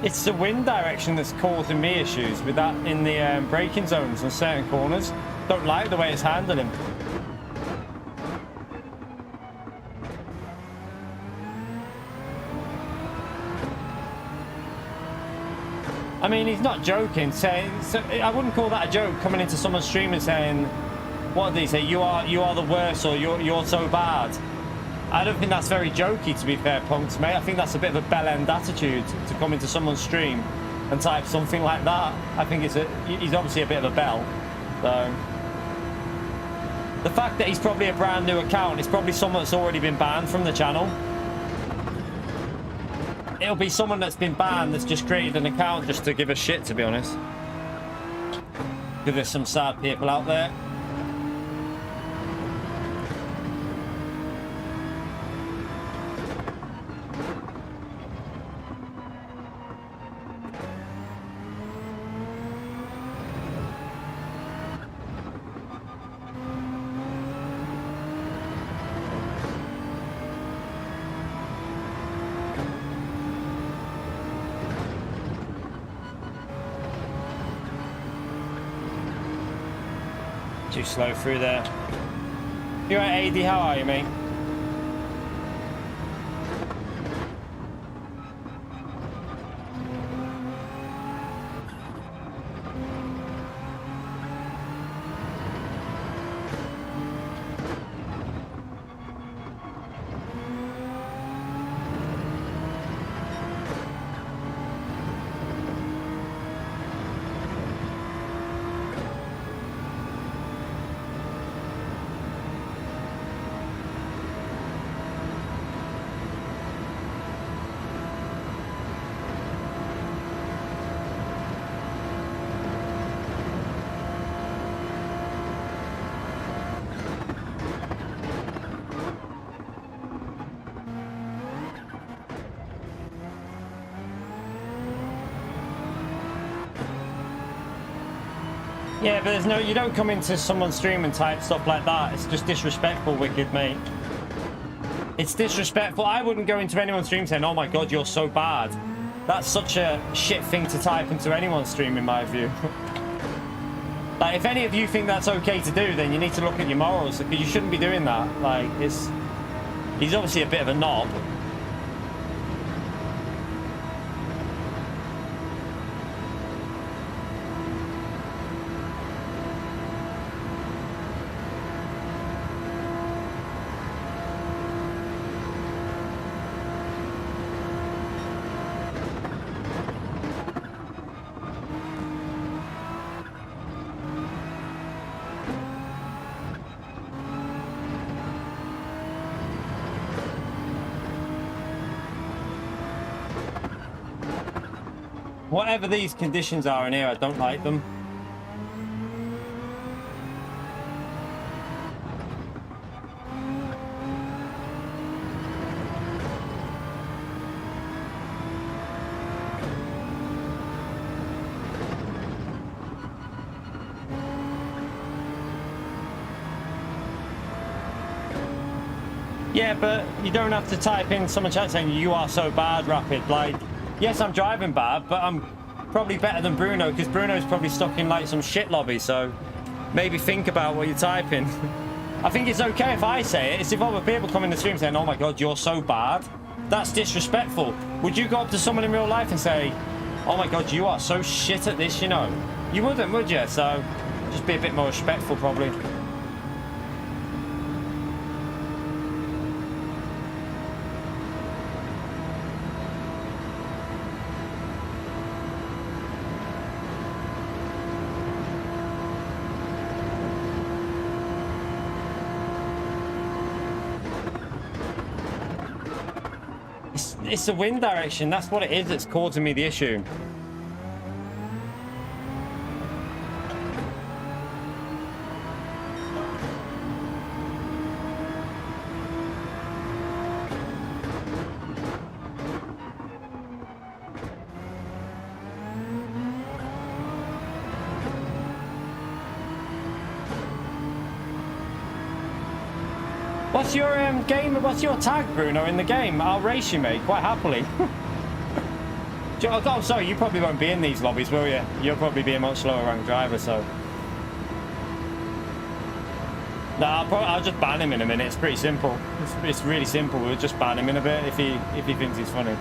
It's the wind direction that's causing me issues with that in the braking zones on certain corners. Don't like the way it's handling. I mean, he's not joking. Saying, so I wouldn't call that a joke. Coming into someone's stream and saying, "What did he say? You are the worst," or "You're so bad." I don't think that's very jokey, to be fair, punks, mate. I think that's a bit of a bell end attitude to come into someone's stream and type something like that. I think he's obviously a bit of a bell. So the fact that he's probably a brand new account, it's probably someone that's already been banned from the channel. It'll be someone that's been banned that's just created an account just to give a shit, to be honest. Because there's some sad people out there. Too slow through there. You alright, AD? How are you, mate? Yeah, but there's no, you don't come into someone's stream and type stuff like that. It's just disrespectful, Wicked, mate. It's disrespectful. I wouldn't go into anyone's stream saying, "Oh my god, you're so bad." That's such a shit thing to type into anyone's stream, in my view. Like, if any of you think that's okay to do, then you need to look at your morals, because you shouldn't be doing that. Like, he's obviously a bit of a knob. Whatever these conditions are in here, I don't like them. Yeah, but you don't have to type in someone chat saying "you are so bad, Rapid." Like, yes, I'm driving bad, but I'm probably better than Bruno, because Bruno's probably stuck in like some shit lobby, so maybe think about what you're typing. I think it's okay if I say it. It's if other people come in the stream saying, "Oh my god, you're so bad." That's disrespectful. Would you go up to someone in real life and say, "Oh my god, you are so shit at this," you know? You wouldn't, would you? So just be a bit more respectful, probably. It's the wind direction. That's what it is that's causing me the issue. What's your game? What's your tag, Bruno, in the game? I'll race you, mate, quite happily. Oh, sorry, you probably won't be in these lobbies, will you? You'll probably be a much lower ranked driver, so. No, I'll just ban him in a minute. It's pretty simple. It's really simple. We'll just ban him in a bit if he thinks he's funny.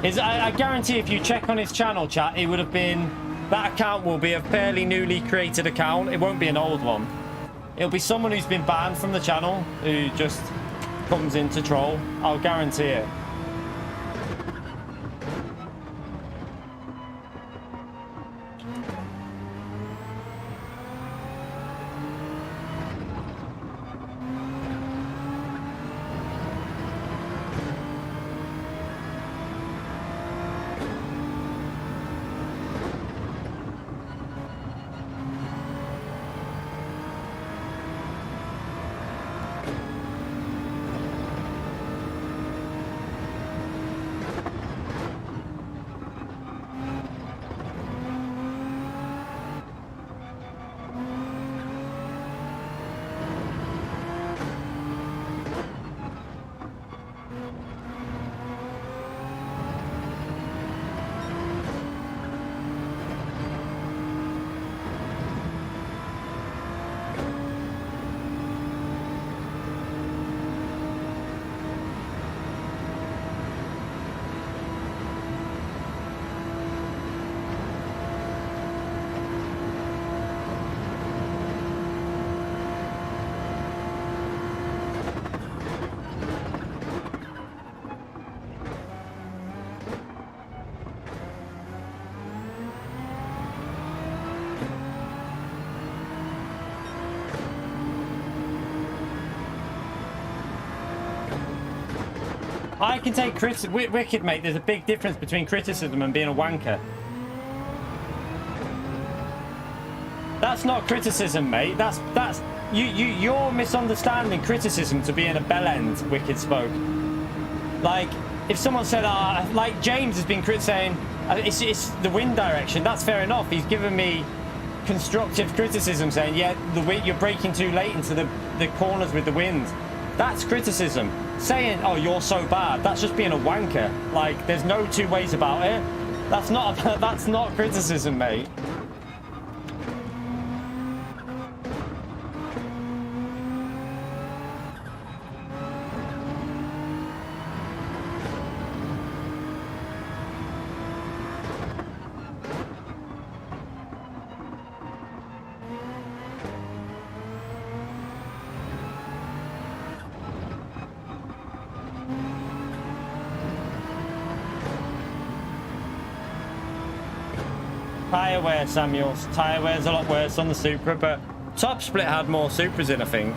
I guarantee if you check on his channel, chat, it would have been... That account will be a fairly newly created account. It won't be an old one. It'll be someone who's been banned from the channel who just comes in to troll. I'll guarantee it. I can take Wicked, mate. There's a big difference between criticism and being a wanker. That's not criticism, mate. That's you're misunderstanding criticism to being a bellend. Wicked spoke. Like if someone said, like James has been saying, it's the wind direction. That's fair enough. He's given me constructive criticism, saying, yeah, you're braking too late into the corners with the wind. That's criticism. Saying, oh, you're so bad, that's just being a wanker. Like, there's no two ways about it. That's not criticism, mate. Tyre wear, Samuels. Tyre wear's a lot worse on the Supra, but Top Split had more Supras in, I think.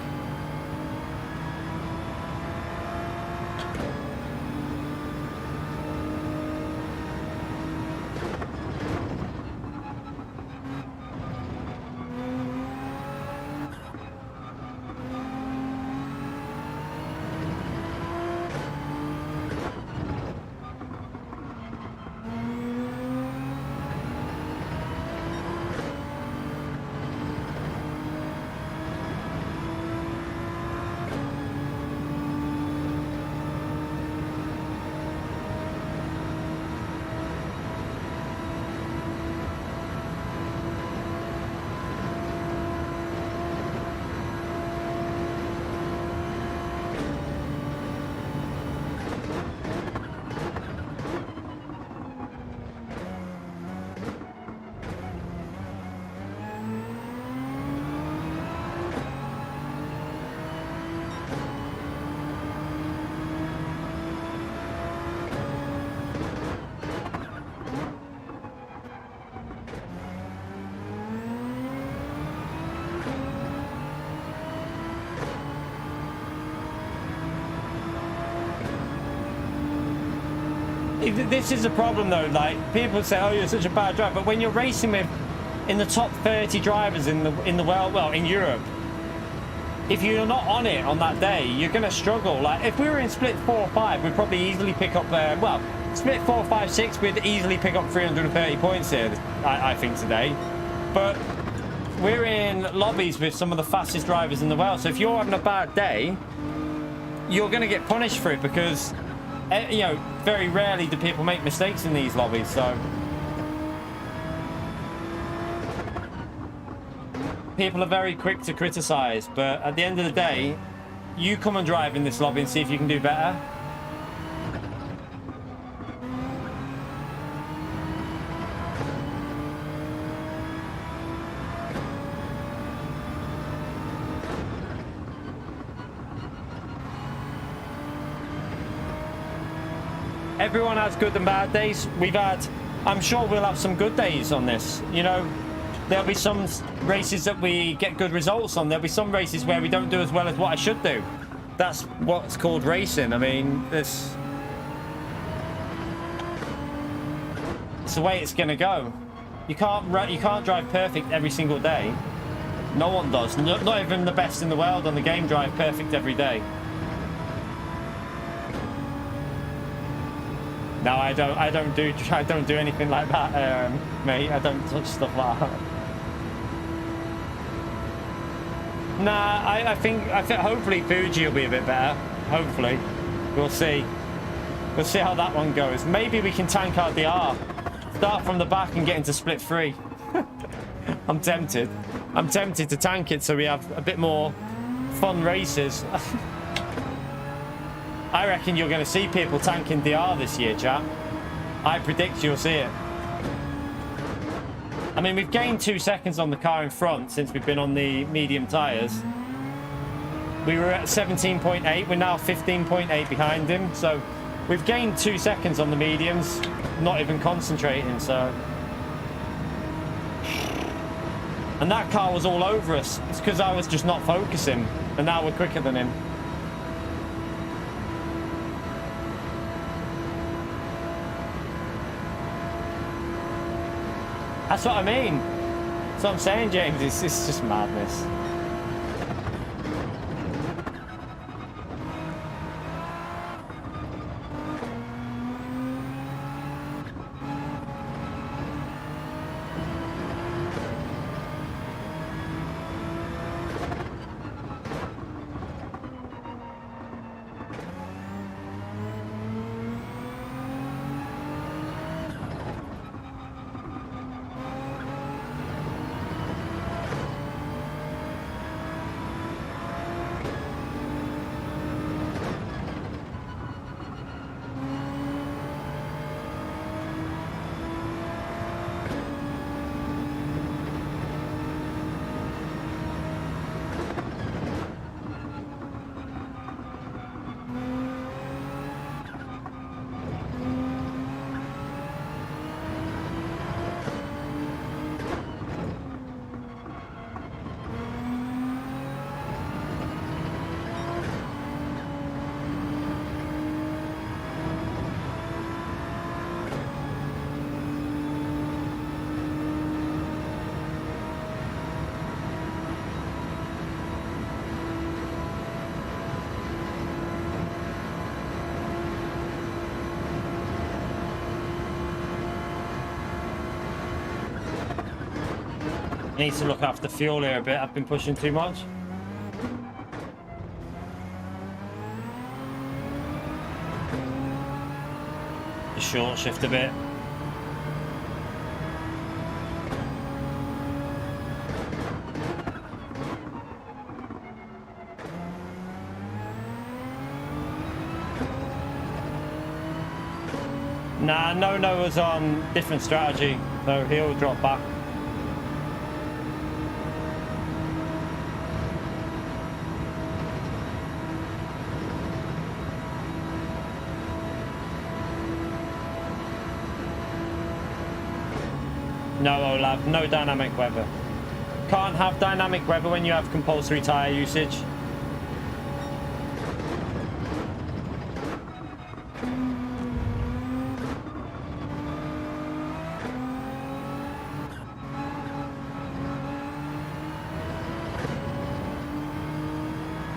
This is a problem though, like people say, oh, you're such a bad driver, but when you're racing with in the top 30 drivers in the world, well, in Europe, if you're not on it on that day, you're going to struggle. Like if we were in split 4 or 5, we'd probably easily pick up well, split 4, 5, 6, we'd easily pick up 330 points here, I think, today. But we're in lobbies with some of the fastest drivers in the world, so if you're having a bad day, you're going to get punished for it, because You know, very rarely do people make mistakes in these lobbies, so people are very quick to criticize, but at the end of the day, you come and drive in this lobby and see if you can do better. Everyone has good and bad days. I'm sure we'll have some good days on this. You know, there'll be some races that we get good results on. There'll be some races where we don't do as well as what I should do. That's what's called racing. I mean, it's the way it's gonna go. You can't drive perfect every single day. No one does. Not even the best in the world on the game drive perfect every day. No, I don't do anything like that, mate. I don't touch stuff like that. Nah, I think hopefully Fuji will be a bit better. Hopefully, we'll see. We'll see how that one goes. Maybe we can tank our DR, start from the back and get into split 3. I'm tempted. I'm tempted to tank it so we have a bit more fun races. I reckon you're going to see people tanking DR this year, chap. I predict you'll see it. I mean, we've gained 2 seconds on the car in front since we've been on the medium tyres. We were at 17.8. We're now 15.8 behind him. So we've gained 2 seconds on the mediums, not even concentrating. So, and that car was all over us. It's because I was just not focusing. And now we're quicker than him. That's what I mean. That's what I'm saying, James. It's just madness. Need to look after fuel here a bit. I've been pushing too much. Just short shift a bit. Nah, no was on different strategy, so he'll drop back. No, Olav, no dynamic weather. Can't have dynamic weather when you have compulsory tyre usage.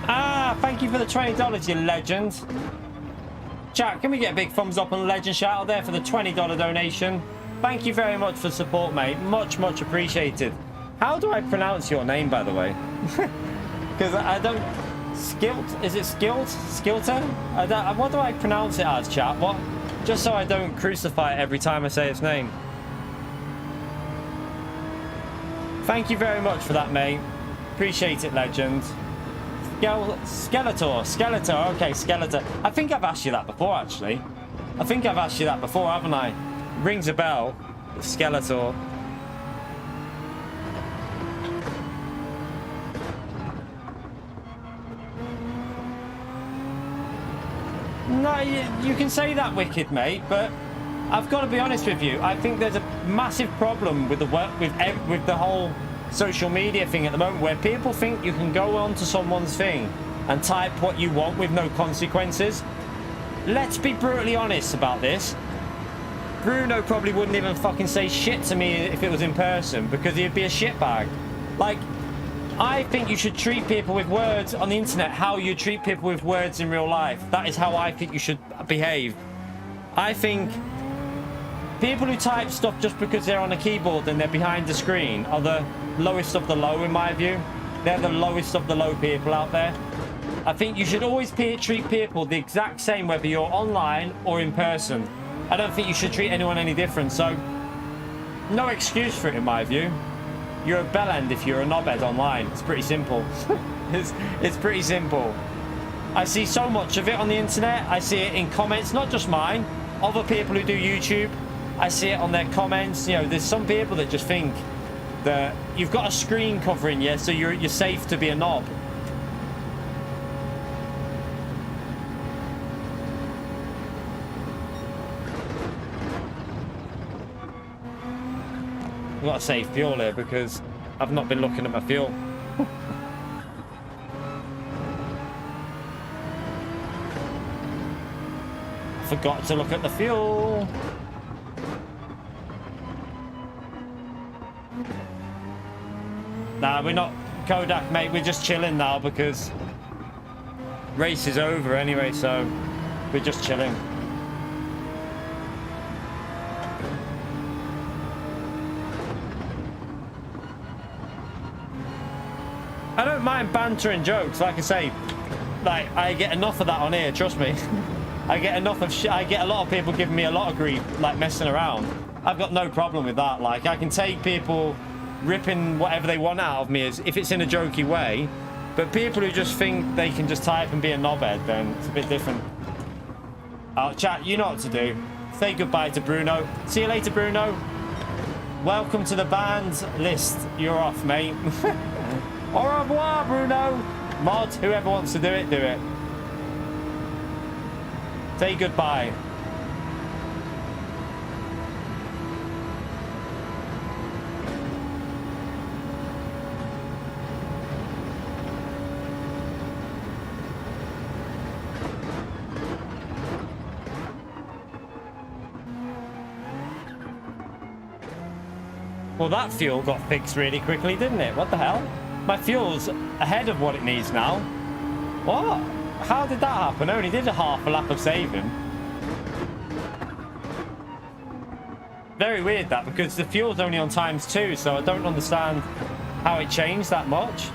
Ah, thank you for the $20, you legend. Chat, can we get a big thumbs up and legend shout out there for the $20 donation? Thank you very much for support, mate. Much appreciated. How do I pronounce your name, by the way? Because I Is it Skilt? Skilter? What do I pronounce it as, chat? What? Just so I don't crucify it every time I say its name. Thank you very much for that, mate. Appreciate it, legend. Skeletor. Okay, Skeletor. I think I've asked you that before, actually. I think I've asked you that before, haven't I? Rings a bell. Skeletor. No, you can say that, Wicked, mate, but I've got to be honest with you. I think there's a massive problem with the whole social media thing at the moment, where people think you can go onto someone's thing and type what you want with no consequences. Let's be brutally honest about this. Bruno probably wouldn't even fucking say shit to me if it was in person, because he'd be a shitbag. Like, I think you should treat people with words on the internet how you treat people with words in real life. That is how I think you should behave. I think people who type stuff just because they're on a keyboard and they're behind the screen are the lowest of the low, in my view. They're the lowest of the low people out there. I think you should always treat people the exact same, whether you're online or in person. I don't think you should treat anyone any different, so no excuse for it, in my view. You're a bellend if you're a knobhead online. It's pretty simple. it's pretty simple. I see so much of it on the internet. I see it in comments, not just mine, other people who do YouTube. I see it on their comments. You know, there's some people that just think that you've got a screen covering you, so you're safe to be a knob. I've got to save fuel here because I've not been looking at my fuel. Forgot to look at the fuel. Nah, we're not Kodak, mate. We're just chilling now because race is over anyway, so we're just chilling. I don't mind banter and jokes. Like I say, like I get enough of that on here. Trust me. I get enough of I get a lot of people giving me a lot of grief, like messing around. I've got no problem with that. Like I can take people ripping whatever they want out of me as if it's in a jokey way, but people who just think they can just type and be a knobhead, then it's a bit different. Chat, you know what to do. Say goodbye to Bruno. See you later, Bruno. Welcome to the band list. You're off, mate. Au revoir, Bruno. Mod, whoever wants to do it, do it. Say goodbye. Well, that fuel got fixed really quickly, didn't it? What the hell? My fuel's ahead of what it needs now. What? How did that happen? I only did a half a lap of saving. Very weird that, because the fuel's only on ×2, so I don't understand how it changed that much.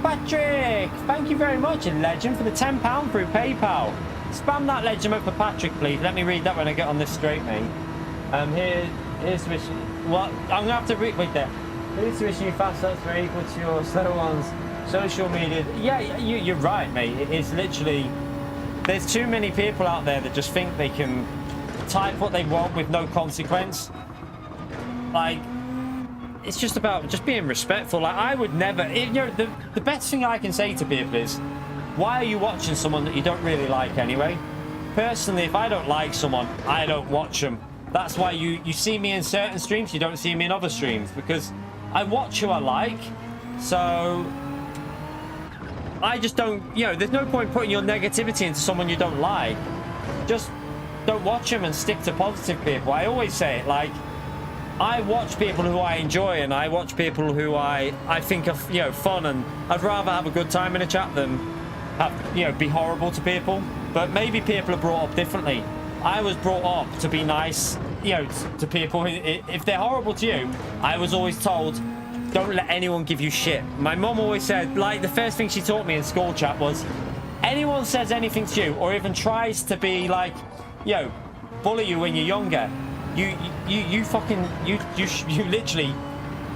Patrick! Thank you very much, legend, for the £10 through PayPal. Spam that legend up for Patrick, please. Let me read that when I get on this straight, mate. Here's wishing. What? I'm gonna have to read. Wait there. Here's wishing you fast ups for equal to your slow ones. Social media. Yeah, you're right, mate. It is literally. There's too many people out there that just think they can type what they want with no consequence. Like, it's just about just being respectful. Like, I would never. You know, the best thing I can say to people is, why are you watching someone that you don't really like anyway? Personally, if I don't like someone, I don't watch them. That's why you see me in certain streams, you don't see me in other streams, because I watch who I like. So I just don't, you know, there's no point putting your negativity into someone you don't like. Just don't watch them and stick to positive people. I always say it, like, I watch people who I enjoy, and I watch people who I think are, you know, fun, and I'd rather have a good time in a chat than have, you know, be horrible to people. But maybe people are brought up differently. I was brought up to be nice, you know, to people. If they're horrible to you, I was always told, don't let anyone give you shit. My mum always said, like, the first thing she taught me in school chat was, anyone says anything to you or even tries to be like, yo, bully you when you're younger, you literally,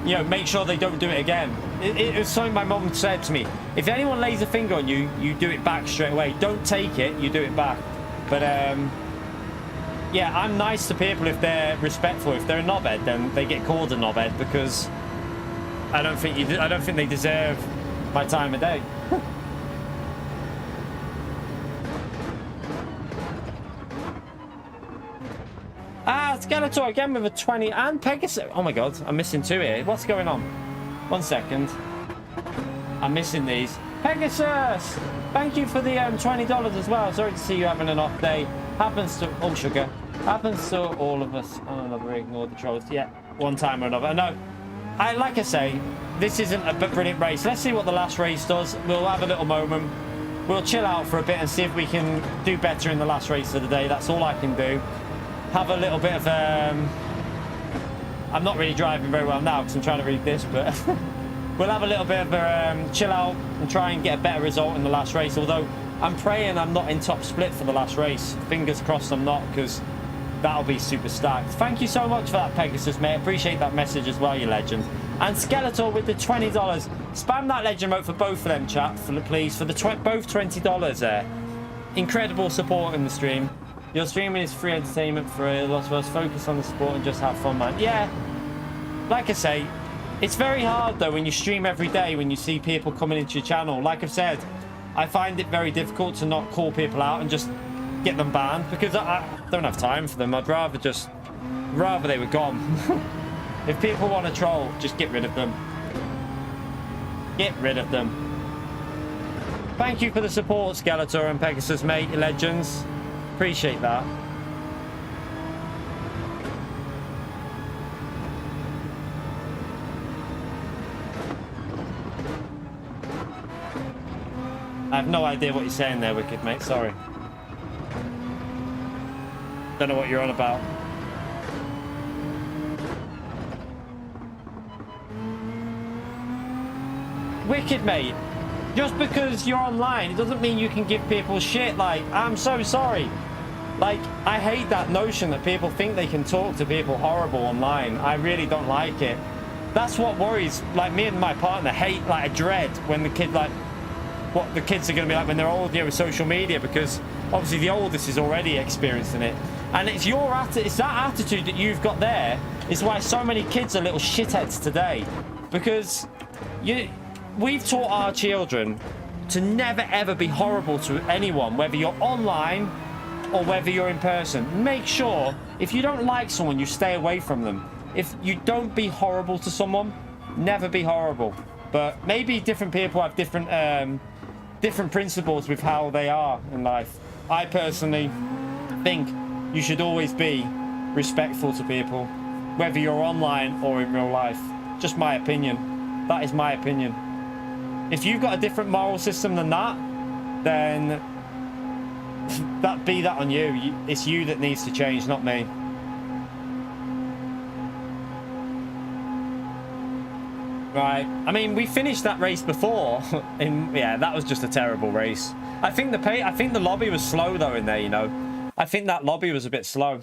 you know, make sure they don't do it again. It was something my mum said to me. If anyone lays a finger on you, you do it back straight away. Don't take it, you do it back. But yeah, I'm nice to people if they're respectful. If they're a knobhead, then they get called a knobhead because I don't think they deserve my time of day. Skeletor again with a 20 and Pegasus. Oh my god, I'm missing 2 here. What's going on? 1 second. I'm missing these. Pegasus! Thank you for the $20 as well. Sorry to see you having an off day. Happens to... Oh, sugar. Happens to all of us. Oh, another ignore the trolls. Yeah, one time or another. I know. Like I say, this isn't a brilliant race. Let's see what the last race does. We'll have a little moment. We'll chill out for a bit and see if we can do better in the last race of the day. That's all I can do. Have a little bit of... I'm not really driving very well now because I'm trying to read this, but... We'll have a little bit of a chill out and try and get a better result in the last race. Although I'm praying I'm not in top split for the last race. Fingers crossed I'm not, because that'll be super stacked. Thank you so much for that, Pegasus, mate. Appreciate that message as well, you legend. And Skeletor with the $20. Spam that legend vote for both of them, chat, please. For the both $20 there. Incredible support in the stream. Your streaming is free entertainment for a lot of us. Focus on the sport and just have fun, man. Yeah, like I say, it's very hard though when you stream every day, when you see people coming into your channel. Like I've said, I find it very difficult to not call people out and just get them banned because I don't have time for them. I'd rather they were gone. If people want to troll, just get rid of them. Get rid of them. Thank you for the support, Skeletor and Pegasus, mate, legends. Appreciate that. I have no idea what you're saying there, Wicked, mate. Sorry. Don't know what you're on about. Wicked, mate. Just because you're online, it doesn't mean you can give people shit. Like, I'm so sorry. Like, I hate that notion that people think they can talk to people horrible online. I really don't like it. That's what worries. Like, me and my partner hate, like, I dread when the kid, like, what the kids are going to be like when they're old, you know, with social media, because obviously the oldest is already experiencing it, and it's it's that attitude that you've got there is why so many kids are little shitheads today, because we've taught our children to never ever be horrible to anyone, whether you're online or whether you're in person. Make sure if you don't like someone, you stay away from them. If you don't be horrible to someone, never be horrible. But maybe different people have different principles with how they are in life. I personally think you should always be respectful to people, whether you're online or in real life. Just my opinion. That is my opinion. If you've got a different moral system than that, then that on you. It's you that needs to change, not me. Right. I mean, we finished that race before. Yeah, that was just a terrible race. I think the lobby was slow though in there, you know. I think that lobby was a bit slow.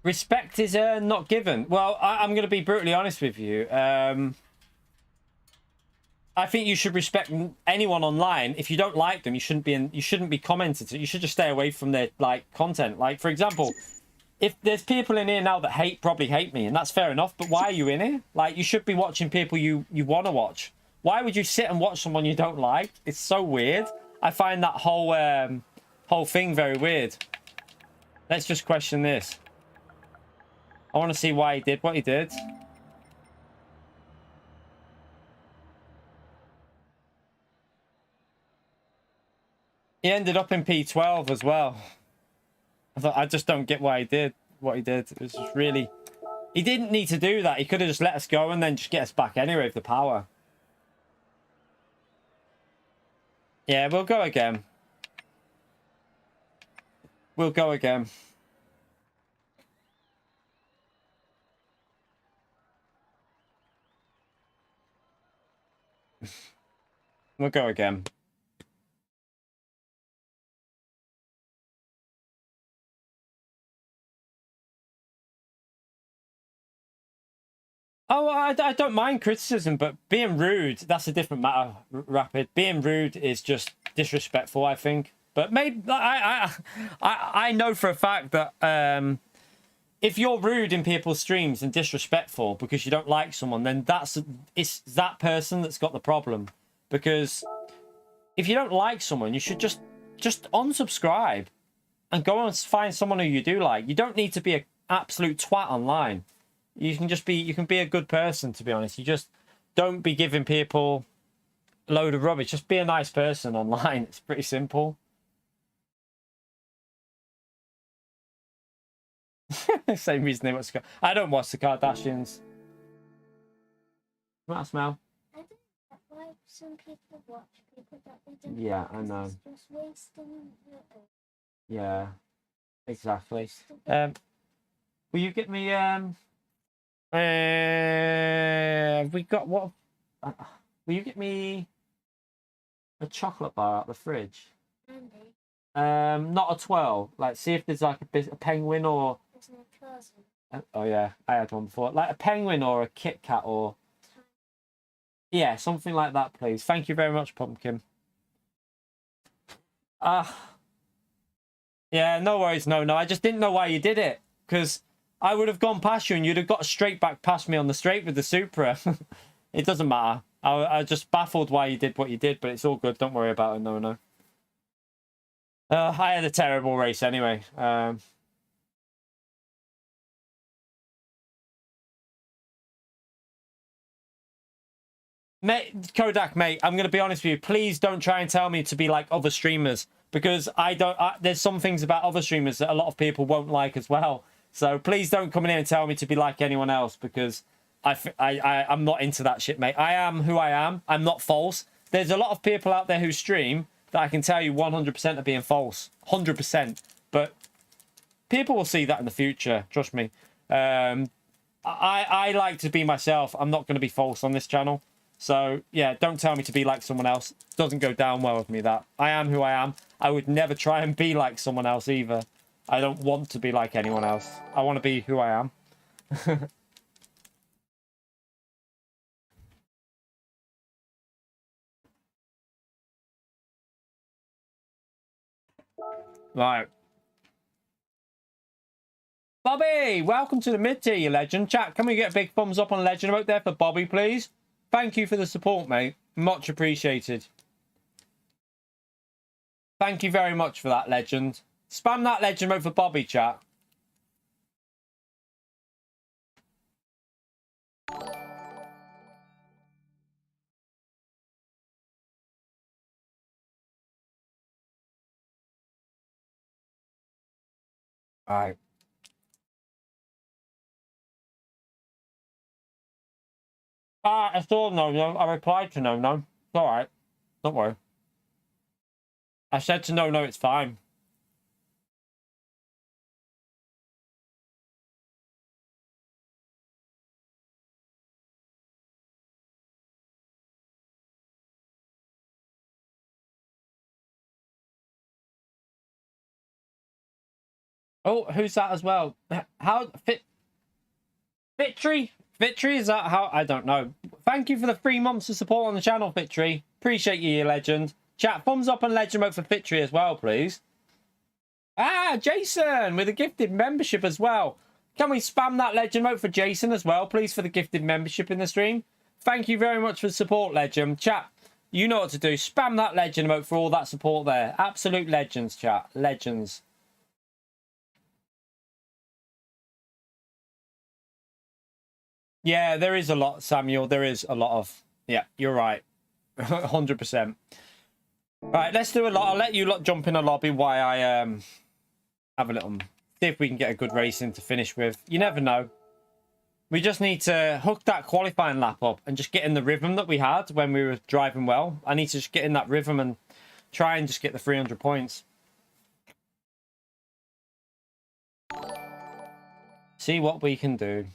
Respect is not given. Well, I'm going to be brutally honest with you. I think you should respect anyone online. If you don't like them, you shouldn't be commenting. You should just stay away from their like content. Like, for example, if there's people in here now that probably hate me, and that's fair enough, but why are you in here? Like, you should be watching people you want to watch. Why would you sit and watch someone you don't like? It's so weird. I find that whole thing very weird. Let's just question this. I want to see why he did what he did. He ended up in P12 as well. I just don't get why he did what he did. It was just really... He didn't need to do that. He could have just let us go and then just get us back anyway with the power. Yeah, we'll go again. We'll go again. We'll go again. Oh, I don't mind criticism, but being rude, that's a different matter, Rapid. Being rude is just disrespectful, I think. But maybe I know for a fact that if you're rude in people's streams and disrespectful because you don't like someone, then it's that person that's got the problem. Because if you don't like someone, you should just unsubscribe and go and find someone who you do like. You don't need to be an absolute twat online. You can be a good person, to be honest. You just don't be giving people a load of rubbish. Just be a nice person online. It's pretty simple. Same reason they watch. I don't watch the Kardashians. What smell? I don't get why some people watch people that they don't. Yeah, I know. It's just wasting your. Yeah, exactly. Will you get me we got what? Will you get me a chocolate bar out the fridge? Andy. Not a 12. Like, see if there's like a penguin or. Isn't it frozen? Oh yeah, I had one before. Like a penguin or a Kit Kat or. Yeah, something like that, please. Thank you very much, Pumpkin. Yeah, no worries. No. I just didn't know why you did it, because I would have gone past you and you'd have got straight back past me on the straight with the Supra. It doesn't matter. I just baffled why you did what you did, but it's all good. Don't worry about it. No. I had a terrible race anyway. Kodak, mate, I'm going to be honest with you. Please don't try and tell me to be like other streamers, because there's some things about other streamers that a lot of people won't like as well. So please don't come in here and tell me to be like anyone else, because I'm not into that shit, mate. I am who I am. I'm not false. There's a lot of people out there who stream that I can tell you 100% are being false. 100%. But people will see that in the future. Trust me. I like to be myself. I'm not going to be false on this channel. So, yeah, don't tell me to be like someone else. Doesn't go down well with me, that. I am who I am. I would never try and be like someone else either. I don't want to be like anyone else. I want to be who I am. Right. Bobby, welcome to the mid-tier, you legend. Chat, can we get a big thumbs up on Legend out there for Bobby, please? Thank you for the support, mate. Much appreciated. Thank you very much for that, Legend. Spam that Legend vote for Bobby, chat. All right. I saw no. I replied to no. It's all right. Don't worry. I said to no, it's fine. Oh, who's that as well? How Fitry? Fitry, is that how? I don't know. Thank you for the 3 months of support on the channel, Fitry. Appreciate you, legend. Chat, thumbs up and legend vote for Fitry as well, please. Ah, Jason with a gifted membership as well. Can we spam that legend vote for Jason as well, please, for the gifted membership in the stream? Thank you very much for the support, legend. Chat, you know what to do. Spam that legend vote for all that support there. Absolute legends, chat. Legends. Yeah, there is a lot, Samuel. There is a lot of... Yeah, you're right. 100%. Right, let's do a lot. I'll let you lot jump in a lobby while I have a little... See if we can get a good racing to finish with. You never know. We just need to hook that qualifying lap up and just get in the rhythm that we had when we were driving well. I need to just get in that rhythm and try and just get the 300 points. See what we can do.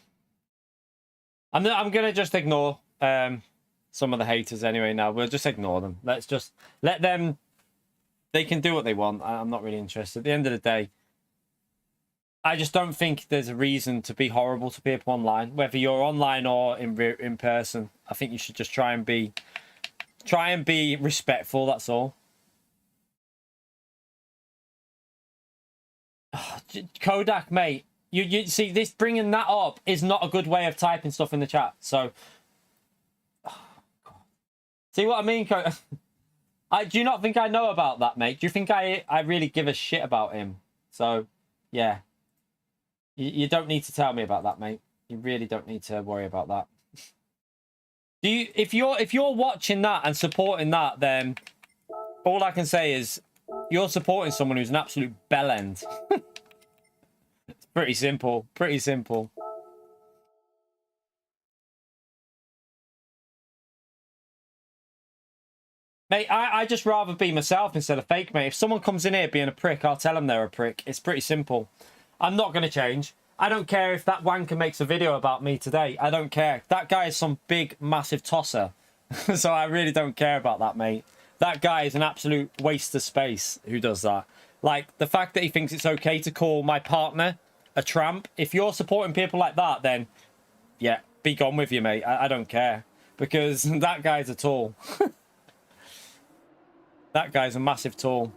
I'm gonna just ignore some of the haters anyway. Now we'll just ignore them. Let's just let them. They can do what they want. I'm not really interested. At the end of the day, I just don't think there's a reason to be horrible to people online, whether you're online or in person. I think you should just try and be respectful. That's all. Kodak, mate. You see, this bringing that up is not a good way of typing stuff in the chat. So, see what I mean, Kodak? Do you not think I know about that, mate? Do you think I really give a shit about him? So, yeah. You don't need to tell me about that, mate. You really don't need to worry about that. If you're watching that and supporting that, then all I can say is you're supporting someone who's an absolute bellend. It's pretty simple. Pretty simple. Mate, I just rather be myself instead of fake, mate. If someone comes in here being a prick, I'll tell them they're a prick. It's pretty simple. I'm not going to change. I don't care if that wanker makes a video about me today. I don't care. That guy is some big, massive tosser. So I really don't care about that, mate. That guy is an absolute waste of space who does that. Like, the fact that he thinks it's okay to call my partner a tramp. If you're supporting people like that, then, yeah, be gone with you, mate. I don't care. Because that guy's a tool. That guy's a massive tool.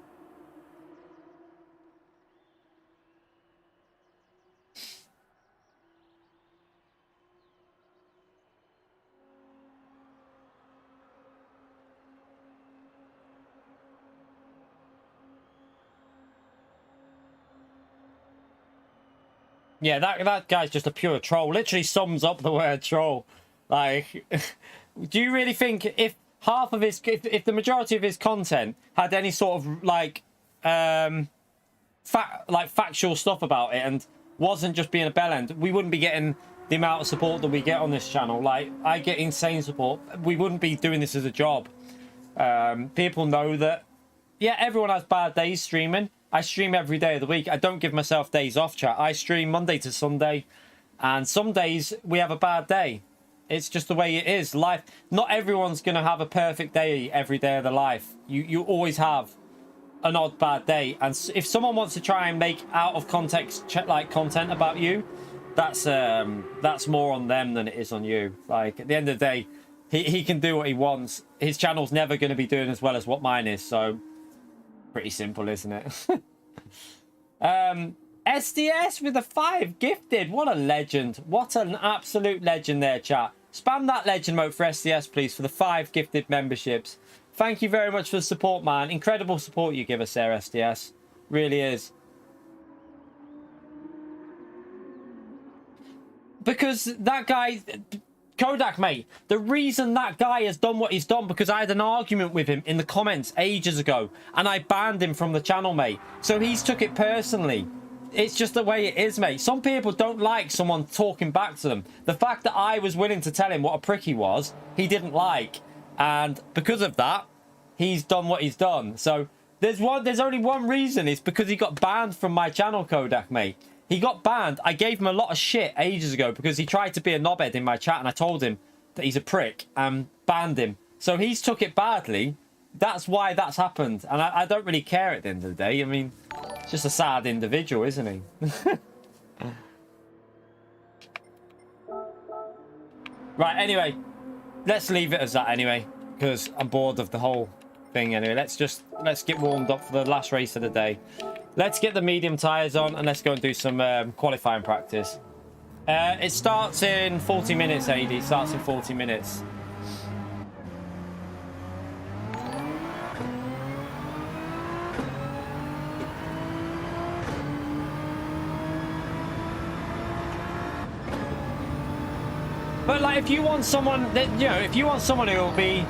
Yeah, that guy's just a pure troll. Literally sums up the word troll. Like, do you really think if half of his, if the majority of his content had any sort of like factual stuff about it and wasn't just being a bellend, we wouldn't be getting the amount of support that we get on this channel? Like, I get insane support. We wouldn't be doing this as a job. People know that, yeah, everyone has bad days streaming. I stream every day of the week. I don't give myself days off, chat. I stream Monday to Sunday, and some days we have a bad day. It's just the way it is. Life. Not everyone's going to have a perfect day every day of their life. You always have an odd bad day. And if someone wants to try and make out of context like content about you, that's more on them than it is on you. Like, at the end of the day, he can do what he wants. His channel's never going to be doing as well as what mine is. So, pretty simple, isn't it? SDS with a 5 gifted. What a legend. What an absolute legend there, chat. Spam that legend mode for SDS, please, for the 5 gifted memberships. Thank you very much for the support, man. Incredible support you give us there, SDS. Really is. Because that guy, Kodak, mate, the reason that guy has done what he's done, because I had an argument with him in the comments ages ago, and I banned him from the channel, mate. So he's took it personally. It's just the way it is, mate. Some people don't like someone talking back to them. The fact that I was willing to tell him what a prick he was, he didn't like. And because of that, he's done what he's done. So there's only one reason. It's because he got banned from my channel, Kodak, mate. He got banned. I gave him a lot of shit ages ago because he tried to be a knobhead in my chat, and I told him that he's a prick and banned him. So he's took it badly. That's why that's happened. And I don't really care at the end of the day. I mean, it's just a sad individual, isn't he? Right, anyway. Let's leave it as that anyway, because I'm bored of the whole thing anyway. Let's get warmed up for the last race of the day. Let's get the medium tyres on, and let's go and do some qualifying practice. It starts in 40 minutes, AD. It starts in 40 minutes. But like, if you want someone that, you know, if you want someone who will be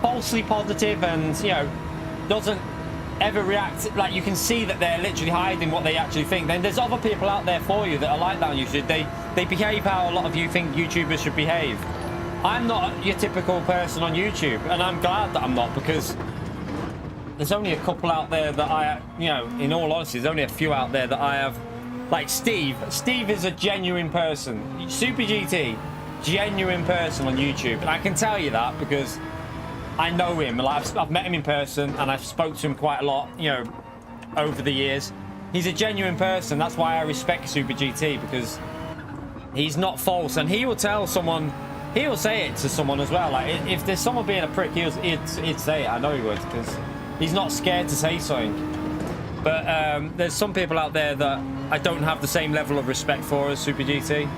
falsely positive and, you know, doesn't ever react, like, you can see that they're literally hiding what they actually think, then there's other people out there for you that are like that on YouTube. They behave how a lot of you think YouTubers should behave. I'm not your typical person on YouTube, and I'm glad that I'm not, because there's only a couple out there that I, you know, in all honesty, there's only a few out there that I have. Like Steve. Steve is a genuine person. Super GT, genuine person on YouTube. And I can tell you that because I know him. Like, I've met him in person and I've spoke to him quite a lot, you know, over the years. He's a genuine person. That's why I respect Super GT, because he's not false. And he will tell someone, he will say it to someone as well. Like, if there's someone being a prick, he'd say it. I know he would, because he's not scared to say something. But there's some people out there that I don't have the same level of respect for as Super GT.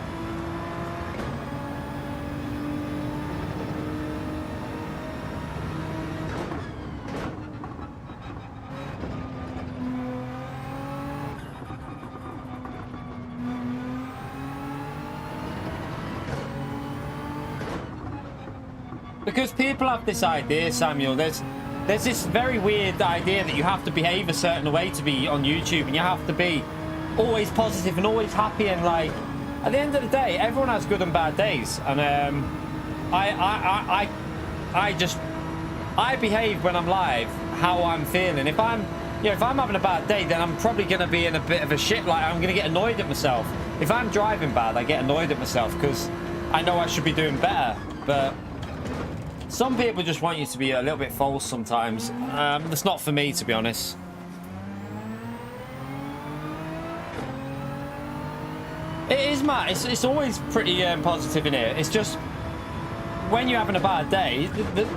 Because people have this idea, Samuel, there's this very weird idea that you have to behave a certain way to be on YouTube, and you have to be always positive and always happy, and like, at the end of the day, everyone has good and bad days, and I behave when I'm live how I'm feeling. If I'm having a bad day, then I'm probably going to be in a bit of a shit, like I'm going to get annoyed at myself. If I'm driving bad, I get annoyed at myself because I know I should be doing better. But some people just want you to be a little bit false sometimes. That's not for me, to be honest. It is, Matt. It's always pretty positive in here. It's just when you're having a bad day,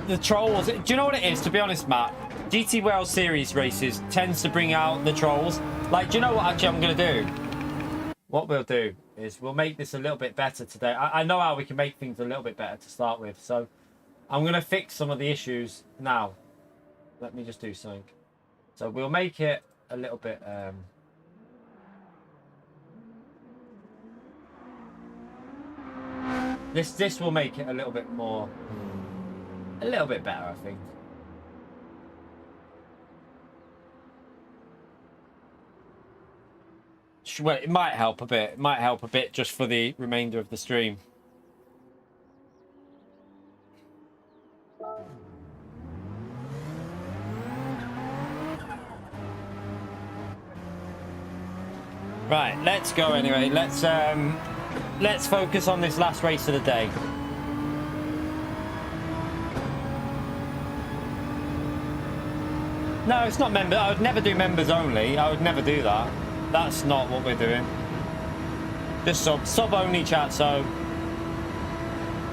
the trolls. Do you know what it is? To be honest, Matt, GT World Series races tends to bring out the trolls. Like, do you know what actually I'm going to do? What we'll do is we'll make this a little bit better today. I know how we can make things a little bit better to start with. So I'm going to fix some of the issues now. Let me just do something. So we'll make it a little bit... This will make it a little bit more... A little bit better, I think. Well, it might help a bit. It might help a bit just for the remainder of the stream. Right, let's go anyway. Let's focus on this last race of the day. No, it's not member. I would never do members only. I would never do that. That's not what we're doing. Just sub only chat. So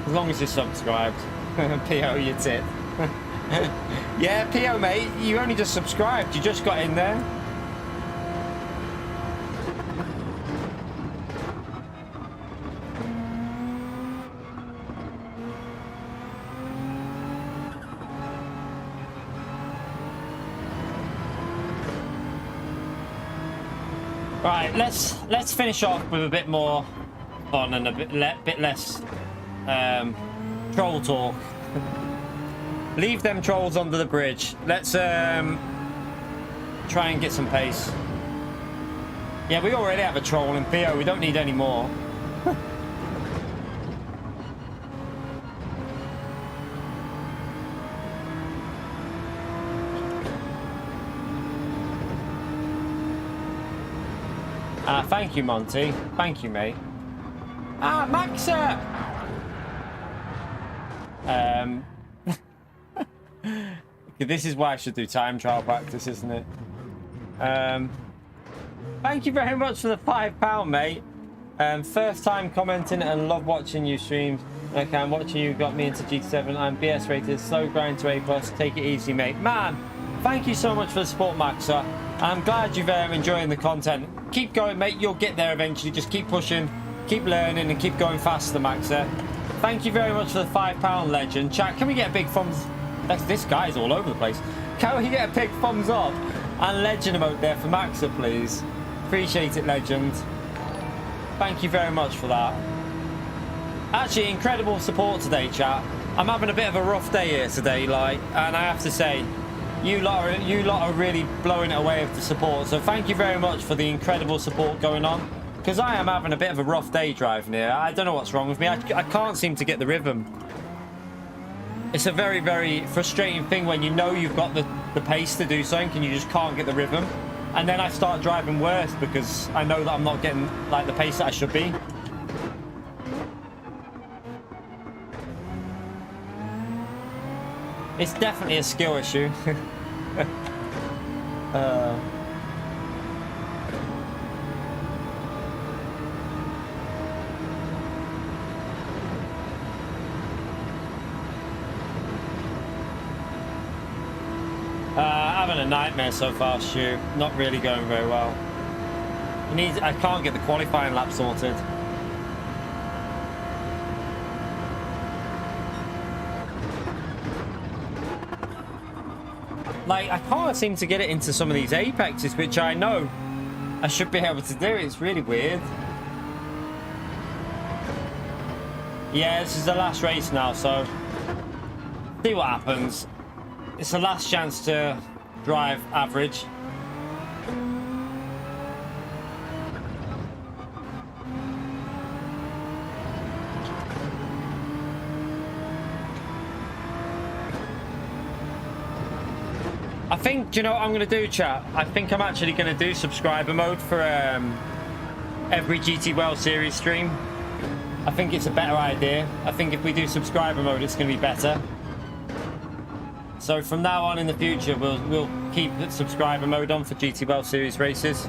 as long as you're subscribed. PO, you tit. Yeah, PO mate, you only just subscribed. You just got in there. Right, let's finish off with a bit more fun and a bit less troll talk. Leave them trolls under the bridge. Let's try and get some pace. Yeah, we already have a troll in PO. We don't need any more. Thank you, Monty. Thank you, mate. Maxa! This is why I should do time trial practice, isn't it? Thank you very much for the £5, mate. First time commenting and love watching you streams. Okay, I'm watching you. Got me into GT7. I'm BS rated. Slow grind to A+. Take it easy, mate. Man, thank you so much for the support, Maxa. I'm glad you're enjoying the content. Keep going, mate. You'll get there eventually. Just keep pushing, keep learning, and keep going faster, Maxa. Thank you very much for the £5 legend. Chat, can we get a big thumbs... This guy's all over the place. Can we get a big thumbs up and legend emote there for Maxa, please? Appreciate it, legend. Thank you very much for that. Actually, incredible support today, chat. I'm having a bit of a rough day here today, like, and I have to say, you lot are really blowing it away with the support. So thank you very much for the incredible support going on. Because I am having a bit of a rough day driving here. I don't know what's wrong with me. I can't seem to get the rhythm. It's a very, very frustrating thing when you know you've got the pace to do something and you just can't get the rhythm. And then I start driving worse because I know that I'm not getting like the pace that I should be. It's definitely a skill issue. Having a nightmare so far, Stu. Not really going very well. I can't get the qualifying lap sorted. Like, I can't seem to get it into some of these apexes, which I know I should be able to do. It's really weird. Yeah, this is the last race now, so see what happens. It's the last chance to drive average. I think, do you know what I'm going to do, chat? I think I'm actually going to do subscriber mode for every GT World Series stream. I think it's a better idea. I think if we do subscriber mode, it's going to be better. So from now on in the future, we'll keep subscriber mode on for GT World Series races.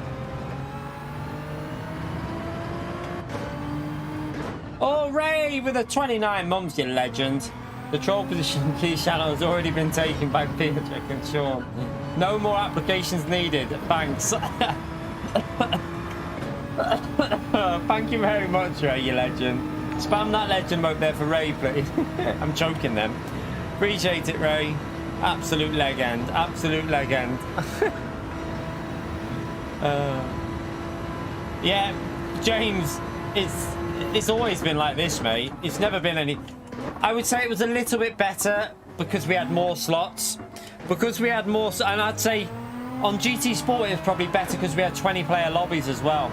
Oh, Ray with a 29 mums, you legend. The troll position please channel has already been taken by Pietrek and Sean. No more applications needed. Thanks. Thank you very much, Ray, you legend. Spam that legend mode there for Ray, please. I'm choking them. Appreciate it, Ray. Absolute legend. Absolute legend. Yeah, James, it's always been like this, mate. It's never been any... I would say it was a little bit better because we had more slots. Because we had more... And I'd say on GT Sport it was probably better because we had 20-player lobbies as well.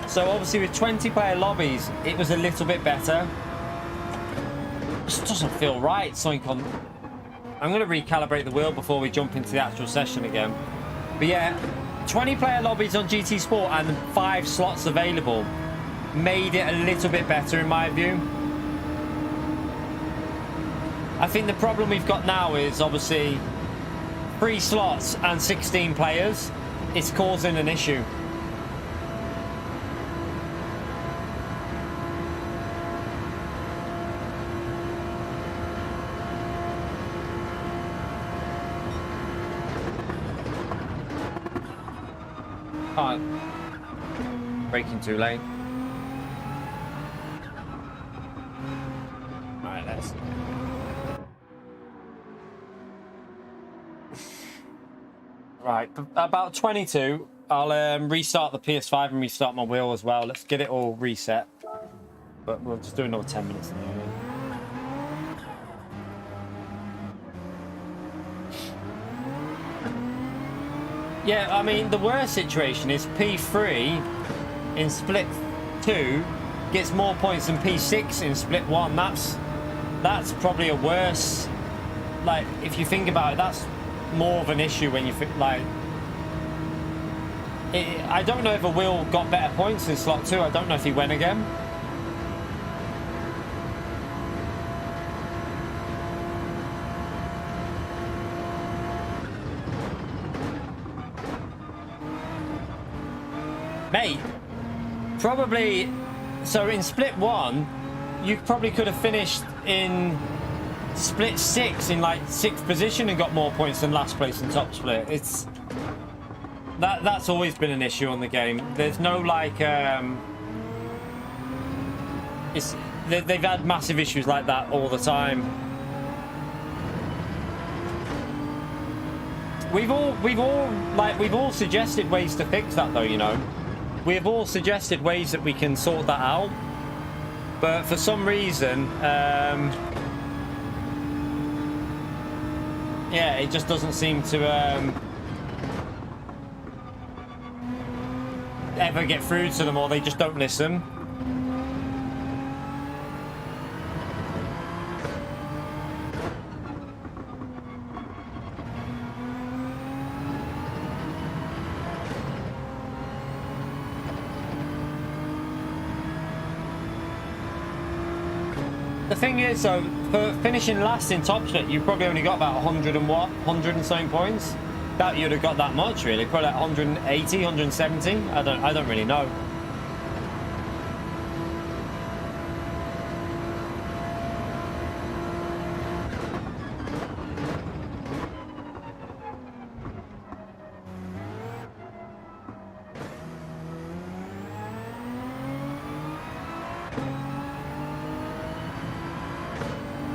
So obviously with 20-player lobbies, it was a little bit better. It just doesn't feel right. Something on... I'm going to recalibrate the wheel before we jump into the actual session again. But yeah, 20-player lobbies on GT Sport and 5 slots available made it a little bit better in my view. I think the problem we've got now is obviously 3 slots and 16 players. It's causing an issue. Braking too late. Alright, let's... Right, about 22. I'll restart the PS5 and restart my wheel as well. Let's get it all reset. But we'll just do another 10 minutes in the end. Yeah, I mean, the worst situation is P3 in split 2 gets more points than P6 in split 1. That's probably a worse... Like, if you think about it, that's more of an issue when you think, like... I don't know if a Will got better points in slot 2. I don't know if he went again. Mate, probably... So in split 1, you probably could have finished in split 6 in like 6th position and got more points than last place in top split. It's... That's always been an issue on the game. There's no like... They've had massive issues like that all the time. We've all suggested ways to fix that though, you know. We've all suggested ways that we can sort that out, but for some reason, yeah, it just doesn't seem to ever get through to them, or they just don't listen. the thing is, though, for finishing last in Top Split, you probably only got about 100 and what? 100 and something points? That you'd have got that much, really. Probably like 180, 170. I don't really know.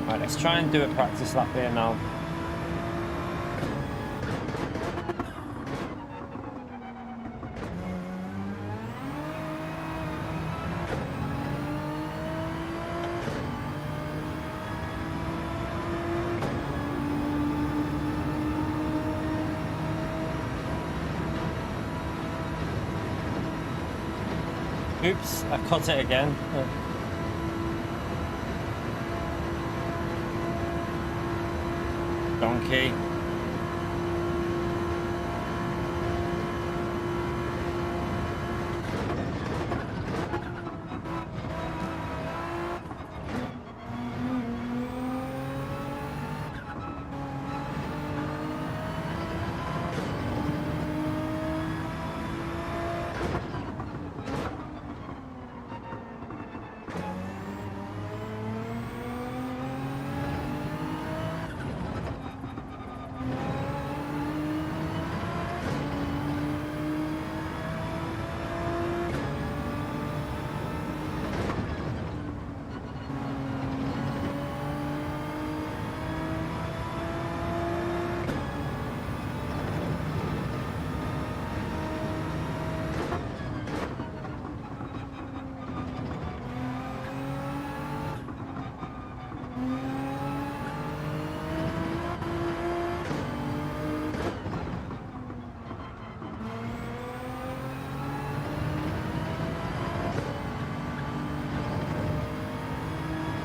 Right, let's try and do a practice lap here now. Oops, I cut it again. Donkey.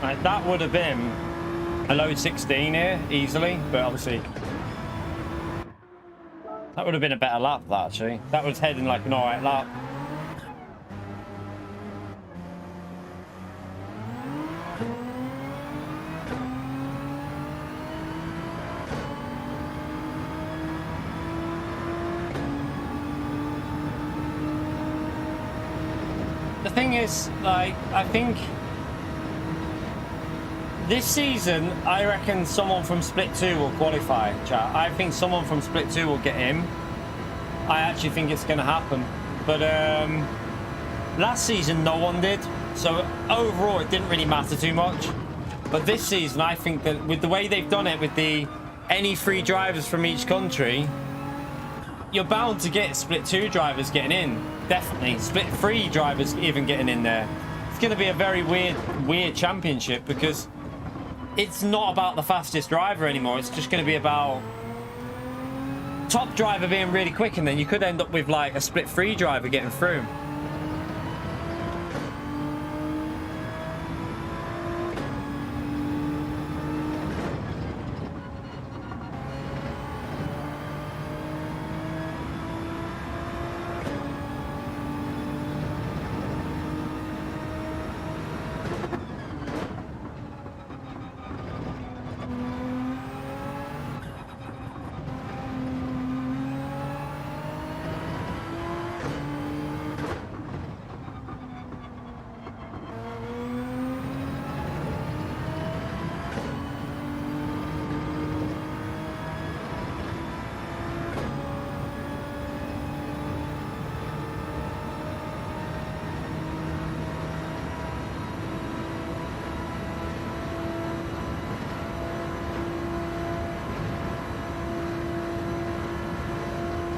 Right, that would have been a low 16 here, easily, but obviously that would have been a better lap, that, actually. That was heading like an alright lap. The thing is, like, I think this season, I reckon someone from Split 2 will qualify, chat. I think someone from Split 2 will get in. I actually think it's going to happen. But last season, no one did. So overall, it didn't really matter too much. But this season, I think that with the way they've done it, with the any 3 drivers from each country, you're bound to get Split 2 drivers getting in. Definitely. Split 3 drivers even getting in there. It's going to be a very weird championship, because it's not about the fastest driver anymore. It's just going to be about top driver being really quick, and then you could end up with like a Split 3 driver getting through.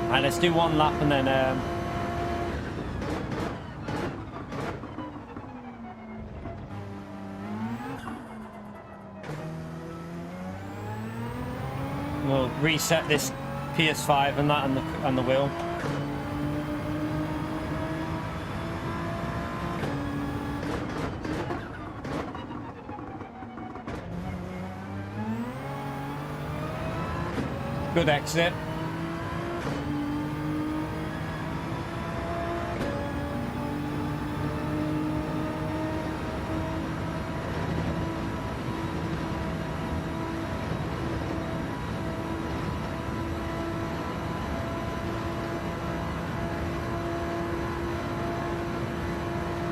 Right, let's do one lap and then we'll reset this PS5 and that and the wheel. Good exit.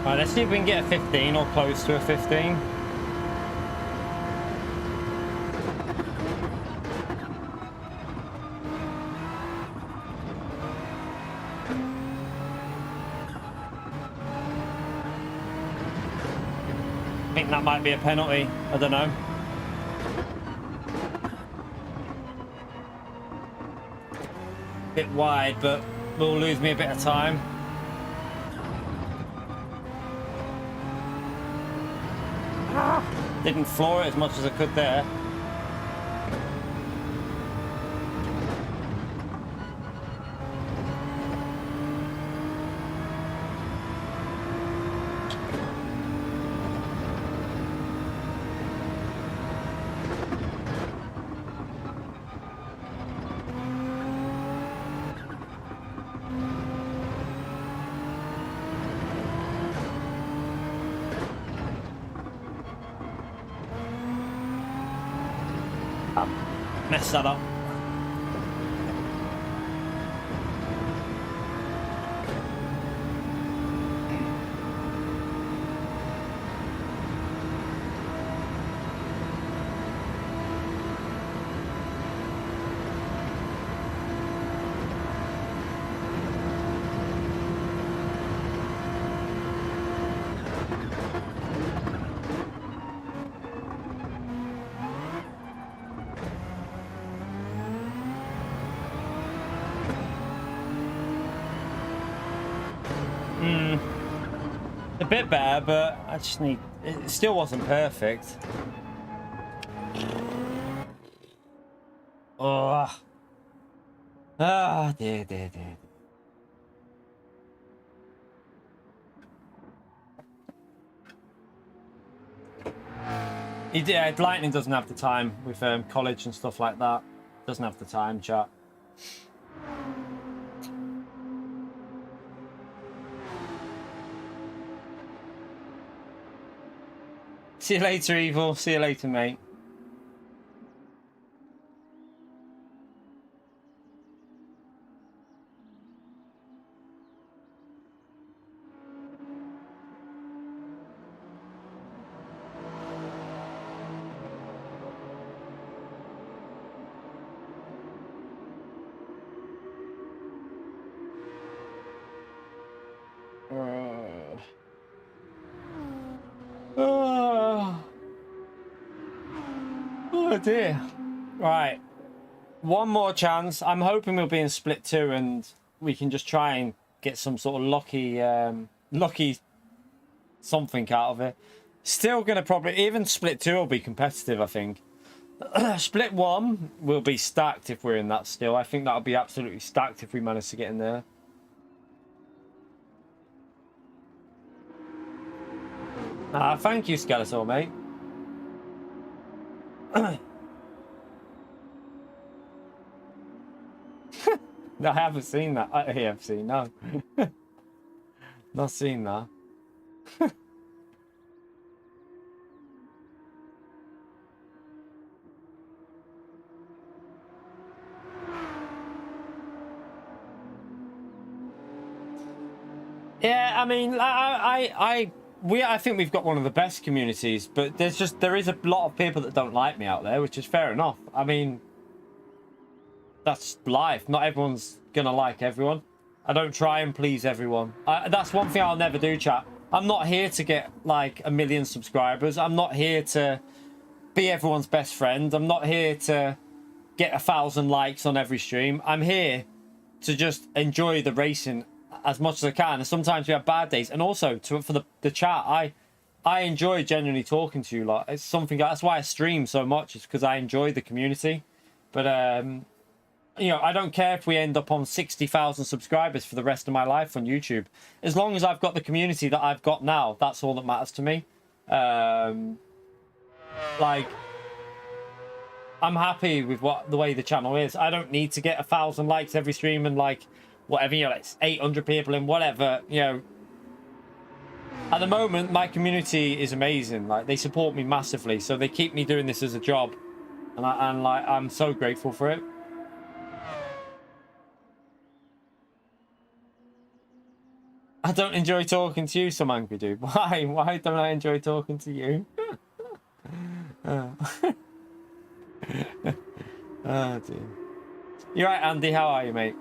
Right, let's see if we can get a 15 or close to a 15. I think that might be a penalty. I don't know. Bit wide, but will lose me a bit of time. Didn't floor it as much as I could there. Mess that up. A bit better, but I just need... It still wasn't perfect. Oh. Ah, dear. Lightning doesn't have the time with college and stuff like that. Doesn't have the time, chat. See you later, Evil. See you later, mate. Oh dear. Right. One more chance. I'm hoping we'll be in split 2 and we can just try and get some sort of lucky something out of it. Still going to probably... Even split 2 will be competitive, I think. Split 1 will be stacked if we're in that still. I think that'll be absolutely stacked if we manage to get in there. Thank you, Skeletor, mate. No, I haven't seen that. I have seen, no. Not seen that. Yeah, I mean, I think we've got one of the best communities, but there is a lot of people that don't like me out there, which is fair enough. I mean, that's life. Not everyone's gonna like everyone. I don't try and please everyone. That's one thing I'll never do, chat. I'm not here to get like 1 million subscribers. I'm not here to be everyone's best friend. I'm not here to get 1,000 likes on every stream. I'm here to just enjoy the racing as much as I can. And sometimes we have bad days. And also for the chat, I enjoy genuinely talking to you lot. It's something that's why I stream so much. It's because I enjoy the community. But you know, I don't care if we end up on 60,000 subscribers for the rest of my life on YouTube. As long as I've got the community that I've got now, that's all that matters to me. Like, I'm happy with the way the channel is. I don't need to get 1,000 likes every stream and like whatever, you know, it's 800 people and whatever, you know. At the moment, my community is amazing. Like, they support me massively, so they keep me doing this as a job, and I'm so grateful for it. I don't enjoy talking to you, some angry dude. Why? Why don't I enjoy talking to you? Oh, oh dear. You're right, Andy. How are you, mate?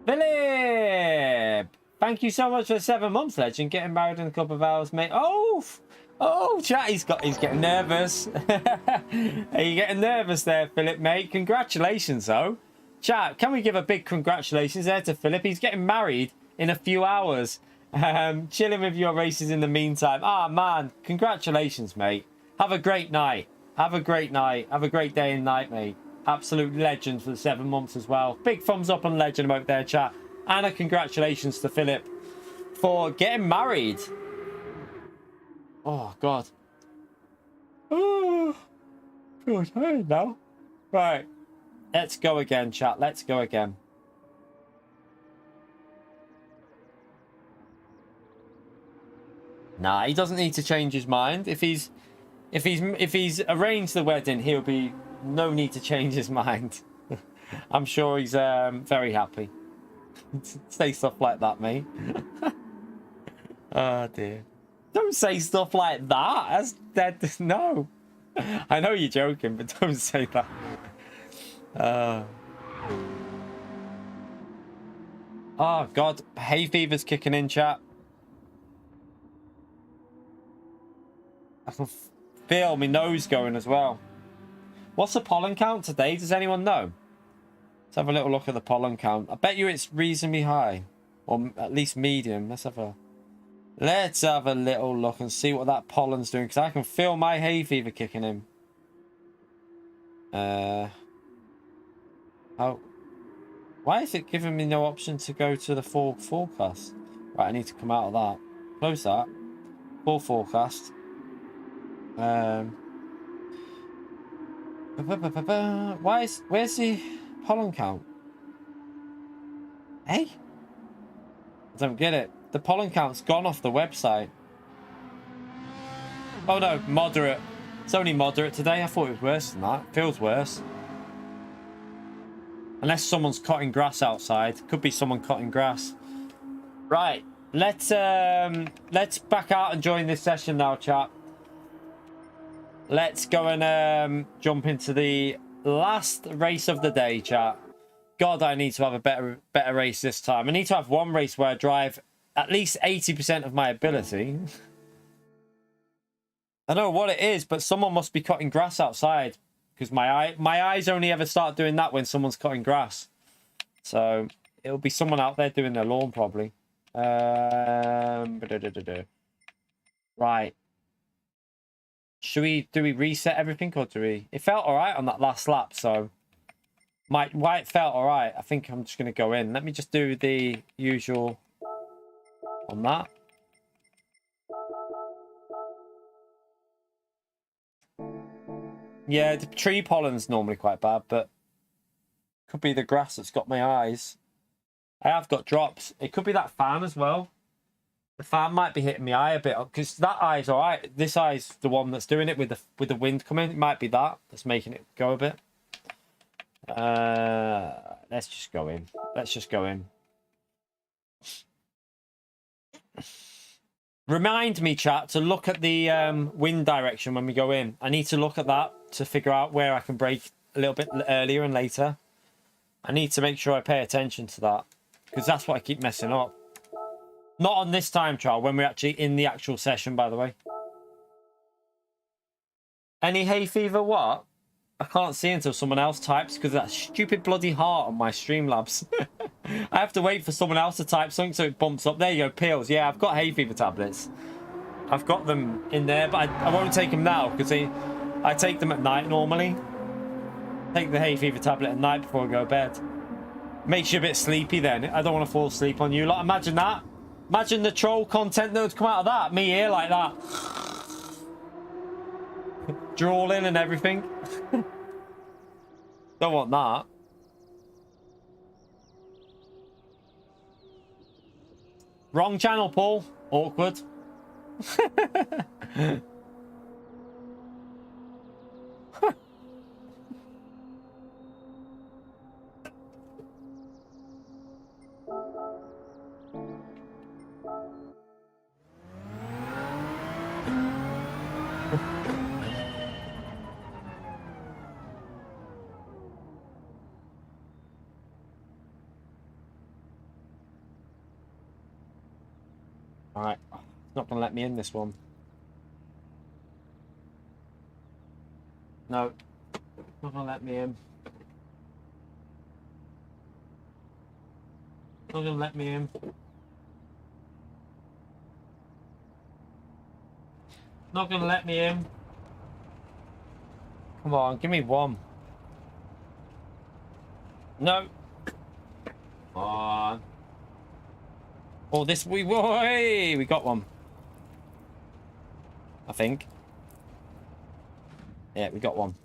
Philip! Thank you so much for the 7 months, legend. Getting married in a couple of hours, mate. Oh, chat. He's getting nervous. Are you getting nervous there, Philip, mate? Congratulations, though. Chat, can we give a big congratulations there to Philip? He's getting married in a few hours. Chilling with your races in the meantime. Ah, man. Congratulations, mate. Have a great night. Have a great night. Have a great day and night, mate. Absolute legend for the 7 months as well. Big thumbs up on legend about there, chat. And a congratulations to Philip for getting married. Oh, God. Oh, feel tired now. Right. Let's go again, chat. Let's go again. Nah, he doesn't need to change his mind. If he's arranged the wedding, he'll be no need to change his mind. I'm sure he's very happy. Say stuff like that, mate. Oh dear. Don't say stuff like that. That's dead. No. I know you're joking, but don't say that. Oh god, hay fever's kicking in, chat. I can feel my nose going as well. What's the pollen count today? Does anyone know? Let's have a little look at the pollen count. I bet you it's reasonably high, or at least medium. Let's have a little look and see what that pollen's doing, because I can feel my hay fever kicking in. Oh, why is it giving me no option to go to the full forecast? Right, I need to come out of that. Close that. Full forecast. Where's the pollen count? Hey? I don't get it. The pollen count's gone off the website. Oh no, moderate. It's only moderate today. I thought it was worse than that. It feels worse. Unless someone's cutting grass outside. Could be someone cutting grass. Right. Let's back out and join this session now, chat. Let's go and jump into the last race of the day, chat. God, I need to have a better race this time. I need to have one race where I drive at least 80% of my ability. I don't know what it is, but someone must be cutting grass outside, because my eyes only ever start doing that when someone's cutting grass. So it'll be someone out there doing their lawn probably. Right. Do we reset everything, or do we? It felt all right on that last lap, so why it felt all right. I think I'm just going to go in. Let me just do the usual on that. Yeah, the tree pollen's normally quite bad, but could be the grass that's got my eyes. I have got drops. It could be that fan as well. The fan might be hitting my eye a bit, because that eye's all right. This eye's the one that's doing it with the wind coming. It might be that's making it go a bit. Let's just go in. Let's just go in. Remind me, chat, to look at the wind direction when we go in. I need to look at that to figure out where I can brake a little bit earlier and later. I need to make sure I pay attention to that, because that's what I keep messing up. Not on this time trial, when we're actually in the actual session, by the way. Any hay fever what? I can't see until someone else types, because of that stupid bloody heart on my Streamlabs. I have to wait for someone else to type something so it bumps up. There you go, pills. Yeah, I've got hay fever tablets. I've got them in there, but I won't take them now, because I take them at night normally. Take the hay fever tablet at night before I go to bed. Makes you a bit sleepy then. I don't want to fall asleep on you. Like, imagine that. Imagine the troll content that would come out of that. Me here like that. Drawling and everything. Don't want that. Wrong channel, Paul. Awkward. All right, it's not gonna let me in this one. No, not gonna let me in. Not gonna let me in. Not gonna let me in. Come on, give me one. No. Come on. Oh, this we got one. I think. Yeah, we got one.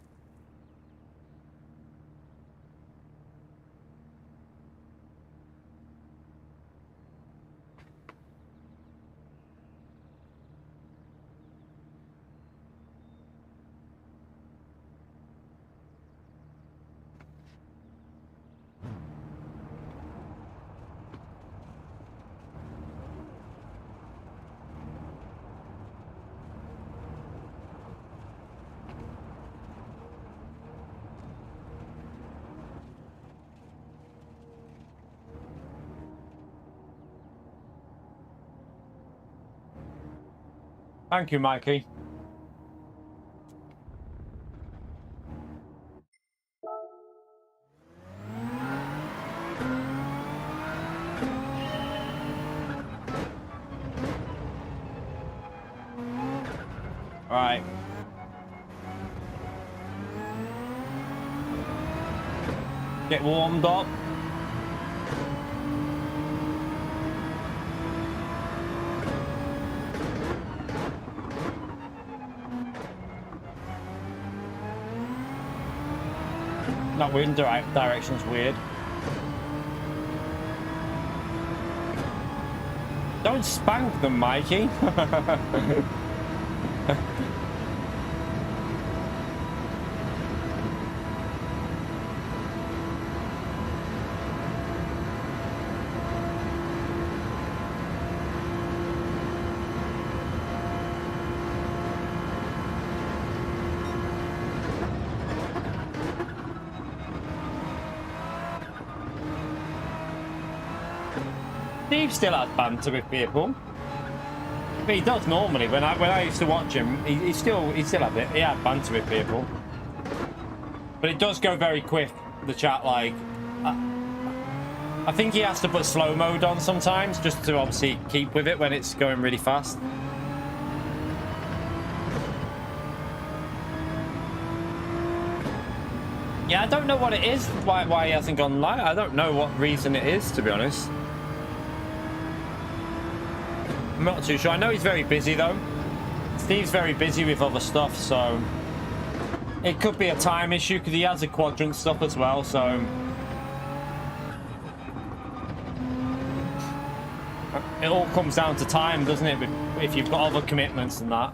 Thank you, Mikey. All right. Get warmed up. That wind direction's weird. Don't spank them, Mikey. Steve still has banter with people. But he does normally. When I used to watch him, he still had it. He had banter with people. But it does go very quick. The chat, like, I think he has to put slow mode on sometimes just to obviously keep with it when it's going really fast. Yeah, I don't know what it is. Why he hasn't gone live. I don't know what reason it is, to be honest. I'm not too sure. I know he's very busy though. Steve's very busy with other stuff, so it could be a time issue because he has a quadrant stuff as well, so it all comes down to time, doesn't it? If you've got other commitments and that.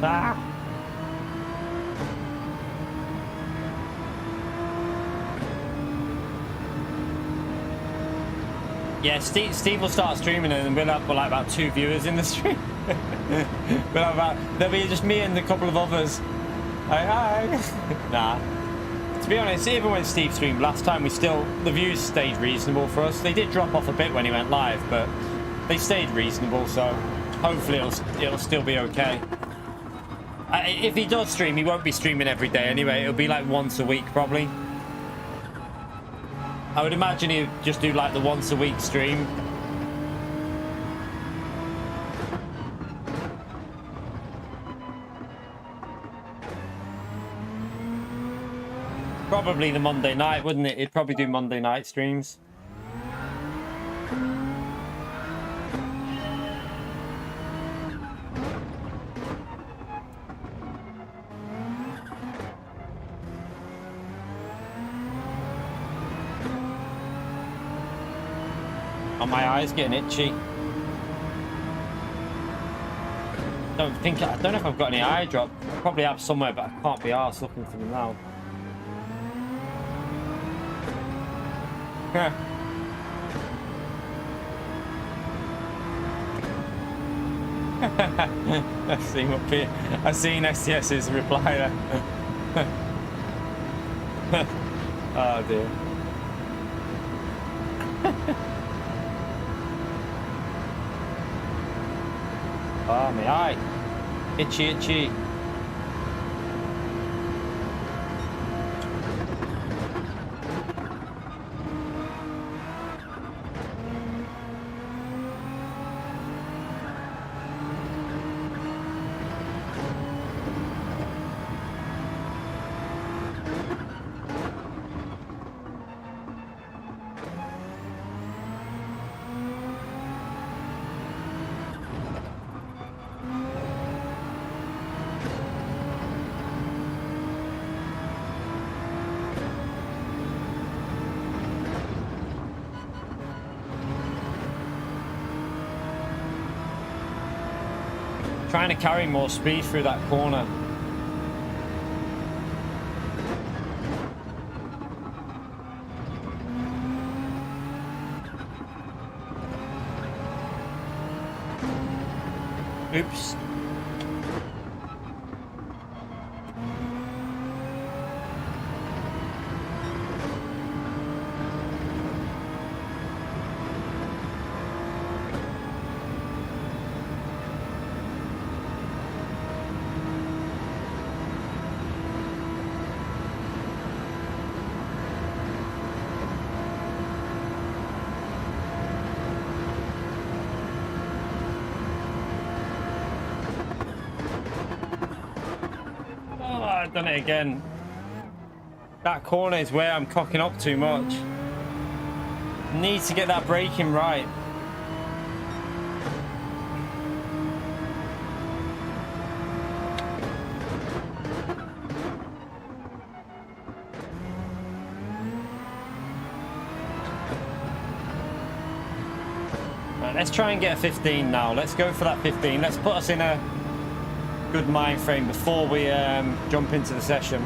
Ah. Yeah, Steve will start streaming and we'll have like about 2 viewers in the stream. There'll be just me and a couple of others. Hi. Nah, it's To be honest, even when Steve streamed last time, the views stayed reasonable for us. They did drop off a bit when he went live, but they stayed reasonable, so hopefully it'll still be okay. If he does stream, he won't be streaming every day anyway. It'll be like once a week, probably. I would imagine he'd just do like the once a week stream. Probably the Monday night, wouldn't it? He'd probably do Monday night streams. Oh, my eyes getting itchy. I don't know if I've got any eye drop. I probably have somewhere, but I can't be arsed looking for them now. I've seen STS's reply there. Oh dear. Oh, my eye. Itchy, itchy. Trying to carry more speed through that corner. Oops. Done it again. That corner is where I'm cocking up too much. Need to get that braking right. Right, let's try and get a 15 now. Let's go for that 15. Let's put us in a good mind frame before we jump into the session.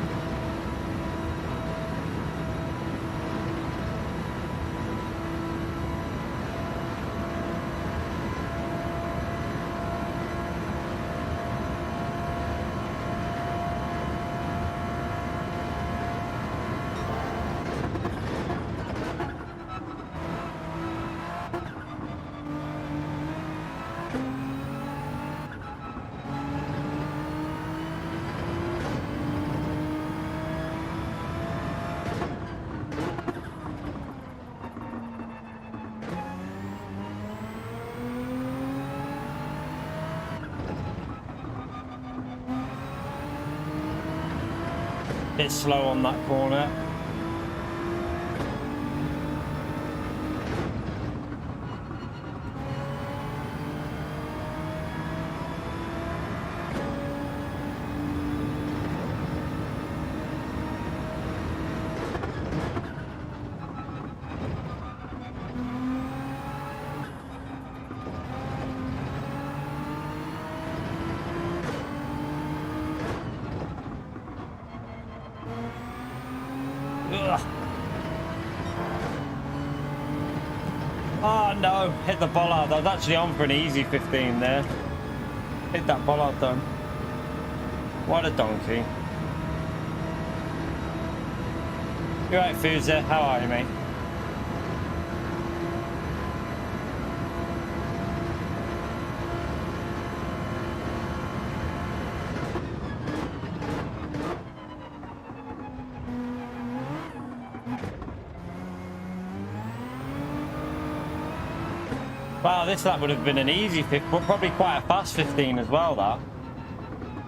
Bit slow on that corner. Oh no, hit the bollard. I was actually on for an easy 15 there. Hit that bollard though. What a donkey. You right, Fuza? How are you, mate? Wow, this lap would have been an easy pick, but probably quite a fast 15 as well, that.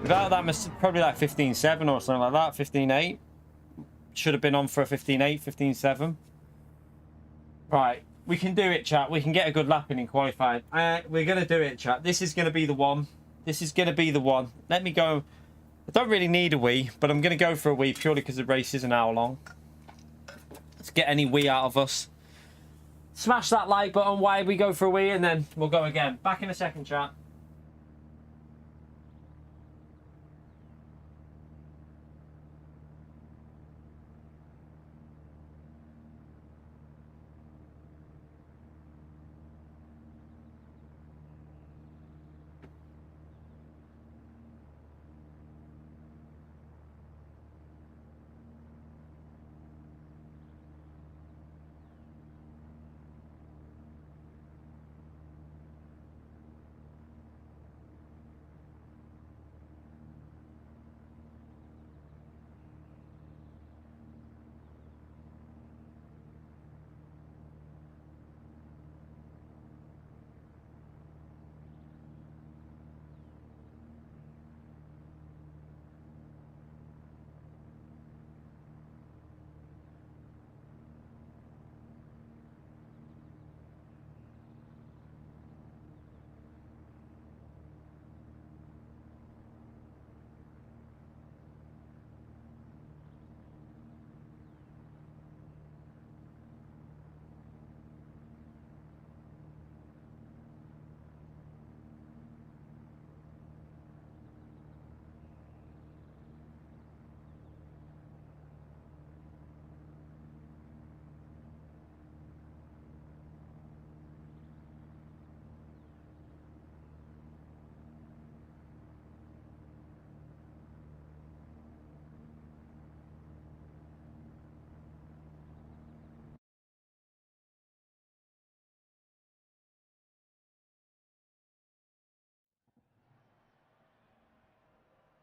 Without that, probably like 15.7 or something like that, 15.8. Should have been on for a 15.8, 15.7. Right, we can do it, chat. We can get a good lap in qualifying. We're going to do it, chat. This is going to be the one. This is going to be the one. Let me go. I don't really need a wee, but I'm going to go for a wee purely because the race is an hour long. Let's get any wee out of us. Smash that like button while we go for a wee, and then we'll go again. Back in a second, chat.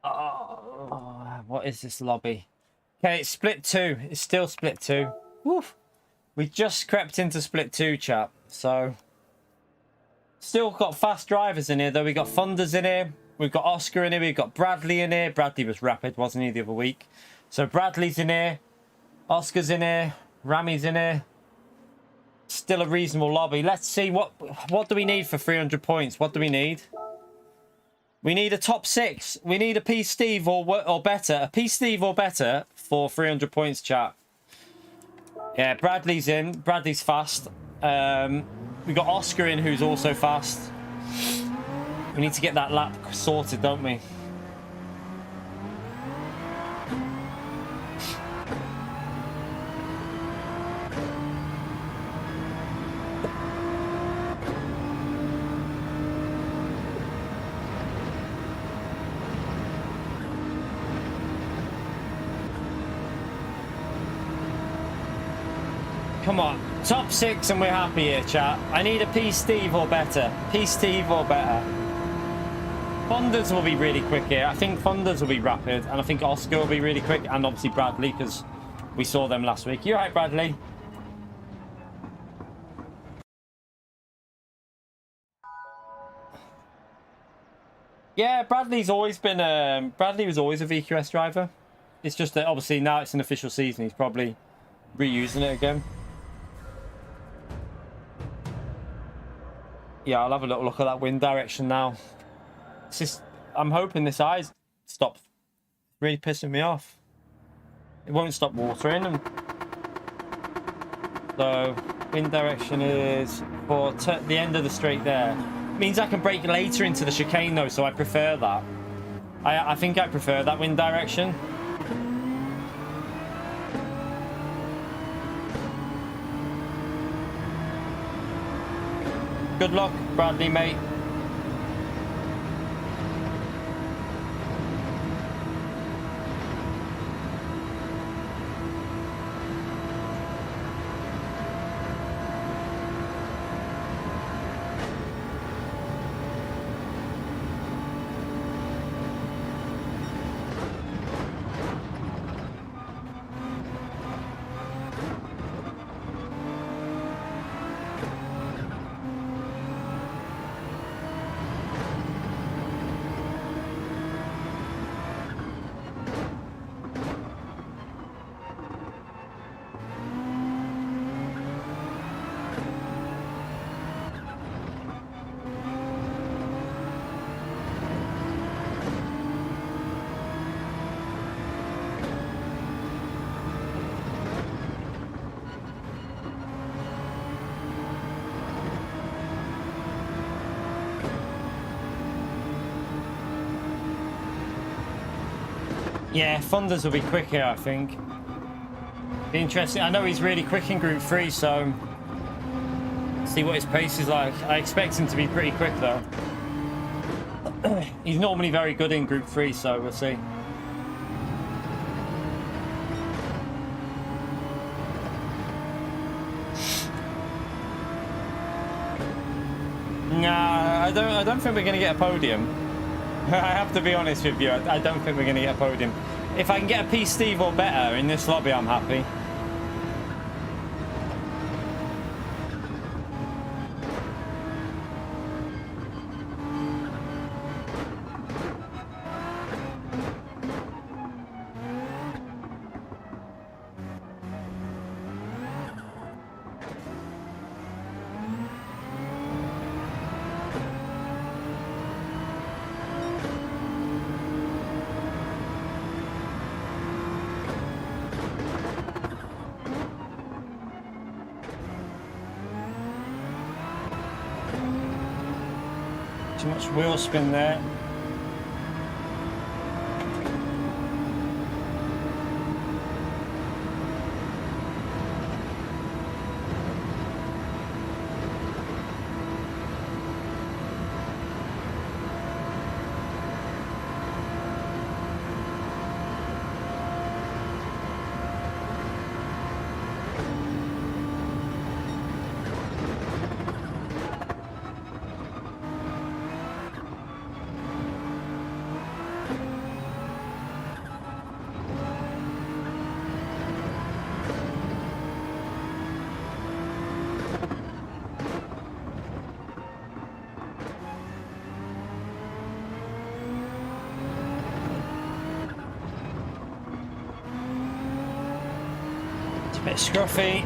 Oh, what is this lobby? Okay, it's split 2. It's still split 2. Woof. We just crept into split 2, chat. So, still got fast drivers in here, though. We got Thunders in here. We've got Oscar in here. We've got Bradley in here. Bradley was rapid, wasn't he, the other week? So, Bradley's in here. Oscar's in here. Rami's in here. Still a reasonable lobby. Let's see what do we need for 300 points. What do we need? We need a top 6. We need a P Steve or better. A P Steve or better for 300 points, chat. Yeah, Bradley's in. Bradley's fast. We got Oscar in, who's also fast. We need to get that lap sorted, don't we? Come on, top 6 and we're happy here, chat. I need a P Steve or better. P Steve or better. Thunders will be really quick here. I think Thunders will be rapid, and I think Oscar will be really quick, and obviously Bradley, because we saw them last week. You right, Bradley? Yeah, Bradley's always been. Bradley was always a VQS driver. It's just that obviously now it's an official season. He's probably reusing it again. Yeah, I'll have a little look at that wind direction now. It's just, I'm hoping this eye stops really pissing me off. It won't stop watering. And so, wind direction is for the end of the straight there. It means I can brake later into the chicane though, so I prefer that. I think I prefer that wind direction. Good luck, Bradley, mate. Yeah, Thunders will be quicker, I think. Be interesting. I know he's really quick in Group 3, so see what his pace is like. I expect him to be pretty quick, though. He's normally very good in Group 3, so we'll see. Nah, I don't think we're going to get a podium. I have to be honest with you. I don't think we're going to get a podium. If I can get a P-Steve or better in this lobby, I'm happy. Too much wheel spin there. Bit scruffy.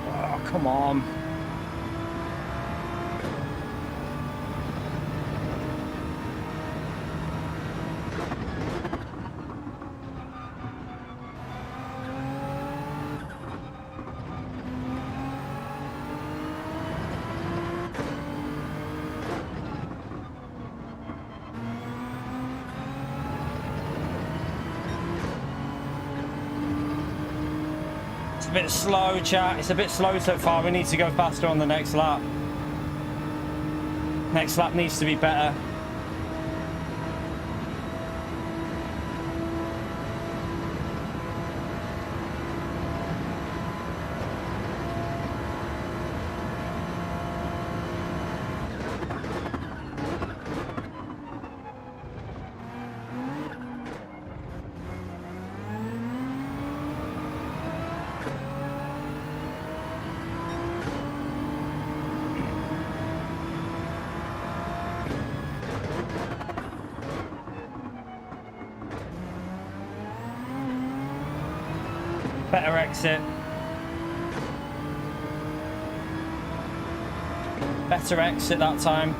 Oh, come on. A bit slow, chat. It's a bit slow so far. We need to go faster on the next lap. Next lap needs to be better. Better exit. Better exit that time.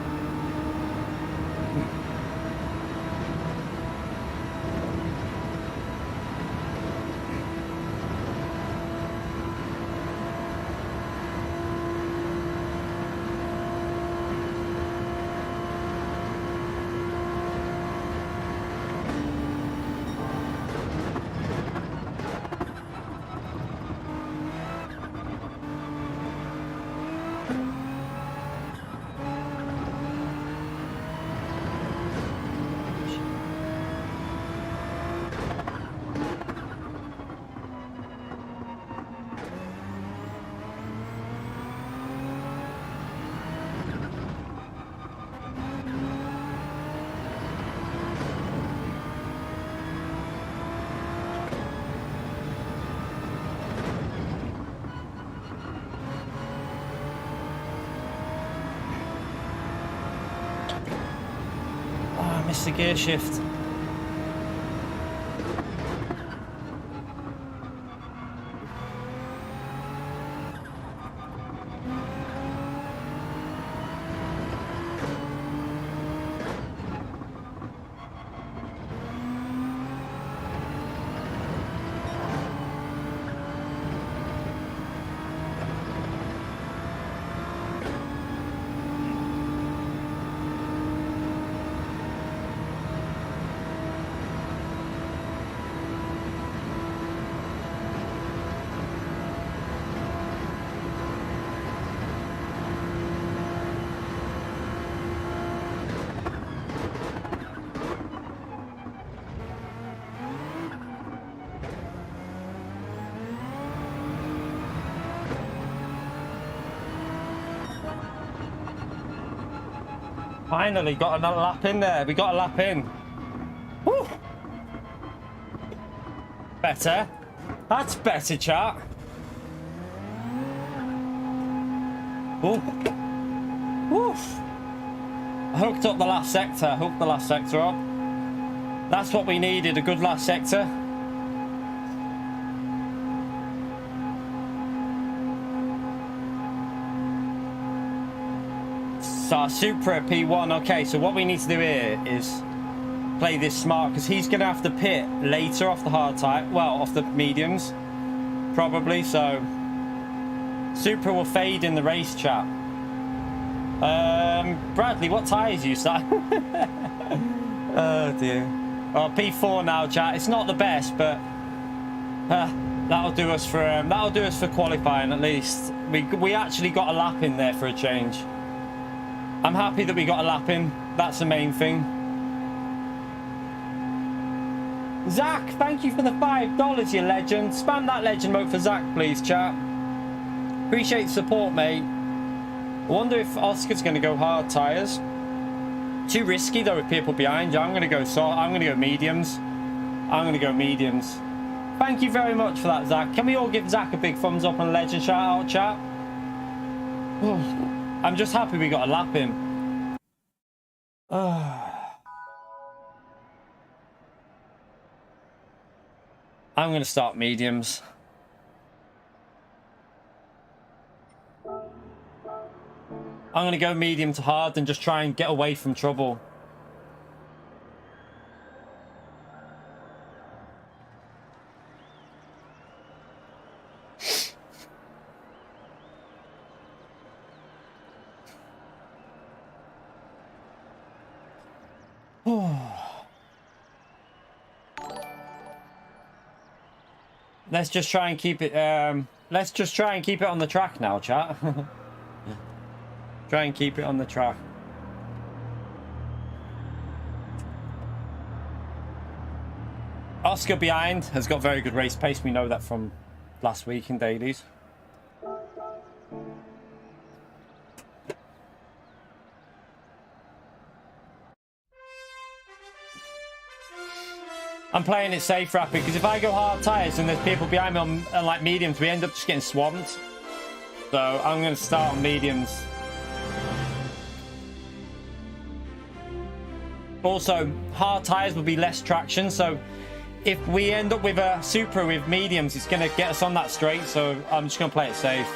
The gear shift. Finally got another lap in there. We got a lap in. Woo! Better. That's better, chat. Ooh. Woof. I hooked up the last sector. Hooked the last sector up. That's what we needed, a good last sector. So our Supra P1. Okay, so what we need to do here is play this smart, because he's going to have to pit later off the hard type. Well, off the mediums, probably. So Supra will fade in the race, chat. Bradley, what tyres you start? Oh dear. Oh, P4 now, chat. It's not the best, but that'll do us for qualifying at least. We actually got a lap in there for a change. I'm happy that we got a lap in. That's the main thing. Zach, thank you for the $5, you legend. Spam that legend mode for Zach, please, chat. Appreciate the support, mate. I wonder if Oscar's going to go hard tyres. Too risky though with people behind you. I'm going to go mediums. I'm going to go mediums. Thank you very much for that, Zach. Can we all give Zach a big thumbs up and legend shout out, chat? I'm just happy we got a lap in. I'm going to start mediums. I'm going to go medium to hard and just try and get away from trouble. Let's just try and keep it let's just try and keep it on the track now, chat. Try and keep it on the track. Oscar behind has got very good race pace. We know that from last week in dailies. I'm playing it safe, Rapid, because if I go hard tyres and there's people behind me on like mediums, we end up just getting swamped. So I'm going to start on mediums. Also, hard tyres will be less traction, so if we end up with a Supra with mediums, it's going to get us on that straight, so I'm just going to play it safe.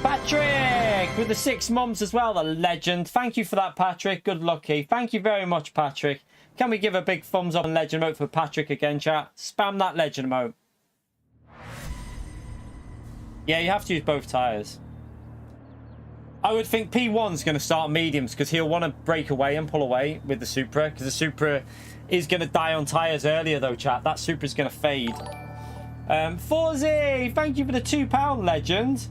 Patrick with the 6 months as well, the legend. Thank you for that, Patrick. Good lucky. Thank you very much, Patrick. Can we give a big thumbs up and legend emote for Patrick again, chat? Spam that legend emote. Yeah, you have to use both tyres. I would think P1's going to start mediums because he'll want to break away and pull away with the Supra, because the Supra is going to die on tyres earlier though, chat. That Supra's going to fade. Forzy, thank you for the £2 legend.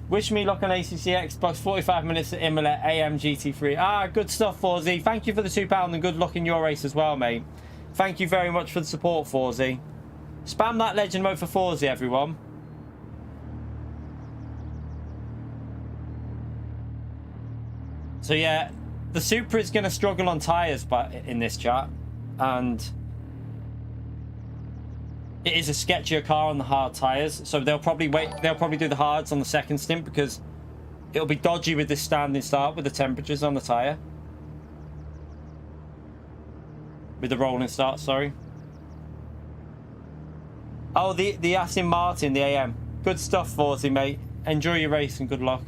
Wish me luck on ACC Xbox, 45 minutes at Imola, AM GT3. Ah, good stuff, Forzy. Thank you for the £2 and good luck in your race as well, mate. Thank you very much for the support, Forzy. Spam that legend mode for Forzy, everyone. So yeah, the Supra is going to struggle on tyres in this chat. And it is a sketchier car on the hard tyres, so they'll probably do the hards on the second stint because it'll be dodgy with this standing start with the temperatures on the tyre. With the rolling start, sorry. Oh, the Aston Martin, the AM. Good stuff, Forzy, mate. Enjoy your race and good luck.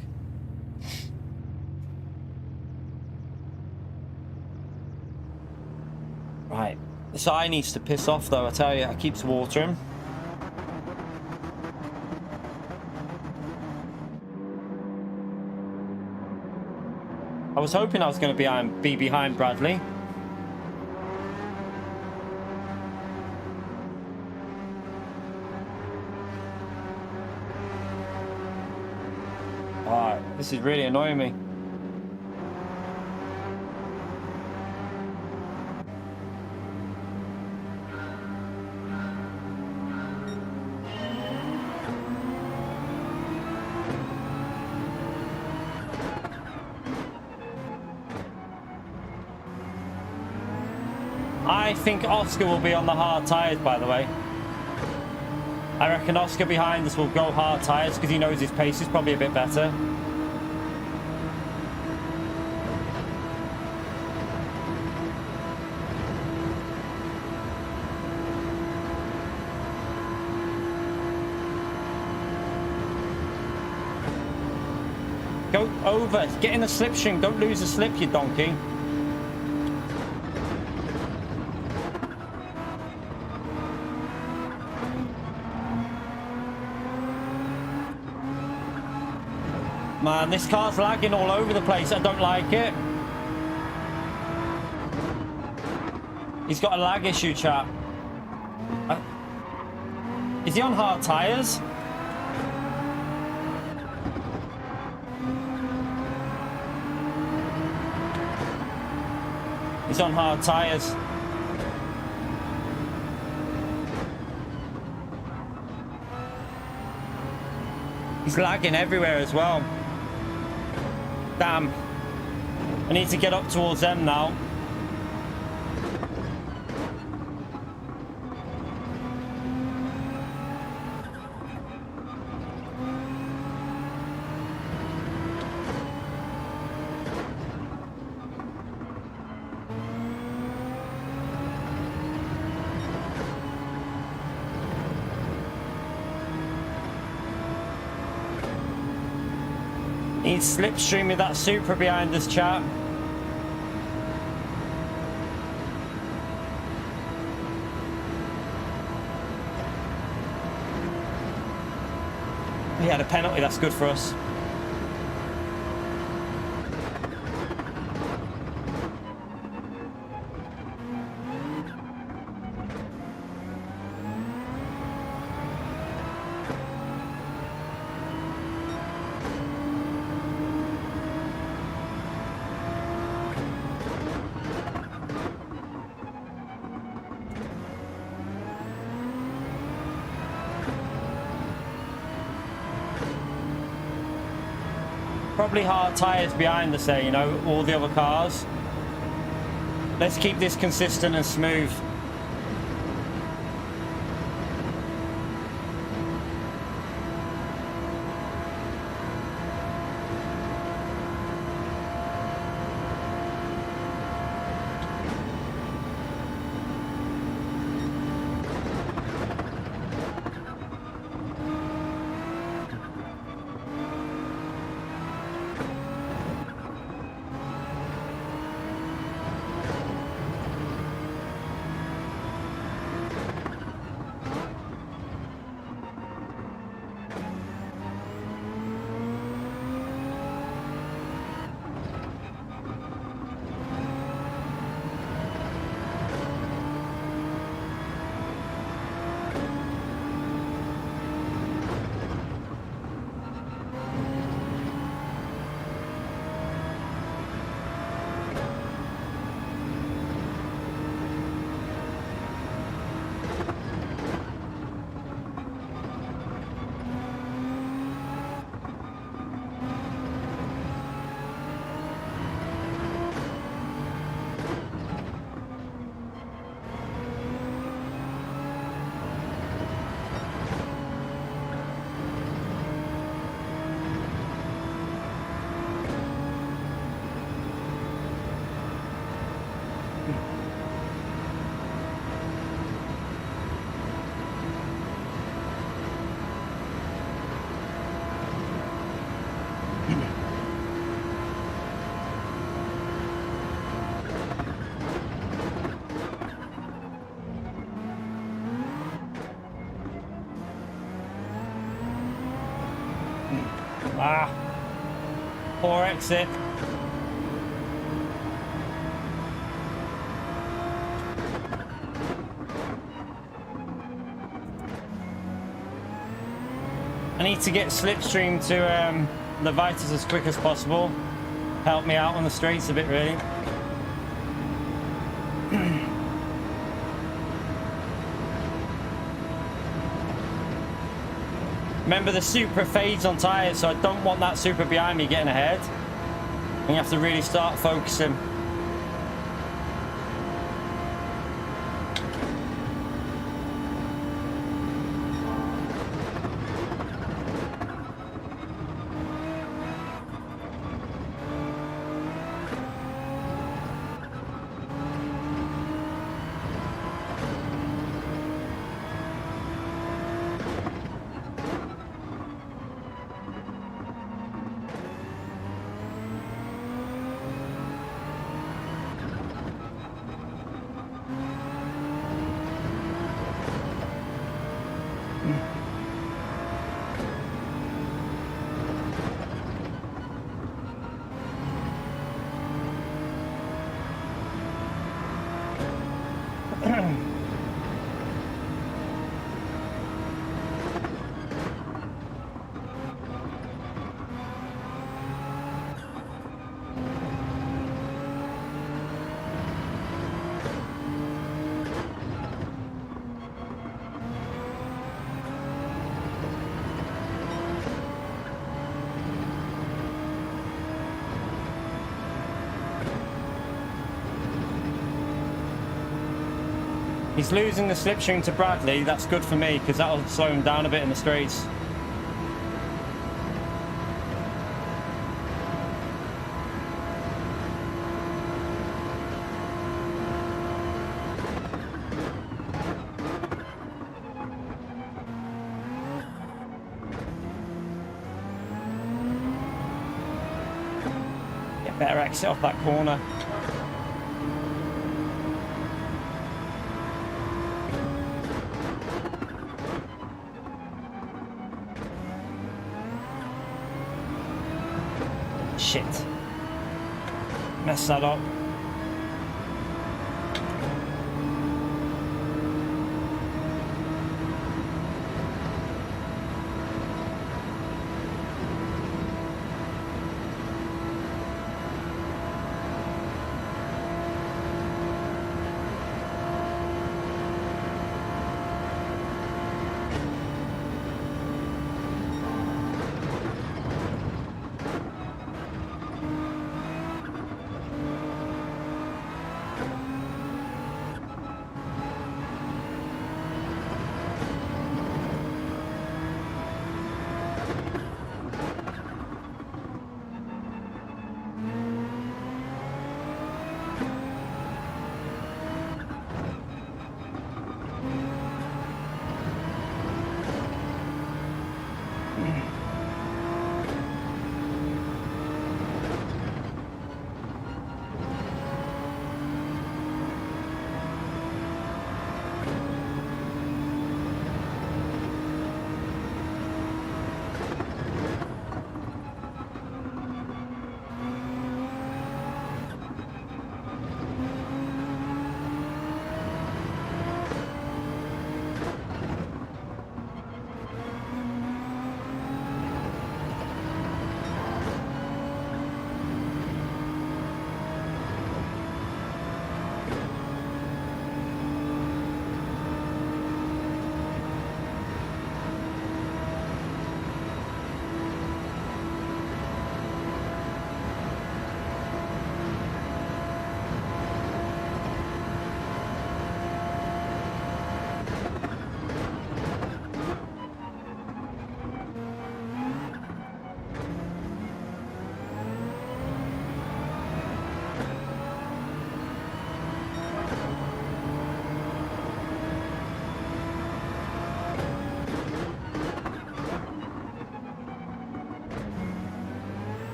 Right. This eye needs to piss off though, I tell you. It keeps watering. I was hoping I was going to be behind Bradley. Alright, this is really annoying me. I think Oscar will be on the hard tyres, by the way. I reckon Oscar behind us will go hard tyres because he knows his pace is probably a bit better. Go over, get in the slipstream, don't lose the slip, you donkey. Man, this car's lagging all over the place, I don't like it. He's got a lag issue, chat. Is he on hard tyres? He's on hard tyres. He's lagging everywhere as well. Damn. I need to get up towards them now. He's slipstreaming that Supra behind us, chat. He had a penalty, that's good for us. Probably hard tyres behind us there, you know, all the other cars. Let's keep this consistent and smooth. Ah, poor exit. I need to get slipstream to the Vitus as quick as possible. Help me out on the straights a bit, really. Remember, the Supra fades on tyres, so I don't want that Supra behind me getting ahead. And you have to really start focusing. He's losing the slipstream to Bradley. That's good for me because that'll slow him down a bit in the straights. Get better exit off that corner. Shit. Messed that up.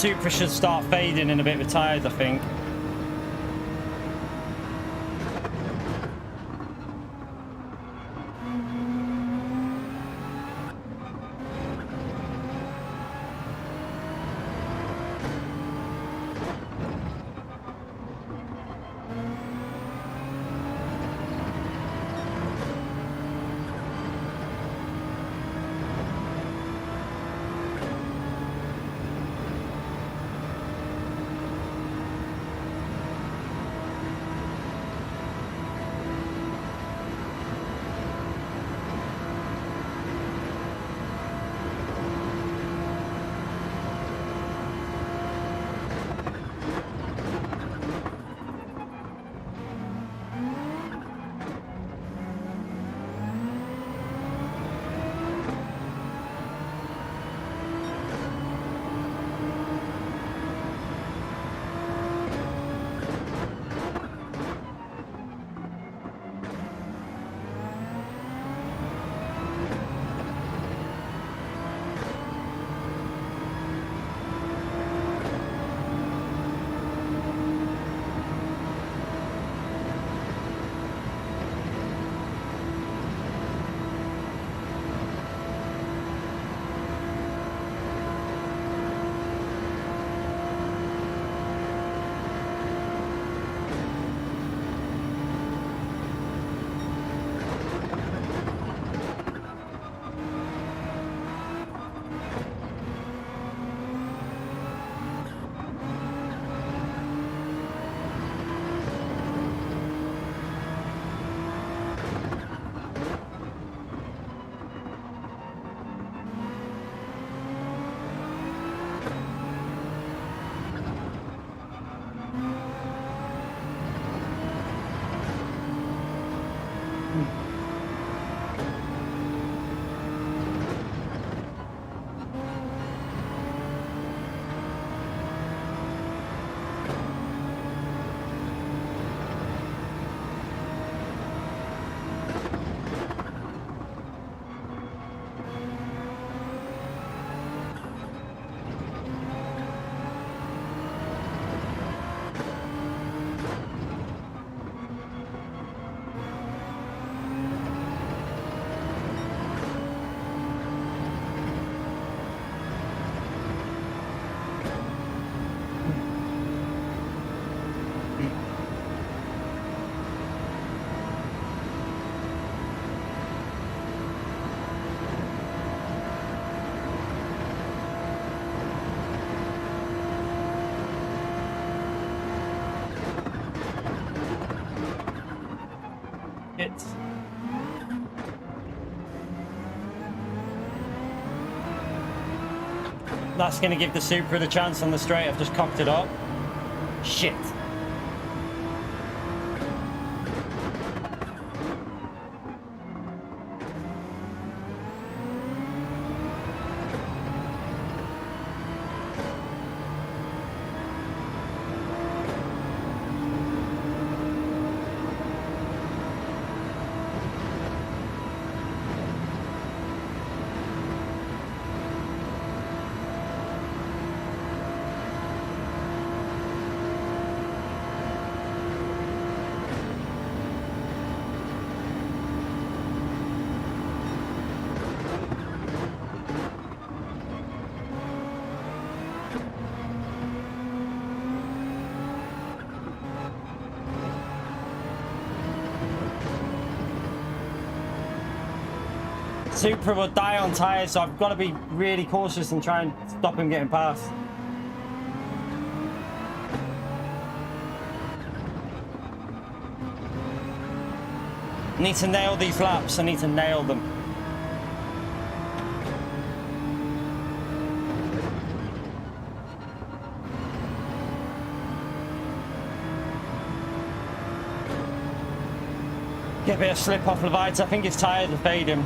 Supra should start fading in a bit of tires, I think. It's... That's going to give the Supra the chance on the straight. I've just cocked it up. Shit. Supra will die on tyres, so I've got to be really cautious and try and stop him getting past. I need to nail these laps. I need to nail them. Get a bit of slip off Levites. I think his tyres are fading.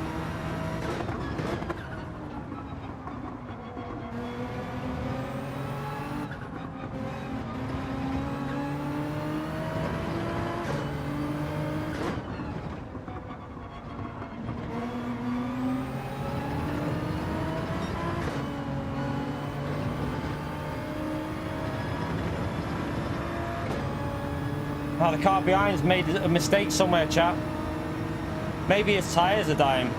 Oh, the car behind's made a mistake somewhere, chap. Maybe his tyres are dying.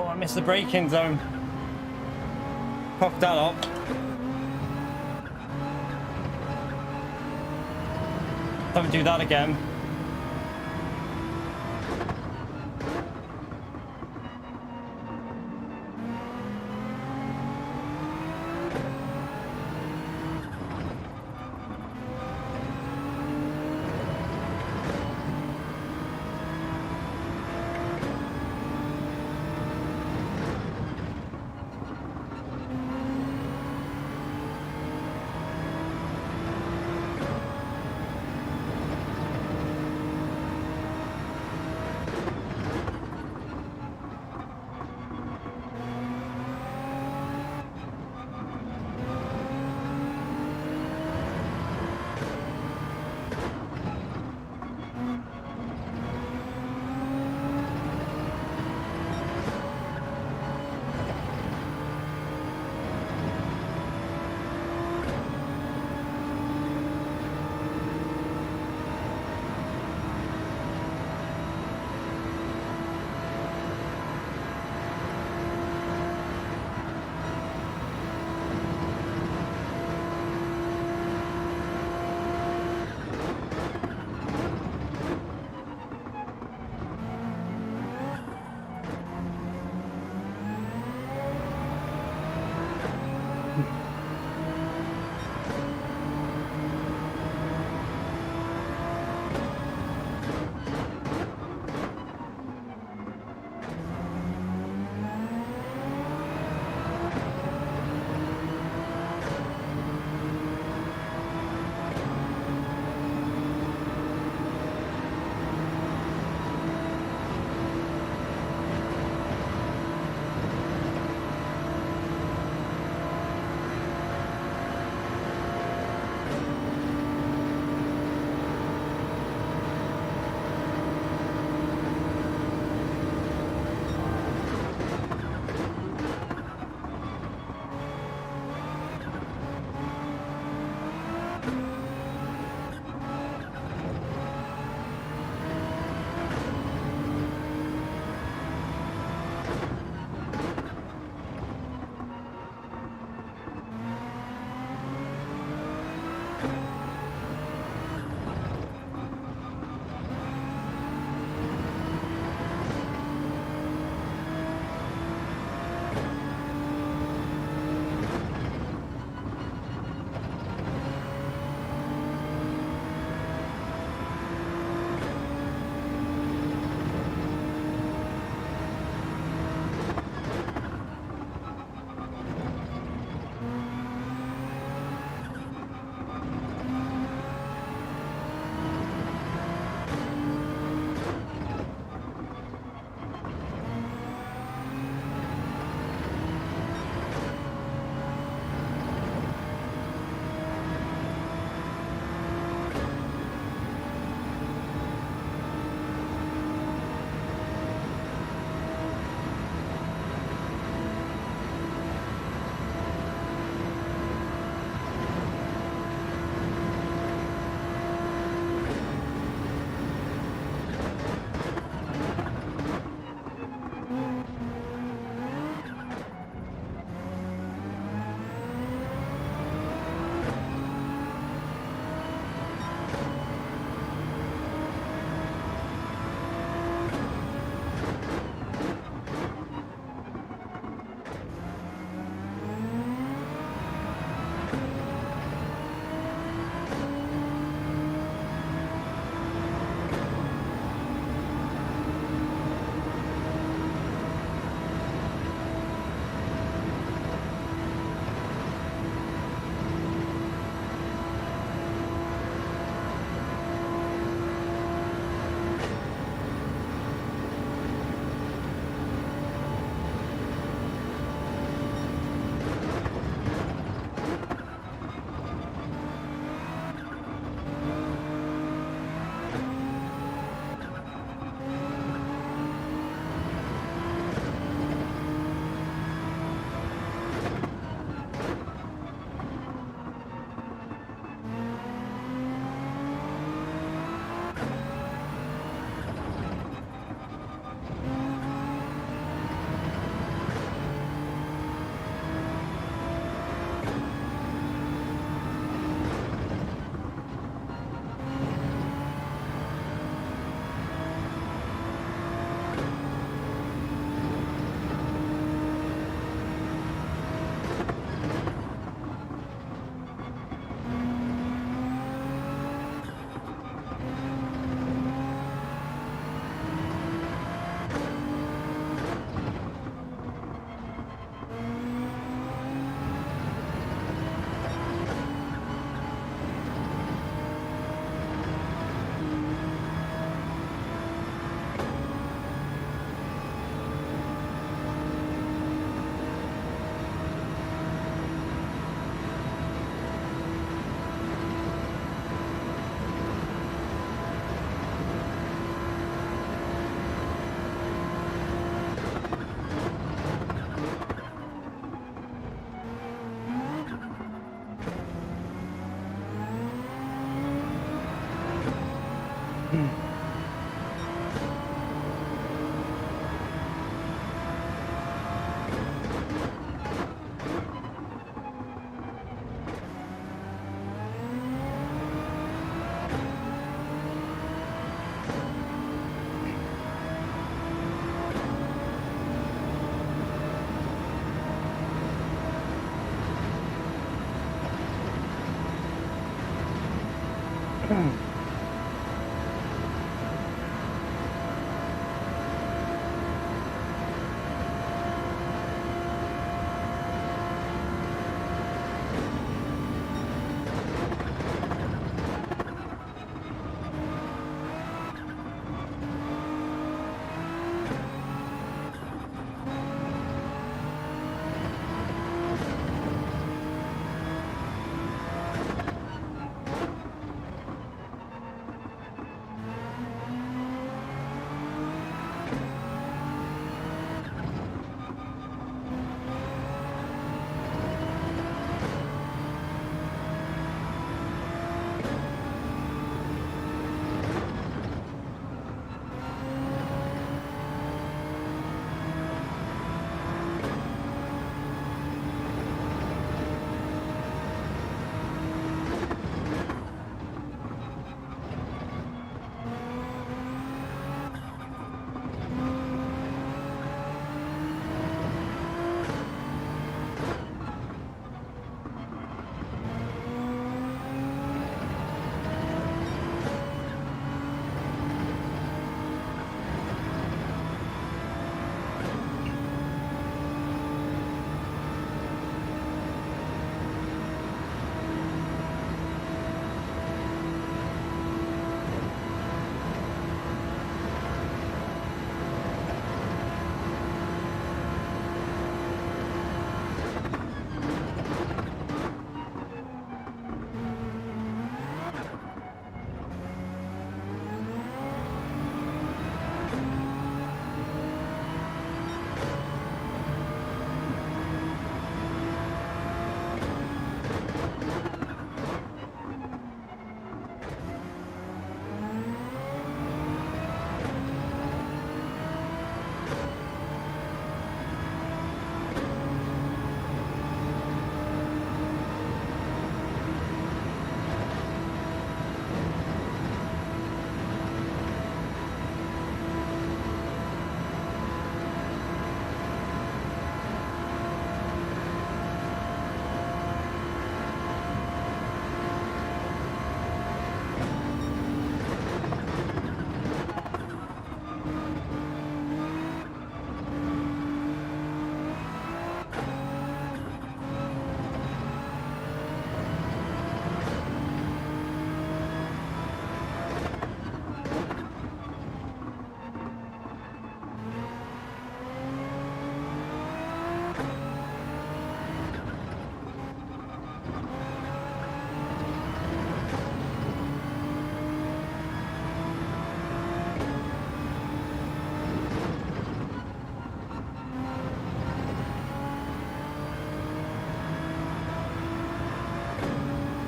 I missed the braking zone. Cocked that up. Don't do that again.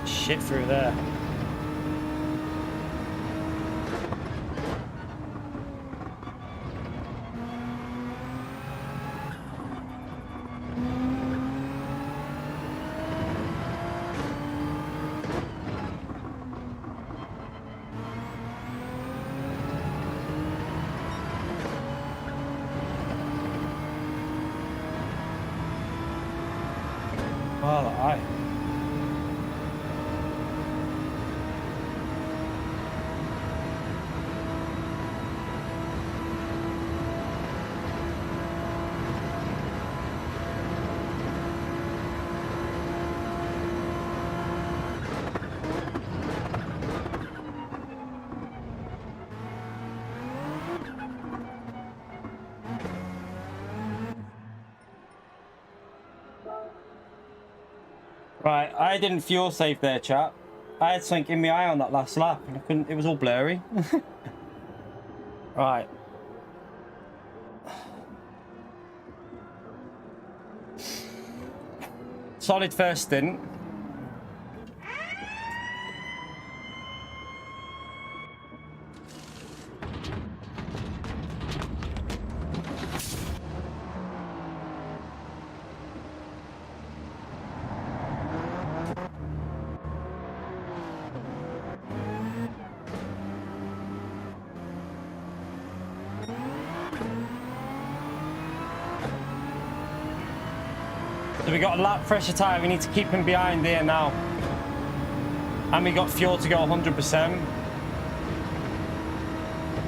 Shit through there. Oh, aye. Right, I didn't fuel save there, chap. I had something in my eye on that last lap and I couldn't, it was all blurry. Right. Solid first stint. So we got a lap pressure tyre. We need to keep him behind here now. And we got fuel to go 100%.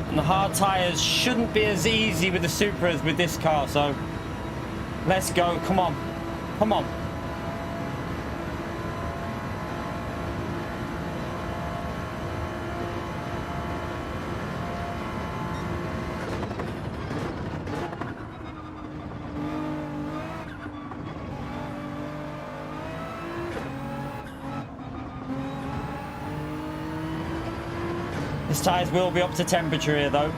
And the hard tyres shouldn't be as easy with the Supra as with this car. So let's go. Come on. Come on. His tyres will be up to temperature here though.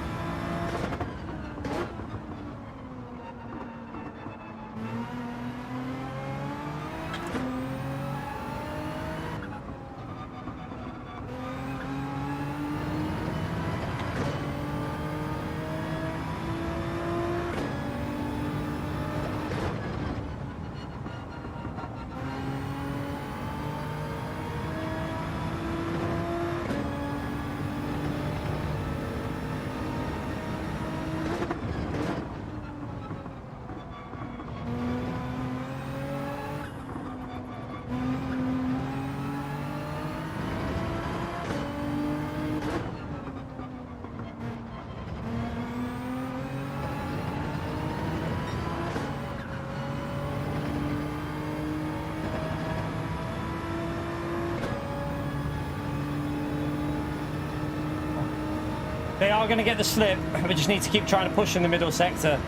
They are going to get the slip. We just need to keep trying to push in the middle sector.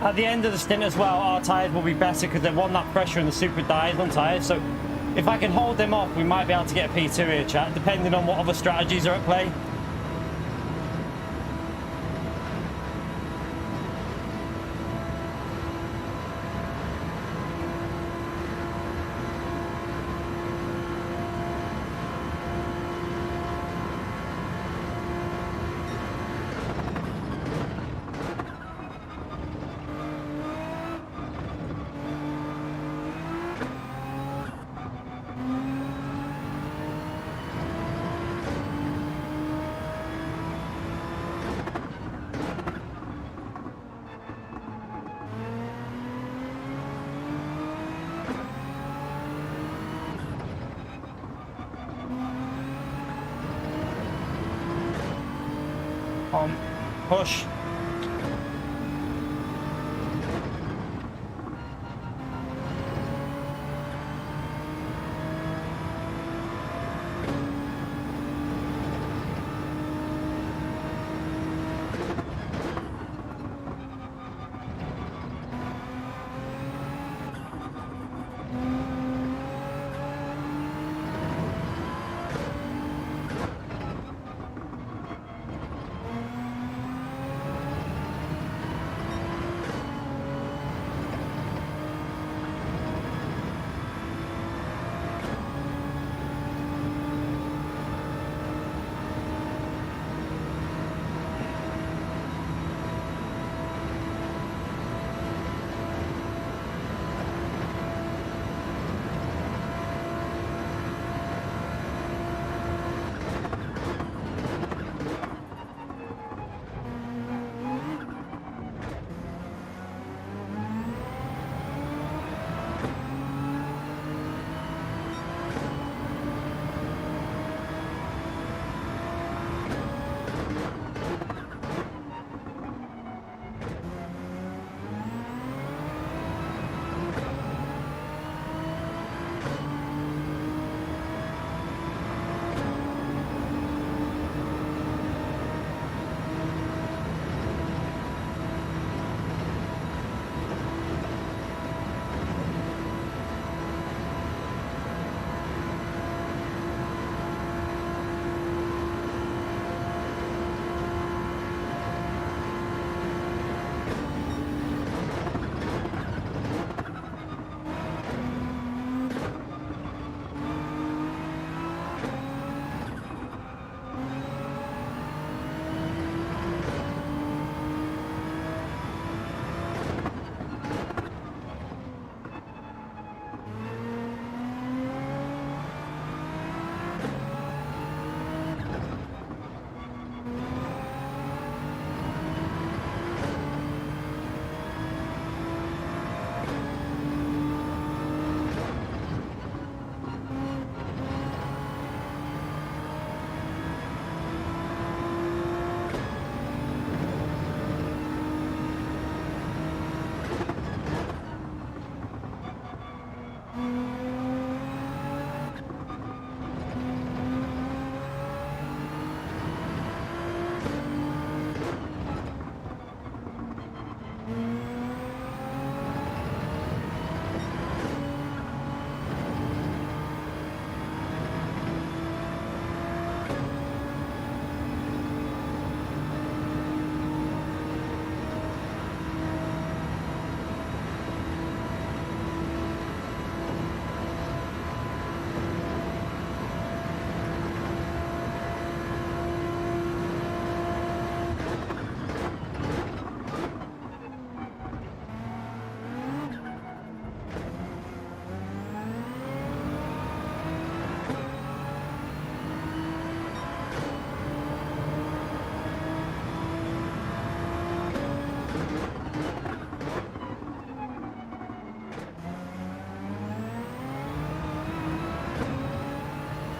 At the end of the stint as well, our tyres will be better because they want that pressure in the Super diesel tyres. So if I can hold them off, we might be able to get a P2 here, chat, depending on what other strategies are at play. Push.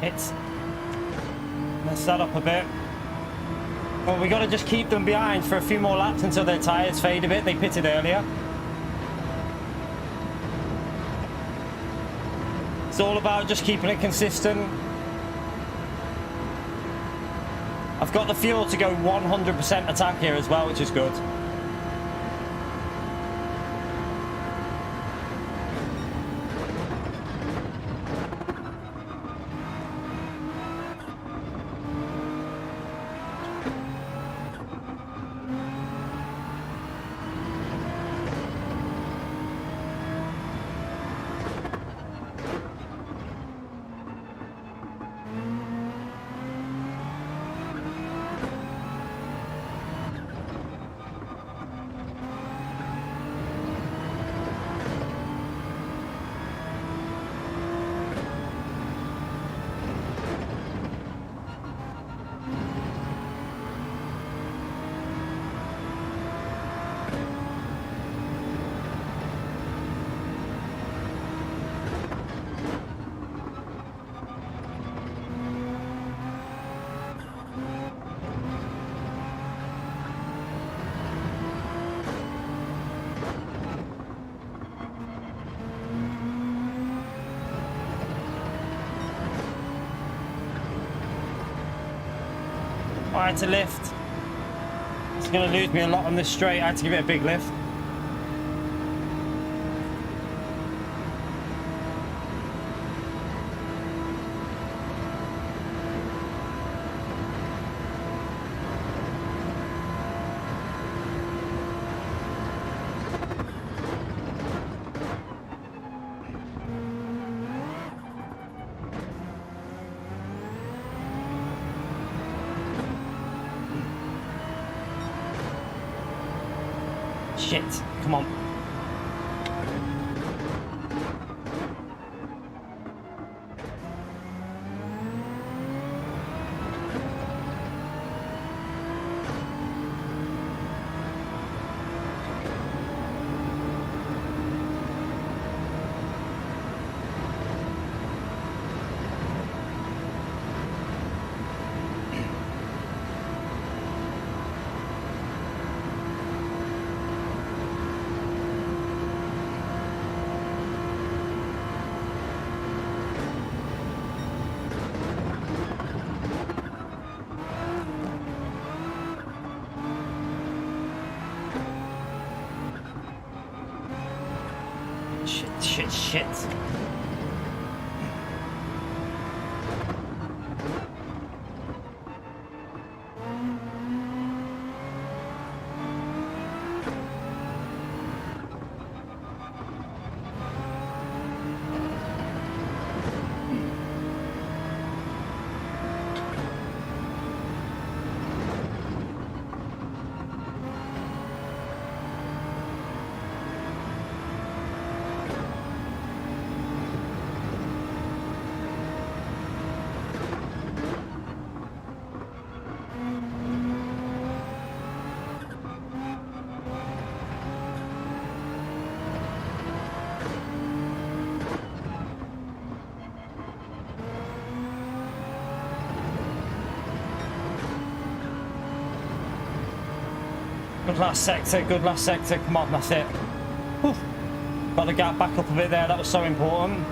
It's... Let's that up a bit. Well, we got to just keep them behind for a few more laps until their tyres fade a bit. They pitted earlier. It's all about just keeping it consistent. I've got the fuel to go 100% attack here as well, which is good. I had to lift. It's going to lose me a lot on this straight. I had to give it a big lift. Shit, come on. Shit. Good last sector, good last sector. Come on, that's it. Whew. Got the gap back up a bit there. That was so important.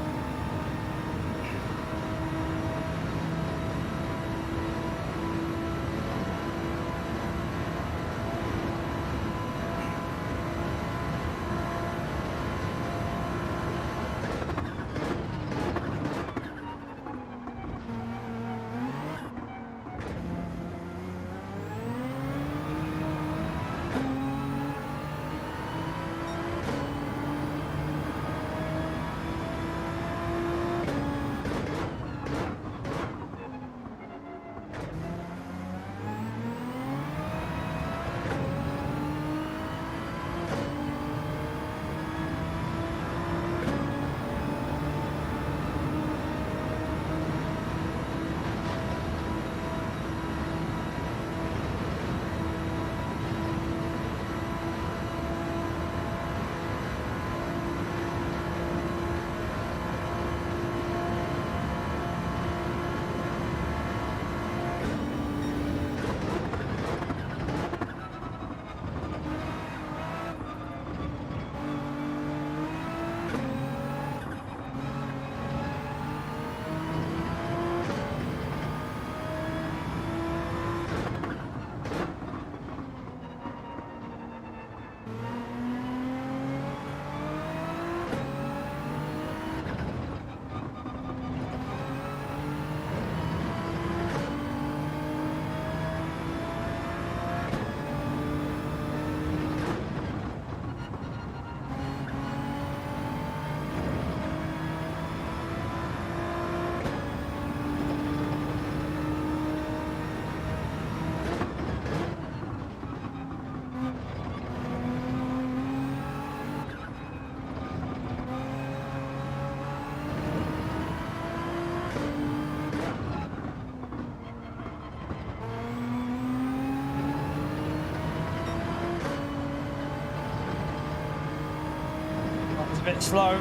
bit slow.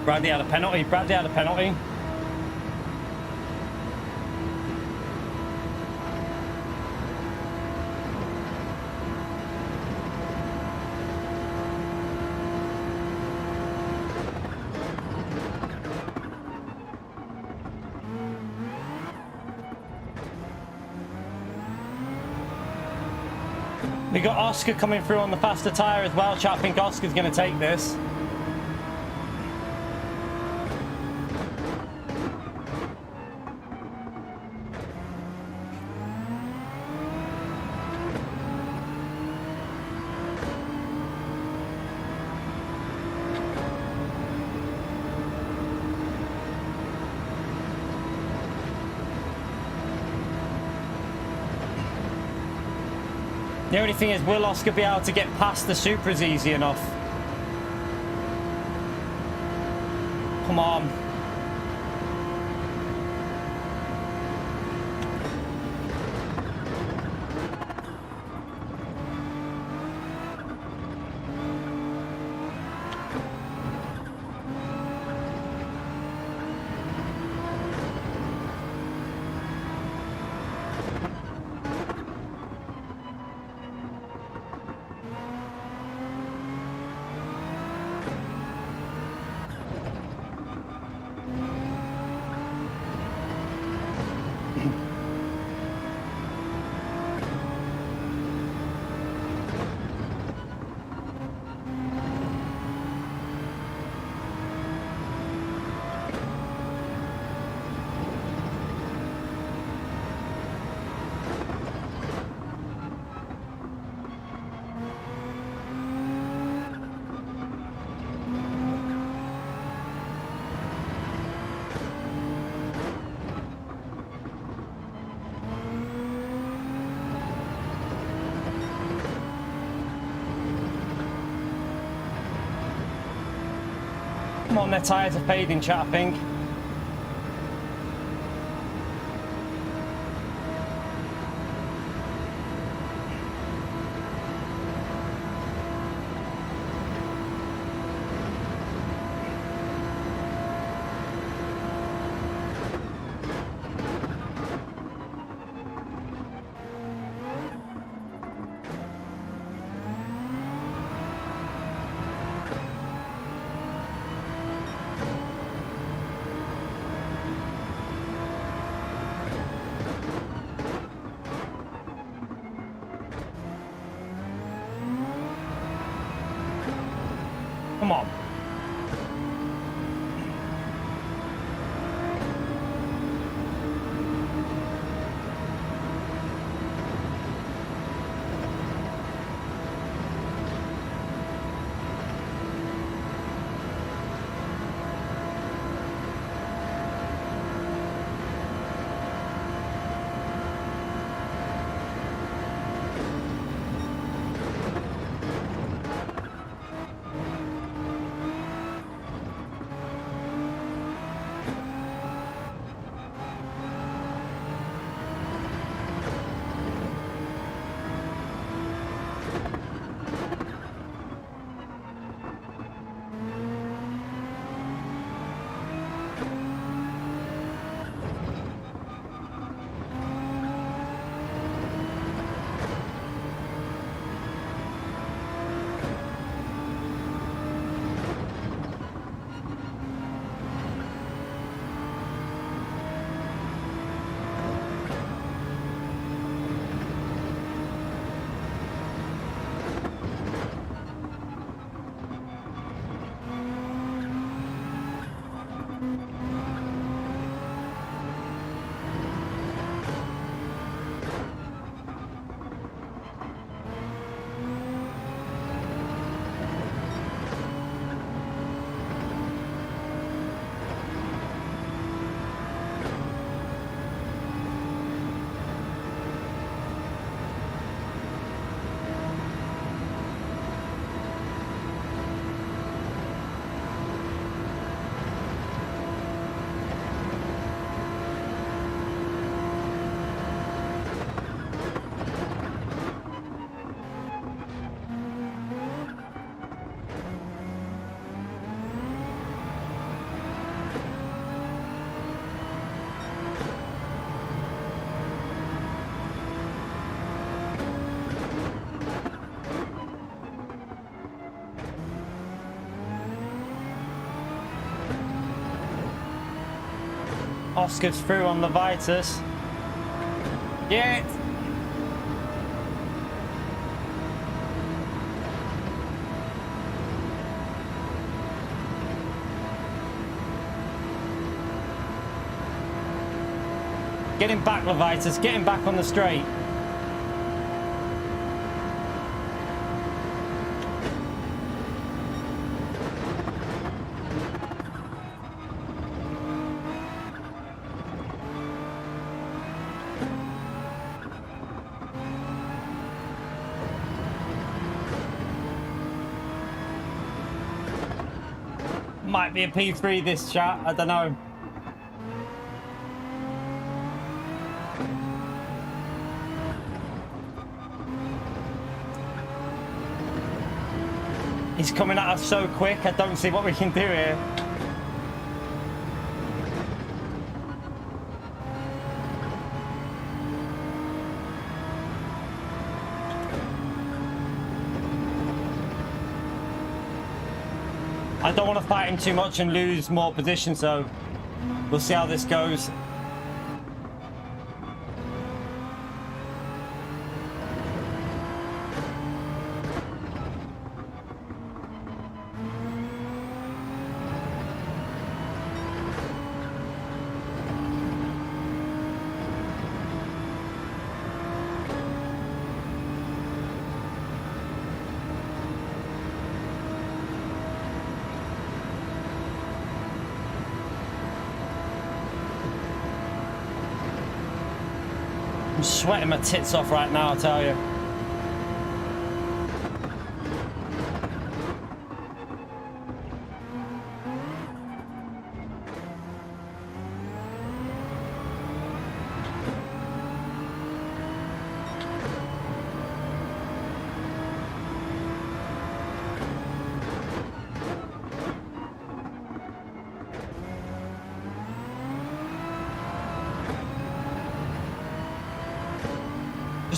Bradley had a penalty. Bradley had a penalty. We got Oscar coming through on the faster tyre as well. Chat, I think Oscar's going to take this. The only thing is, will Oscar be able to get past the Supras easy enough? Come on. Come on, their tyres are fading, chat, I think. Come on. Oscar's through on the Vitus. Get! Get him back, Levitus. Get him back on the straight. Might be a P3 this chat, I don't know. He's coming at us so quick, I don't see what we can do here. I don't want to fight him too much and lose more position, so we'll see how this goes. I'm sweating my tits off right now, I tell you.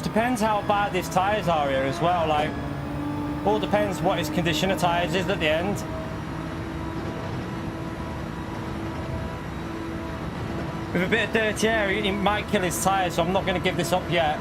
Depends how bad his tyres are here as well, like, all depends what his condition of tyres is at the end. With a bit of dirty air, he might kill his tyres, so I'm not going to give this up yet.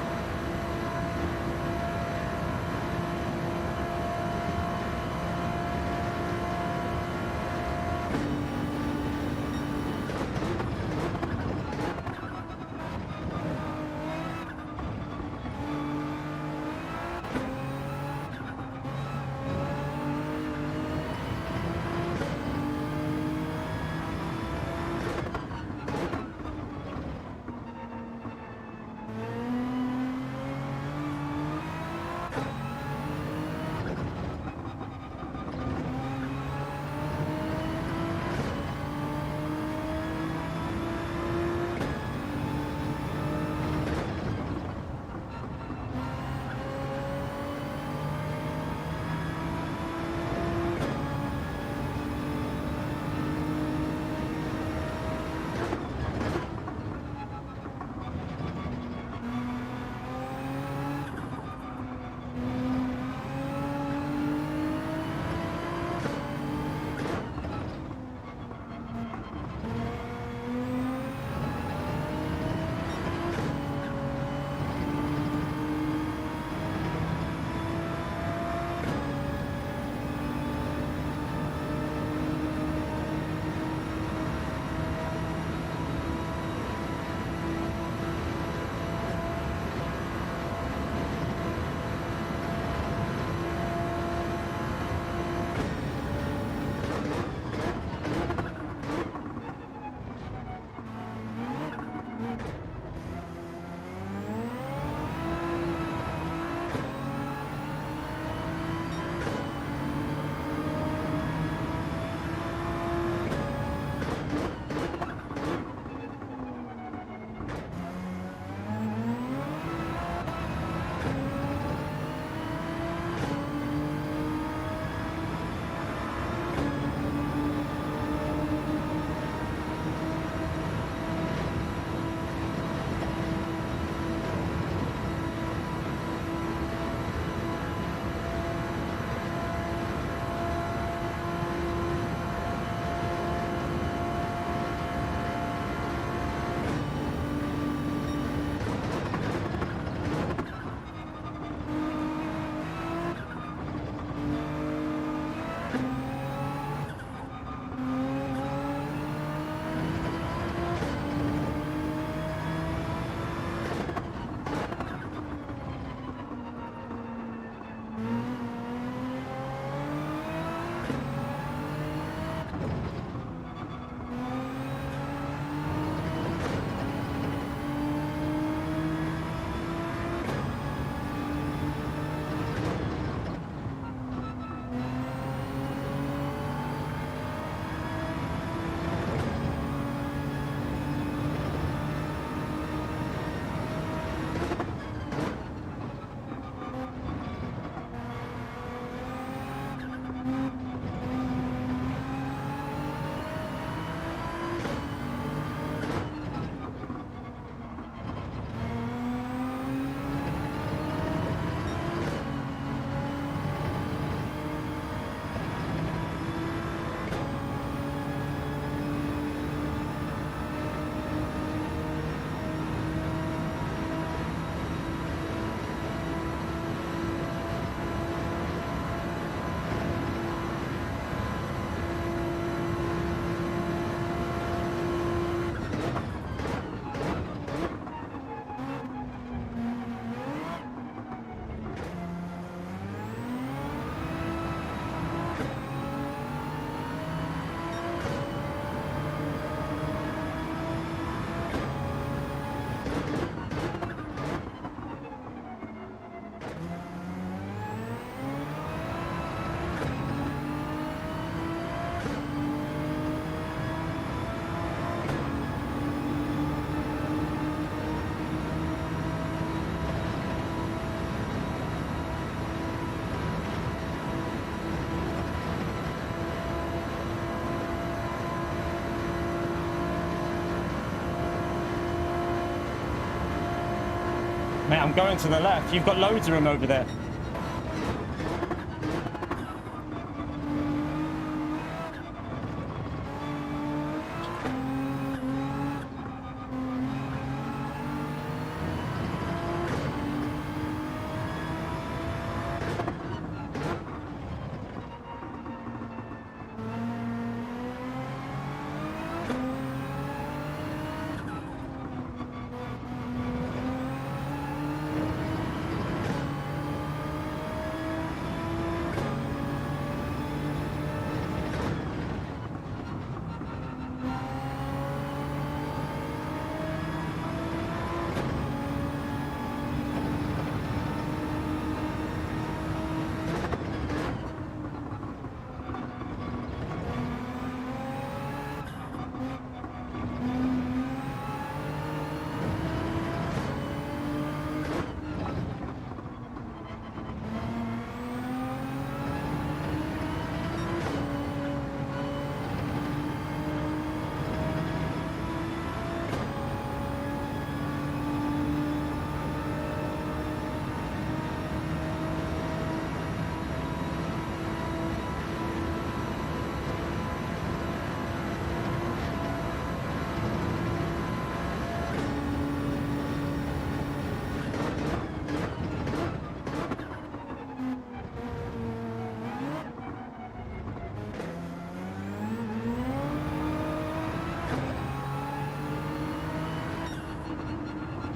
Mate, I'm going to the left. You've got loads of them over there.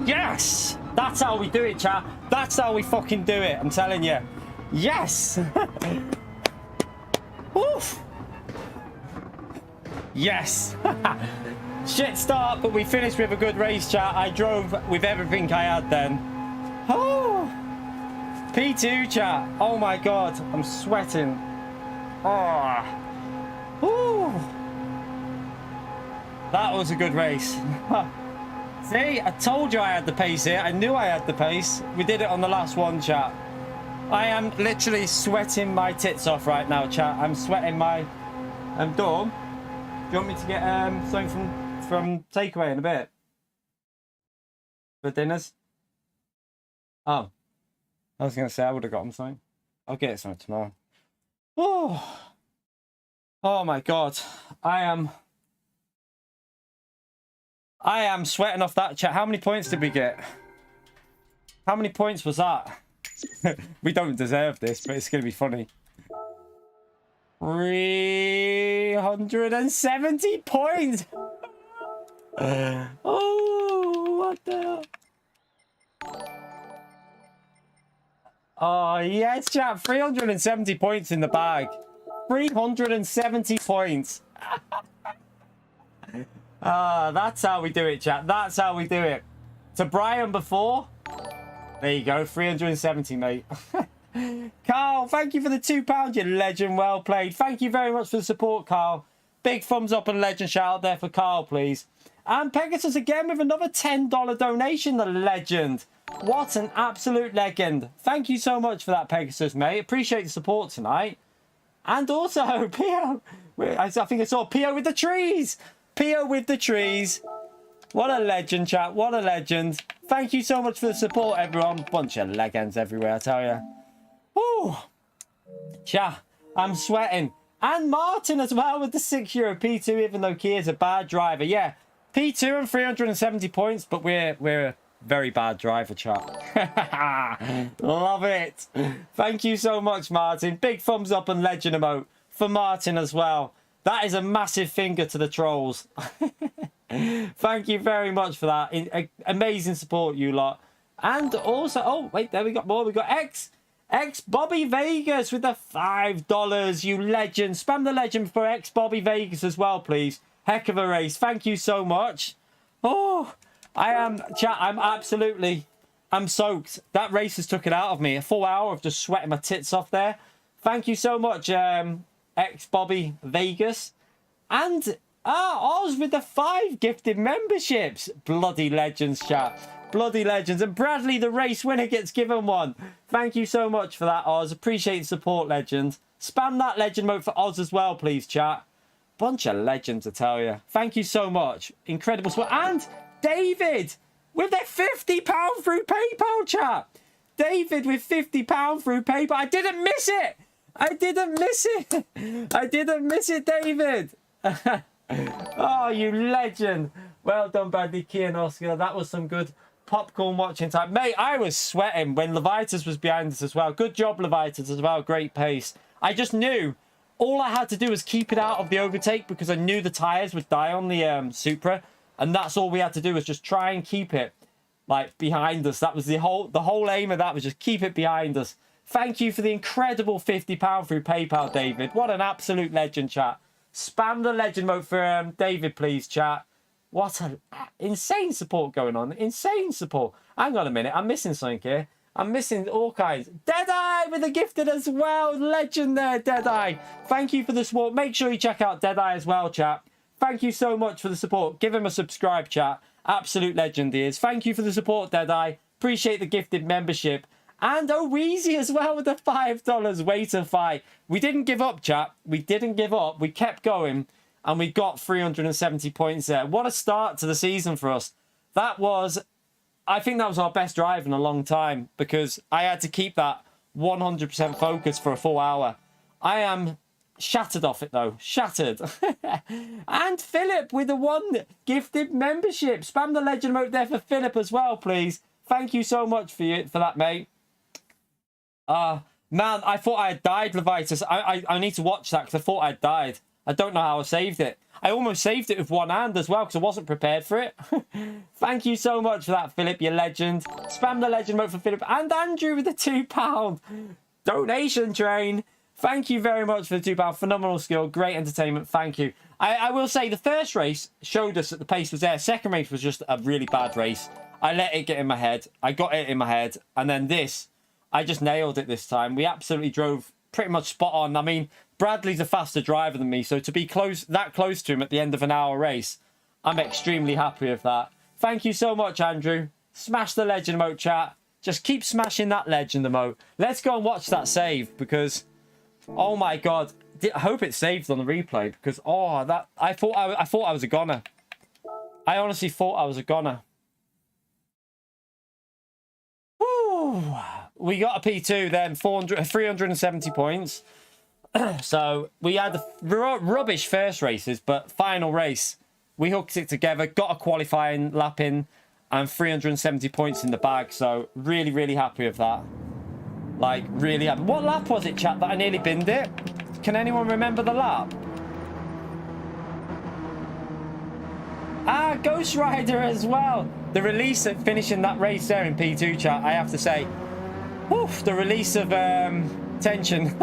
Yes! That's how we do it, chat. That's how we fucking do it. I'm telling you. Yes! Oof! Yes! Shit start, but we finished with a good race, chat. I drove with everything I had then. Oh! P2, chat. Oh my god. I'm sweating. Oh. Ooh. That was a good race. See, I told you I had the pace here. I knew I had the pace. We did it on the last one, chat. I am literally sweating my tits off right now, chat. I'm sweating my... Dawn, do you want me to get something from takeaway in a bit? For dinners? Oh. I was going to say I would have gotten something. I'll get something tomorrow. Oh. Oh my god. I am sweating off that, chat. How many points did we get? How many points was that? We don't deserve this, but it's going to be funny. 370 points! Oh, what the hell? Oh, yes, chat. 370 points in the bag. 370 points. That's how we do it, chat. That's how we do it. To Brian before. There you go. 370, mate. Carl, thank you for the £2, you legend. Well played. Thank you very much for the support, Carl. Big thumbs up and legend shout out there for Carl, please. And Pegasus again with another $10 donation, the legend. What an absolute legend. Thank you so much for that, Pegasus, mate. Appreciate the support tonight. And also, Pio. I think I saw Pio with the trees. Pio with the trees. What a legend, chat. What a legend. Thank you so much for the support, everyone. Bunch of legends everywhere, I tell you. Woo. Chat, I'm sweating. And Martin as well with the €6 P2, even though Kia's a bad driver. Yeah, P2 and 370 points, but we're a very bad driver, chat. Love it. Thank you so much, Martin. Big thumbs up and legend emote for Martin as well. That is a massive finger to the trolls. Thank you very much for that. Amazing support, you lot. And also, oh, wait, there we got more. We got X Bobby Vegas with the $5. You legend. Spam the legend for X Bobby Vegas as well, please. Heck of a race. Thank you so much. Oh, chat, I'm soaked. That race has took it out of me. A full hour of just sweating my tits off there. Thank you so much, X Bobby Vegas. And Oz with the 5 gifted memberships. Bloody legends, chat. Bloody legends. And Bradley, the race winner, gets given one. Thank you so much for that, Oz. Appreciate the support, legend. Spam that legend mode for Oz as well, please, chat. Bunch of legends, I tell you. Thank you so much. Incredible support. And David with a £50 through PayPal, chat. David with £50 through PayPal. I didn't miss it. I didn't miss it. I didn't miss it, David. Oh, you legend. Well done, Bradley, Key and Oscar. That was some good popcorn watching time. Mate, I was sweating when Levitas was behind us as well. Good job, Levitas, as well. Great pace. I just knew all I had to do was keep it out of the overtake because I knew the tyres would die on the Supra. And that's all we had to do was just try and keep it like behind us. That was the whole aim of that, was just keep it behind us. Thank you for the incredible £50 through PayPal, David. What an absolute legend, chat. Spam the legend mode for David, please, chat. What an insane support going on. Insane support. Hang on a minute. I'm missing something here. I'm missing all kinds. Deadeye with a gifted as well. Legend there, Deadeye. Thank you for the support. Make sure you check out Deadeye as well, chat. Thank you so much for the support. Give him a subscribe, chat. Absolute legend he is. Thank you for the support, Deadeye. Appreciate the gifted membership. And Oweezy as well with the $5. Way to fight. We didn't give up, chat. We didn't give up. We kept going. And we got 370 points there. What a start to the season for us. That was, I think that was our best drive in a long time. Because I had to keep that 100% focus for a full hour. I am shattered off it though. Shattered. And Philip with the one gifted membership. Spam the legend mode there for Philip as well, please. Thank you so much for that, mate. Man, I thought I had died, Levitas. I need to watch that because I thought I had died. I don't know how I saved it. I almost saved it with one hand as well because I wasn't prepared for it. Thank you so much for that, Philip, you legend. Spam the legend mode for Philip and Andrew with the £2 donation train. Thank you very much for the £2. Phenomenal skill. Great entertainment. Thank you. I will say the first race showed us that the pace was there. Second race was just a really bad race. I let it get in my head. I got it in my head. And then this, I just nailed it this time. We absolutely drove pretty much spot on. I mean, Bradley's a faster driver than me. So to be that close to him at the end of an hour race, I'm extremely happy with that. Thank you so much, Andrew. Smash the legend emote, chat. Just keep smashing that legend emote. Let's go and watch that save because, oh my God. I hope it saves on the replay because, oh, that I thought I was a goner. I honestly thought I was a goner. We got a P2 then, 370 points. So we had the rubbish first races, but final race, we hooked it together, got a qualifying lap in, and 370 points in the bag. So really, really happy with that. Like, really happy. What lap was it, chat, that I nearly binned it? Can anyone remember the lap? Ghost Rider as well. The release of finishing that race there in P2, chat, I have to say, oof, the release of tension.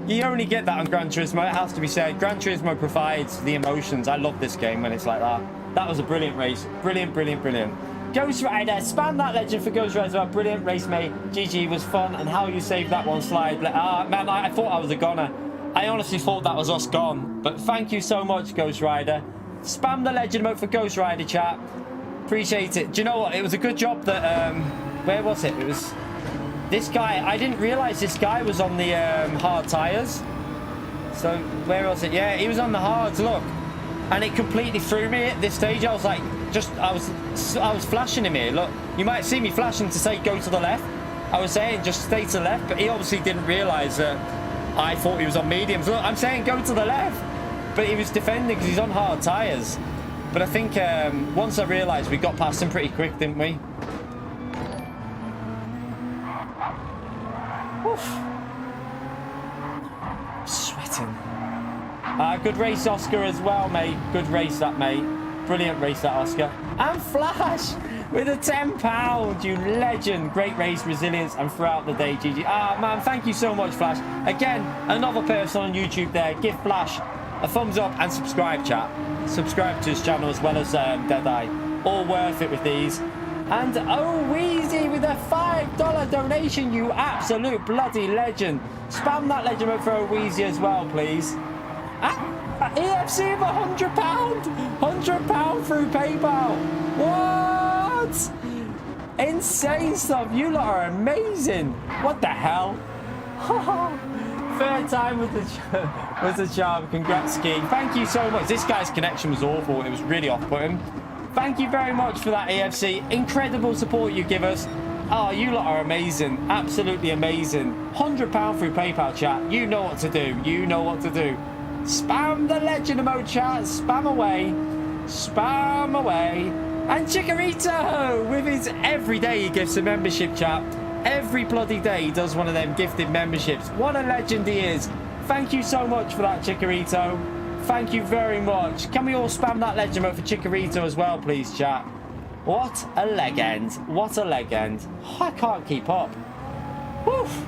You only get that on Gran Turismo, it has to be said. Gran Turismo provides the emotions. I love this game when it's like that. That was a brilliant race. Brilliant, brilliant, brilliant. Ghost Rider, spam that legend for Ghost Rider as well. Brilliant race, mate. GG was fun, and how you saved that one slide. Man, I thought I was a goner. I honestly thought that was us gone. But thank you so much, Ghost Rider. Spam the legend mode for Ghost Rider, chat. Appreciate it. Do you know what? It was a good job that, where was it? It was this guy. I didn't realize this guy was on the hard tires. So where was it? Yeah, he was on the hards, look. And it completely threw me at this stage. I was like, I was flashing him here. Look, you might see me flashing to say go to the left. I was saying just stay to the left, but he obviously didn't realize that I thought he was on mediums. Look, I'm saying go to the left, but he was defending because he's on hard tires. But I think once I realized we got past him pretty quick, didn't we? Oof. Sweating. Good race, Oscar, as well, mate. Good race, that, mate. Brilliant race, that, Oscar. And Flash with a £10, you legend. Great race, resilience, and throughout the day, GG. Man, thank you so much, Flash. Again, another person on YouTube there. Give Flash a thumbs up and subscribe, chat. Subscribe to his channel as well as Deadeye. All worth it with these. And Oweezy with a $5 donation, you absolute bloody legend. Spam that legend mode for Oweezy as well, please. EFC of £100, £100 through PayPal. What? Insane stuff. You lot are amazing. What the hell? Third time with the charm. Congrats, Ski. Thank you so much. This guy's connection was awful. It was really off-putting. Thank you very much for that, AFC. Incredible support you give us. Oh, you lot are amazing. Absolutely amazing. £100 through PayPal, chat. You know what to do. You know what to do. Spam the legend emote, chat. Spam away. Spam away. And Chikorito with his every day he gives a membership, chat. Every bloody day he does one of them gifted memberships. What a legend he is. Thank you so much for that, Chikorito. Thank you very much. Can we all spam that legend emote for Chikorito as well, please, chat? What a legend. What a legend. Oh, I can't keep up. Woof.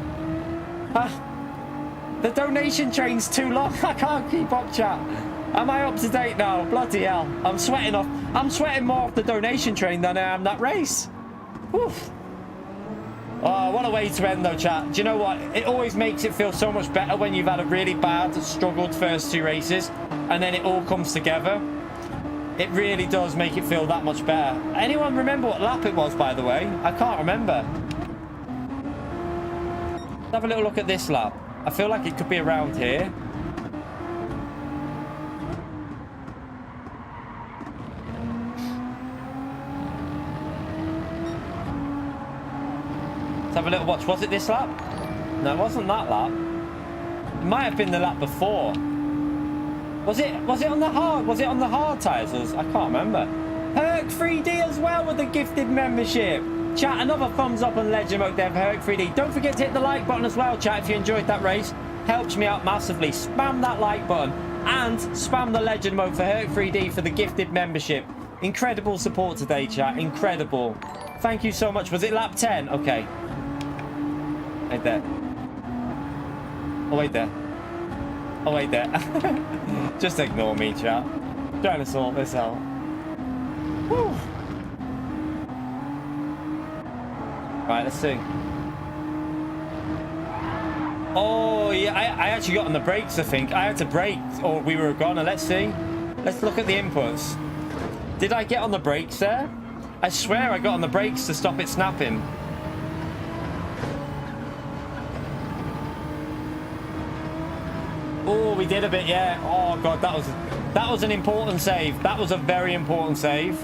The donation train's too long. I can't keep up, chat. Am I up to date now? Bloody hell. I'm sweating off. I'm sweating more off the donation train than I am that race. Woof. Oh, what a way to end though, chat. Do you know what? It always makes it feel so much better when you've had a really bad, struggled first two races and then it all comes together. It really does make it feel that much better. Anyone remember what lap it was, by the way? I can't remember. Let's have a little look at this lap. I feel like it could be around here. Let's have a little watch. Was it this lap? No, it wasn't that lap. It might have been the lap before. Was it on the hard? Was it on the hard tyres? I can't remember. Herc 3D as well with the gifted membership. Chat, another thumbs up on Legend Mode Dev Herc 3D. Don't forget to hit the like button as well, chat, if you enjoyed that race. Helps me out massively. Spam that like button and spam the Legend Mode for Herc 3D for the gifted membership. Incredible support today, chat. Incredible. Thank you so much. Was it lap 10? Okay. Right there. Oh, wait there. Oh, wait there. Just ignore me, chat. Trying to sort this out. Whew. Right, let's see. Oh, yeah, I actually got on the brakes, I think. I had to brake or we were gone. Let's see. Let's look at the inputs. Did I get on the brakes there? I swear I got on the brakes to stop it snapping. Oh, we did a bit, yeah. Oh, God, that was an important save. That was a very important save.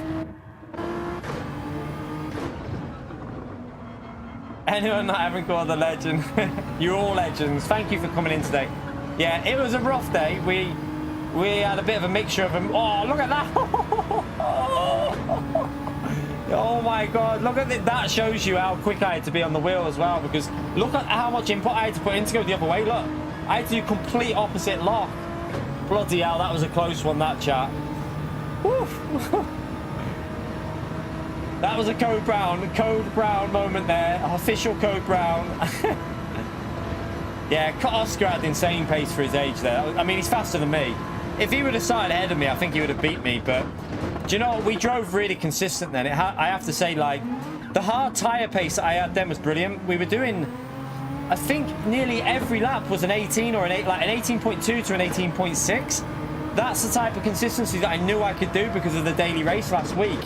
Anyone that haven't called the legend, you're all legends. Thank you for coming in today. Yeah, it was a rough day. We had a bit of a mixture of them. Oh, look at that. Oh my God, look at it. That shows you how quick I had to be on the wheel as well, because look at how much input I had to put in to go the other way. Look, I had to do complete opposite lock. Bloody hell, that was a close one, that, chat. Woo. That was a Code Brown moment there. Official Code Brown. Yeah, Oscar had insane pace for his age there. I mean, he's faster than me. If he would have started ahead of me, I think he would have beat me. But do you know what? We drove really consistent then. I have to say, like, the hard tyre pace that I had then was brilliant. We were doing, I think, nearly every lap was an 18 or an 18.2 to an 18.6. That's the type of consistency that I knew I could do because of the daily race last week.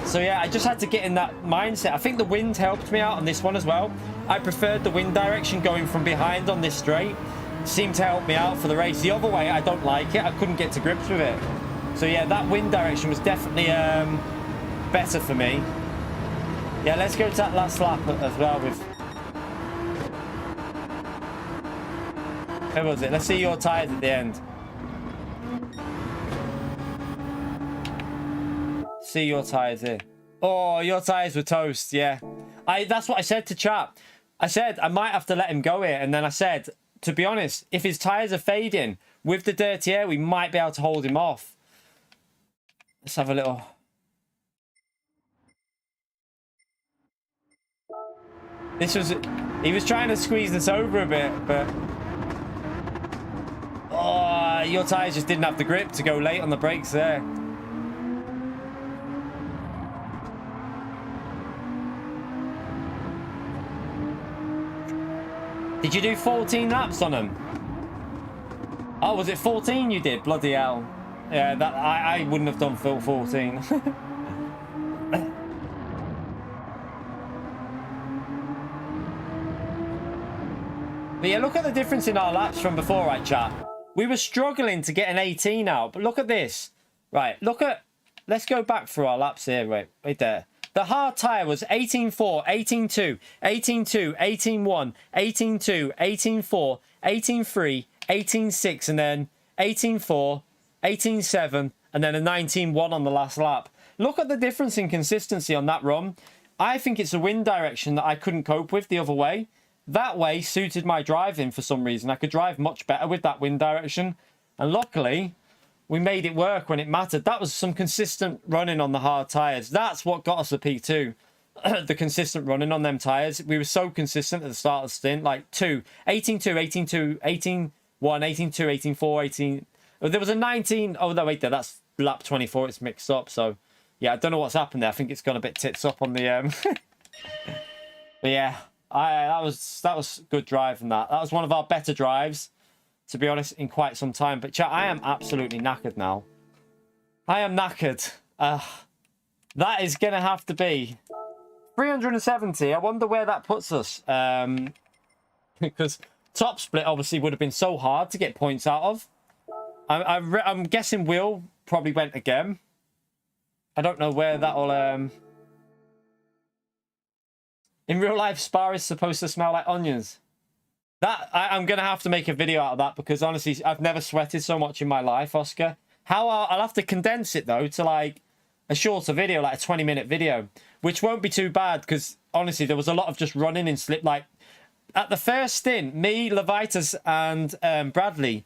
So yeah, I just had to get in that mindset. I think the wind helped me out on this one as well. I preferred the wind direction going from behind on this straight. Seemed to help me out for the race. The other way, I don't like it. I couldn't get to grips with it. So yeah, that wind direction was definitely better for me. Yeah, let's go to that last lap as well with... Where was it? Let's see your tyres at the end. See your tyres here. Oh, your tyres were toast, yeah. That's what I said to chat. I said I might have to let him go here, and then I said, to be honest, if his tyres are fading with the dirty air, we might be able to hold him off. Let's have a little... This was... He was trying to squeeze this over a bit, but... Oh, your tyres just didn't have the grip to go late on the brakes there. Did you do 14 laps on them? Oh, was it 14 you did? Bloody hell. Yeah, that I wouldn't have done 14. But yeah, look at the difference in our laps from before, right, chat? We were struggling to get an 18 out, but look at this. Right, look at let's go back through our laps here. Wait there. The hard tyre was 18.4, 18.2, 18.2, 18.1, 18.2, 18.4, 18.3, 18.6, and then 18.4, 18.7, and then a 19.1 on the last lap. Look at the difference in consistency on that run. I think it's a wind direction that I couldn't cope with the other way. That way suited my driving for some reason. I could drive much better with that wind direction. And luckily, we made it work when it mattered. That was some consistent running on the hard tyres. That's what got us the P2. The consistent running on them tyres. We were so consistent at the start of the stint. Like 18.2, 18.2, 18.1, 18.2, 18.4, 18... Oh, there was a 19... Oh, no, wait there. That's lap 24. It's mixed up. So, yeah, I don't know what's happened there. I think it's gone a bit tits up on the... But, yeah, that was good drive from that. That was one of our better drives, to be honest, in quite some time. But chat, I am absolutely knackered now. I am knackered. That is going to have to be 370. I wonder where that puts us. Because top split obviously would have been so hard to get points out of. I'm guessing Will probably went again. I don't know where that'll... In real life, Spa is supposed to smell like onions. I'm going to have to make a video out of that because, honestly, I've never sweated so much in my life, Oscar. I'll have to condense it, though, to, like, a shorter video, like a 20-minute video, which won't be too bad because, honestly, there was a lot of just running in slip. Like, at the first stint, me, Levitas, and Bradley,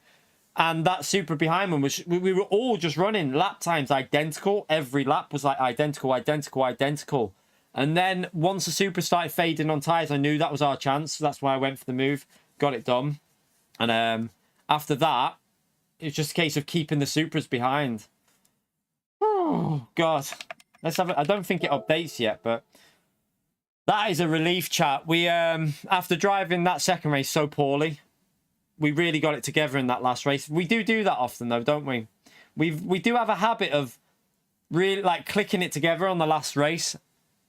and that super behind one, we were all just running lap times identical. Every lap was, like, identical. And then once the super started fading on tyres, I knew that was our chance. That's why I went for the move. Got it done. And after that, it was just a case of keeping the supras behind. Oh, God. Let's have it. I don't think it updates yet, but that is a relief, chat. We, after driving that second race so poorly, we really got it together in that last race. We do that often, though, don't we? We do have a habit of really, like, clicking it together on the last race.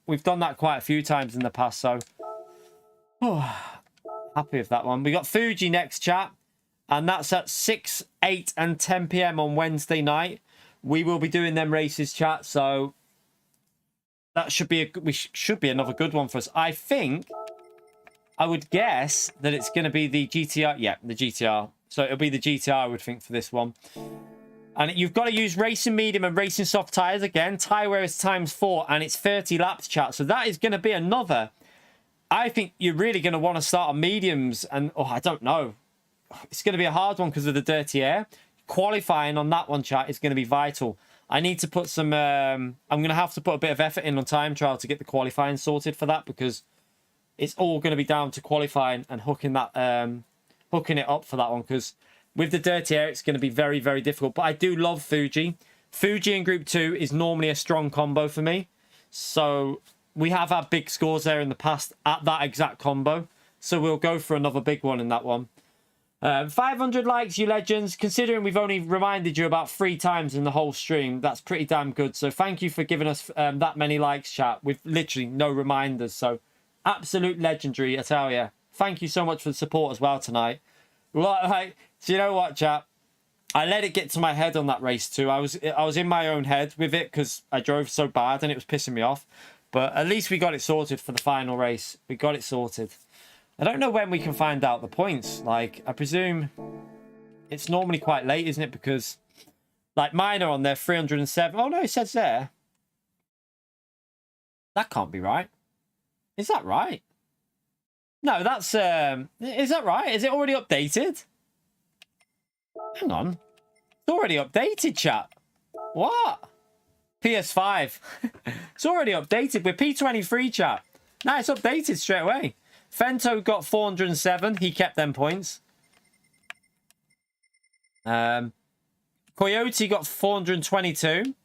We've done that quite a few times in the past, so... Oh, happy with that one. We got Fuji next, chat. And that's at 6, 8 and 10 p.m. on Wednesday night. We will be doing them races, chat, so... That should be should be another good one for us. I think... I would guess that it's going to be the GTR. Yeah, the GTR. So it'll be the GTR, I would think, for this one. And you've got to use racing medium and racing soft tyres again. Tyre wear is ×4 and it's 30 laps, chat. So that is going to be another. I think you're really going to want to start on mediums. And, oh, I don't know. It's going to be a hard one because of the dirty air. Qualifying on that one, chat, is going to be vital. I need to put some... I'm going to have to put a bit of effort in on time trial to get the qualifying sorted for that because it's all going to be down to qualifying and hooking that, hooking it up for that one because... With the dirty air, it's going to be very, very difficult. But I do love Fuji. Fuji in Group 2 is normally a strong combo for me. So we have had big scores there in the past at that exact combo. So we'll go for another big one in that one. 500 likes, you legends. Considering we've only reminded you about 3 times in the whole stream, that's pretty damn good. So thank you for giving us that many likes, chat, with literally no reminders. So absolute legendary, I tell you. Thank you so much for the support as well tonight. Like, do you know what, chat? I let it get to my head on that race too. I was in my own head with it because I drove so bad and it was pissing me off. But at least we got it sorted for the final race. We got it sorted. I don't know when we can find out the points. Like, I presume it's normally quite late, isn't it? Because, like, mine are on there, 307. Oh, no, it says there. That can't be right. Is that right? No, that's... is that right? Is it already updated? Hang on. It's already updated, chat. What? PS5. It's already updated. We're P23, chat. Now it's updated straight away. Fento got 407. He kept them points. Coyote got 422.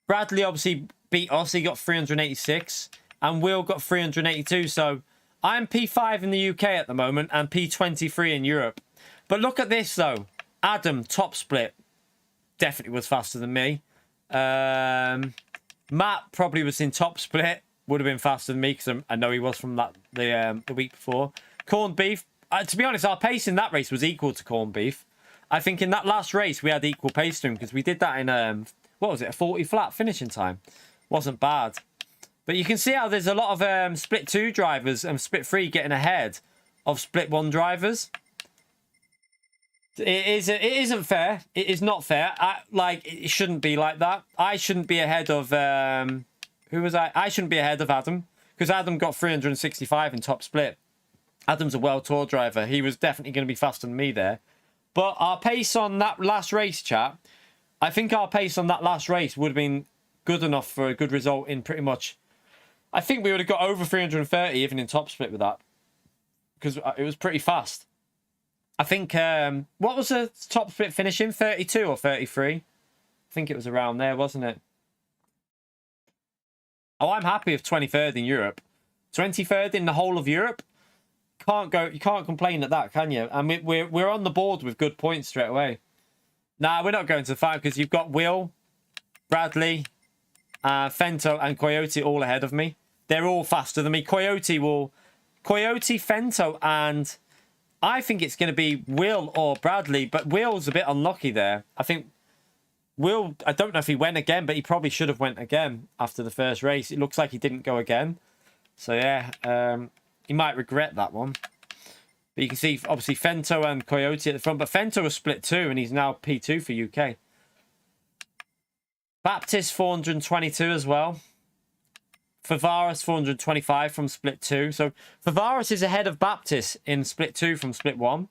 Bradley obviously beat us. He got 386. And Will got 382. So I'm P5 in the UK at the moment and P23 in Europe. But look at this, though. Adam, top split. Definitely was faster than me. Matt probably was in top split. Would have been faster than me because I know he was from the week before. Corned beef. To be honest, our pace in that race was equal to corned beef. I think in that last race, we had equal pace to him because we did that in what was it, a 40 flat finishing time. Wasn't bad. But you can see how there's a lot of split 2 drivers and split 3 getting ahead of split 1 drivers. It isn't fair. It is not fair. It shouldn't be like that. I shouldn't be ahead of who was I? I shouldn't be ahead of Adam, because Adam got 365 in top split. Adam's a World Tour driver. He was definitely going to be faster than me there. But our pace on that last race, chat, I think our pace on that last race would have been good enough for a good result in pretty much... I think we would have got over 330 even in top split with that, because it was pretty fast. I think, what was the top split finishing? 32 or 33? I think it was around there, wasn't it? Oh, I'm happy with 23rd in Europe. 23rd in the whole of Europe. You can't complain at that, can you? And we're on the board with good points straight away. Nah, we're not going to the final because you've got Will, Bradley, Fento, and Coyote all ahead of me. They're all faster than me. Coyote, Fento, and I think it's going to be Will or Bradley, but Will's a bit unlucky there. I think Will, I don't know if he went again, but he probably should have went again after the first race. It looks like he didn't go again. So yeah, he might regret that one. But you can see, obviously, Fento and Coyote at the front. But Fento was split 2, and he's now P2 for UK. Baptist 422 as well. Favaris 425 from split 2. So Favaris is ahead of Baptist in split 2 from split 1.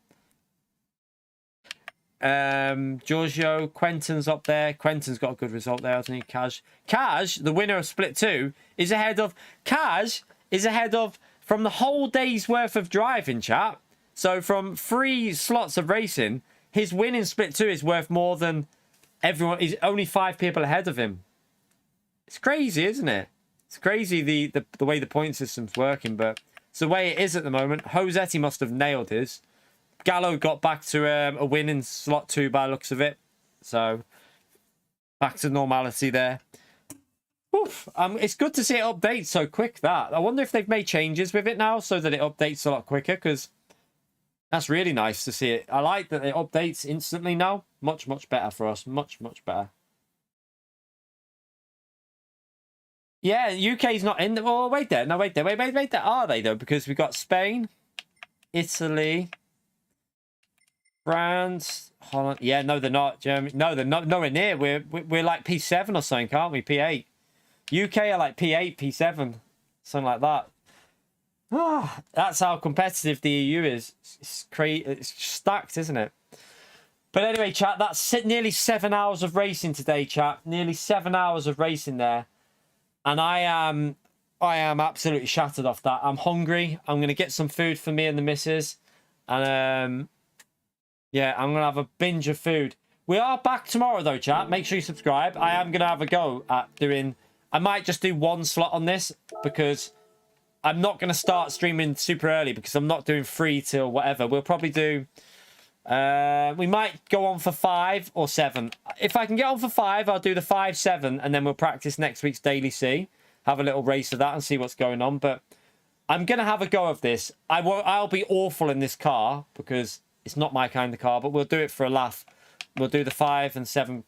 Giorgio, Quentin's up there. Quentin's got a good result there, hasn't he? Kaj, the winner of split 2, is ahead of... Kaj is ahead of, from the whole day's worth of driving, chat. So from 3 slots of racing, his win in split 2 is worth more than everyone. He's only 5 people ahead of him. It's crazy, isn't it? It's crazy the way the point system's working, but it's the way it is at the moment. Josetti must have nailed his. Gallo got back to a win in slot 2 by the looks of it. So back to normality there. Oof. It's good to see it update so quick, that. I wonder if they've made changes with it now so that it updates a lot quicker, because that's really nice to see it. I like that it updates instantly now. Much, much better for us. Much, much better. Yeah, UK's not in the... Oh, wait there. No, wait there. Wait there. Are they, though? Because we've got Spain, Italy, France, Holland. Yeah, no, they're not. Germany. No, they're not. Nowhere near. We're like P7 or something, aren't we? P8. UK are like P8, P7. Something like that. Oh, that's how competitive the EU is. It's crazy. It's stacked, isn't it? But anyway, chat, that's nearly 7 hours of racing today, chat. Nearly 7 hours of racing there. And I am absolutely shattered off that. I'm hungry. I'm going to get some food for me and the missus. And, yeah, I'm going to have a binge of food. We are back tomorrow, though, chat. Make sure you subscribe. I am going to have a go at doing... I might just do 1 slot on this, because I'm not going to start streaming super early, because I'm not doing 3 till whatever. We'll probably do... we might go on for 5 or 7. If I can get on for 5, I'll do the 5-7, and then we'll practice next week's Daily C. Have a little race of that and see what's going on. But I'm going to have a go of this. I'll be awful in this car, because it's not my kind of car, but we'll do it for a laugh. We'll do the 5 and 7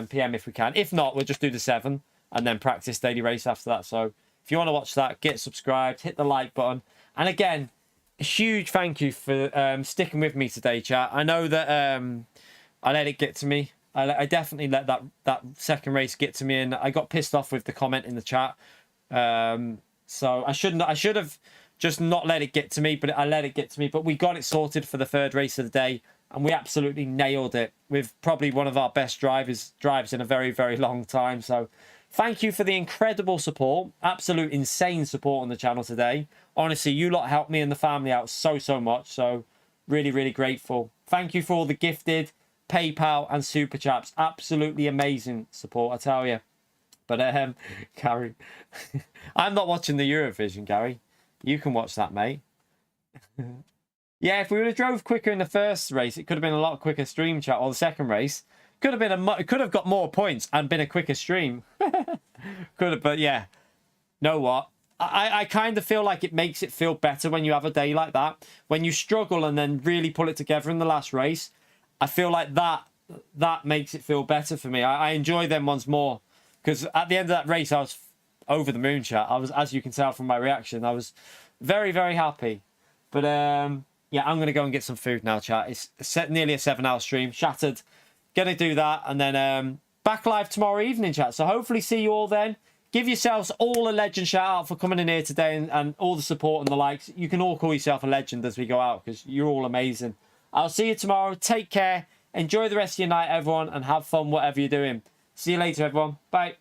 p.m. if we can. If not, we'll just do the 7 and then practice Daily Race after that. So if you want to watch that, get subscribed, hit the like button. And again, a huge thank you for sticking with me today, chat. I know that I let it get to me. I definitely let that second race get to me, and I got pissed off with the comment in the chat. So I should have just not let it get to me, but I let it get to me. But we got it sorted for the 3rd race of the day, and we absolutely nailed it with probably one of our best drives in a very, very long time. So thank you for the incredible support. Absolute insane support on the channel today. Honestly, you lot helped me and the family out so much. So really, really grateful. Thank you for all the gifted, PayPal and Super Chats. Absolutely amazing support, I tell you. But, Gary, I'm not watching the Eurovision, Gary. You can watch that, mate. Yeah, if we would have drove quicker in the first race, it could have been a lot quicker stream, chat, or the second race. Could have been it could have got more points and been a quicker stream. Could have, but yeah. Know what? I kind of feel like it makes it feel better when you have a day like that. When you struggle and then really pull it together in the last race, I feel like that that makes it feel better for me. I enjoy them ones more, because at the end of that race, I was over the moon, chat. I was, as you can tell from my reaction, I was very, very happy. But yeah, I'm going to go and get some food now, chat. It's nearly a 7-hour stream. Shattered. Going to do that. And then back live tomorrow evening, chat. So hopefully see you all then. Give yourselves all a legend shout out for coming in here today and all the support and the likes. You can all call yourself a legend as we go out, because you're all amazing. I'll see you tomorrow. Take care. Enjoy the rest of your night, everyone, and have fun whatever you're doing. See you later, everyone. Bye.